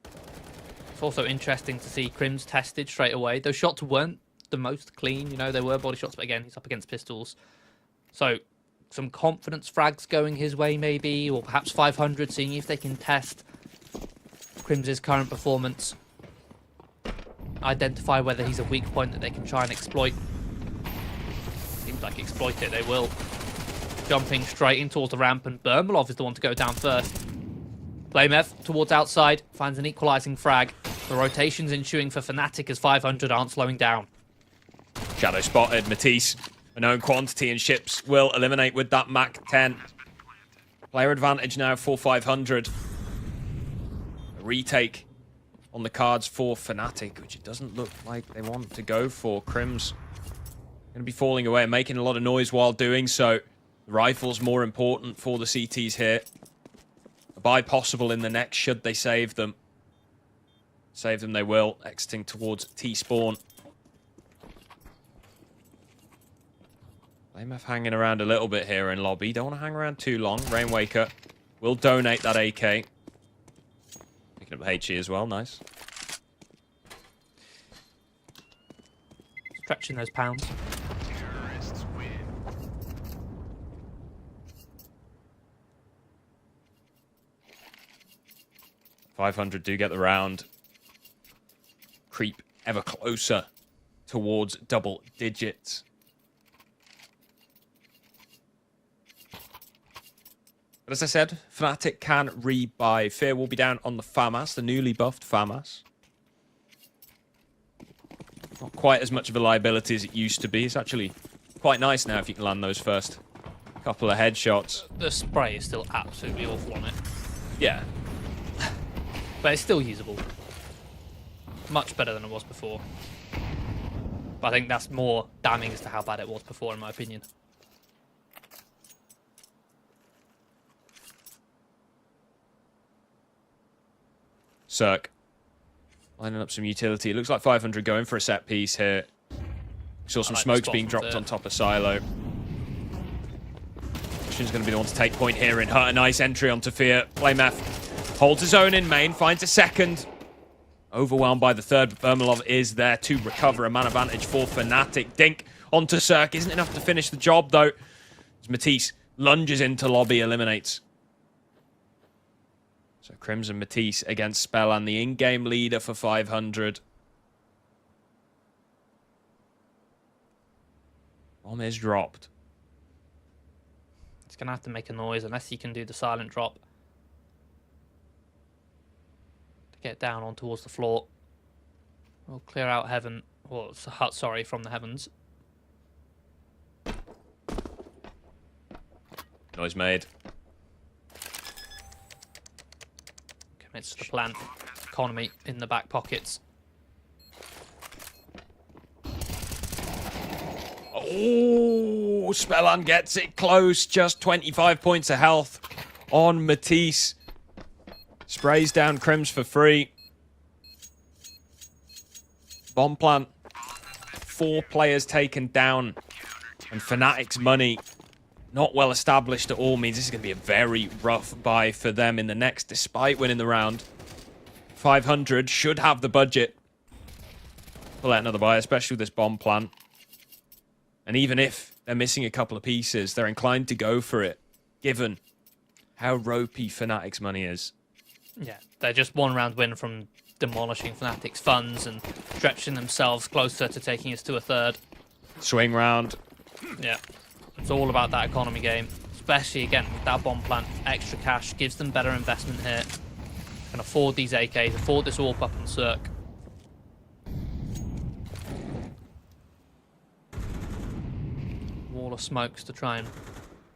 It's also interesting to see Crims tested straight away. Those shots weren't the most clean, you know, they were body shots, but again, he's up against pistols. So, some confidence frags going his way maybe, or perhaps 500, seeing if they can test Crims' current performance. Identify whether he's a weak point that they can try and exploit. Seems like exploit it, they will. Jumping straight in towards the ramp, and Bermalov is the one to go down first. Blamev towards outside, finds an equalising frag. The rotations ensuing for Fnatic as 500 aren't slowing down. Shadow spotted. Matisse, a known quantity, and ships will eliminate with that Mach 10. Player advantage now for 500. A retake on the cards for Fnatic, which it doesn't look like they want to go for. Crims going to be falling away and making a lot of noise while doing so. The rifle's more important for the CTs here. A buy possible in the next should they save them. Save them they will, exiting towards T-spawn. Blamev hanging around a little bit here in lobby. Don't want to hang around too long. Rainwaker will donate that AK. Picking up the HE as well, nice. Stretching those pounds. 500 do get the round. Creep ever closer towards double digits. But as I said, Fnatic can rebuy. Fear will be down on the FAMAS, the newly buffed FAMAS. Not quite as much of a liability as it used to be. It's actually quite nice now if you can land those first couple of headshots. The spray is still absolutely awful on it. Yeah. But it's still usable. Much better than it was before. But I think that's more damning as to how bad it was before, in my opinion. Cirque lining up some utility. It looks like 500 going for a set piece here. Saw some smokes being dropped on top of Silo. Ocean's going to be the one to take point here in Hut. A nice entry onto Fear. BlameF holds his own in main, finds a second. Overwhelmed by the third, but Vermalov is there to recover. A man advantage for Fnatic. Dink onto Cirque. Isn't enough to finish the job, though. As Matisse lunges into lobby, eliminates. So Crimson Matisse against Spell and the in-game leader for 500. Bomb is dropped. It's going to have to make a noise unless he can do the silent drop. To get down on towards the floor. We'll clear out heaven. Well, it's a Hut, sorry, from the heavens. Noise made. Commits to the plan. Economy in the back pockets. Oh, Spellan gets it close. Just 25 points of health on Matisse. Sprays down Crims for free. Bomb plant. 4 players taken down. And Fnatic's money not well established at all. Means this is going to be a very rough buy for them in the next, despite winning the round. 500 should have the budget. Pull out another buy, especially with this bomb plant. And even if they're missing a couple of pieces, they're inclined to go for it, given how ropey Fnatic's money is. Yeah, they're just one round win from demolishing Fnatic's funds and stretching themselves closer to taking us to a third. Swing round. Yeah, it's all about that economy game, especially again with that bomb plant. Extra cash gives them better investment here. Can afford these AKs, afford this AWP up on Cirque. Wall of smokes to try and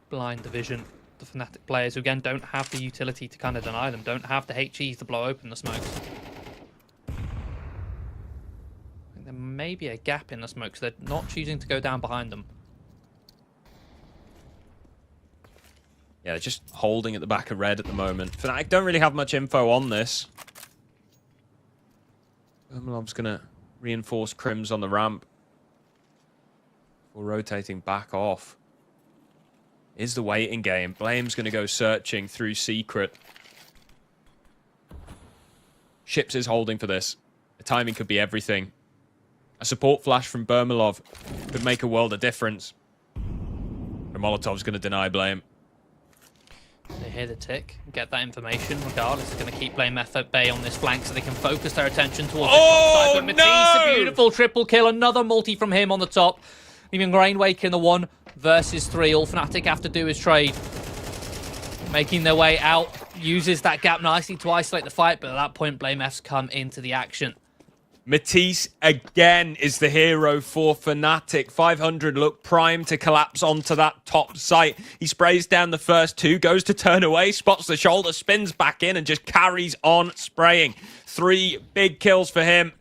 blind the vision. The Fnatic players who again don't have the utility to kind of deny them, don't have the HEs to blow open the smokes. I think there may be a gap in the smokes. They're not choosing to go down behind them. Yeah, they're just holding at the back of red at the moment. Fnatic don't really have much info on this. Vermalov's going to reinforce Crims on the ramp. Before rotating back off. Is the waiting game. Blame's going to go searching through Secret. Ships is holding for this. The timing could be everything. A support flash from Vermalov could make a world of difference. But Molotov's going to deny Blame. They hear the tick, get that information. Regardless, they're going to keep BlameF at bay on this flank so they can focus their attention towards this top side. But Matisse, a beautiful triple kill. Another multi from him on the top. Leaving Rainwaker in the 1 versus 3. All Fnatic have to do is trade. Making their way out. Uses that gap nicely to isolate the fight, but at that point, BlameF's come into the action. Matisse again is the hero for Fnatic. 500 look primed to collapse onto that top site. He sprays down the first 2, goes to turn away, spots the shoulder, spins back in and just carries on spraying. 3 big kills for him.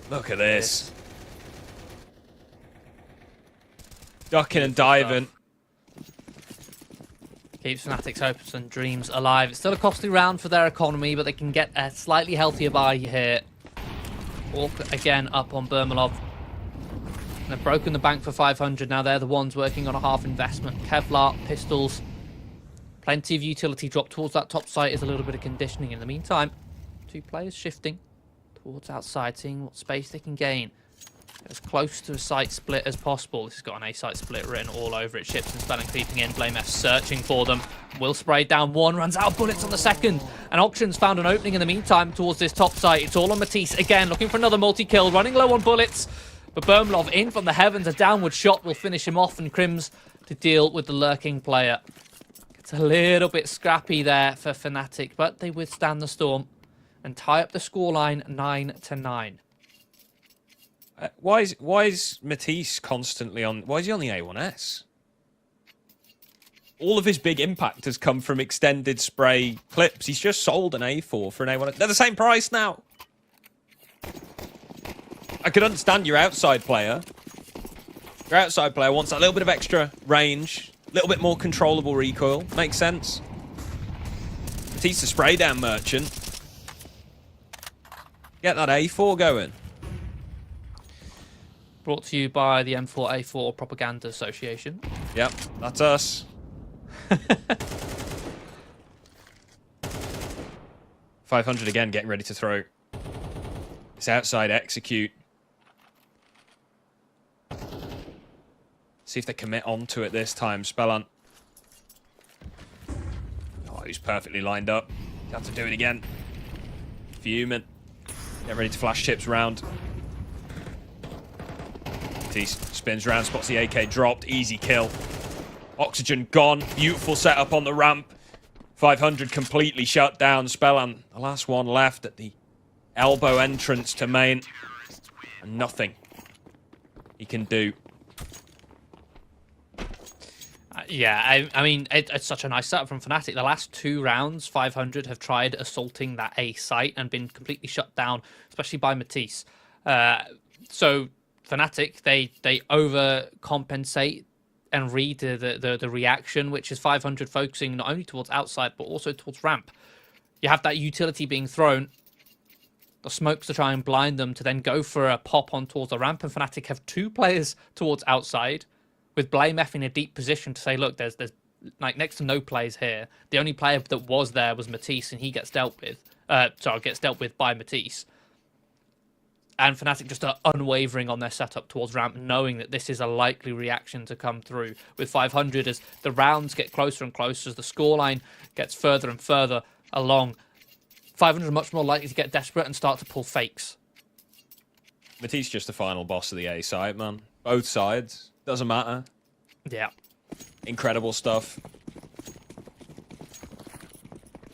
Look at this. Ducking and diving. Keeps Fnatic's hopes and dreams alive. It's still a costly round for their economy, but they can get a slightly healthier buy here. Orc again up on Vermalov. They've broken the bank for 500. Now they're the ones working on a half investment. Kevlar, pistols. Plenty of utility drop towards that top site is a little bit of conditioning. In the meantime, 2 players shifting towards outside, seeing what space they can gain. As close to a site split as possible. This has got an A site split written all over it. Ships and Spelling creeping in. BlameF searching for them. Will spray down 1. Runs out of bullets on the second. And Auction's found an opening in the meantime towards this top site. It's all on Matisse again. Looking for another multi-kill. Running low on bullets. But Vermalov in from the heavens. A downward shot will finish him off. And Crims to deal with the lurking player. It's a little bit scrappy there for Fnatic. But they withstand the storm. And tie up the scoreline 9-9. Why is Matisse constantly on... Why is he on the A1S? All of his big impact has come from extended spray clips. He's just sold an A4 for an A1S. They're the same price now. I could understand your outside player. Your outside player wants a little bit of extra range. A little bit more controllable recoil. Makes sense. Teach the spray down merchant. Get that A4 going. Brought to you by the M4A4 Propaganda Association. Yep, that's us. 500 again, getting ready to throw. It's outside execute. See if they commit onto it this time. Spellant. Oh, he's perfectly lined up. Got to do it again. Fuming. Get ready to flash chips round. He spins round, spots the AK dropped. Easy kill. Oxygen gone. Beautiful setup on the ramp. 500 completely shut down. Spellant, the last one left at the elbow entrance to main. And nothing he can do. Yeah, I mean, it's such a nice setup from Fnatic. The last 2 rounds, 500 have tried assaulting that A site and been completely shut down, especially by Matisse. So Fnatic, they overcompensate and read the reaction, which is 500 focusing not only towards outside, but also towards ramp. You have that utility being thrown, the smokes to try and blind them to then go for a pop on towards the ramp, and Fnatic have 2 players towards outside, with Blame F in a deep position to say, look, there's like next to no players here. The only player that was there was Matisse, and he gets dealt with. Gets dealt with by Matisse. And Fnatic just are unwavering on their setup towards ramp, knowing that this is a likely reaction to come through. With 500, as the rounds get closer and closer, as the scoreline gets further and further along, 500 are much more likely to get desperate and start to pull fakes. Matisse just the final boss of the A side, man. Both sides. Doesn't matter. Yeah. Incredible stuff.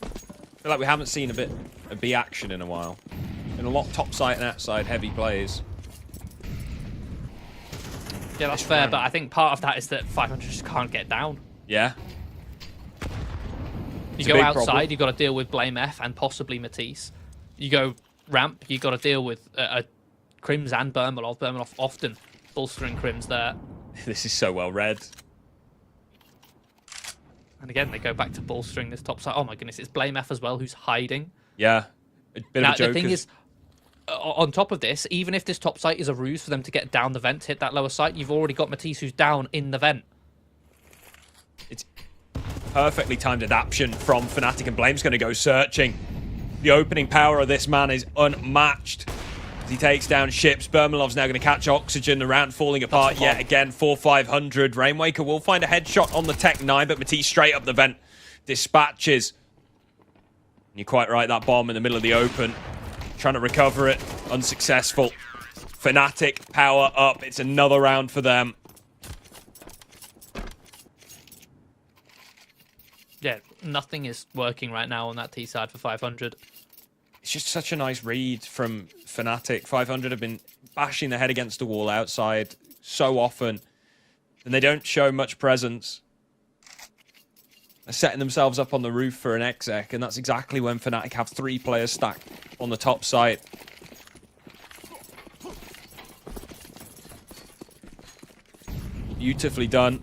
I feel like we haven't seen a bit of B action in a while. Been a lot top side and outside heavy plays. Yeah, that's fair, but I think part of that is that 500 just can't get down. Yeah. You go outside, you've got to deal with Blame F and possibly Matisse. You go ramp, you've got to deal with Crims and Bermalov. Bermalov often bolstering Crims there. This is so well read. And again, they go back to bolstering this top side. Oh my goodness, it's Blame F as well, who's hiding. Yeah. A bit of a joke. The thing is, on top of this, even if this top site is a ruse for them to get down the vent, hit that lower site, you've already got Matisse who's down in the vent. It's perfectly timed adaptation from Fnatic, and Blame's going to go searching. The opening power of this man is unmatched. He takes down ships. Bermalov's now going to catch Oxygen. The round falling apart yet again for 500. Rainwaker will find a headshot on the Tech 9, but Matisse straight up the vent dispatches. And you're quite right, that bomb in the middle of the open. Trying to recover it. Unsuccessful. Fnatic power up. It's another round for them. Yeah, nothing is working right now on that T side for 500. It's just such a nice read from Fnatic. 500 have been bashing their head against the wall outside so often, and they don't show much presence. They're setting themselves up on the roof for an exec, and that's exactly when Fnatic have 3 players stacked on the top side. Beautifully done.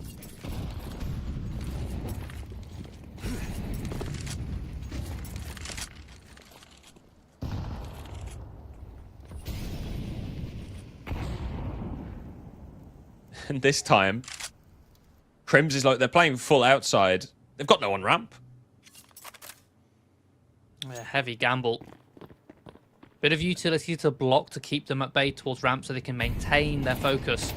And this time, Crims is like, they're playing full outside. They've got no on ramp. A heavy gamble. Bit of utility to block to keep them at bay towards ramp so they can maintain their focus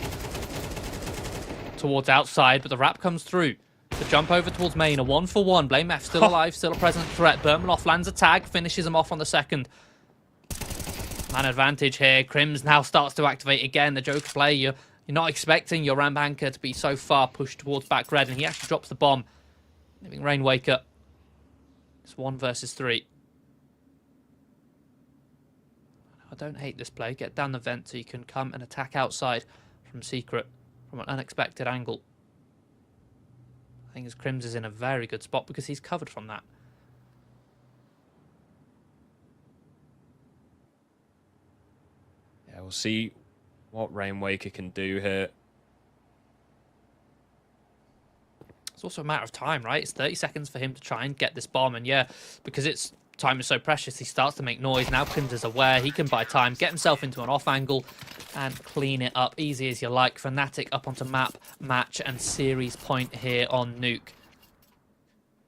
towards outside, but the wrap comes through. The jump over towards main, a 1-for-1. Blame F still alive, still a present threat. Bermalov lands a tag, finishes him off on the second. Man advantage here. Crims now starts to activate again. The Joker play, you're not expecting your ramp anchor to be so far pushed towards back red, and he actually drops the bomb, leaving Rainwaker. It's 1 versus 3. I don't hate this play. Get down the vent so you can come and attack outside from secret, from an unexpected angle. I think his Crims is in a very good spot because he's covered from that. Yeah, we'll see what Rainwaker can do here. it's also a matter of time, right? It's 30 seconds for him to try and get this bomb. And yeah, because it's time is so precious, he starts to make noise. Now Crims is aware. He can buy time, get himself into an off angle, and clean it up easy as you like. Fnatic up onto map, match, and series point here on Nuke.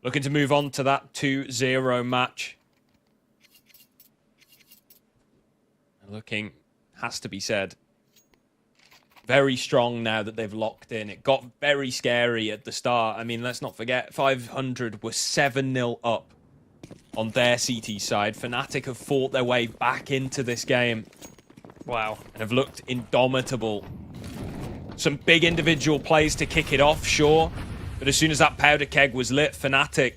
Looking to move on to that 2-0 match. Looking, has to be said, very strong now that they've locked in. It got very scary at the start. I mean, let's not forget, 500 were 7-0 up on their CT side. Fnatic have fought their way back into this game. Wow. And have looked indomitable. Some big individual plays to kick it off, sure. But as soon as that powder keg was lit, Fnatic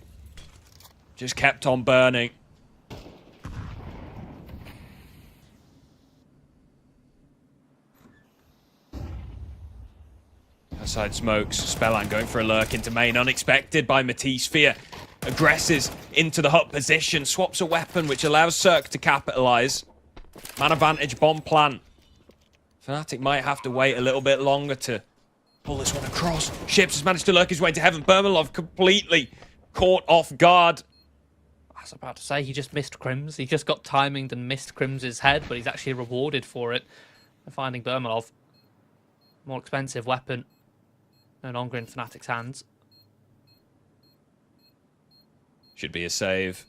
just kept on burning. Outside smokes, Spellan going for a lurk into main, unexpected by Matisse. Fear aggresses into the hut position, swaps a weapon which allows Cirque to capitalize. Man advantage bomb plant. Fnatic might have to wait a little bit longer to pull this one across. Ships has managed to lurk his way to heaven. Bermalov completely caught off guard. I was about to say, he just missed Crims. He just got timinged and missed Crims' head, but he's actually rewarded for it. And finding Bermalov, more expensive weapon, no longer in Fnatic's hands. Should be a save.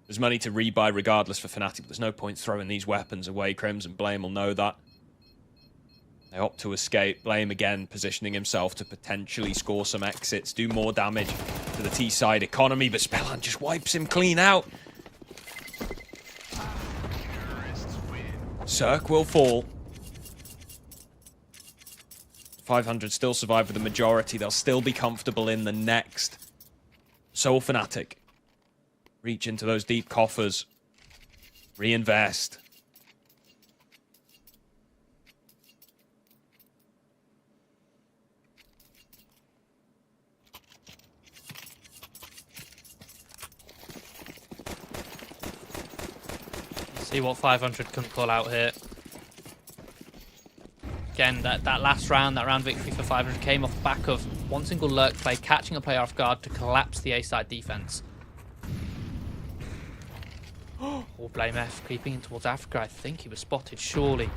There's money to rebuy regardless for Fnatic, but there's no point throwing these weapons away. Crims and Blame will know that. They opt to escape. Blame again positioning himself to potentially score some exits, do more damage to the T-side economy, but Spellan just wipes him clean out. Cirque will fall. 500 still survive with the majority. They'll still be comfortable in the next. So will Fnatic. Reach into those deep coffers. Reinvest. See what 500 can pull out here. Again, that last round, that round victory for 500 came off the back of one single lurk play, catching a player off guard to collapse the A-side defense. Or Blame F creeping in towards Africa. I think he was spotted, surely.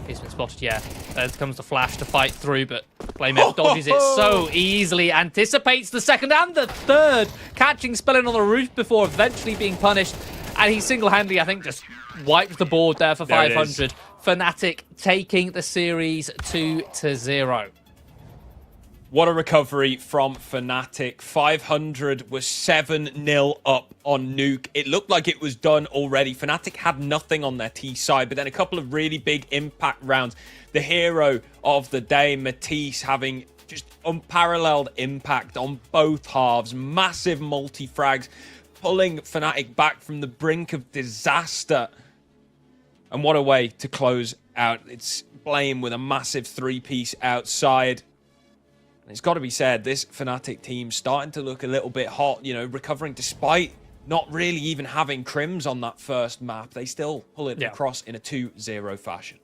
He's been spotted, yeah. There comes the flash to fight through, but Blame F dodges it so easily, anticipates the second and the third, catching Spellan on the roof before eventually being punished. And he single-handedly, I think, just wiped the board there for 500. Fnatic taking the series 2-0. What a recovery from Fnatic. 500 was 7-0 up on Nuke. It looked like it was done already. Fnatic had nothing on their T side, but then a couple of really big impact rounds. The hero of the day, Matisse, having just unparalleled impact on both halves. Massive multi-frags, pulling Fnatic back from the brink of disaster. And what a way to close out. It's Blame with a massive three-piece outside. And it's got to be said, this Fnatic team starting to look a little bit hot, you know, recovering despite not really even having Crims on that first map. They still pull it across in a 2-0 fashion.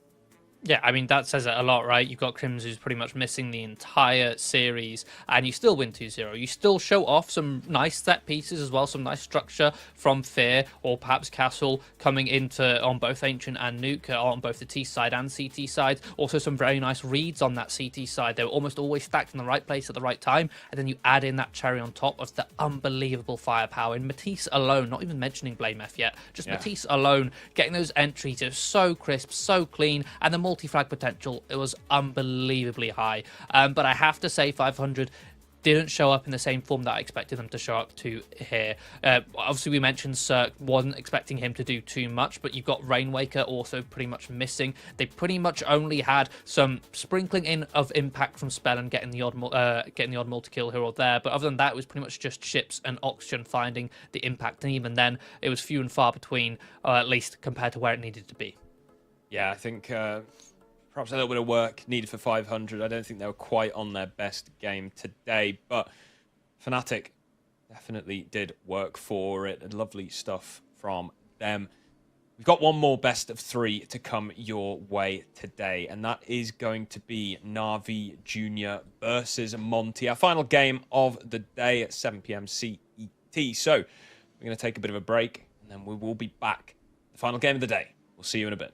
Yeah, I mean, that says it a lot, right? You've got Crims who's pretty much missing the entire series, and you still win 2-0. You still show off some nice set pieces as well, some nice structure from Fear, or perhaps Castle coming into on both Ancient and Nuke, on both the T side and CT side. Also some very nice reads on that CT side. They were almost always stacked in the right place at the right time, and then you add in that cherry on top of the unbelievable firepower. In Matisse alone, not even mentioning Blame F yet, just Matisse alone, getting those entries are so crisp, so clean, and the multi-frag potential, it was unbelievably high. But I have to say 500 didn't show up in the same form that I expected them to show up to here. Obviously, we mentioned Cirque, wasn't expecting him to do too much, but you've got Rainwaker also pretty much missing. They pretty much only had some sprinkling in of impact from Spellan, getting the odd multi-kill here or there, but other than that, it was pretty much just Ships and Oxygen finding the impact, and even then, it was few and far between, at least compared to where it needed to be. Yeah, I think perhaps a little bit of work needed for 500. I don't think they were quite on their best game today, but Fnatic definitely did work for it. Lovely stuff from them. We've got one more best of 3 to come your way today, and that is going to be Na'Vi Jr. versus Monty. Our final game of the day at 7 p.m. CET. So we're going to take a bit of a break, and then we will be back. The final game of the day. We'll see you in a bit.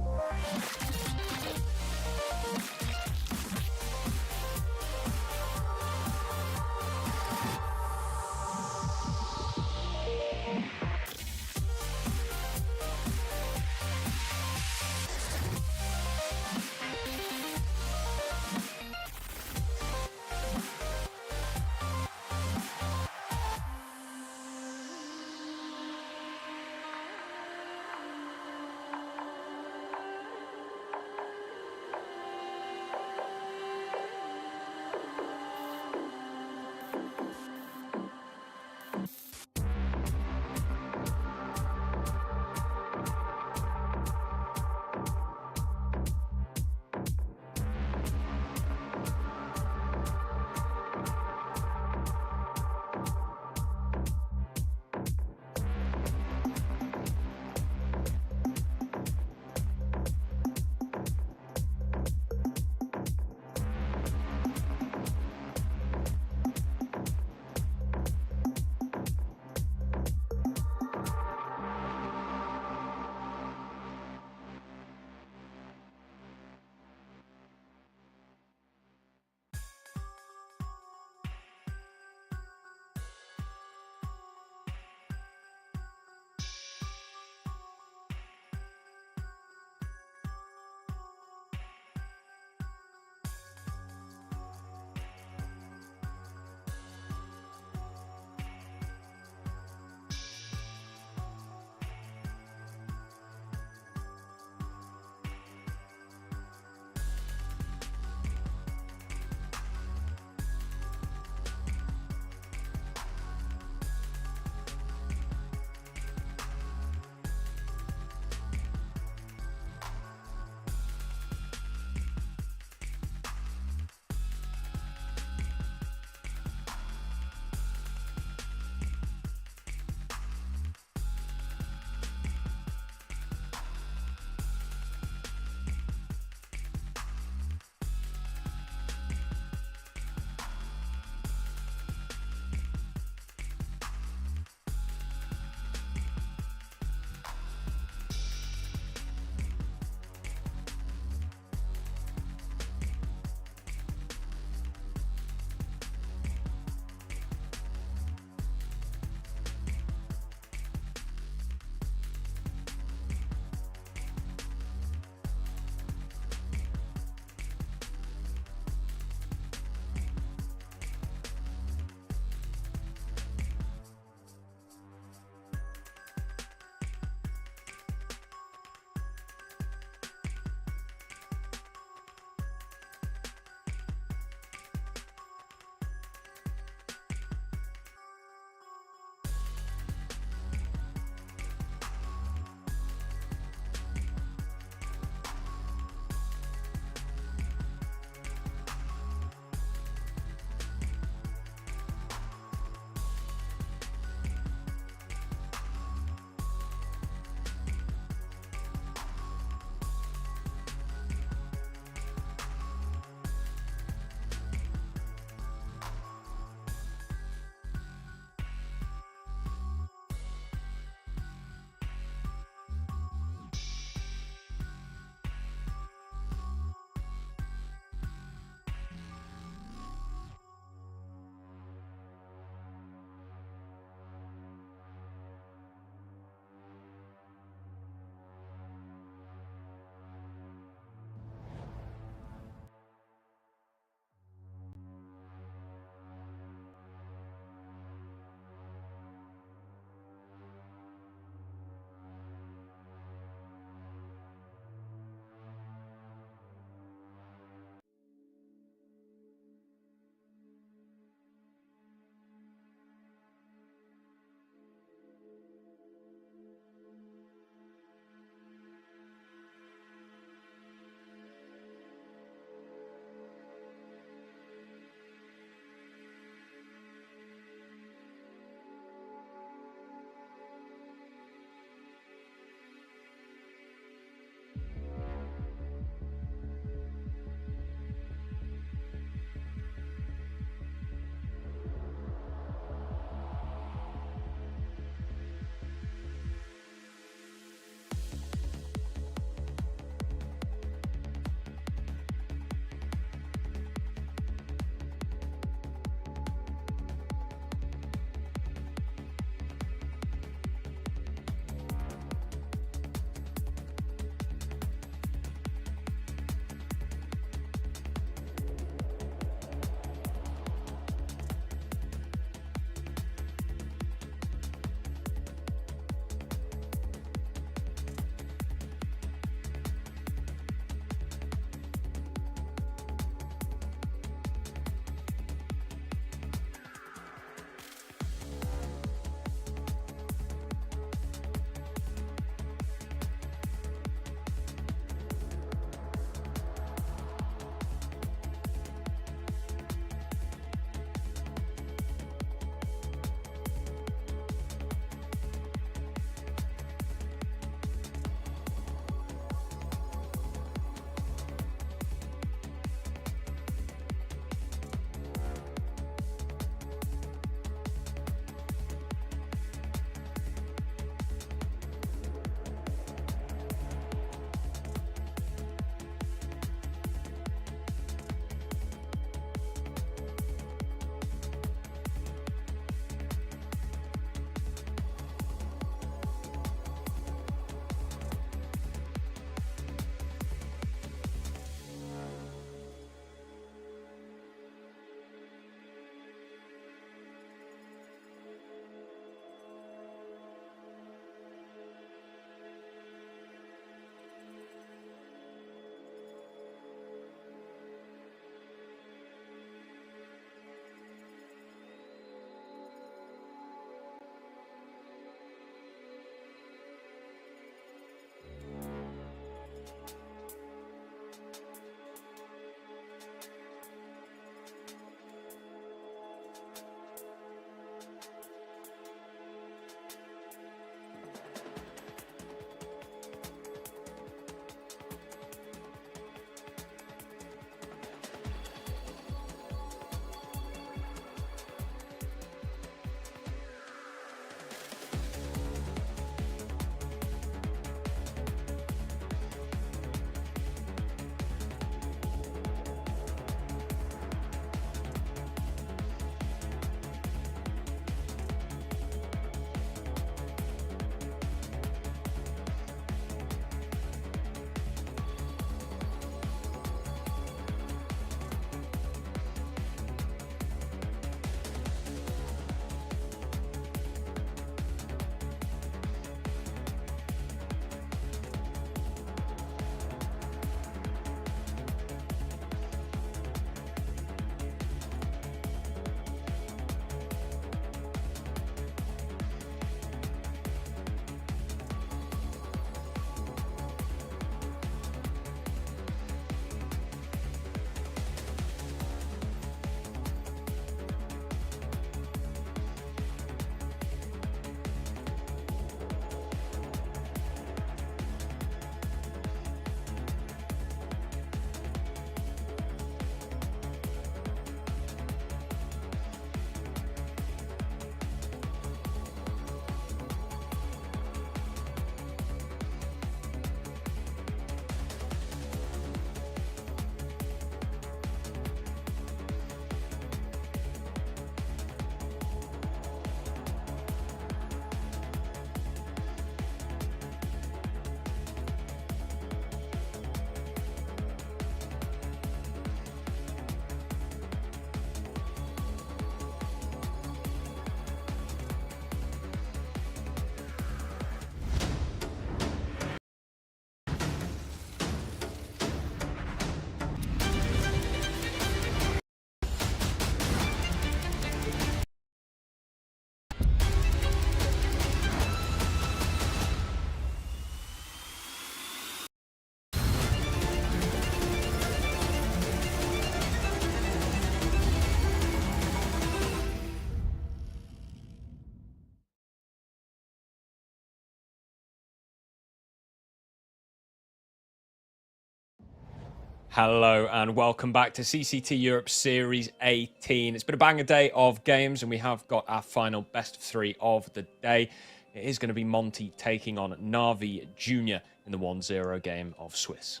Hello and welcome back to CCT Europe Series 18. It's been a banger day of games and we have got our final best of 3 of the day. It is going to be Monty taking on Navi Jr. in the 1-0 game of Swiss.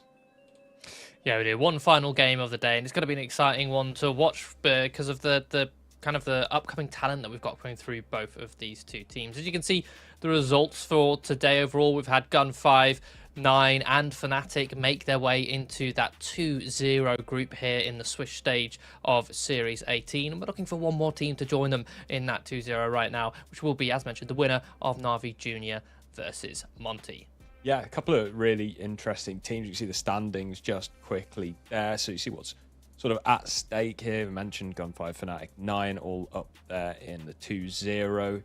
Yeah, we do. One final game of the day, and it's going to be an exciting one to watch because of the kind of the upcoming talent that we've got coming through both of these two teams. As you can see, the results for today overall, we've had Gun 5, 9 and Fnatic make their way into that 2-0 group here in the Swiss stage of Series 18. And we're looking for one more team to join them in that 2-0 right now, which will be, as mentioned, the winner of Navi Jr. versus Monty. Yeah, a couple of really interesting teams. You can see the standings just quickly there. So you see what's sort of at stake here. We mentioned Gun5, Fnatic, 9 all up there in the 2-0.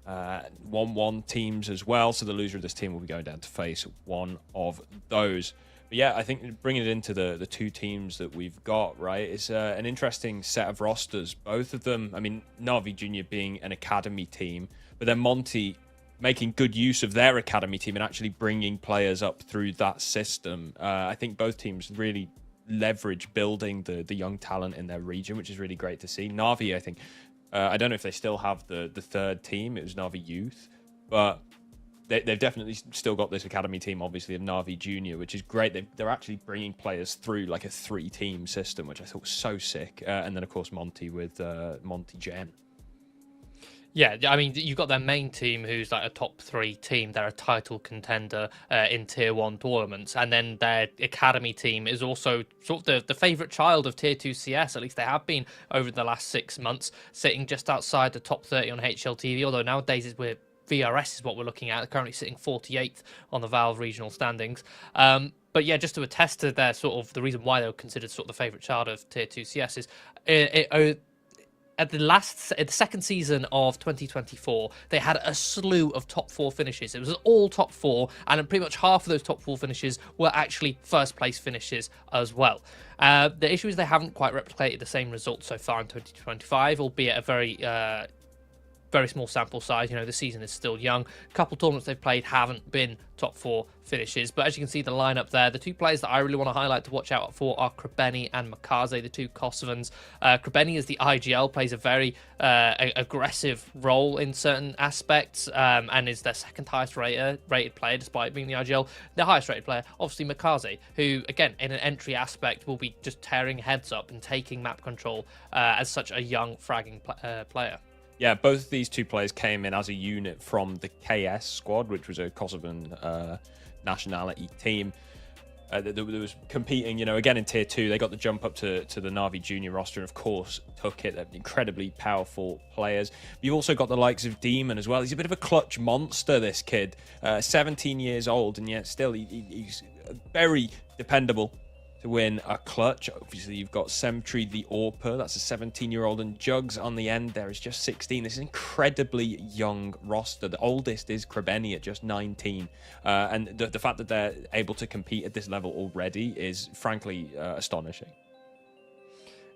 1-1 teams as well. So the loser of this team will be going down to face one of those. But yeah, I think bringing it into the two teams that we've got, right, it's an interesting set of rosters. Both of them, I mean, Navi Jr. being an academy team, but then Monty making good use of their academy team and actually bringing players up through that system. I think both teams really leverage building the young talent in their region, which is really great to see. Navi, I think, I don't know if they still have the third team. It was Navi Youth, but they've definitely still got this academy team, obviously, of Navi Junior, which is great. They're actually bringing players through like a 3-team system, which I thought was so sick. And then, of course, Monty with Monty Gen. Yeah, I mean, you've got their main team who's like a top 3 team. They're a title contender in Tier 1 tournaments. And then their academy team is also sort of the favourite child of Tier 2 CS. At least they have been over the last 6 months, sitting just outside the top 30 on HLTV. Although nowadays VRS is what we're looking at. They're currently sitting 48th on the Valve regional standings. But yeah, just to attest to their sort of the reason why they were considered sort of the favourite child of Tier 2 CS is at the second season of 2024, they had a slew of top 4 finishes. It was all top 4, and pretty much half of those top 4 finishes were actually first place finishes as well. The issue is they haven't quite replicated the same results so far in 2025, albeit a very small sample size. You know, the season is still young. A couple tournaments they've played haven't been top 4 finishes, but as you can see the lineup there, the two players that I really want to highlight to watch out for are Krebeni and Makaze, the two Kosovans. Krebeni as the IGL plays a very aggressive role in certain aspects, and is their second highest rated player despite being the IGL. The highest rated player, obviously Makaze, who again in an entry aspect will be just tearing heads up and taking map control as such a young fragging player. Yeah, both of these two players came in as a unit from the KS squad, which was a Kosovan nationality team that was competing, you know, again in Tier 2. They got the jump up to the Navi Junior roster and, of course, took it. They're incredibly powerful players. You've also got the likes of Demon as well. He's a bit of a clutch monster, this kid. 17 years old, and yet still he's very dependable to win a clutch. Obviously, you've got Semtry the Orper, that's a 17-year-old, and Jugs on the end there is just 16. This is an incredibly young roster. The oldest is Krebeni at just 19. And the fact that they're able to compete at this level already is frankly astonishing.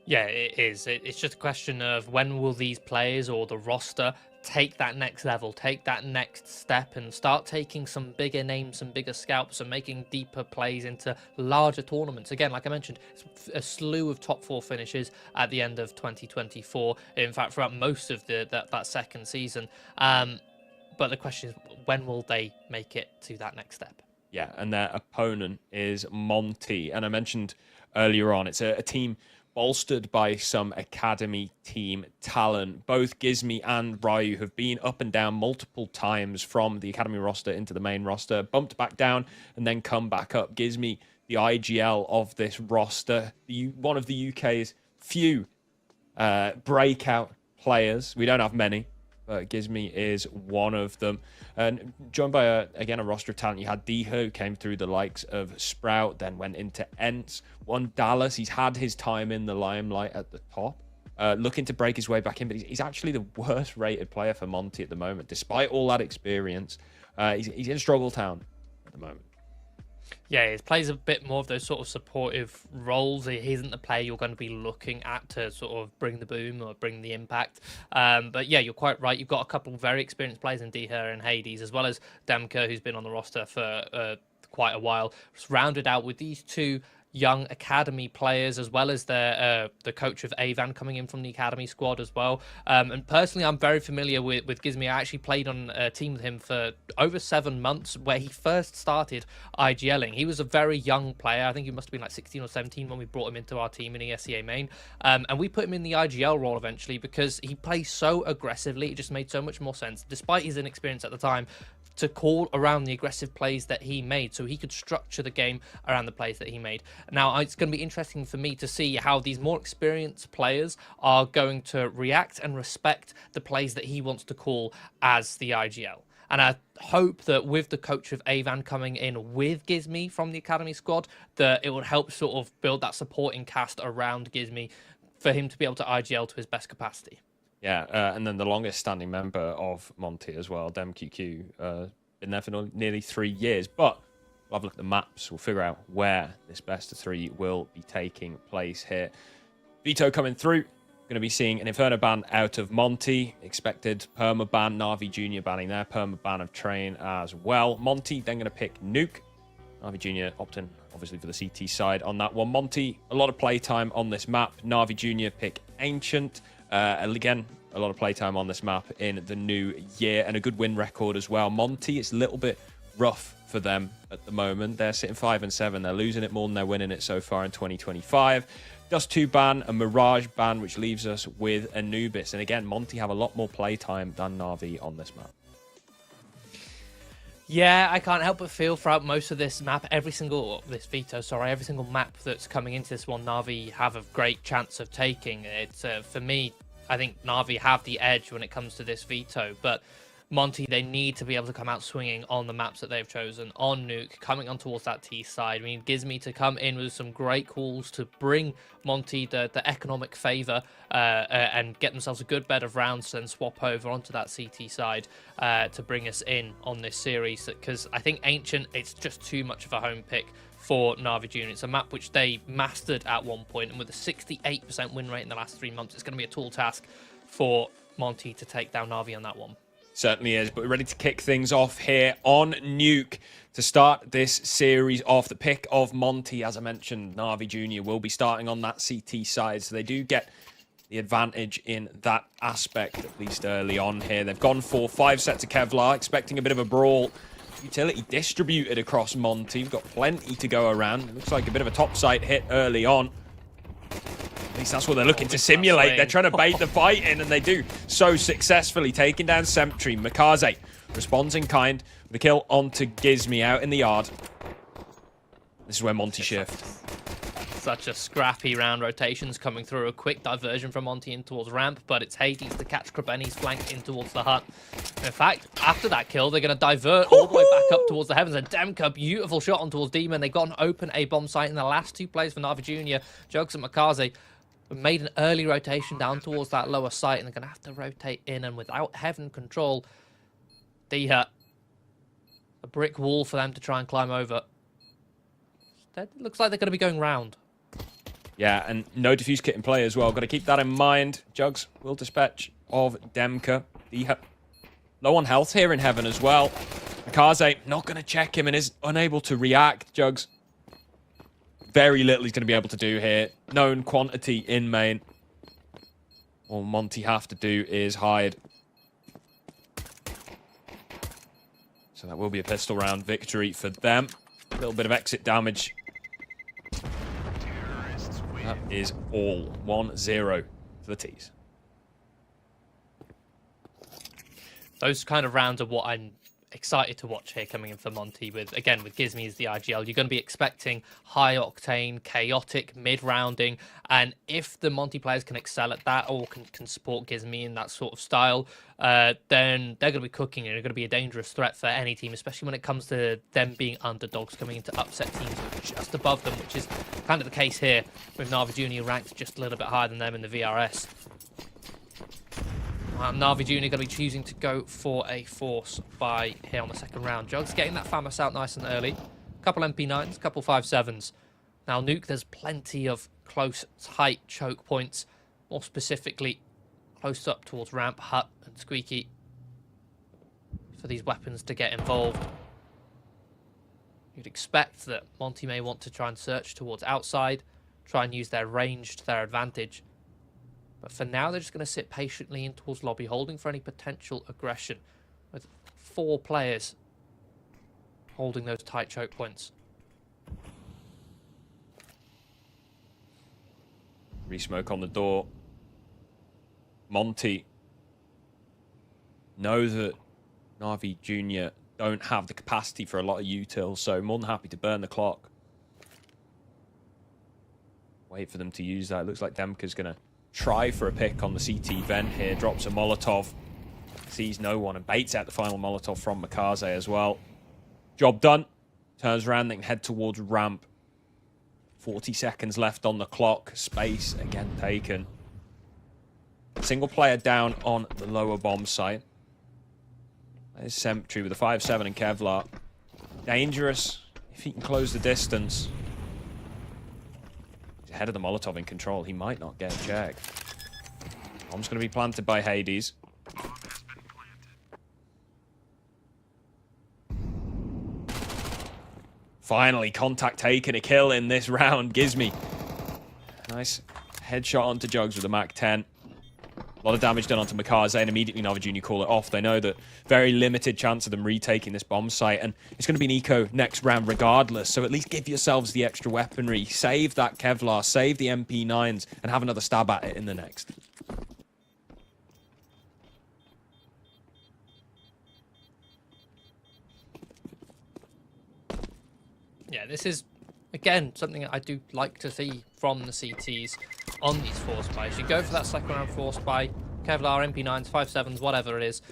Yeah, it is. It's just a question of when will these players or the roster take that next level, take that next step and start taking some bigger names, some bigger scalps and making deeper plays into larger tournaments. Again, like I mentioned, it's a slew of top 4 finishes at the end of 2024. In fact, throughout most of that second season. But the question is, when will they make it to that next step? Yeah, and their opponent is Monty. And I mentioned earlier on, it's a team bolstered by some academy team talent. Both Gizmi and Ryu have been up and down multiple times from the academy roster into the main roster, bumped back down and then come back up. Gizmi, the IGL of this roster, one of the UK's few breakout players. We don't have many, but Gizmi is one of them. And joined by, again, a roster of talent. You had Diho, who came through the likes of Sprout, then went into Ents, won Dallas. He's had his time in the limelight at the top, looking to break his way back in, but he's actually the worst rated player for Monty at the moment. Despite all that experience, he's in Struggle Town at the moment. Yeah, he plays a bit more of those sort of supportive roles. He isn't the player you're going to be looking at to sort of bring the boom or bring the impact. But yeah, you're quite right. You've got a couple of very experienced players in Diher and Hades, as well as Demka, who's been on the roster for quite a while. It's rounded out with these two young academy players, as well as the coach of Avan coming in from the academy squad as well. And personally, I'm very familiar with Gizmi. I actually played on a team with him for over 7 months, where he first started IGLing. He was a very young player. I think he must have been like 16 or 17 when we brought him into our team in ESEA main. And we put him in the IGL role eventually because he plays so aggressively. It just made so much more sense, despite his inexperience at the time, to call around the aggressive plays that he made, so he could structure the game around the plays that he made. Now, it's going to be interesting for me to see how these more experienced players are going to react and respect the plays that he wants to call as the IGL. And I hope that with the coach of Avan coming in with Gizmi from the academy squad, that it will help sort of build that supporting cast around Gizmi for him to be able to IGL to his best capacity. Yeah, and then the longest standing member of Monty as well, DemQQ, been there for nearly 3 years. But we'll have a look at the maps. We'll figure out where this best of 3 will be taking place here. Veto coming through. Going to be seeing an Inferno ban out of Monty. Expected perma ban, Na'Vi Jr. banning there. Perma ban of Train as well. Monty then going to pick Nuke. Na'Vi Jr. opting, obviously, for the CT side on that one. Monty, a lot of playtime on this map. Na'Vi Jr. pick Ancient. Again, a lot of playtime on this map in the new year and a good win record as well. Monty, it's a little bit rough for them at the moment. They're sitting 5 and 7. They're losing it more than they're winning it so far in 2025. Dust 2 ban, a Mirage ban, which leaves us with Anubis. And again, Monty have a lot more playtime than Na'Vi on this map. Yeah, I can't help but feel throughout most of this map, every single map that's coming into this one, Na'Vi have a great chance of taking. It's for me, I think Na'Vi have the edge when it comes to this Veto, but Monty, they need to be able to come out swinging on the maps that they've chosen, on Nuke, coming on towards that T side. I mean, Gizmi to come in with some great calls to bring Monty the economic favour and get themselves a good bed of rounds and swap over onto that CT side to bring us in on this series. Because I think Ancient, it's just too much of a home pick for Na'Vi Jr. It's a map which they mastered at one point, and with a 68% win rate in the last 3 months, it's going to be a tall task for Monty to take down Na'Vi on that one. Certainly is, but we're ready to kick things off here on Nuke to start this series off. The pick of Monty, as I mentioned, Na'Vi Jr. will be starting on that CT side, so they do get the advantage in that aspect, at least early on here. They've gone for 5 sets of Kevlar, expecting a bit of a brawl. Utility distributed across Monty. We've got plenty to go around. It looks like a bit of a top site hit early on. At least that's what they're looking to simulate. They're trying to bait the fight in, and they do so successfully. Taking down Semptry. Makaze responds in kind with a kill onto Gizmi out in the yard. This is where Monty shift. Such a scrappy round. Rotations coming through. A quick diversion from Monty in towards ramp, but it's Hades to catch Krabeni's flank in towards the hut. In fact, after that kill, they're going to divert all the way back up towards the heavens. And Demka, beautiful shot on towards Demon. They got an open A-bomb site in the last 2 plays for Na'Vi Jr. Jugs and Makaze made an early rotation down towards that lower site, and they're going to have to rotate in. And without heaven control, a brick wall for them to try and climb over. It looks like they're going to be going round. Yeah, and no defuse kit in play as well. Got to keep that in mind. Jugs will dispatch of Demka. Low on health here in heaven as well. Makaze not going to check him and is unable to react. Jugs, very little he's going to be able to do here. Known quantity in main. All Monty have to do is hide. So that will be a pistol round victory for them. A little bit of exit damage. That is all. 1-0 for the T's. Those kind of rounds are what I'm excited to watch here coming in for Monty with Gizmi as the IGL. You're going to be expecting high octane, chaotic, mid-rounding, and if the Monty players can excel at that or can support Gizmi in that sort of style, then they're going to be cooking and they're going to be a dangerous threat for any team, especially when it comes to them being underdogs coming into upset teams just above them, which is kind of the case here with Na'Vi Jr. ranked just a little bit higher than them in the VRS. Na'Vi Jr. going to be choosing to go for a force buy here on the second round. Jugs getting that Famas out nice and early. Couple MP9s, couple 5.7s. Now Nuke, there's plenty of close, tight choke points. More specifically, close up towards ramp, hut and squeaky for these weapons to get involved. You'd expect that Monty may want to try and search towards outside, try and use their range to their advantage. But for now, they're just going to sit patiently in towards lobby, holding for any potential aggression, with 4 players holding those tight choke points. Resmoke on the door. Monty know that Na'Vi Jr. don't have the capacity for a lot of utils, so more than happy to burn the clock. Wait for them to use that. It looks like Demka's going to try for a pick on the CT vent here. Drops a Molotov. Sees no one and baits out the final Molotov from Makaze as well. Job done. Turns around, they can head towards ramp. 40 seconds left on the clock. Space again taken. Single player down on the lower bomb site. There's Sentry with a 5-7 and Kevlar. Dangerous if he can close the distance. He's ahead of the Molotov in control. He might not get checked. Bomb's going to be planted by Hades. Finally, contact taken, a kill in this round. Gizmy. Nice headshot onto Jugs with a MAC-10. A lot of damage done onto Makaze, and immediately Na'Vi Jr. call it off. They know that very limited chance of them retaking this bomb site, and it's going to be an eco next round regardless, so at least give yourselves the extra weaponry. Save that Kevlar, save the MP9s, and have another stab at it in the next. Yeah, this is, again, something I do like to see from the CTs on these force buys. You go for that second round force buy, Kevlar, MP9s, 5.7s, whatever it is.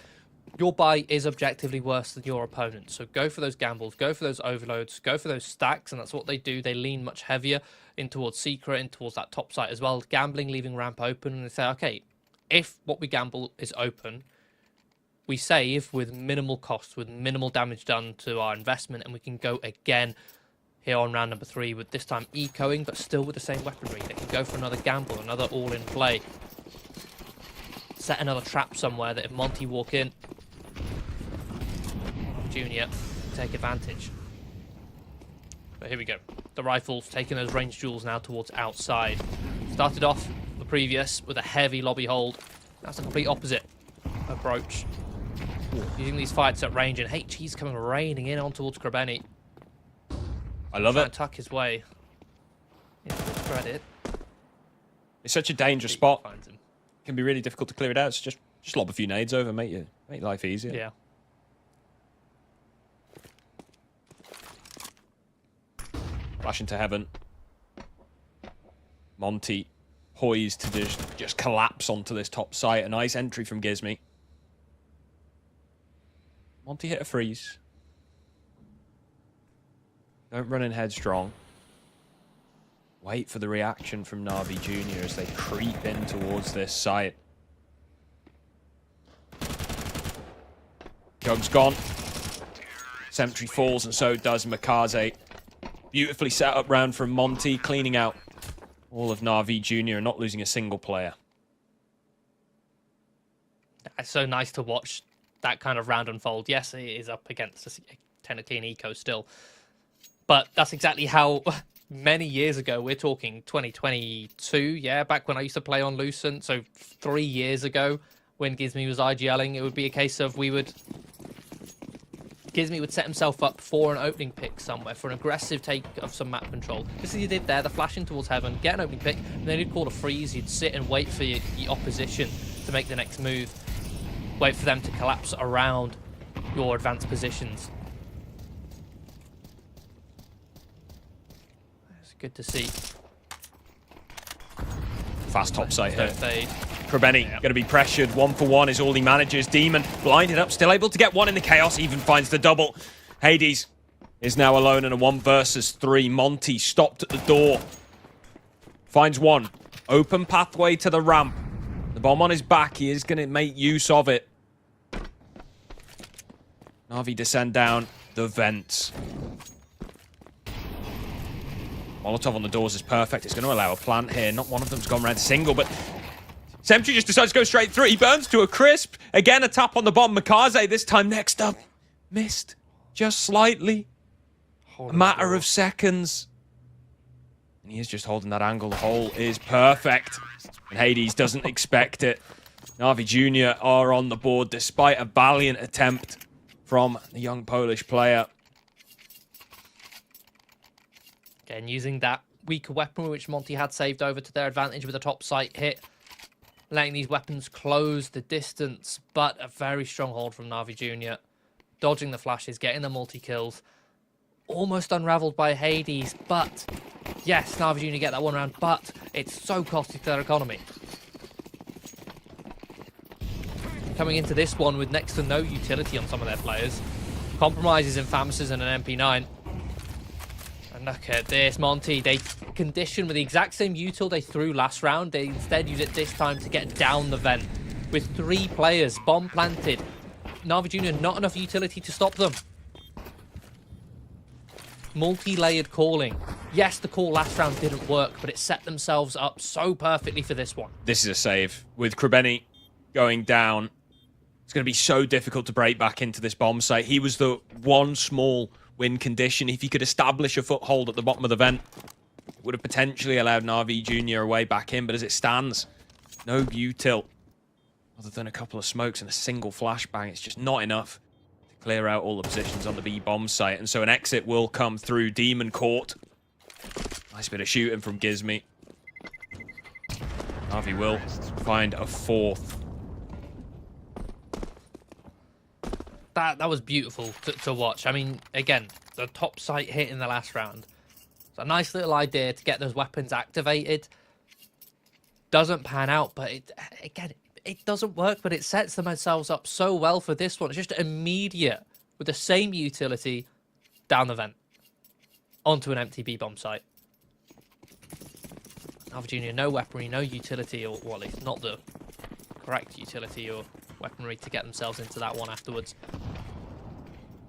Your buy is objectively worse than your opponent. So go for those gambles, go for those overloads, go for those stacks, and that's what they do. They lean much heavier in towards Secret, in towards that top site as well. Gambling, leaving ramp open, and they say, okay, if what we gamble is open, we save with minimal cost, with minimal damage done to our investment, and we can go again here on round number 3 with this time ecoing, but still with the same weaponry. They can go for another gamble, another all-in play. Set another trap somewhere that if Monty walk in, Junior take advantage. But here we go. The rifles taking those range duels now towards outside. Started off the previous with a heavy lobby hold. That's the complete opposite approach. Using these fights at range, and HG's coming raining in on towards Krabeni. I love it. Tuck his way into his credit. It's such a dangerous spot. Finds him. It can be really difficult to clear it out. So just lob a few nades over, make life easier. Yeah. Flash into heaven. Monty poised to just collapse onto this top site. A nice entry from Gizmy. Monty hit a freeze. Don't run in headstrong. Wait for the reaction from Na'Vi Jr. as they creep in towards this site. Jug's gone. Sentry falls, and so does Makaze. Beautifully set up round from Monty, cleaning out all of Na'Vi Jr. and not losing a single player. It's so nice to watch that kind of round unfold. Yes, it is up against a 10 eco still. But that's exactly how many years ago, we're talking 2022, yeah, back when I used to play on Lucent, so 3 years ago, when Gizmy was IGLing, it would be a case of Gizmy would set himself up for an opening pick somewhere, for an aggressive take of some map control. Just as you did there, the flash in towards heaven, get an opening pick, and then you'd call a freeze, you'd sit and wait for your opposition to make the next move. Wait for them to collapse around your advanced positions. It's good to see. Fast top site here. Fade. Krabeni going to be pressured. 1-for-1 is all he manages. Demon blinded up, still able to get one in the chaos, even finds the double. Hades is now alone in a 1 versus 3. Monty stopped at the door. Finds one. Open pathway to the ramp. The bomb on his back. He is going to make use of it. Na'Vi descend down the vents. Molotov on the doors is perfect. It's going to allow a plant here. Not one of them's gone red single, but Sentry just decides to go straight through. He burns to a crisp. Again, a tap on the bomb. Makaze this time next up. Missed. Just slightly. A matter of seconds. And he is just holding that angle. The hole is perfect. And Hades doesn't expect it. Na'Vi Jr. are on the board despite a valiant attempt from the young Polish player. Again, using that weaker weaponry which Monty had saved over to their advantage with a top sight hit. Letting these weapons close the distance, but a very strong hold from Na'Vi Jr. Dodging the flashes, getting the multi-kills. Almost unraveled by Hades, but yes, Na'Vi Jr. get that one round, but it's so costly to their economy. Coming into this one with next to no utility on some of their players. Compromises in Famouses and an MP9. And look at this, Monty. They condition with the exact same util they threw last round. They instead use it this time to get down the vent. With 3 players, bomb planted. Na'Vi Jr. not enough utility to stop them. Multi-layered calling. Yes, the call last round didn't work, but it set themselves up so perfectly for this one. This is a save. With Krebeni going down, it's going to be so difficult to break back into this bomb site. He was the one small win condition. If he could establish a foothold at the bottom of the vent, it would have potentially allowed Na'Vi Jr. a way back in, but as it stands, no util. Other than a couple of smokes and a single flashbang, it's just not enough to clear out all the positions on the B bomb site. And so an exit will come through. Demon caught. Nice bit of shooting from Gizmi. Na'Vi will find a 4th. That was beautiful to watch. I mean, again, the top sight hit in the last round. It's a nice little idea to get those weapons activated. Doesn't pan out, but it doesn't work, but it sets themselves up so well for this one. It's just immediate with the same utility down the vent onto an empty B bomb site. Na'Vi Jr. no weaponry, no utility, or well, it's not the correct utility or weaponry to get themselves into that one afterwards.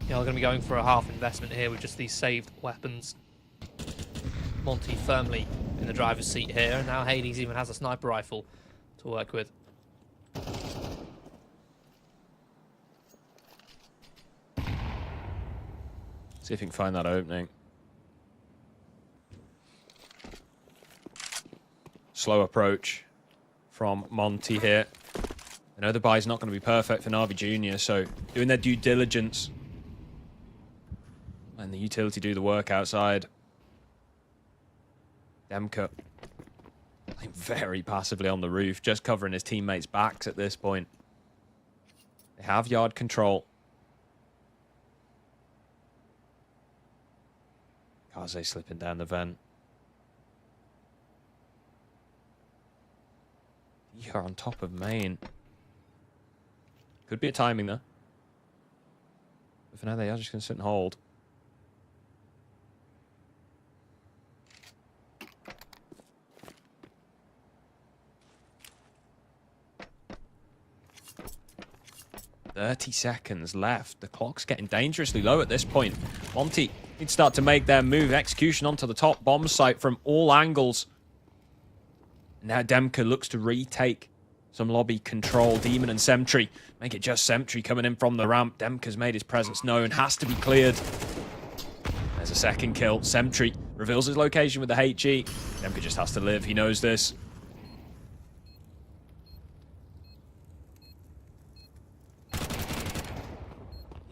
Yeah, they're going to be going for a half investment here with just these saved weapons. Monty firmly in the driver's seat here, and now Hades even has a sniper rifle to work with. See if you can find that opening. Slow approach from Monty here. I know the buy's not going to be perfect for Na'Vi Jr., so doing their due diligence. And the utility do the work outside. Demka playing very passively on the roof, just covering his teammates' backs at this point. They have yard control. Kaze slipping down the vent. You're on top of main. Could be a timing though. But for now they are just going to sit and hold. $30 left. The clock's getting dangerously low at this point. Monty need to start to make their move. Execution onto the top bomb site from all angles. Now Demka looks to retake some lobby control. Demon and Sentry. Make it just Sentry coming in from the ramp. Demka's made his presence known. Has to be cleared. There's a second kill. Sentry reveals his location with the HE. Demka just has to live. He knows this.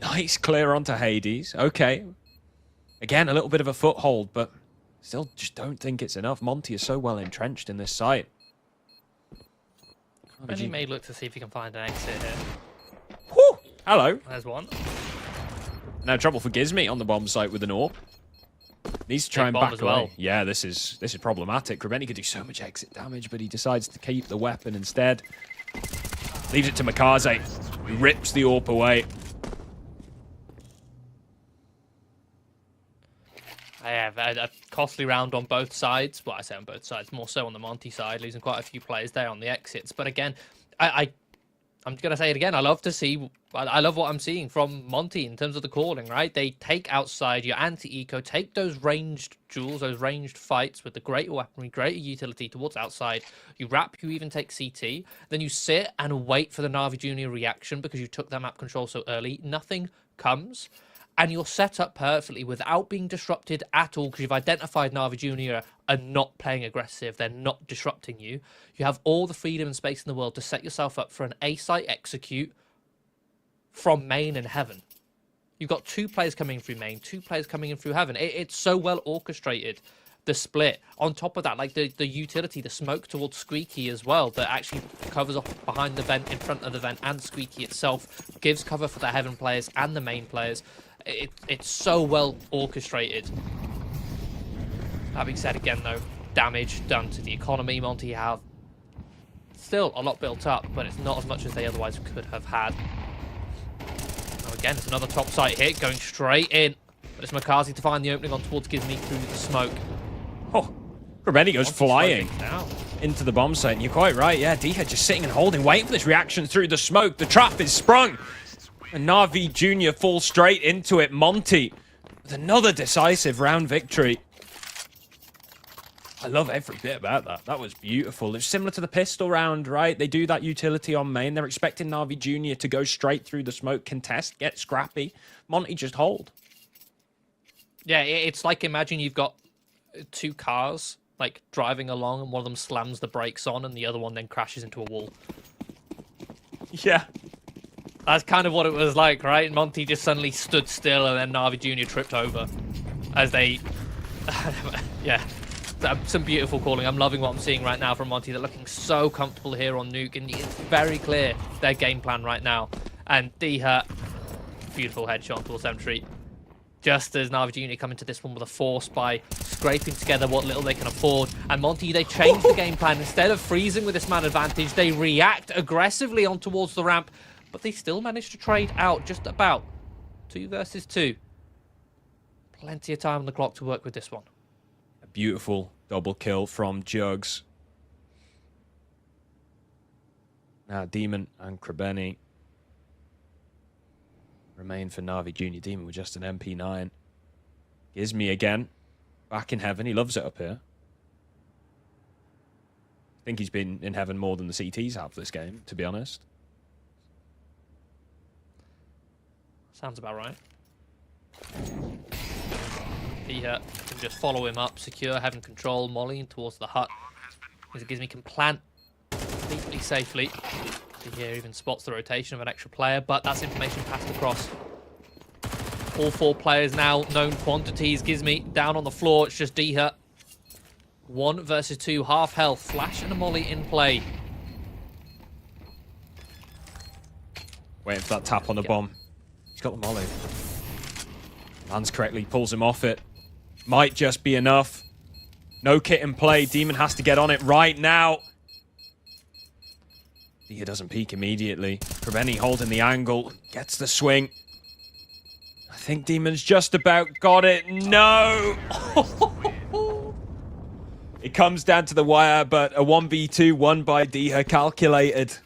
Nice clear onto Hades. Okay. Again, a little bit of a foothold, but still just don't think it's enough. Monty is so well entrenched in this site. He may look to see if he can find an exit here. Whew! Hello. There's one. Now trouble for Gizmi on the bomb site with an AWP. Needs to try and back away. Yeah, this is problematic. Krebeni could do so much exit damage, but he decides to keep the weapon instead. Leaves it to Makaze, who rips the AWP away. I have a costly round on both sides. Well, I say on both sides, more so on the Monty side, losing quite a few players there on the exits. But again, I'm going to say it again. I love what I'm seeing from Monty in terms of the calling, right? They take outside your anti-eco, take those ranged duels, those ranged fights with the greater weaponry, greater utility towards outside. You wrap, you even take CT. Then you sit and wait for the Na'Vi Junior reaction because you took that map control so early. Nothing comes. and you're set up perfectly without being disrupted at all, because you've identified Na'Vi Jr. are not playing aggressive, they're not disrupting you. You have all the freedom and space in the world to set yourself up for an A-site execute from main and heaven. You've got 2 players coming in through main, 2 players coming in through heaven. It's so well orchestrated, the split. On top of that, like the utility, the smoke towards Squeaky as well, that actually covers off behind the vent, in front of the vent, and Squeaky itself gives cover for the heaven players and the main players. It's so well orchestrated. That being said, again though, damage done to the economy. Monty have still a lot built up, but it's not as much as they otherwise could have had. Now again, it's another top site hit going straight in, but it's Makazi to find the opening on towards Gizmi through the smoke. Oh, Rebeni goes flying into the bomb site, and you're quite right. Yeah, Diha just sitting and holding, waiting for this reaction through the smoke. The trap is sprung, and Na'Vi Jr. falls straight into it. Monty with another decisive round victory. I love every bit about that. That was beautiful. It's similar to the pistol round, right? They do that utility on main. They're expecting Na'Vi Jr. to go straight through the smoke, contest, get scrappy. Monty just hold. Yeah, it's like, imagine you've got 2 cars like driving along, and one of them slams the brakes on and the other one then crashes into a wall. Yeah. That's kind of what it was like, right? And Monty just suddenly stood still, and then Na'Vi Jr. tripped over as they... yeah, some beautiful calling. I'm loving what I'm seeing right now from Monty. They're looking so comfortable here on Nuke, and it's very clear their game plan right now. And Diha, beautiful headshot towards M-Tree. Just as Na'Vi Jr. come into this one with a force by scraping together what little they can afford. And Monty, they change the game plan. Instead of freezing with this man advantage, they react aggressively on towards the ramp, but they still manage to trade out just about 2 versus 2. Plenty of time on the clock to work with this one. A beautiful double kill from Jugs. Now Demon and Krebeni remain for Na'Vi Jr. Demon with just an MP9. Gizmi again, back in heaven. He loves it up here. I think he's been in heaven more than the CTs have this game, to be honest. Sounds about right. He can just follow him up, secure, heaven control, Molly towards the hut. As Gizmi can plant completely safely. Here even spots the rotation of an extra player, but that's information passed across. All 4 players now, known quantities. Gizmi down on the floor, it's just Diha. 1 versus 2, half health, flash and a molly in play. Waiting for that tap on the bomb. He's got the molly. Lands correctly, pulls him off it. Might just be enough. No kit in play. Demon has to get on it right now. Diha doesn't peek immediately. Krebeni holding the angle. Gets the swing. I think Demon's just about got it. No! It comes down to the wire, but a 1v2 won by Diha, calculated.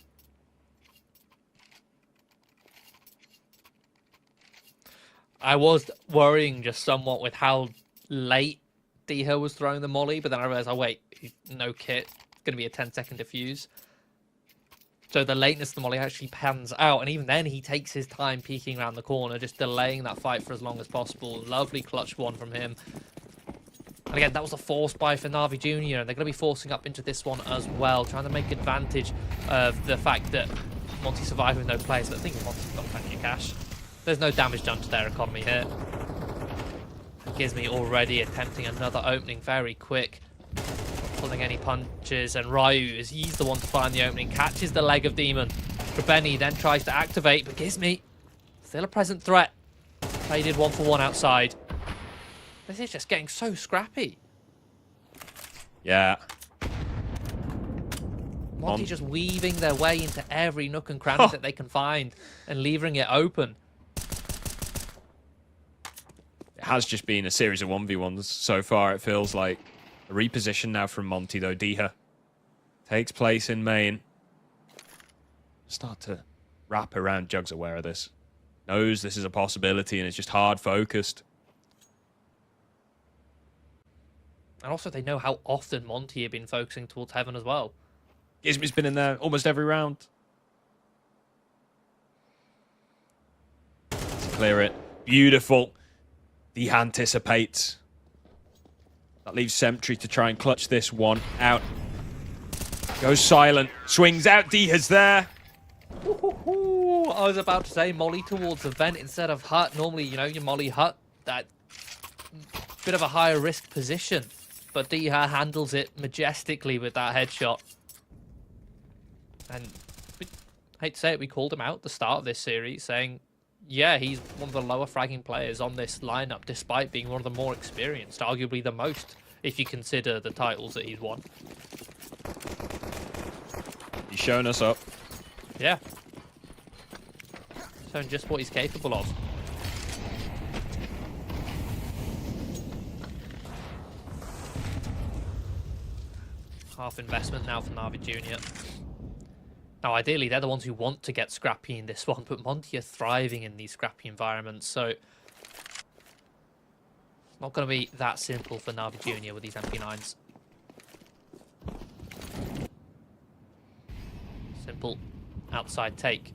I was worrying just somewhat with how late Diha was throwing the molly, but then I realized, oh wait, no kit. It's going to be a 10-second defuse. So the lateness of the molly actually pans out, and even then he takes his time peeking around the corner, just delaying that fight for as long as possible. Lovely clutch one from him. And again, that was a force buy for Na'Vi Jr., and they're going to be forcing up into this one as well, trying to make advantage of the fact that Monty survived with no players, but I think Monty's got plenty of cash. There's no damage done to their economy here. Gizmi already attempting another opening very quick. Pulling any punches, and Ryu, as he's the one to find the opening, catches the leg of Demon. Krebeni then tries to activate, but Gizmi, still a present threat. Traded 1-for-1 outside. This is just getting so scrappy. Yeah. Monty just weaving their way into every nook and cranny that they can find and leaving it open. It has just been a series of 1v1s so far, it feels like. A reposition now from Monty, though. Diha takes place in main. Start to wrap around. Jugs aware of this. Knows this is a possibility and is just hard focused. And also they know how often Monty have been focusing towards heaven as well. Gizmi's been in there almost every round. To clear it. Beautiful. He anticipates. That leaves Sentry to try and clutch this one out. Goes silent. Swings out. Diha's there. Ooh, I was about to say molly towards the vent instead of hut. Normally, you know, you molly hut, that bit of a higher risk position. But Diha handles it majestically with that headshot. And I hate to say it, we called him out at the start of this series, saying, yeah, he's one of the lower fragging players on this lineup, despite being one of the more experienced, arguably the most, if you consider the titles that he's won. He's shown us up. Yeah. Showing just what he's capable of. Half investment now for Na'Vi Jr. Now, ideally, they're the ones who want to get scrappy in this one, but Monty are thriving in these scrappy environments, so it's not going to be that simple for Na'Vi Jr. with these MP9s. Simple outside take.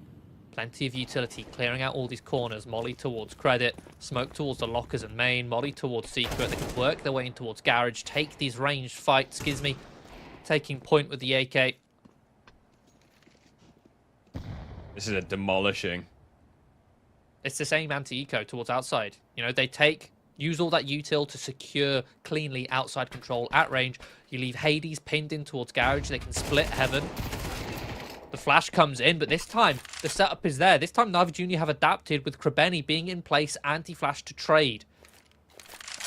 Plenty of utility, clearing out all these corners. Molly towards Credit, smoke towards the lockers and main, Molly towards Secret. They can work their way in towards Garage, take these ranged fights. Gizmy taking point with the AK. This is a demolishing. It's the same anti-eco towards outside. You know, they use all that util to secure cleanly outside control at range. You leave Hades pinned in towards Garage. They can split Heaven. The flash comes in, but this time the setup is there. This time Na'Vi Jr. have adapted with Krebeni being in place, anti-flash to trade.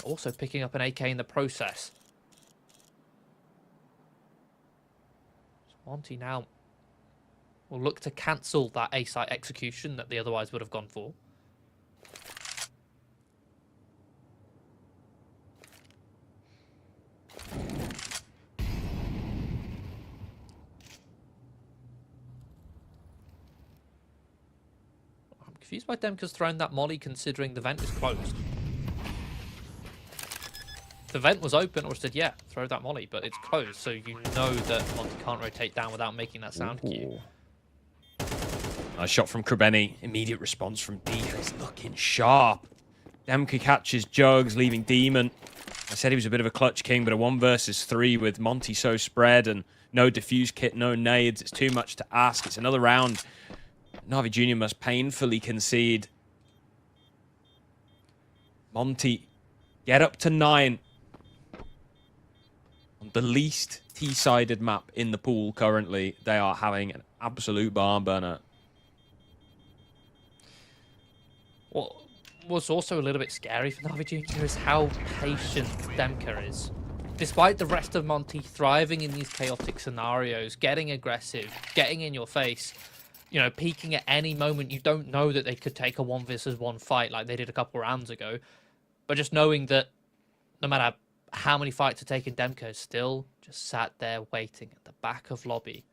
Also picking up an AK in the process. Monty now will look to cancel that A-site execution that they otherwise would have gone for. I'm confused why Demka's thrown that molly considering the vent is closed. If the vent was open, or said, yeah, throw that molly, but it's closed, so you know that Monty can't rotate down without making that sound cue. Nice shot from Krebeni. Immediate response from Diha. He's looking sharp. Demka catches Jugs, leaving Demon. I said he was a bit of a clutch king, but a 1 versus 3 with Monty so spread and no diffuse kit, no nades. It's too much to ask. It's another round. Na'Vi Jr. must painfully concede. Monty, get up to 9. On the least T-sided map in the pool currently, they are having an absolute barn burner. What's also a little bit scary for Na'Vi Jr. is how patient Demka is. Despite the rest of Monty thriving in these chaotic scenarios, getting aggressive, getting in your face, you know, peaking at any moment, you don't know that they could take a 1 versus 1 fight like they did a couple rounds ago. But just knowing that no matter how many fights are taken, Demka is still just sat there waiting at the back of lobby.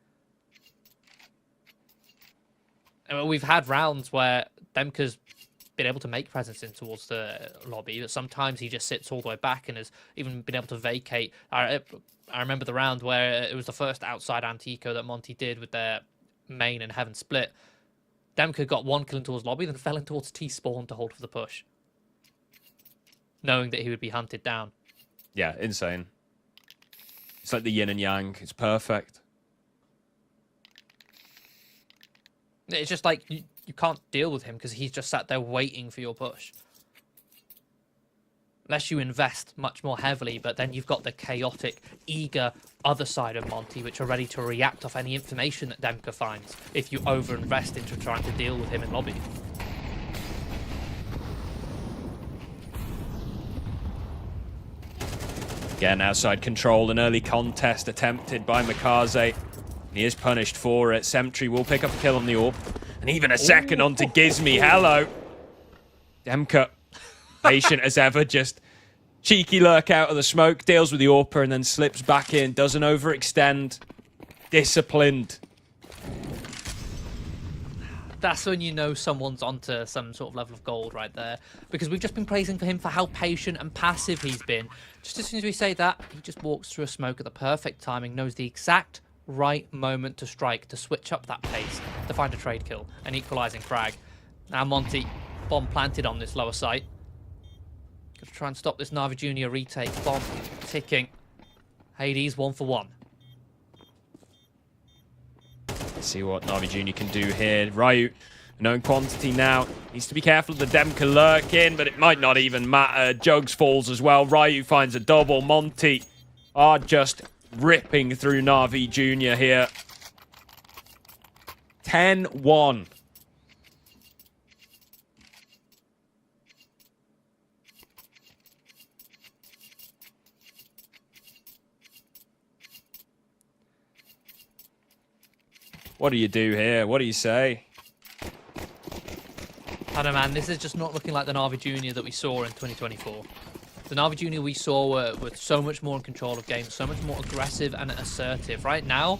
I mean, we've had rounds where Demka's been able to make presence in towards the lobby, but sometimes he just sits all the way back and has even been able to vacate. I remember the round where it was the first outside anti-eco that Monty did with their main and Heaven split. Demka got 1 kill in towards lobby, then fell in towards T-spawn to hold for the push, knowing that he would be hunted down. Yeah, insane. It's like the yin and yang. It's perfect. It's just like you can't deal with him because he's just sat there waiting for your push. Unless you invest much more heavily, but then you've got the chaotic, eager other side of Monty, which are ready to react off any information that Demka finds if you over-invest into trying to deal with him in lobby. Again, outside control, an early contest attempted by Mikaze. He is punished for it. Sentry will pick up a kill on the AWP. And even a second onto Gizmy. Hello. Demka, patient as ever, just cheeky lurk out of the smoke, deals with the AWPer and then slips back in. Doesn't overextend. Disciplined. That's when you know someone's onto some sort of level of gold right there. Because we've just been praising for him for how patient and passive he's been. Just as soon as we say that, he just walks through a smoke at the perfect timing, knows the exact right moment to strike, to switch up that pace, to find a trade kill, an equalizing frag. Now Monty Bomb planted on this lower site. Gonna try and stop this Na'Vi Junior retake. Bomb ticking. Hades 1 for 1. Let's see what Na'Vi Junior can do here. Ryu, known quantity now. Needs to be careful of the Dem can lurk in, but it might not even matter. Jugs falls as well. Ryu finds a double. Monty are just ripping through Na'Vi Junior here. 10-1. What do you do here? What do you say? I don't know, man. This is just not looking like the Na'Vi Junior that we saw in 2024. The Na'Vi Junior we saw were so much more in control of games, so much more aggressive and assertive. Right now,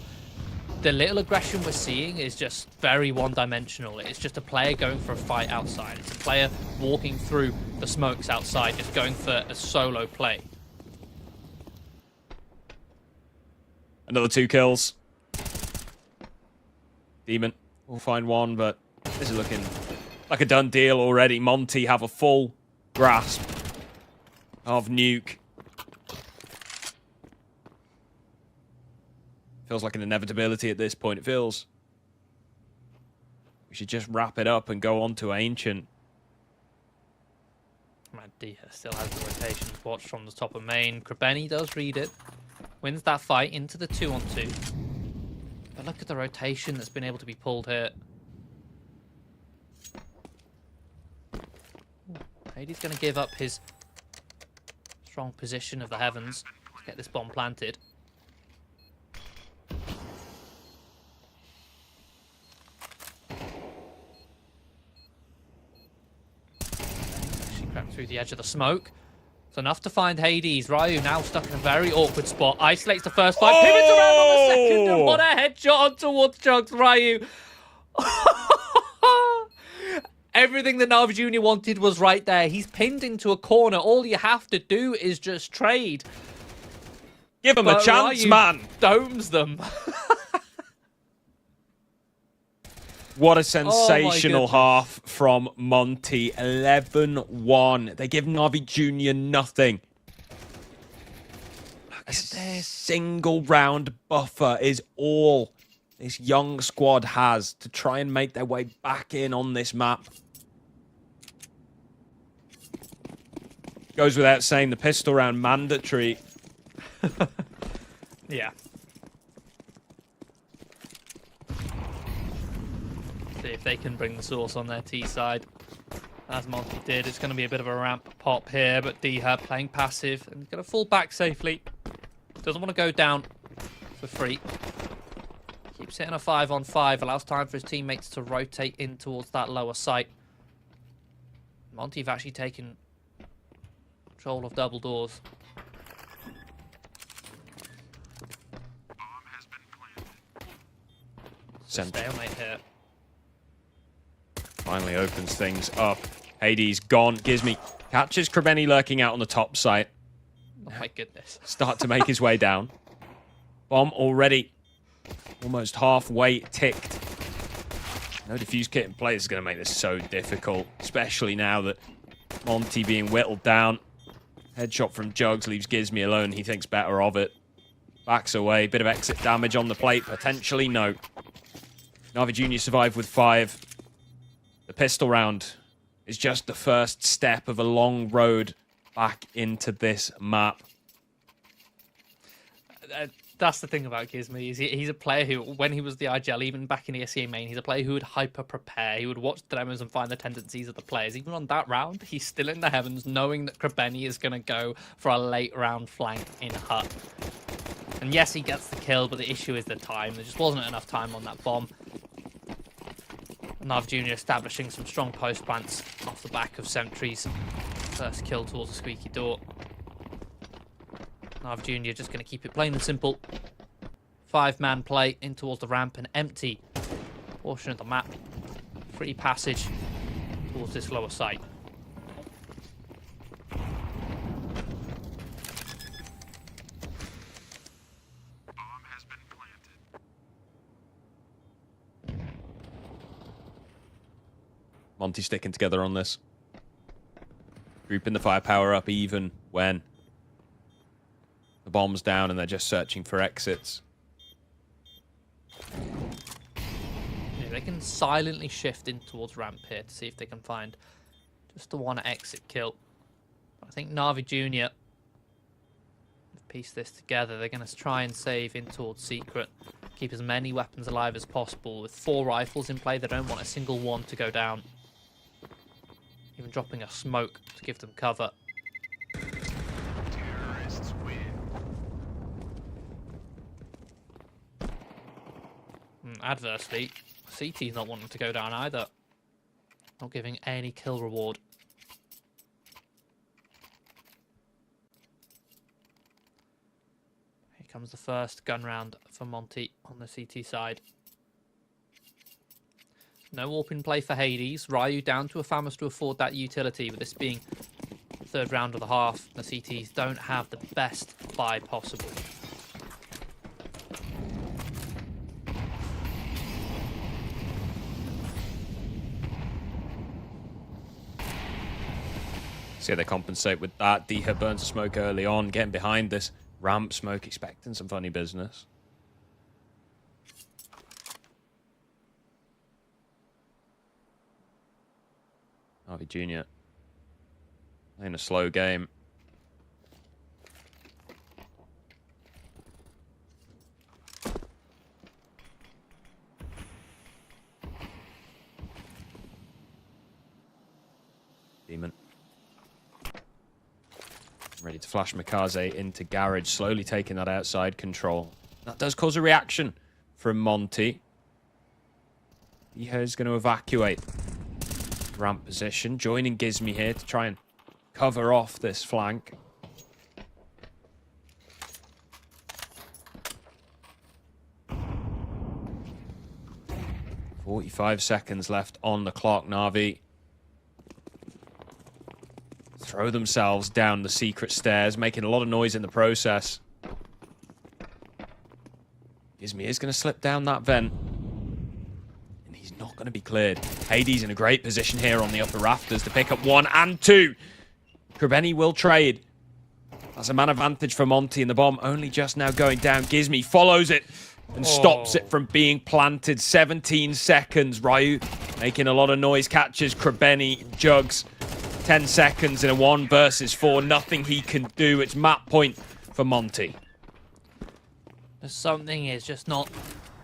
the little aggression we're seeing is just very one-dimensional. It's just a player going for a fight outside. It's a player walking through the smokes outside, just going for a solo play. Another 2 kills. Demon will find one, but this is looking like a done deal already. Monty have a full grasp of Nuke. Feels like an inevitability at this point. It feels we should just wrap it up and go on to Ancient. Mad D still has the rotations watched from the top of main. Krebeni does read it. Wins that fight into the 2-on-2. But look at the rotation that's been able to be pulled here. Hades going to give up his strong position of the heavens to get this bomb planted. She crept through the edge of the smoke. It's enough to find Hades. Ryu now stuck in a very awkward spot. Isolates the first fight. Oh! Pivots around on the second. And what a headshot on towards Jugs. Ryu. Everything that Na'Vi Junior wanted was right there. He's pinned into a corner. All you have to do is just trade. Give him a chance, Ryu man. Domes them. What a sensational goodness. half from Monty. 11-1. They give Na'Vi Junior nothing. A single round buffer is all this young squad has to try and make their way back in on this map. Goes without saying, the pistol round mandatory. Yeah. See if they can bring the source on their T side. As Monty did, it's going to be a bit of a ramp pop here, but D-Hub playing passive and going to fall back safely. Doesn't want to go down for free. Keeps hitting a 5-on-5, allows time for his teammates to rotate in towards that lower site. Monty have actually taken control of double doors. Stalemate here. Finally opens things up. Hades gone. Gizmi catches Krebeni lurking out on the top site. Oh my goodness. Start to make his way down. Bomb already almost halfway ticked. No defuse kit in play is going to make this so difficult, especially now that Monty being whittled down. Headshot from Jugs leaves Gizmi alone. He thinks better of it. Backs away. Bit of exit damage on the plate. Potentially no. Na'Vi Junior survived with 5. The pistol round is just the first step of a long road back into this map. That's the thing about Gizmi. He's a player who, when he was the IGL, even back in ESEA main, he's a player who would hyper-prepare. He would watch the demos and find the tendencies of the players. Even on that round, he's still in the heavens, knowing that Krebeni is going to go for a late round flank in hut. And yes, he gets the kill, but the issue is the time. There just wasn't enough time on that bomb. Na'Vi Junior establishing some strong post plants off the back of Sentry's first kill towards the squeaky door. Na'Vi Junior just going to keep it plain and simple. 5-man play in towards the ramp and empty portion of the map. Free passage towards this lower site. Monty sticking together on this. Grouping the firepower up even when the bomb's down and they're just searching for exits. Yeah, they can silently shift in towards ramp here to see if they can find just the one exit kill. I think Na'Vi Jr. piece this together. They're going to try and save in towards secret. Keep as many weapons alive as possible. With 4 rifles in play, they don't want a single one to go down. Even dropping a smoke to give them cover. Terrorists win. Adversely, CT's not wanting to go down either. Not giving any kill reward. Here comes the first gun round for Monty on the CT side. No warp in play for Hades. Ryu down to a Famous to afford that utility, with this being the 3rd round of the half. The CTs don't have the best buy possible. See how they compensate with that. Diha burns a smoke early on, getting behind this ramp smoke, expecting some funny business. Harvey Jr. playing a slow game. Demon. Ready to flash Mikaze into garage, slowly taking that outside control. That does cause a reaction from Monty. He is going to evacuate ramp position, joining Gizmy here to try and cover off this flank. $45 left on the clock. Na'Vi throw themselves down the secret stairs, making a lot of noise in the process. Gizmy is going to slip down that vent. And he's not going to be cleared. Hades in a great position here on the upper rafters to pick up 1 and 2. Krabeni will trade. That's a man advantage for Monty, and the bomb only just now going down. Gizmy follows it and stops it from being planted. 17 seconds. Ryu making a lot of noise. Catches Krabeni, Jugs. 10 seconds in a 1 versus 4. Nothing he can do. It's map point for Monty. Something is just not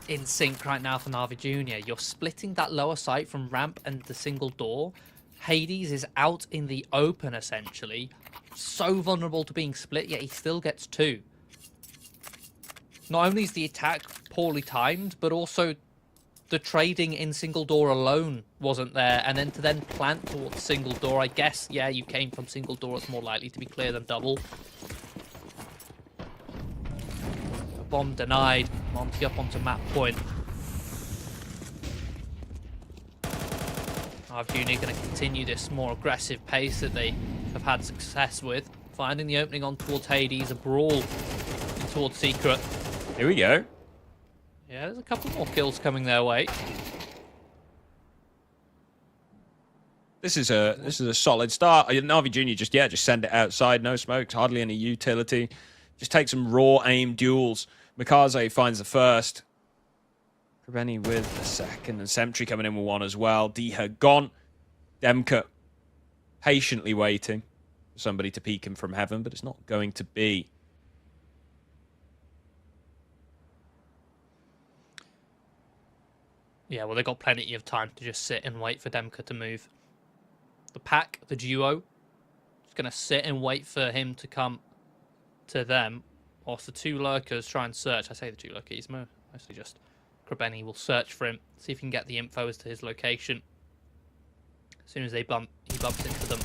in sync right now for Na'Vi Jr. You're splitting that lower site from ramp and the single door. Hades is out in the open, essentially. So vulnerable to being split, yet he still gets 2. Not only is the attack poorly timed, but also the trading in single door alone wasn't there. And then to then plant towards single door, I guess, yeah, you came from single door. It's more likely to be clear than double. Bomb denied. Monty up onto map point. Jr. going to continue this more aggressive pace that they have had success with. Finding the opening on towards Hades. A brawl towards Secret. Here we go. Yeah, there's a couple more kills coming their way. This is a solid start. Na'Vi Jr. just send it outside. No smokes, hardly any utility. Just take some raw aim duels. Mikaze finds the first. Krabeni with the second. And Sentry coming in with 1 as well. Diha gone. Demka patiently waiting for somebody to peek him from heaven, but it's not going to be. Yeah, well, they got plenty of time to just sit and wait for Demka to move. The pack, the duo, is going to sit and wait for him to come to them. Whilst the 2 lurkers try and search. I say the 2 lurkers, mostly just Krabeni will search for him, see if he can get the info as to his location. As soon as he bumps into them.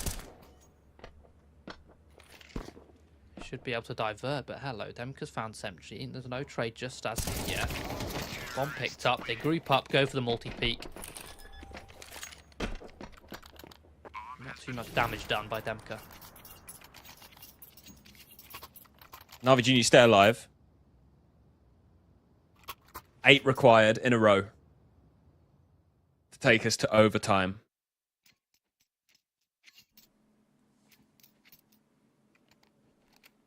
Should be able to divert, but hello, Demka's found Sentry. There's no trade just as of yet. Bomb picked up, they group up, go for the multi-peak. Not too much damage done by Demka. Na'Vi Jr. stay alive. 8 required in a row to take us to overtime.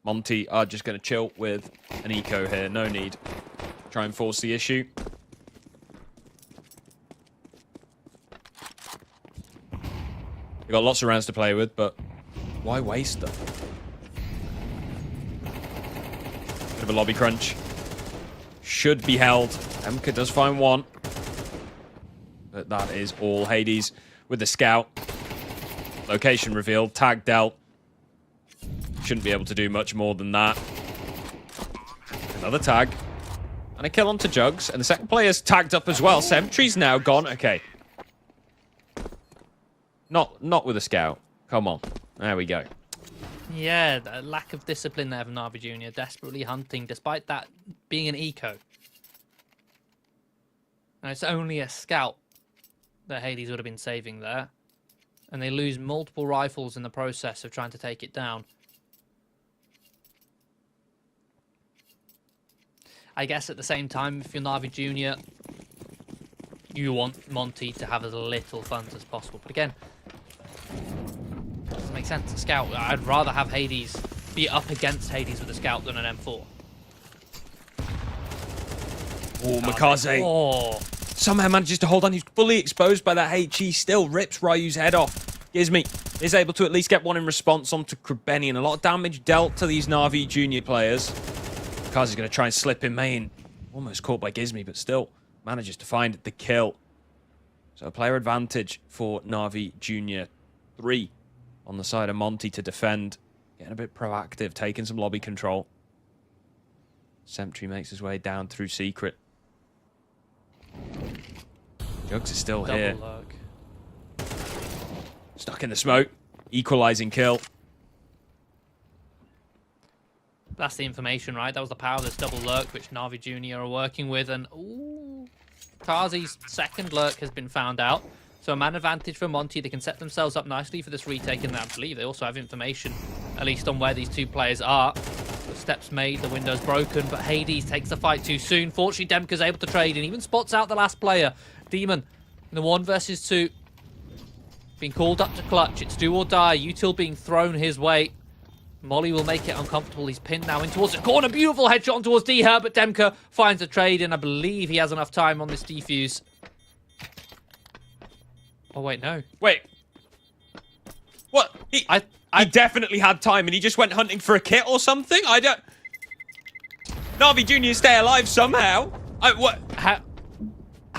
Monty are just going to chill with an eco here. No need. Try and force the issue. They've got lots of rounds to play with, but why waste them? Bit of a lobby crunch. Should be held. Emka does find one. But that is all. Hades with the scout. Location revealed. Tag dealt. Shouldn't be able to do much more than that. Another tag. And a kill onto Jugs. And the second player's tagged up as well. Sentry's now gone. Okay. Not with a scout. Come on. There we go. Yeah, the lack of discipline there from Navi Jr. Desperately hunting, despite that being an eco. And it's only a scout that Hades would have been saving there. And they lose multiple rifles in the process of trying to take it down. I guess at the same time, if you're Navi Jr., you want Monty to have as little funds as possible. But again, doesn't make sense. A scout, I'd rather have Hades be up against Hades with a scout than an M4. Oh, Mikaze. Oh, Somehow manages to hold on. He's fully exposed by that HE. Still rips Ryu's head off. Gizmi is able to at least get one in response onto Krabeni. And a lot of damage dealt to these Navi Junior players. Mikaze's going to try and slip in main. Almost caught by Gizmi, but still manages to find the kill. So a player advantage for Navi Junior. 3 on the side of Monty to defend. Getting a bit proactive, taking some lobby control. Sentry makes his way down through Secret. Jugs is still double here. lurk. Stuck in the smoke. Equalizing kill. That's the information, right? That was the power of this double lurk, which Navi Jr. are working with. And, ooh, Tazi's second lurk has been found out. So a man advantage for Monty. They can set themselves up nicely for this retake. And I believe they also have information, at least on where these two players are. The steps made, the window's broken, but Hades takes the fight too soon. Fortunately, Demka's able to trade and even spots out the last player. Demon in the 1 versus 2. Being called up to clutch. It's do or die. Util being thrown his way. Molly will make it uncomfortable. He's pinned now in towards the corner. Beautiful headshot towards Deher, but Demka finds a trade, and I believe he has enough time on this defuse. Oh, wait, no. Wait. What? He definitely had time and he just went hunting for a kit or something? I don't... Navi Jr. stay alive somehow. What? How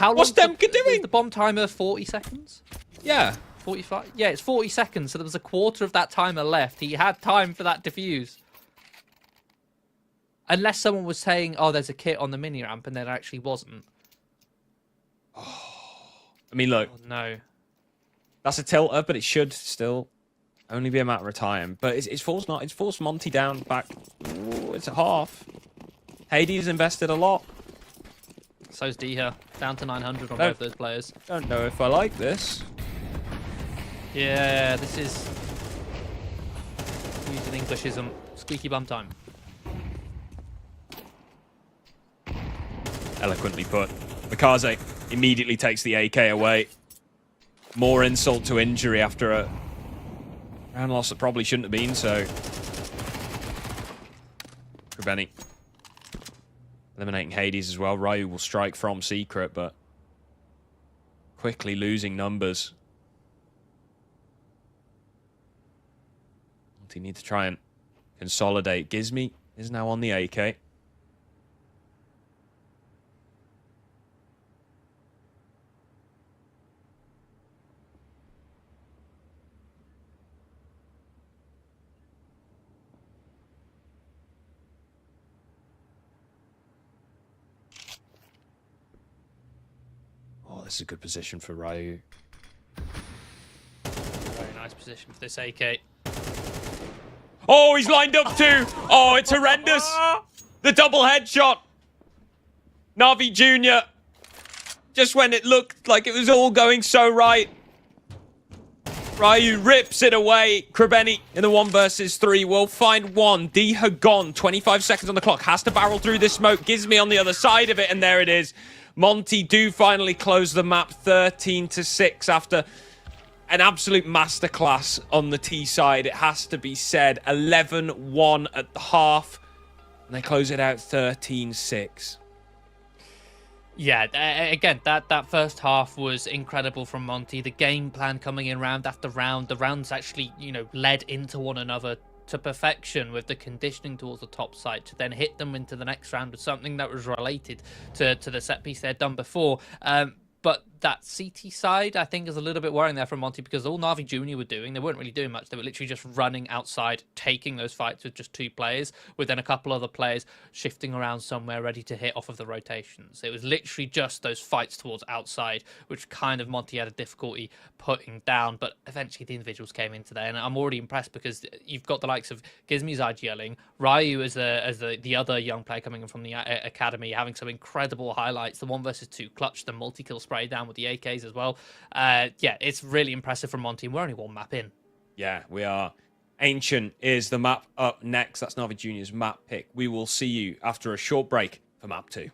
long What's Demka doing? Is the bomb timer 40 seconds? Yeah. 45? Yeah, it's 40 seconds, so there was a quarter of that timer left. He had time for that defuse. Unless someone was saying, oh, there's a kit on the mini ramp, and there actually wasn't. I mean, look. Oh, no. That's a tilter, but it should still only be a matter of time. But it's forced not. It's forced Monty down back. Ooh, it's a half. Hades invested a lot. So's Deher. Down to 900 on both those players. Don't know if I like this. Yeah, this is... using Englishism. Squeaky bum time. Eloquently put. Mikaze immediately takes the AK away. More insult to injury after a round loss that probably shouldn't have been so. Krabeni eliminating Hades as well. Ryu will strike from Secret, but quickly losing numbers. They need to try and consolidate. Gizmi is now on the AK. This is a good position for Ryu. Very nice position for this AK. Oh, he's lined up too. Oh, it's horrendous. The double headshot. Navi Jr. Just when it looked like it was all going so right. Ryu rips it away. Krabeni in the 1 versus 3 will find one. Deher gone. 25 seconds on the clock. Has to barrel through this smoke. Gizmi on the other side of it, and there it is. Monty do finally close the map 13-6 after an absolute masterclass on the T side, it has to be said. 11-1 at the half, and they close it out 13-6. Yeah, again, that first half was incredible from Monty. The game plan coming in round after round, the rounds actually, led into one another to perfection with the conditioning towards the top side to then hit them into the next round with something that was related to the set piece they'd done before. But that CT side, I think, is a little bit worrying there from Monty because all Na'Vi Jr. were doing, they weren't really doing much. They were literally just running outside, taking those fights with just 2 players, with then a couple other players shifting around somewhere ready to hit off of the rotations. It was literally just those fights towards outside, which kind of Monty had a difficulty putting down. But eventually the individuals came in today, and I'm already impressed because you've got the likes of Gizmizad yelling, Ryu as the other young player coming in from the academy, having some incredible highlights. The 1v2 clutch, the multi-kill spray down with the AKs as well. Yeah, it's really impressive from Monty. We're only 1 map in. Yeah, we are. Ancient is the map up next. That's Na'Vi Junior's map pick. We will see you after a short break for map 2.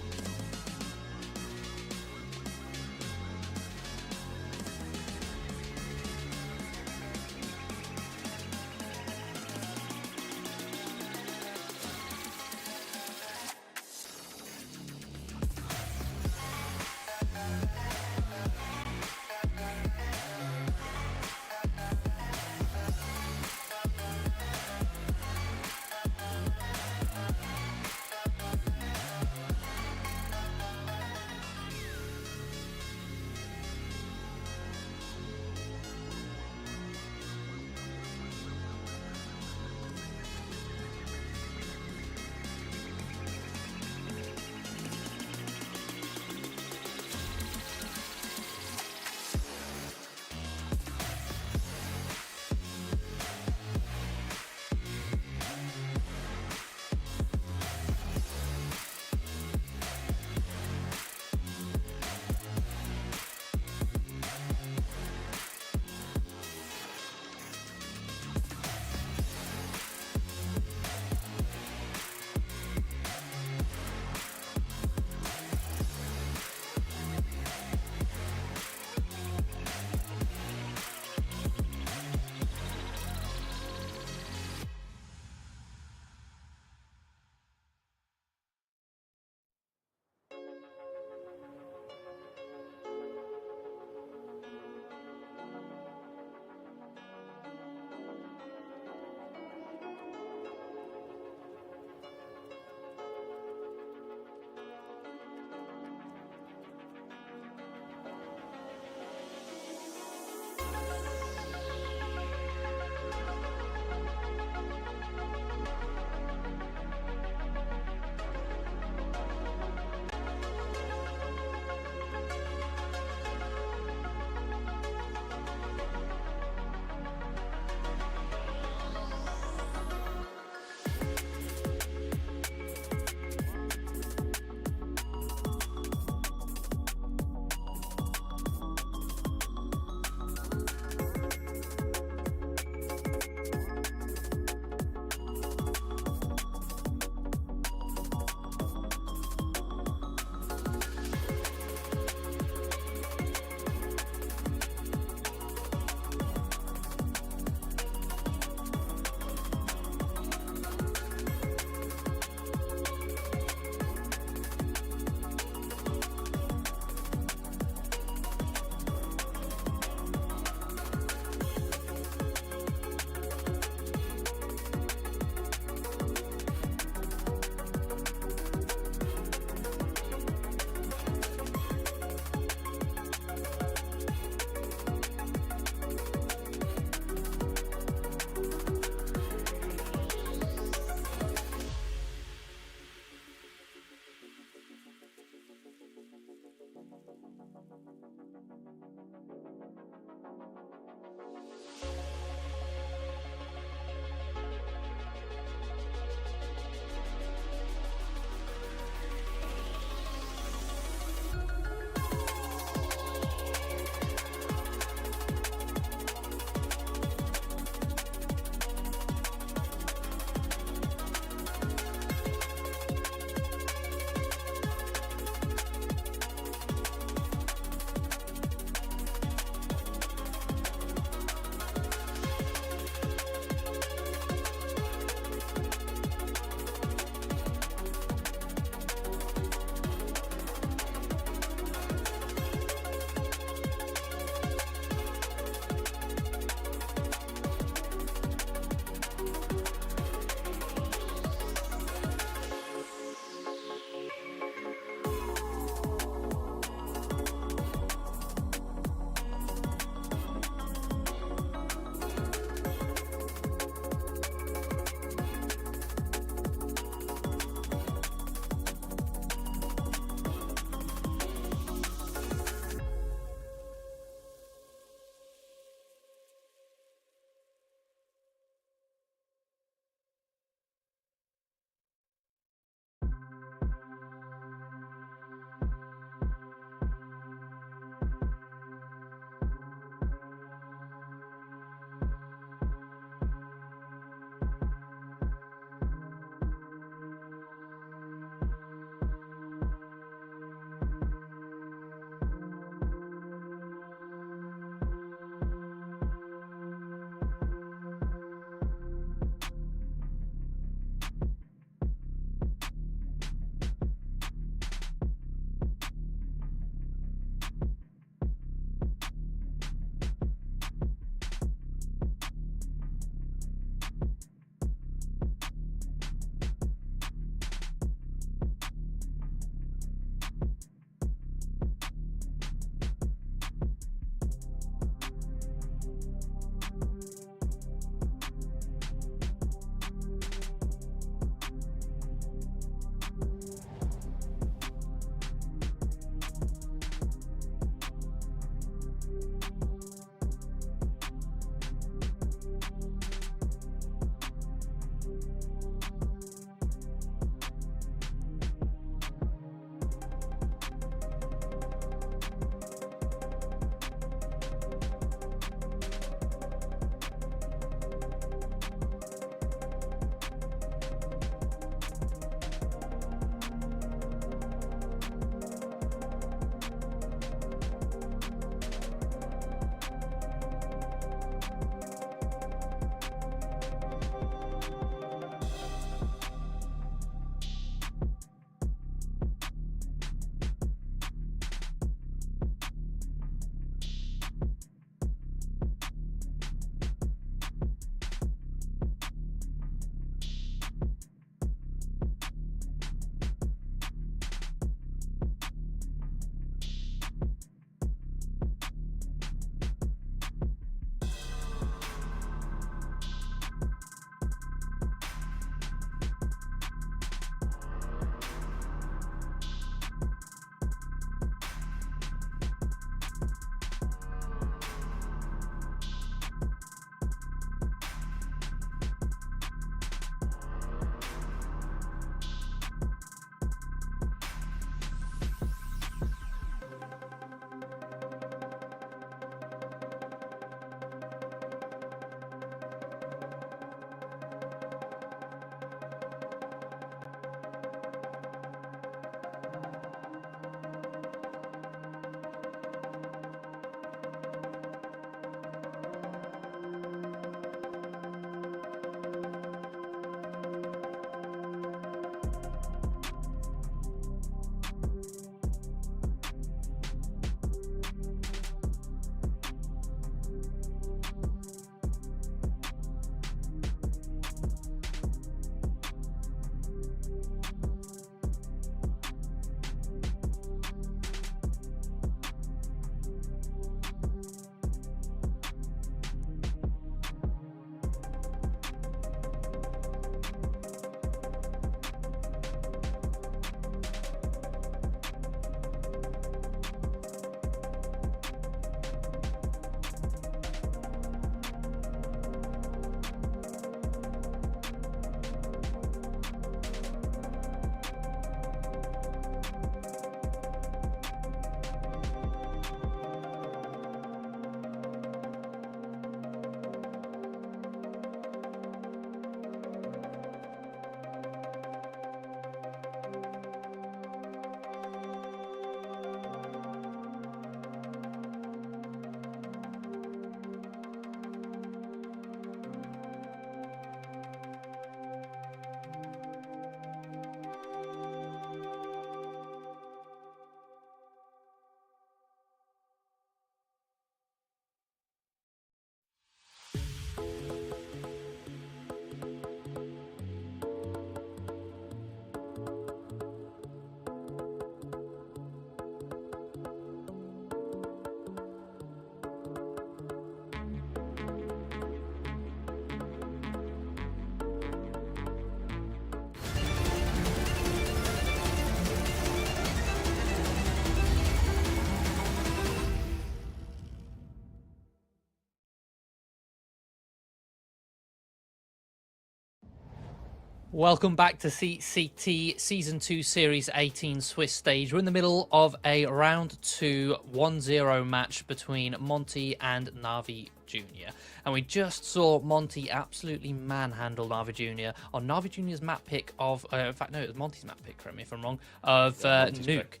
Welcome back to CCT Season 2 Series 18 Swiss stage. We're in the middle of a round 2 1-0 match between Monty and Navi Jr. And we just saw Monty absolutely manhandle Navi Jr. on Navi Jr.'s map pick of, in fact, no, it was Monty's map pick, correct me if I'm wrong, of Nuke.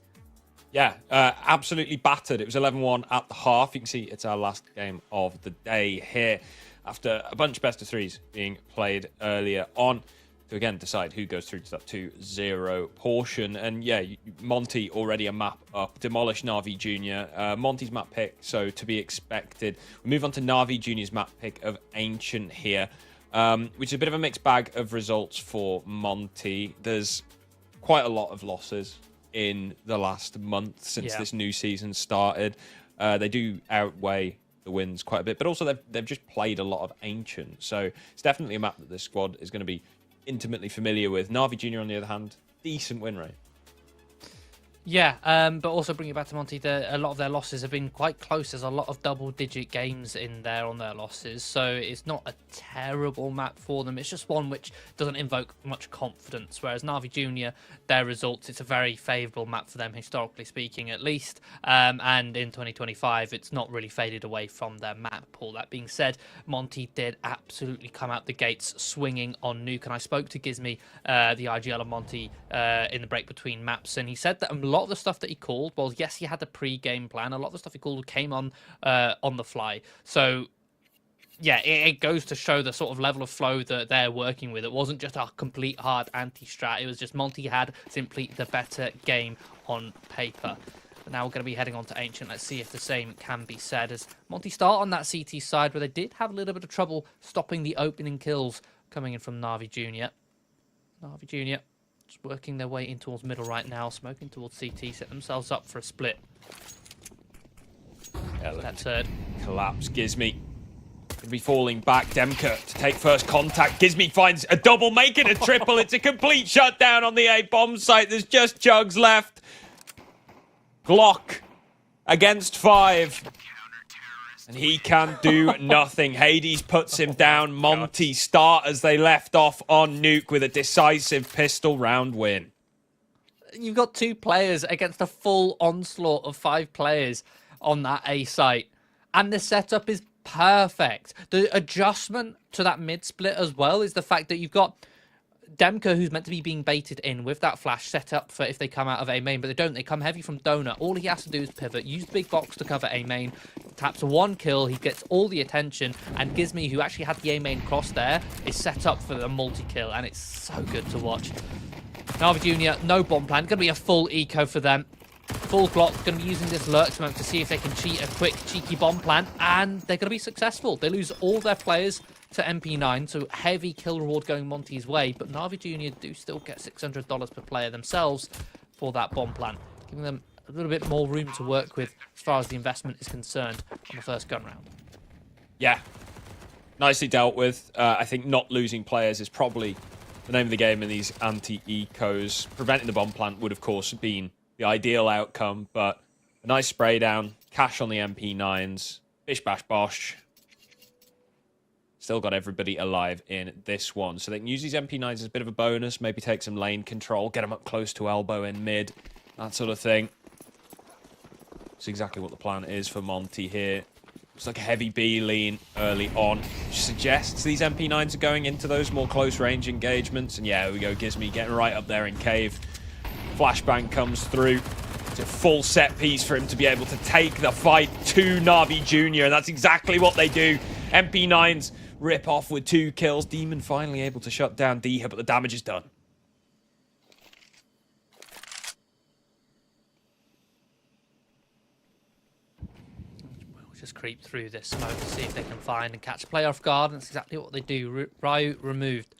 Yeah, absolutely battered. It was 11-1 at the half. You can see it's our last game of the day here after a bunch of best of threes being played earlier on to again decide who goes through to that 2-0 portion. And yeah, Monty already a map up, demolished Navi Jr. Monty's map pick, so to be expected. We move on to Navi Jr.'s map pick of Ancient here, which is a bit of a mixed bag of results for Monty. There's quite a lot of losses in the last month since this new season started. They do outweigh the wins quite a bit, but also they've just played a lot of Ancient, so it's definitely a map that this squad is going to be intimately familiar with. Navi Jr. on the other hand, decent win rate. Yeah, but also bringing it back to Monty, a lot of their losses have been quite close. There's a lot of double-digit games in there on their losses, so it's not a terrible map for them. It's just one which doesn't invoke much confidence, whereas Navi Jr., their results, it's a very favourable map for them, historically speaking, at least. And in 2025, it's not really faded away from their map pool. That being said, Monty did absolutely come out the gates swinging on Nuke, and I spoke to Gizmy, the IGL of Monty, in the break between maps, and he said that a lot of the stuff that he called, well, yes, he had the pre-game plan. A lot of the stuff he called came on the fly. So, yeah, it goes to show the sort of level of flow that they're working with. It wasn't just a complete hard anti-strat. It was just Monty had simply the better game on paper. But now we're going to be heading on to Ancient. Let's see if the same can be said, as Monty start on that CT side where they did have a little bit of trouble stopping the opening kills coming in from Navi Jr. Navi Jr. just working their way in towards middle right now, smoking towards CT, set themselves up for a split. Yeah, look, That's it. Collapse. Gizmy gonna be falling back. Demka to take first contact. Gizmy finds a double, making a triple. It's a complete shutdown on the A bomb site. There's just Jugs left. Glock against 5. And he can do nothing. Hades puts him down. Monty start as they left off on Nuke with a decisive pistol round win. You've got 2 players against a full onslaught of 5 players on that A site. And the setup is perfect. The adjustment to that mid split as well is the fact that you've got Demka, who's meant to be being baited in with that flash set up for if they come out of A main, but they don't. They come heavy from Donut. All he has to do is pivot, use the big box to cover A main, taps 1 kill, he gets all the attention, and Gizmy, who actually had the A main cross there, is set up for the multi-kill, and it's so good to watch. Navi Jr., no bomb plan, going to be a full eco for them. Full Glock, going to be using this lurk smoke to see if they can cheat a quick, cheeky bomb plan, and they're going to be successful. They lose all their players to MP9, so heavy kill reward going Monty's way, but Navi Jr. do still get $600 per player themselves for that bomb plan, giving them a little bit more room to work with as far as the investment is concerned on the first gun round. Yeah, nicely dealt with. I think not losing players is probably the name of the game in these anti-ecos. Preventing the bomb plant would, of course, have been the ideal outcome, but a nice spray down, cash on the MP9s, bish bash bosh. Still got everybody alive in this one. So they can use these MP9s as a bit of a bonus, maybe take some lane control, get them up close to elbow in mid, that sort of thing. That's exactly what the plan is for Monty here. It's like a heavy B lean early on, which suggests these MP9s are going into those more close range engagements. And yeah, here we go, Gizmy getting right up there in cave. Flashbang comes through. It's a full set piece for him to be able to take the fight to Navi Jr. And that's exactly what they do. MP9s rip off with 2 kills. Demon finally able to shut down Deha, but the damage is done. We'll just creep through this smoke to see if they can find and catch a player off guard, and that's exactly what they do. Ryu removed.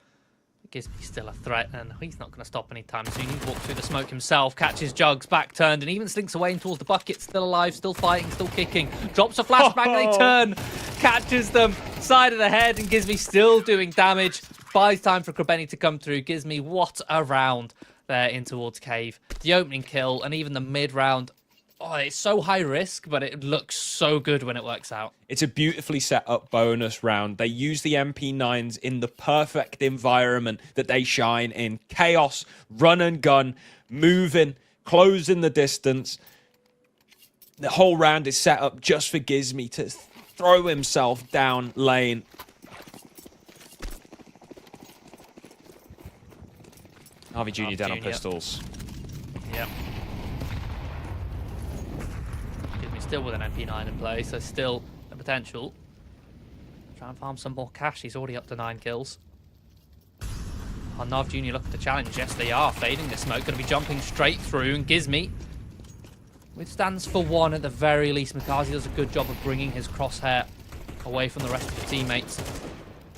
Gizmy still a threat, and he's not going to stop anytime soon. He walks through the smoke himself, catches Jugs, back turned, and even slinks away in towards the bucket. Still alive, still fighting, still kicking. Drops a flashbang and they turn. Catches them, side of the head, and Gizmy still doing damage. Buys time for Krabeni to come through. Gizmy, what a round there in towards cave. The opening kill, and even the mid-round Oh, it's so high risk, but it looks so good when it works out. It's a beautifully set up bonus round. They use the MP9s in the perfect environment that they shine in. Chaos, run and gun, moving, closing the distance. The whole round is set up just for Gizmy to throw himself down lane. Navi Jr. down on pistols. Yep. Still with an MP9 in play, so still a potential. Try and farm some more cash. He's already up to 9 kills. Are Nav Jr. looking to challenge? Yes, they are. Fading the smoke. Going to be jumping straight through. And Gizmy withstands for 1 at the very least. Makazi does a good job of bringing his crosshair away from the rest of the teammates.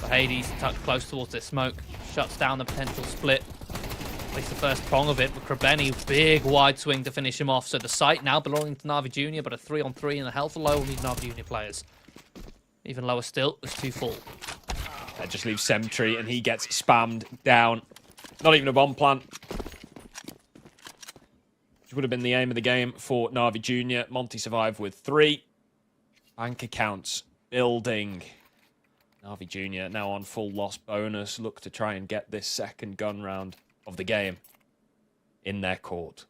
But Hades tucked close towards this smoke. Shuts down the potential split. At least the first prong of it, with Krabeni, big wide swing to finish him off. So the site now belonging to Navi Jr., but a 3-on-3 and the health low will need Navi Jr. players. Even lower still, it's 2 full. That just leaves Sentry, and he gets spammed down. Not even a bomb plant. Which would have been the aim of the game for Navi Jr. Monty survived with 3. Bank accounts building. Navi Jr. now on full loss bonus. Look to try and get this second gun round of the game in their court.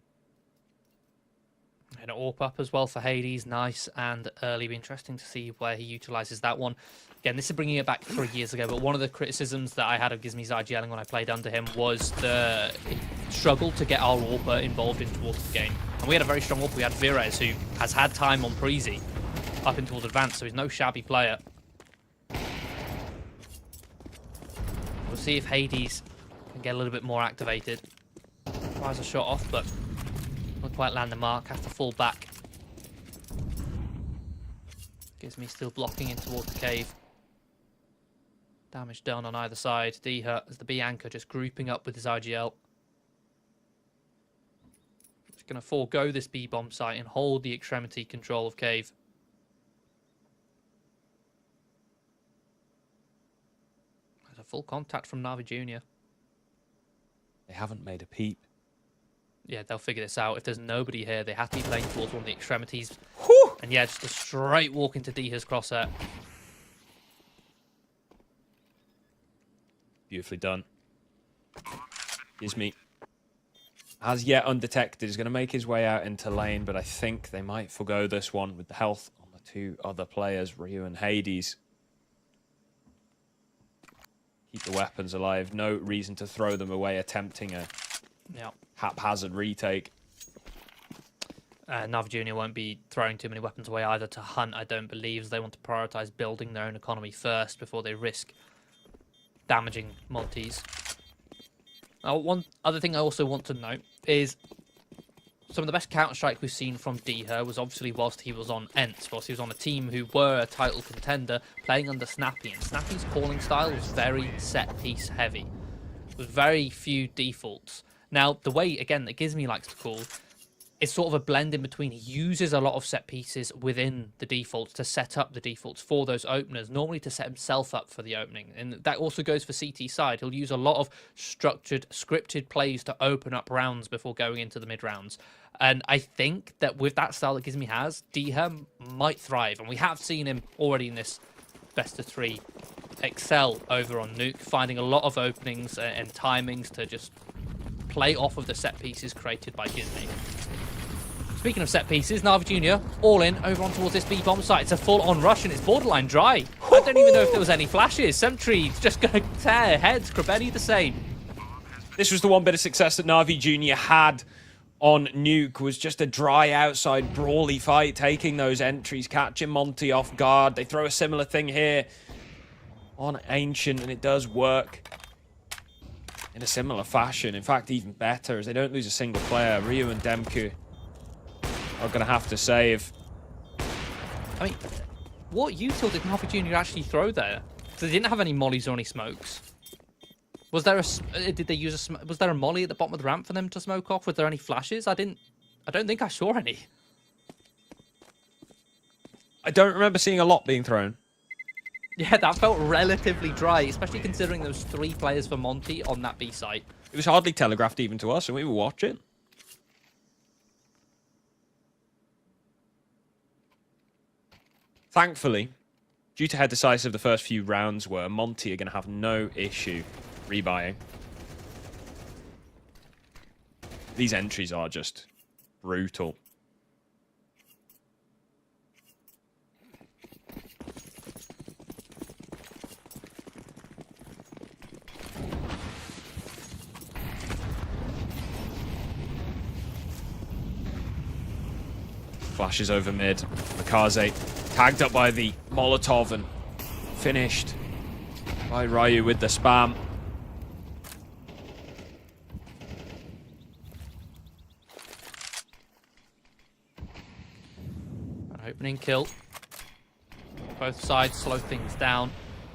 And an AWP up as well for Hades. Nice and early. Be interesting to see where he utilises that one. Again, this is bringing it back 3 years ago, but one of the criticisms that I had of Gizmy's IGLing when I played under him was the struggle to get our AWPer involved in towards the game. And we had a very strong AWP. We had Virez, who has had time on Preezy up in towards advance, so he's no shabby player. We'll see if Hades can get a little bit more activated. Tries a shot off, but not quite land the mark. Has to fall back. Gizmy still blocking in towards the cave. Damage done on either side. D-Hurt as the B anchor just grouping up with his IGL. He's going to forego this B bomb site and hold the extremity control of cave. There's a full contact from Navi Jr. They haven't made a peep. Yeah, they'll figure this out. If there's nobody here, they have to be playing towards one of the extremities. Whew! And yeah, just a straight walk into D-Hur's crosshair. Beautifully done. Gizmy, as yet undetected, is going to make his way out into lane, but I think they might forgo this one with the health on the 2 other players, Ryu and Hades. Keep the weapons alive. No reason to throw them away, attempting a haphazard retake. Nav Jr. won't be throwing too many weapons away either to hunt, I don't believe. As they want to prioritise building their own economy first before they risk damaging Monty's. Now, one other thing I also want to note is some of the best Counter-Strike we've seen from D-Hur was obviously whilst he was on Ents, whilst he was on a team who were a title contender, playing under Snappy. And Snappy's calling style was very set-piece heavy, with very few defaults. Now, the way, again, that Gizmy likes to call, it's sort of a blend in between. He uses a lot of set pieces within the defaults to set up the defaults for those openers, normally to set himself up for the opening. And that also goes for CT side. He'll use a lot of structured, scripted plays to open up rounds before going into the mid rounds. And I think that with that style that Gizmy has, D-Hur might thrive. And we have seen him already in this best of 3 excel over on Nuke, finding a lot of openings and timings to just play off of the set pieces created by Gizmy. Speaking of set pieces, Navi Jr. all in over on towards this B bomb site. It's a full-on rush and it's borderline dry. I don't even know if there was any flashes. Sentry's just going to tear heads. Krabeni the same. This was the one bit of success that Navi Jr. had on Nuke, was just a dry outside brawly fight, taking those entries, catching Monty off guard. They throw a similar thing here on Ancient and it does work in a similar fashion. In fact, even better, as they don't lose a single player. Ryu and Demku are going to have to save. I mean, what util did Navi Jr. actually throw there? So they didn't have any mollies or any smokes. Was there a? Did they use a? Was there a molly at the bottom of the ramp for them to smoke off? Was there any flashes? I don't think I saw any. I don't remember seeing a lot being thrown. Yeah, that felt relatively dry, especially considering there was 3 players for Monty on that B site. It was hardly telegraphed even to us, and we were watching. Thankfully, due to how decisive the first few rounds were, Monty are going to have no issue rebuying. These entries are just brutal. Flashes over mid. Mikaze tagged up by the Molotov and finished by Ryu with the spam. An opening kill. Both sides slow things down.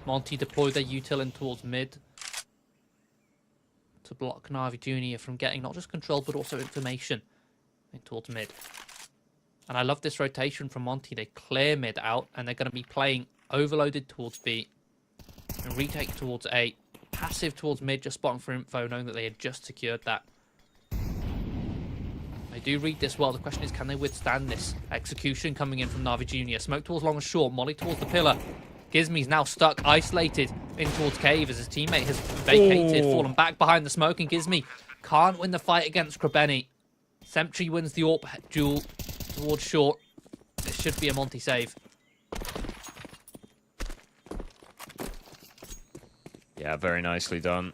Monty deployed their util in towards mid to block Na'Vi Jr. from getting not just control but also information in towards mid. And I love this rotation from Monty. They clear mid out, and they're going to be playing overloaded towards B and retake towards A. Passive towards mid, just spotting for info, knowing that they had just secured that. They do read this well. The question is, can they withstand this execution coming in from Na'Vi Jr.? Smoke towards long and short, Molly towards the pillar. Gizmi's now stuck, isolated in towards cave as his teammate has vacated, fallen back behind the smoke, and Gizmi can't win the fight against Krabeni. Sentry wins the AWP duel towards short. This should be a Monty save. Yeah, very nicely done.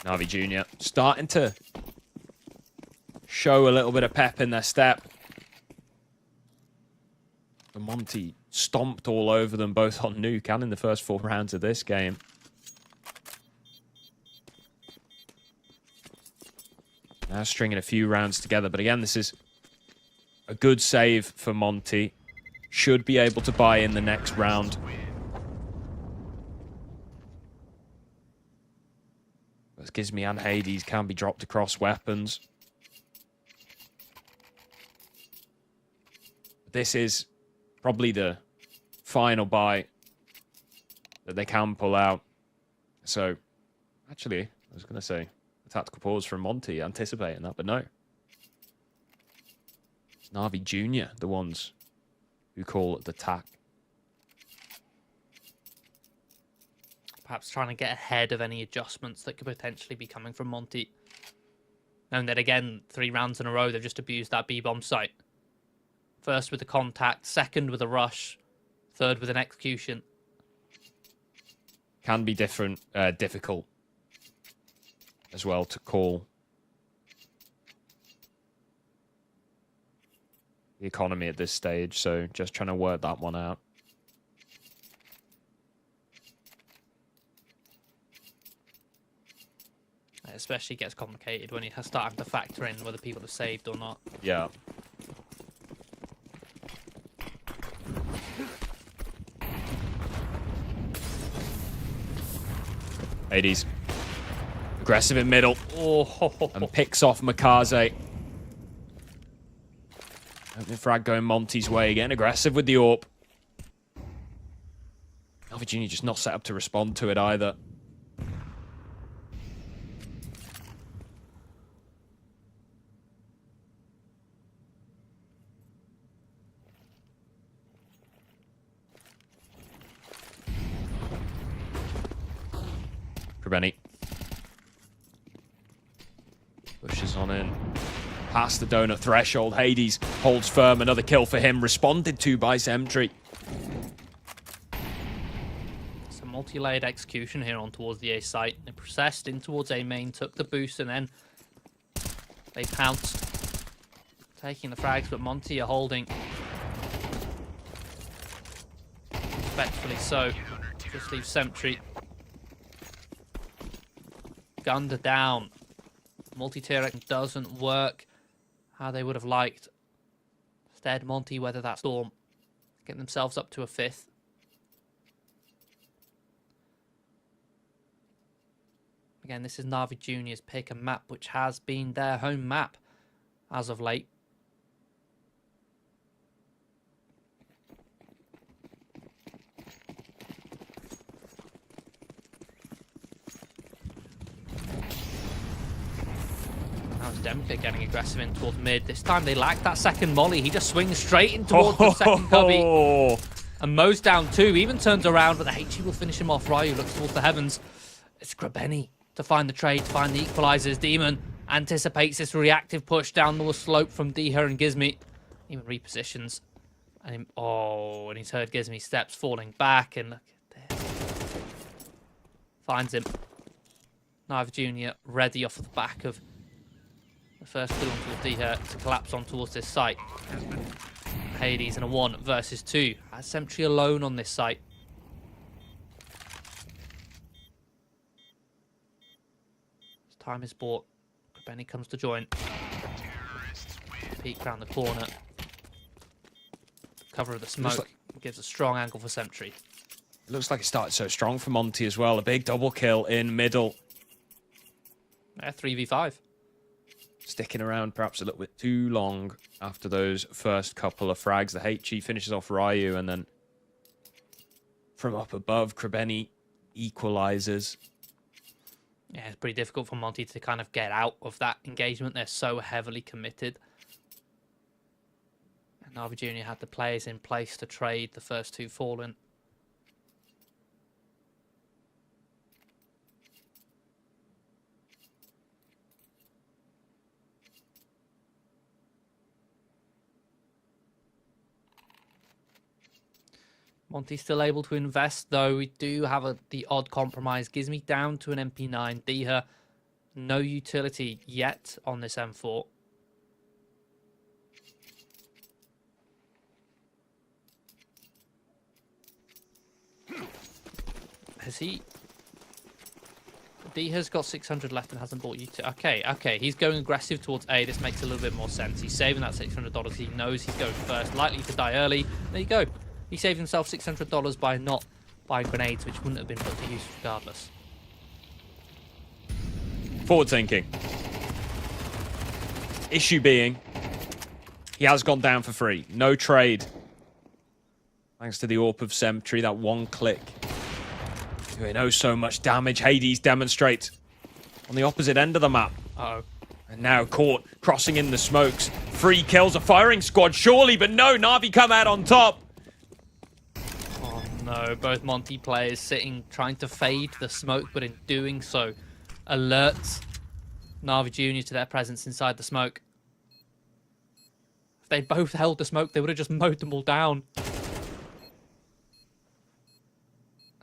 Na'Vi Jr. starting to show a little bit of pep in their step. And Monty stomped all over them, both on Nuke and in the first 4 rounds of this game. Now stringing a few rounds together, but again, this is a good save for Monty. Should be able to buy in the next round. But Gizmi and Hades can be dropped across weapons. This is probably the final buy that they can pull out. So, actually, I was going to say a tactical pause from Monty, anticipating that, but no. It's Na'Vi Jr., the ones who call it the tack. Perhaps trying to get ahead of any adjustments that could potentially be coming from Monty. Knowing that, again, 3 rounds in a row, they've just abused that B-bomb site. First with the contact, second with a rush, third with an execution. Can be difficult as well to call. The economy at this stage, so just trying to work that one out. It especially gets complicated when you're starting to factor in whether people have saved or not. Yeah. Hades. Aggressive in middle. Oh, And picks off Mikaze. Opening frag going Monty's way again. Aggressive with the AWP. Na'Vi Jr. just not set up to respond to it either. Krabeni. Pushes on in. Past the donut threshold. Hades holds firm. Another kill for him. Responded to by Sentry. it's a multi-layered execution here on towards the A site. They processed in towards A main, took the boost, and then they pounced. Taking the frags, but Monty are holding. Respectfully so. Just leave Sentry. Gunned down. Multi-tier doesn't work how they would have liked. Instead, Monty weather that storm. Get themselves up to a 5th. Again, this is Na'Vi Jr.'s pick, a map which has been their home map as of late. Now Times Demka getting aggressive in towards mid. This time they lack that second molly. He just swings straight in towards the second cubby. And Mo's down too. Even turns around, but the HE will finish him off. Ryu looks towards the heavens. It's Krabeni to find the trade, to find the equalizers. Demon anticipates this reactive push down the slope from Diha and Gizmi. Even repositions. And and he's heard Gizmi steps falling back. And look at this. Finds him. Knife Jr. ready off the back of the first kill onto Diha to collapse on towards this site. Hades in a 1 versus 2. Has Sentry alone on this site. As time is bought, Benny comes to join. Peek round the corner. Cover of the smoke gives a strong angle for Sentry. It looks like it started so strong for Monty as well. A big double kill in middle. Yeah, 3v5. Sticking around perhaps a little bit too long after those first couple of frags. The HE finishes off Ryu, and then from up above, Krabeni equalizes. Yeah, it's pretty difficult for Monty to kind of get out of that engagement. They're so heavily committed. And Navi Jr. had the players in place to trade the first 2 fallen. Monty's still able to invest, though. We do have the odd compromise. Gives me down to an MP9. Diha, no utility yet on this M4. Has he... Diha's got 600 left and hasn't bought utility. Okay. He's going aggressive towards A. This makes a little bit more sense. He's saving that $600. He knows he's going first. Likely to die early. There you go. He saved himself $600 by not buying grenades, which wouldn't have been put to use regardless. Forward thinking. Issue being, he has gone down for free. No trade. Thanks to the AWP of Sentry, that one click. Doing oh so much damage. Hades demonstrates on the opposite end of the map. Uh-oh. And now caught, crossing in the smokes. 3 kills, a firing squad, surely, but no, Na'Vi come out on top. No, both Monty players sitting, trying to fade the smoke, but in doing so, alerts Na'Vi Jr. to their presence inside the smoke. If they both held the smoke, they would have just mowed them all down.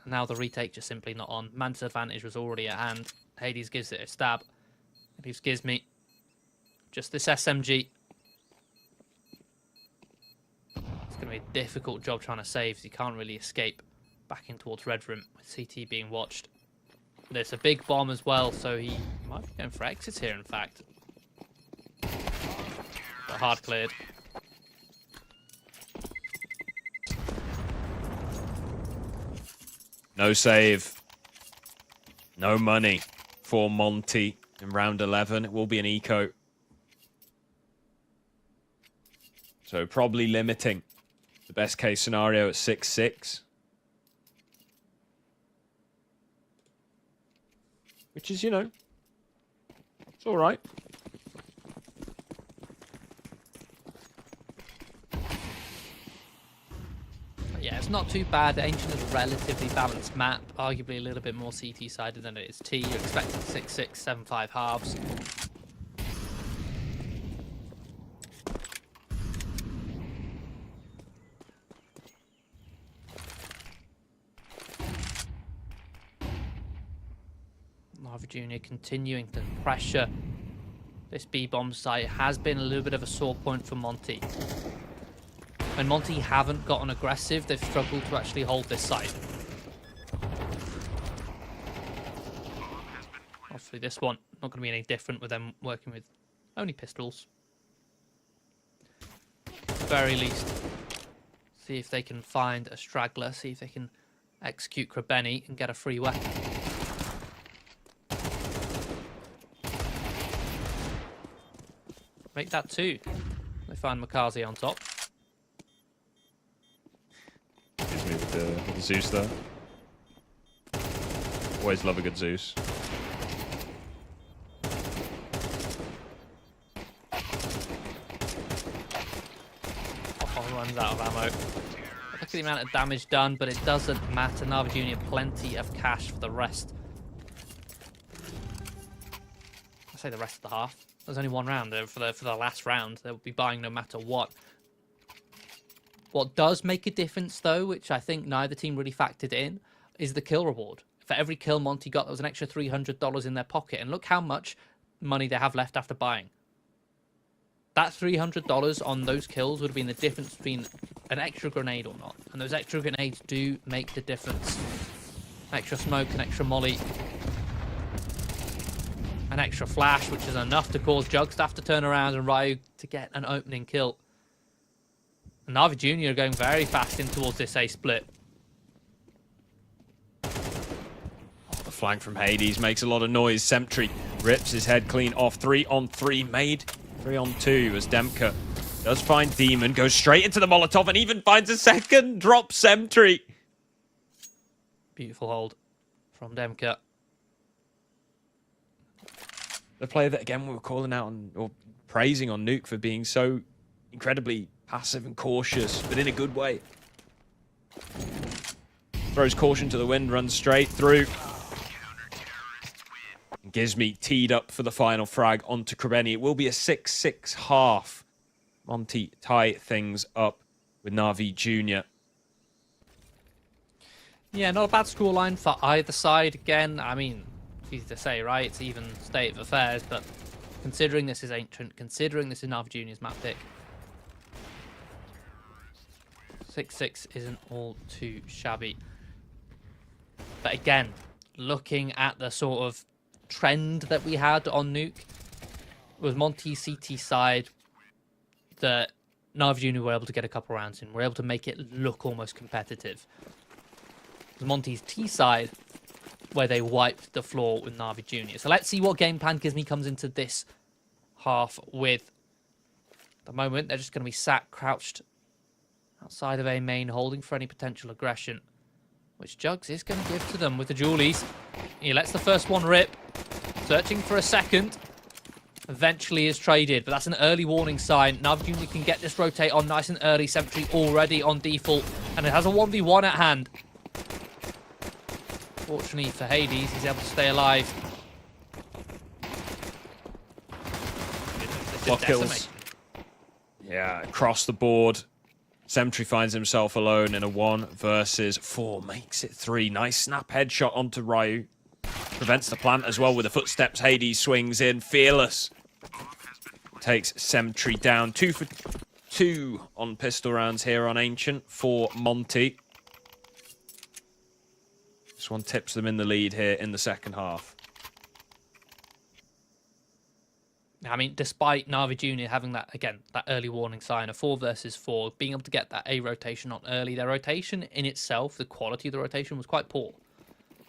And now the retake just simply not on. Man's advantage was already at hand. Hades gives it a stab. It leaves Gizmi. Just this SMG. It's going to be a difficult job trying to save. He can't really escape back in towards Red Room with CT being watched. There's a big bomb as well, so he might be going for exits here, in fact. But hard cleared. No save. No money for Monty in round 11. It will be an eco. So probably limiting the best case scenario at 6-6. Which is, you know, it's all right. Yeah, it's not too bad. Ancient is a relatively balanced map, arguably a little bit more CT-sided than it is T. You're expecting 6-6, 7-5 halves. Na'Vi Jr. continuing to pressure this B-bomb site. Has been a little bit of a sore point for Monty. When Monty haven't gotten aggressive, they've struggled to actually hold this site. Obviously this one, not going to be any different with them working with only pistols. At the very least, see if they can find a straggler, see if they can execute Krabeni and get a free weapon. Make that 2. They find Makazi on top. Gives me with the Zeus there. Always love a good Zeus. runs out of ammo. Look at the amount of damage done, but it doesn't matter. Navi Jr. plenty of cash for the rest. I say the rest of the half. There's only one round for the last round. They'll be buying no matter what. What does make a difference, though, which I think neither team really factored in, is the kill reward. For every kill Monty got, there was an extra $300 in their pocket. And look how much money they have left after buying. That $300 on those kills would have been the difference between an extra grenade or not. And those extra grenades do make the difference. Extra smoke, an extra molly. An extra flash, which is enough to cause Jugs to have to turn around and Ryu to get an opening kill. And Navi Jr. are going very fast in towards this A split. The flank from Hades makes a lot of noise. Sentry rips his head clean off. 3-on-3 made. 3-on-2 as Demka does find Demon, goes straight into the Molotov and even finds a second. Drops Sentry. Beautiful hold from Demka. The player that, again, we were calling out on, or praising on Nuke for being so incredibly passive and cautious, but in a good way. Throws caution to the wind, runs straight through. Gizmi teed up for the final frag onto Krebeni. It will be a 6-6 half. Monty tie things up with Navi Jr. Yeah, not a bad scoreline for either side. Again, I mean, it's easy to say, right? It's even state of affairs, but considering this is Ancient, considering this is Navi Jr.'s map pick, 6-6 isn't all too shabby. But again, looking at the sort of trend that we had on Nuke, with Monty's CT side, that Navi Jr. were able to get a couple rounds in, were able to make it look almost competitive. It was Monty's T side where they wiped the floor with Navi Jr. So let's see what game plan Gizmi comes into this half with. At the moment, they're just going to be sat crouched outside of A main, holding for any potential aggression, which Jugs is going to give to them with the Julies. He lets the first one rip, searching for a second. Eventually is traded, but that's an early warning sign. Navi Jr. can get this rotate on nice and early. Sentry already on default, and it has a 1v1 at hand. Fortunately for Hades, he's able to stay alive. Block kills. Yeah, across the board. Sentry finds himself alone in a 1 versus 4. Makes it 3. Nice snap headshot onto Ryu. Prevents the plant as well with the footsteps. Hades swings in. Fearless takes Sentry down. 2 for 2 on pistol rounds here on Ancient for Monty. This one tips them in the lead here in the second half. I mean, despite Navi Jr. having that, again, that early warning sign of 4 versus 4, being able to get that A rotation on early, their rotation in itself, the quality of the rotation was quite poor.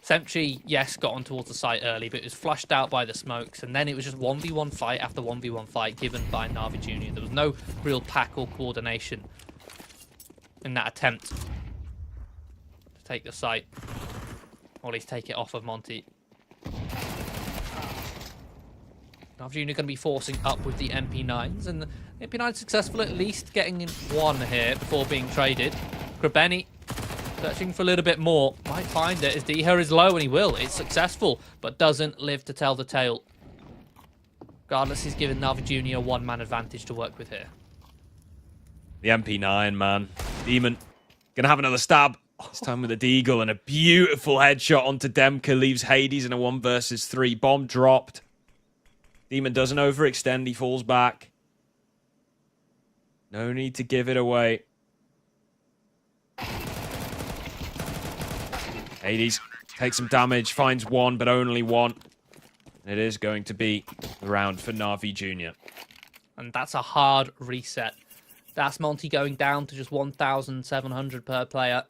Sentry, yes, got on towards the site early, but it was flushed out by the smokes, and then it was just 1v1 fight after 1v1 fight given by Navi Jr. There was no real pack or coordination in that attempt to take the site, or at least take it off of Monty. Navi Jr. going to be forcing up with the MP9s, and the MP9 successful at least getting in 1 here before being traded. Krebeni searching for a little bit more. Might find it as Deher is low, and he will. It's successful, but doesn't live to tell the tale. Regardless, he's given Navi Jr. a 1-man advantage to work with here. The MP9, man. Demon gonna have another stab. This time with a deagle, and a beautiful headshot onto Demka. Leaves Hades in a 1 versus 3. Bomb dropped. Demon doesn't overextend. He falls back. No need to give it away. Hades takes some damage, finds 1, but only 1. It is going to be the round for Navi Jr. And that's a hard reset. That's Monty going down to just 1,700 per player.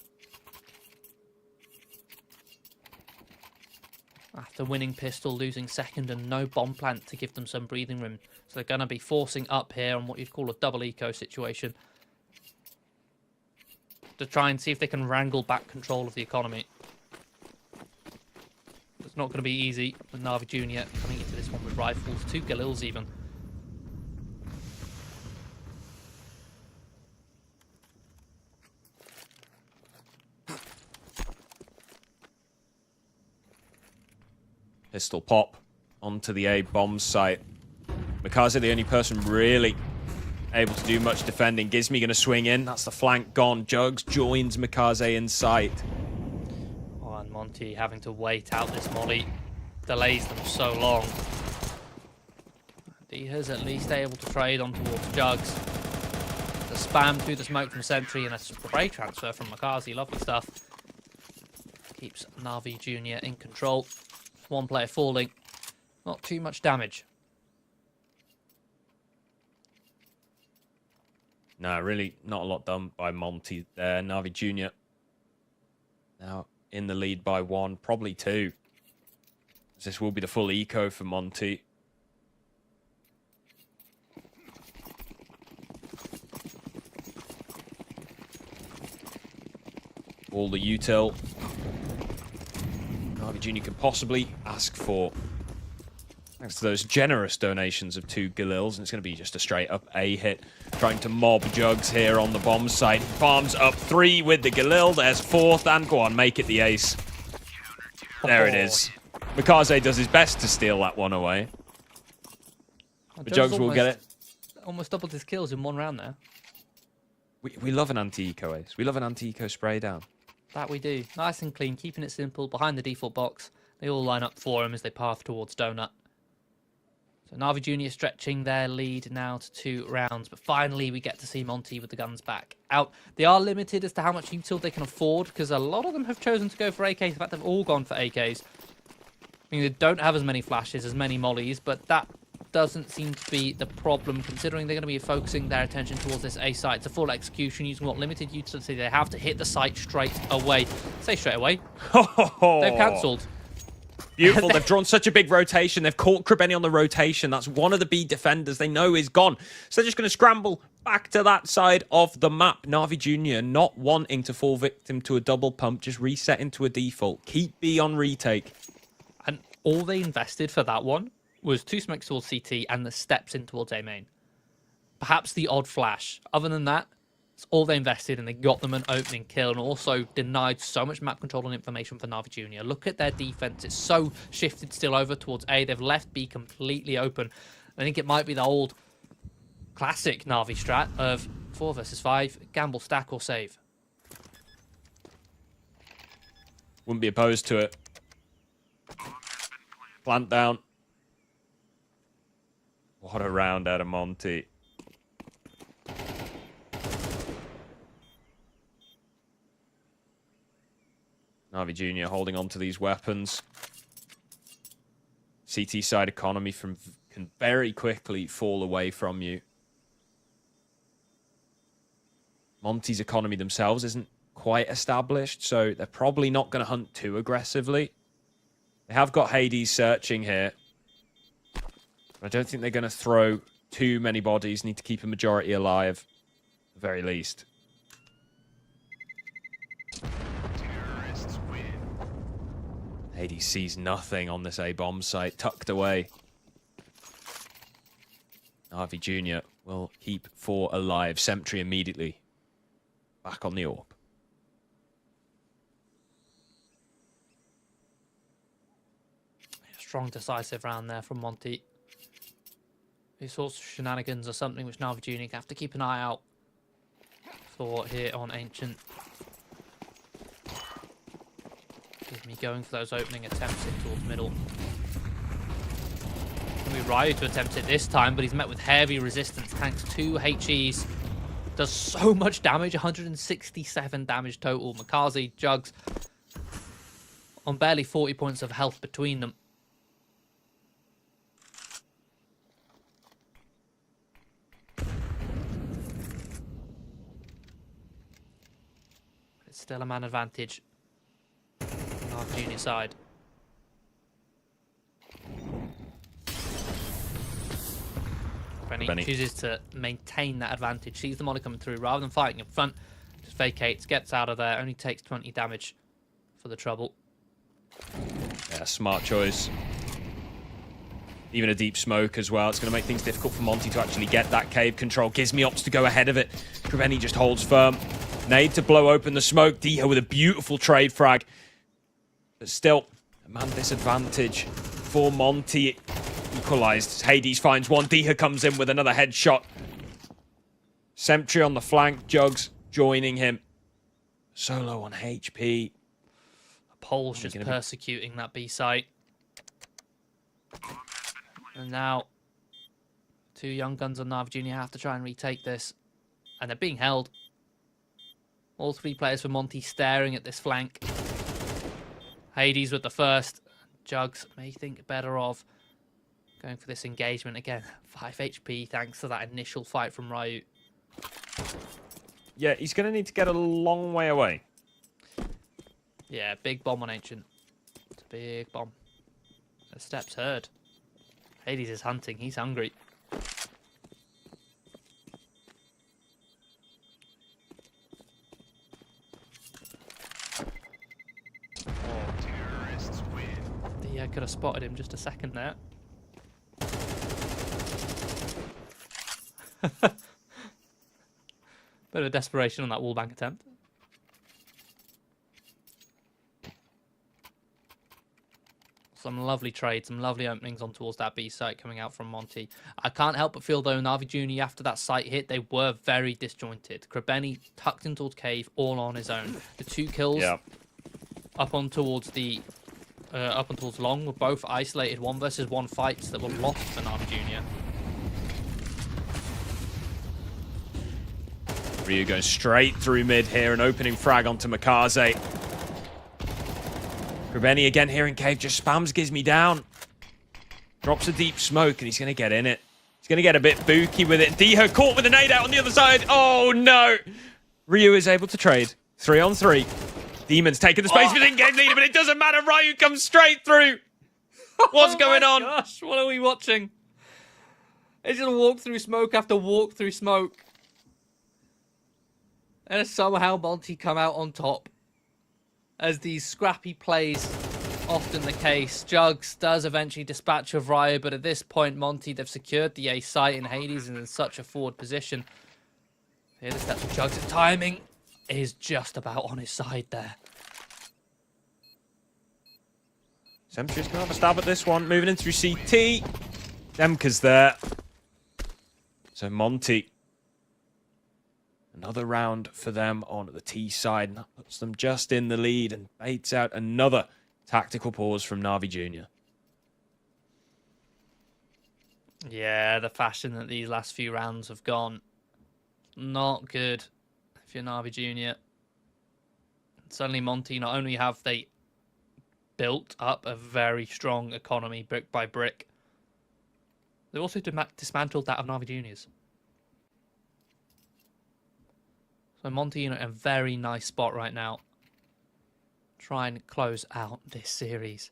After winning pistol, losing second, and no bomb plant to give them some breathing room. So they're going to be forcing up here on what you'd call a double eco situation to try and see if they can wrangle back control of the economy. It's not going to be easy with Navi Jr. coming into this one with rifles, 2 Galils even. Pistol pop onto the A bomb site. Mikaze, the only person really able to do much defending. Gizmi going to swing in. That's the flank gone. Jugs joins Mikaze in sight. Oh, and Monty having to wait out this molly delays them so long. Diha's at least able to trade on towards Jugs. The spam through the smoke from Sentry and a spray transfer from Mikaze. Lovely stuff. Keeps Na'Vi Jr. in control. One player falling. Not too much damage. No, really not a lot done by Monty there. Na'Vi Jr. now in the lead by 1, probably 2. This will be the full eco for Monty. All the util Na'Vi Jr. can possibly ask for. Thanks to those generous donations of 2 Galils, and it's going to be just a straight up A hit. Trying to mob Jugs here on the bomb site. Farms up 3 with the Galil. There's 4th, and go on, make it the ace. There it is. Mikaze does his best to steal that one away. But Jugs will get it. Almost doubled his kills in one round there. We love an anti-eco ace. We love an anti-eco spray down. That we do. Nice and clean, keeping it simple, behind the default box. They all line up for him as they path towards Donut. So Na'Vi Jr. stretching their lead now to 2 rounds, but finally we get to see Monty with the guns back out. They are limited as to how much util they can afford, because a lot of them have chosen to go for AKs. In fact, they've all gone for AKs. I mean, they don't have as many flashes, as many mollies, but that doesn't seem to be the problem, considering they're going to be focusing their attention towards this A site. It's a full execution using what limited utility they have to hit the site straight away. Say straight away. They've cancelled. Beautiful. They've drawn such a big rotation. They've caught Kribeni on the rotation. That's one of the B defenders they know is gone. So they're just going to scramble back to that side of the map. Na'Vi Jr. not wanting to fall victim to a double pump, just reset into a default. Keep B on retake. And all they invested for that one was 2 smokes towards CT and the steps in towards A main. Perhaps the odd flash. Other than that, it's all they invested, and they got them an opening kill, and also denied so much map control and information for Na'Vi Jr. Look at their defense. It's so shifted still over towards A. They've left B completely open. I think it might be the old classic Na'Vi strat of 4 versus 5, gamble, stack, or save. Wouldn't be opposed to it. Plant down. What a round out of Monty. Na'Vi Jr. holding on to these weapons. CT side economy can very quickly fall away from you. Monty's economy themselves isn't quite established, so they're probably not going to hunt too aggressively. They have got Hades searching here. I don't think they're going to throw too many bodies. Need to keep a majority alive, at the very least. Hades sees nothing on this A-bomb site, tucked away. Na'Vi Jr. will keep 4 alive. Sentry immediately back on the AWP. Strong, decisive round there from Monty. These sorts of shenanigans are something which Na'Vi Jr. have to keep an eye out for here on Ancient. Give me going for those opening attempts in towards middle. Can be Ryu to attempt it this time, but he's met with heavy resistance. Tanks 2 HEs. Does so much damage, 167 damage total. Mikaze, Jugs on barely 40 points of health between them. It's still a man advantage on our junior side. Benny chooses to maintain that advantage, sees the molly coming through, rather than fighting in front, just vacates, gets out of there, only takes 20 damage for the trouble. Yeah, smart choice. Even a deep smoke as well. It's going to make things difficult for Monty to actually get that cave control. Gives me opts to go ahead of it. Kribeni just holds firm. Nade to blow open the smoke. Diha with a beautiful trade frag. But still, a man disadvantage for Monty. Equalized. Hades finds one. Diha comes in with another headshot. Sentry on the flank. Jugs joining him. Solo on HP. Pole's just persecuting that B site. And now, 2 young guns on Na'Vi Jr. have to try and retake this. And they're being held. All 3 players for Monty staring at this flank. Hades with the first. Jugs may think better of going for this engagement again. 5 HP thanks to that initial fight from Ryu. Yeah, he's going to need to get a long way away. Yeah, big bomb on Ancient. It's a big bomb. The steps heard. Hades is hunting. He's hungry. Yeah, could have spotted him just a second there. Bit of desperation on that wallbang attempt. Some lovely trades, some lovely openings on towards that B site coming out from Monty. I can't help but feel though, Na'Vi Jr. after that site hit, they were very disjointed. Krabeni tucked in towards cave, all on his own. The 2 kills up on towards long were both isolated 1 versus 1 fights that were lost for Na'Vi Jr. Ryu going straight through mid here, an opening frag onto Makaze. Krabeni again here in cave, just spams Gives Me down. Drops a deep smoke and he's going to get in it. He's going to get a bit booky with it. Diha caught with a nade out on the other side. Oh no! Ryu is able to trade. 3 on 3. Demon's taking the space for the in-game leader, but it doesn't matter. Ryu comes straight through. What's going on? Gosh, what are we watching? It's just walk through smoke after walk through smoke. And somehow Monty come out on top. As these scrappy plays often the case. Jugs does eventually dispatch of Ryu, but at this point, Monty, they've secured the A site, and Hades is in such a forward position. Here the steps of Jugs. Timing is just about on his side there. Sentry's going to have a stab at this one. Moving in through CT. Demka's there. So Monty. Another round for them on the T side. And that puts them just in the lead and baits out another tactical pause from Na'Vi Jr. Yeah, the fashion that these last few rounds have gone. Not good if you're Na'Vi Jr. Suddenly Monty, not only have they built up a very strong economy brick by brick, they've also dismantled that of Na'Vi Jr.'s. So Monty in a very nice spot right now. Try and close out this series.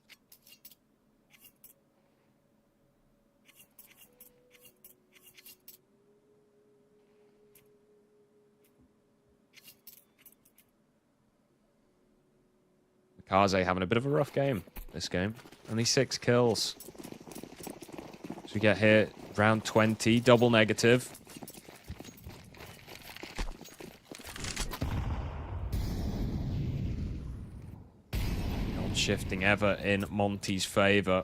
Kaze having a bit of a rough game this game. Only 6 kills. So we get here round 20, double negative. Not shifting ever in Monty's favor.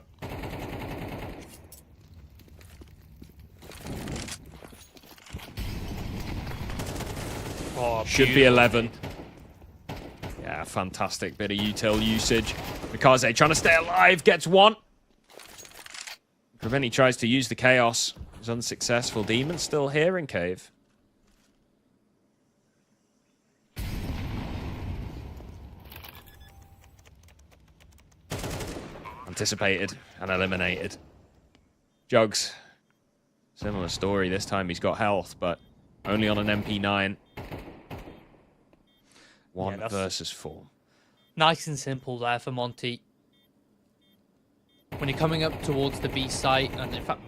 Oh, should be 11. Yeah, fantastic bit of util usage. Mikaze trying to stay alive, gets one. Krabeni tries to use the chaos. He's unsuccessful. Demon's still here in cave. Anticipated and eliminated. Jugs. Similar story. This time he's got health, but only on an MP9. 1 versus 4. Nice and simple there for Monty. When you're coming up towards the B site, and in fact,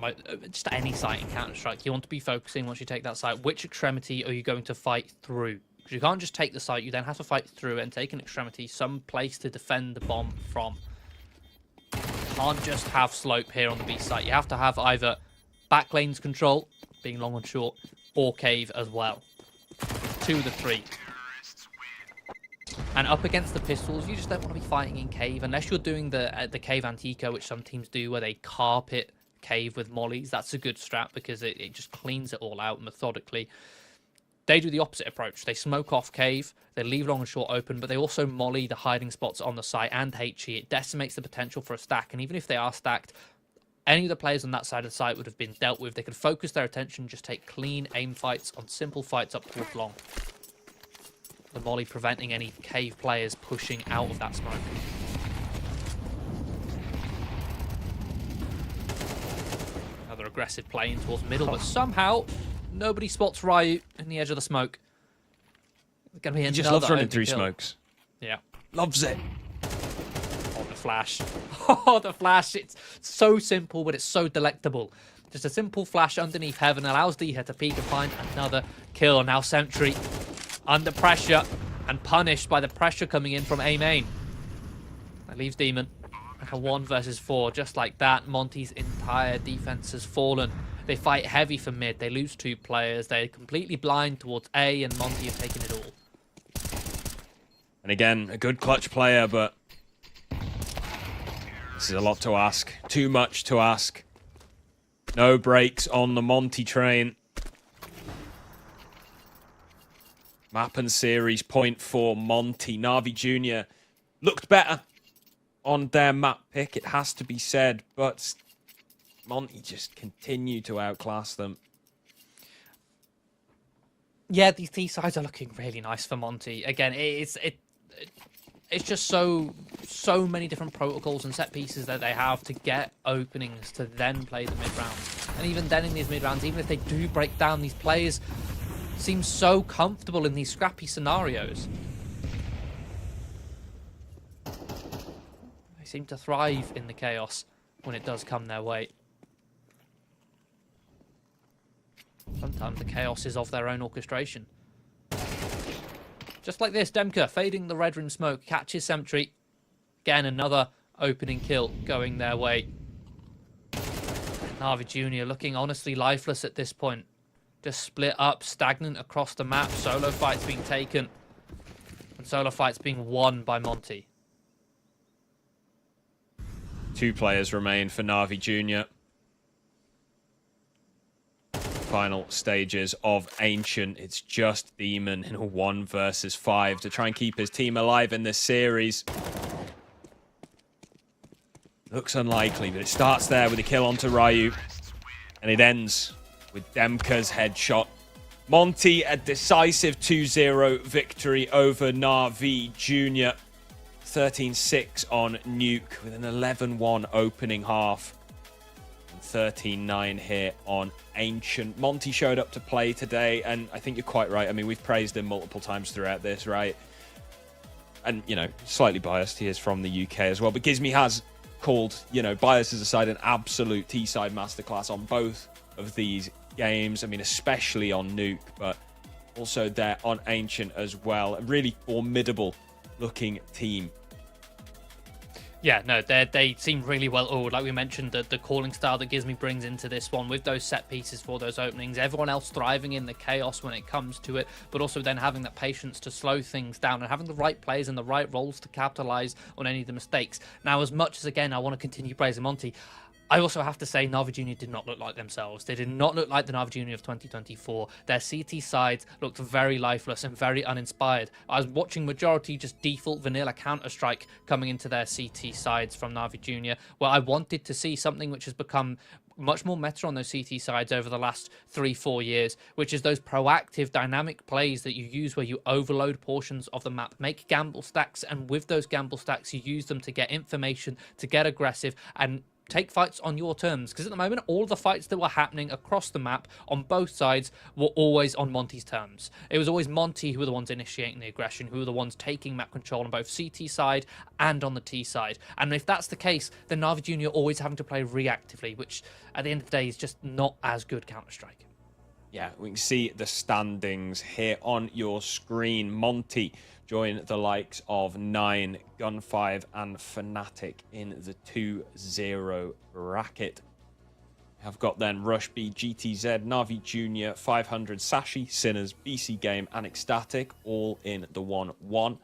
just any site in Counter-Strike, you want to be focusing once you take that site. Which extremity are you going to fight through? Because you can't just take the site, you then have to fight through it and take an extremity, some place to defend the bomb from. You can't just have slope here on the B site. You have to have either back lanes control, being long and short, or cave as well. 2 of the 3. And up against the pistols, you just don't want to be fighting in cave unless you're doing the cave antico, which some teams do, where they carpet cave with mollies. That's a good strat because it just cleans it all out methodically. They do the opposite approach. They smoke off cave, they leave long and short open, but they also molly the hiding spots on the site and HE. It decimates the potential for a stack, and even if they are stacked, any of the players on that side of the site would have been dealt with. They could focus their attention, just take clean aim fights on simple fights up towards long. The molly preventing any cave players pushing out of that smoke. Another aggressive play in towards middle, but somehow nobody spots Ryu in the edge of the smoke. It's gonna be He just loves running through kill. smokes. Yeah. Loves it. Oh, the flash. Oh, the flash. It's so simple, but it's so delectable. Just a simple flash underneath heaven allows Diha to peek and find another kill. Now Sentry under pressure and punished by the pressure coming in from A main. That leaves Demon. A 1 versus 4. Just like that, Monty's entire defense has fallen. They fight heavy for mid. They lose 2 players. They're completely blind towards A, and Monty have taken it all. And again, a good clutch player, but this is a lot to ask. Too much to ask. No brakes on the Monty train. Map and series point for Monty. Na'Vi Jr. looked better on their map pick, it has to be said, but Monty just continued to outclass them. Yeah, these T sides are looking really nice for Monty. Again, it's just so many different protocols and set pieces that they have to get openings to then play the mid rounds. And even then in these mid rounds, even if they do break down, these players seem so comfortable in these scrappy scenarios. They seem to thrive in the chaos when it does come their way. Sometimes the chaos is of their own orchestration. Just like this, Demka fading the red room smoke, catches Sentry. Again, another opening kill going their way. Na'Vi Jr. looking honestly lifeless at this point. Just split up, stagnant across the map. Solo fights being taken. And solo fights being won by Monty. 2 players remain for Na'Vi Jr. Final stages of Ancient. It's just Demon in a 1 versus 5 to try and keep his team alive in this series. Looks unlikely, but it starts there with a kill onto Ryu. And it ends with Demka's headshot. Monty, a decisive 2-0 victory over Na'Vi Jr. 13-6 on Nuke with an 11-1 opening half. 13-9 here on Ancient. Monty showed up to play today, and I think you're quite right. I mean, we've praised him multiple times throughout this, right? And, you know, slightly biased. He is from the UK as well. But Gizmy has called, you know, biases aside, an absolute T-side masterclass on both of these games. I mean, especially on Nuke, but also there on Ancient as well. A really formidable looking team. Yeah, no, they seem really well oiled. Like we mentioned, the calling style that Gizmy brings into this one with those set pieces for those openings. Everyone else thriving in the chaos when it comes to it, but also then having that patience to slow things down and having the right plays and the right roles to capitalize on any of the mistakes. Now, as much as, again, I want to continue praising Monty, I also have to say Na'Vi Jr. did not look like themselves. They did not look like the Na'Vi Jr. of 2024. Their CT sides looked very lifeless and very uninspired. I was watching majority just default vanilla Counter-Strike coming into their CT sides from Na'Vi Jr., where I wanted to see something which has become much more meta on those CT sides over the last 3-4 years, which is those proactive dynamic plays that you use where you overload portions of the map, make gamble stacks, and with those gamble stacks you use them to get information, to get aggressive, and take fights on your terms. Because at the moment, all the fights that were happening across the map on both sides were always on Monty's terms. It was always Monty who were the ones initiating the aggression, who were the ones taking map control on both CT side and on the T side. And if that's the case, then Na'Vi Jr. always having to play reactively, which at the end of the day is just not as good Counter-Strike. Yeah, we can see the standings here on your screen. Monty join the likes of 9, Gun5, and Fnatic in the 2-0 bracket. Have got then Rush B, GTZ, Na'Vi Jr., 500, Sashi, Sinners, BC Game, and Ecstatic, all in the 1-1.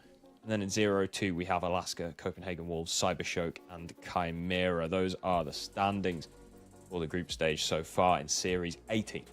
And then in 0-2, we have Alaska, Copenhagen Wolves, Cybershock, and Chimera. Those are the standings for the group stage so far in Series 18.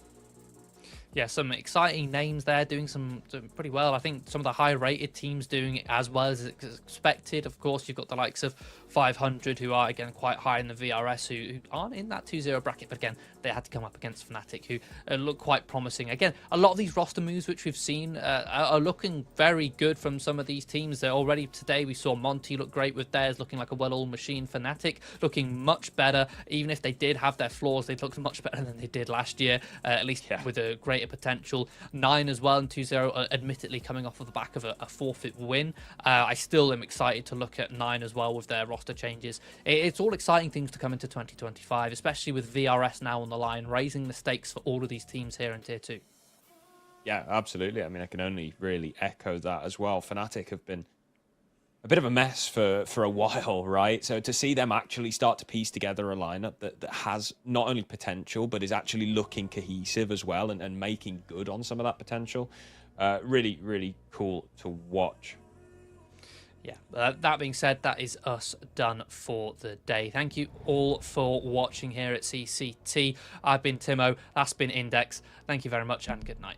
Yeah, some exciting names there doing doing pretty well. I think some of the high-rated teams doing it as well as expected. Of course, you've got the likes of 500 who are, again, quite high in the VRS who aren't in that 2-0 bracket. But again, they had to come up against Fnatic who look quite promising. Again, a lot of these roster moves which we've seen are looking very good from some of these teams. They're already today, we saw Monty look great with theirs, looking like a well-oiled machine. Fnatic looking much better. Even if they did have their flaws, they looked much better than they did last year, at least with a greater potential. 9 as well in 2-0, admittedly coming off of the back of a forfeit win. I still am excited to look at 9 as well with their roster changes. It's all exciting things to come into 2025, especially with VRS now on the line, raising the stakes for all of these teams here in Tier 2. Yeah, absolutely. I mean, I can only really echo that as well. Fnatic have been a bit of a mess for a while, right? So to see them actually start to piece together a lineup that has not only potential, but is actually looking cohesive as well and making good on some of that potential, really, really cool to watch. Yeah, that being said, that is us done for the day. Thank you all for watching here at CCT. I've been Timo, that's been Index. Thank you very much and good night.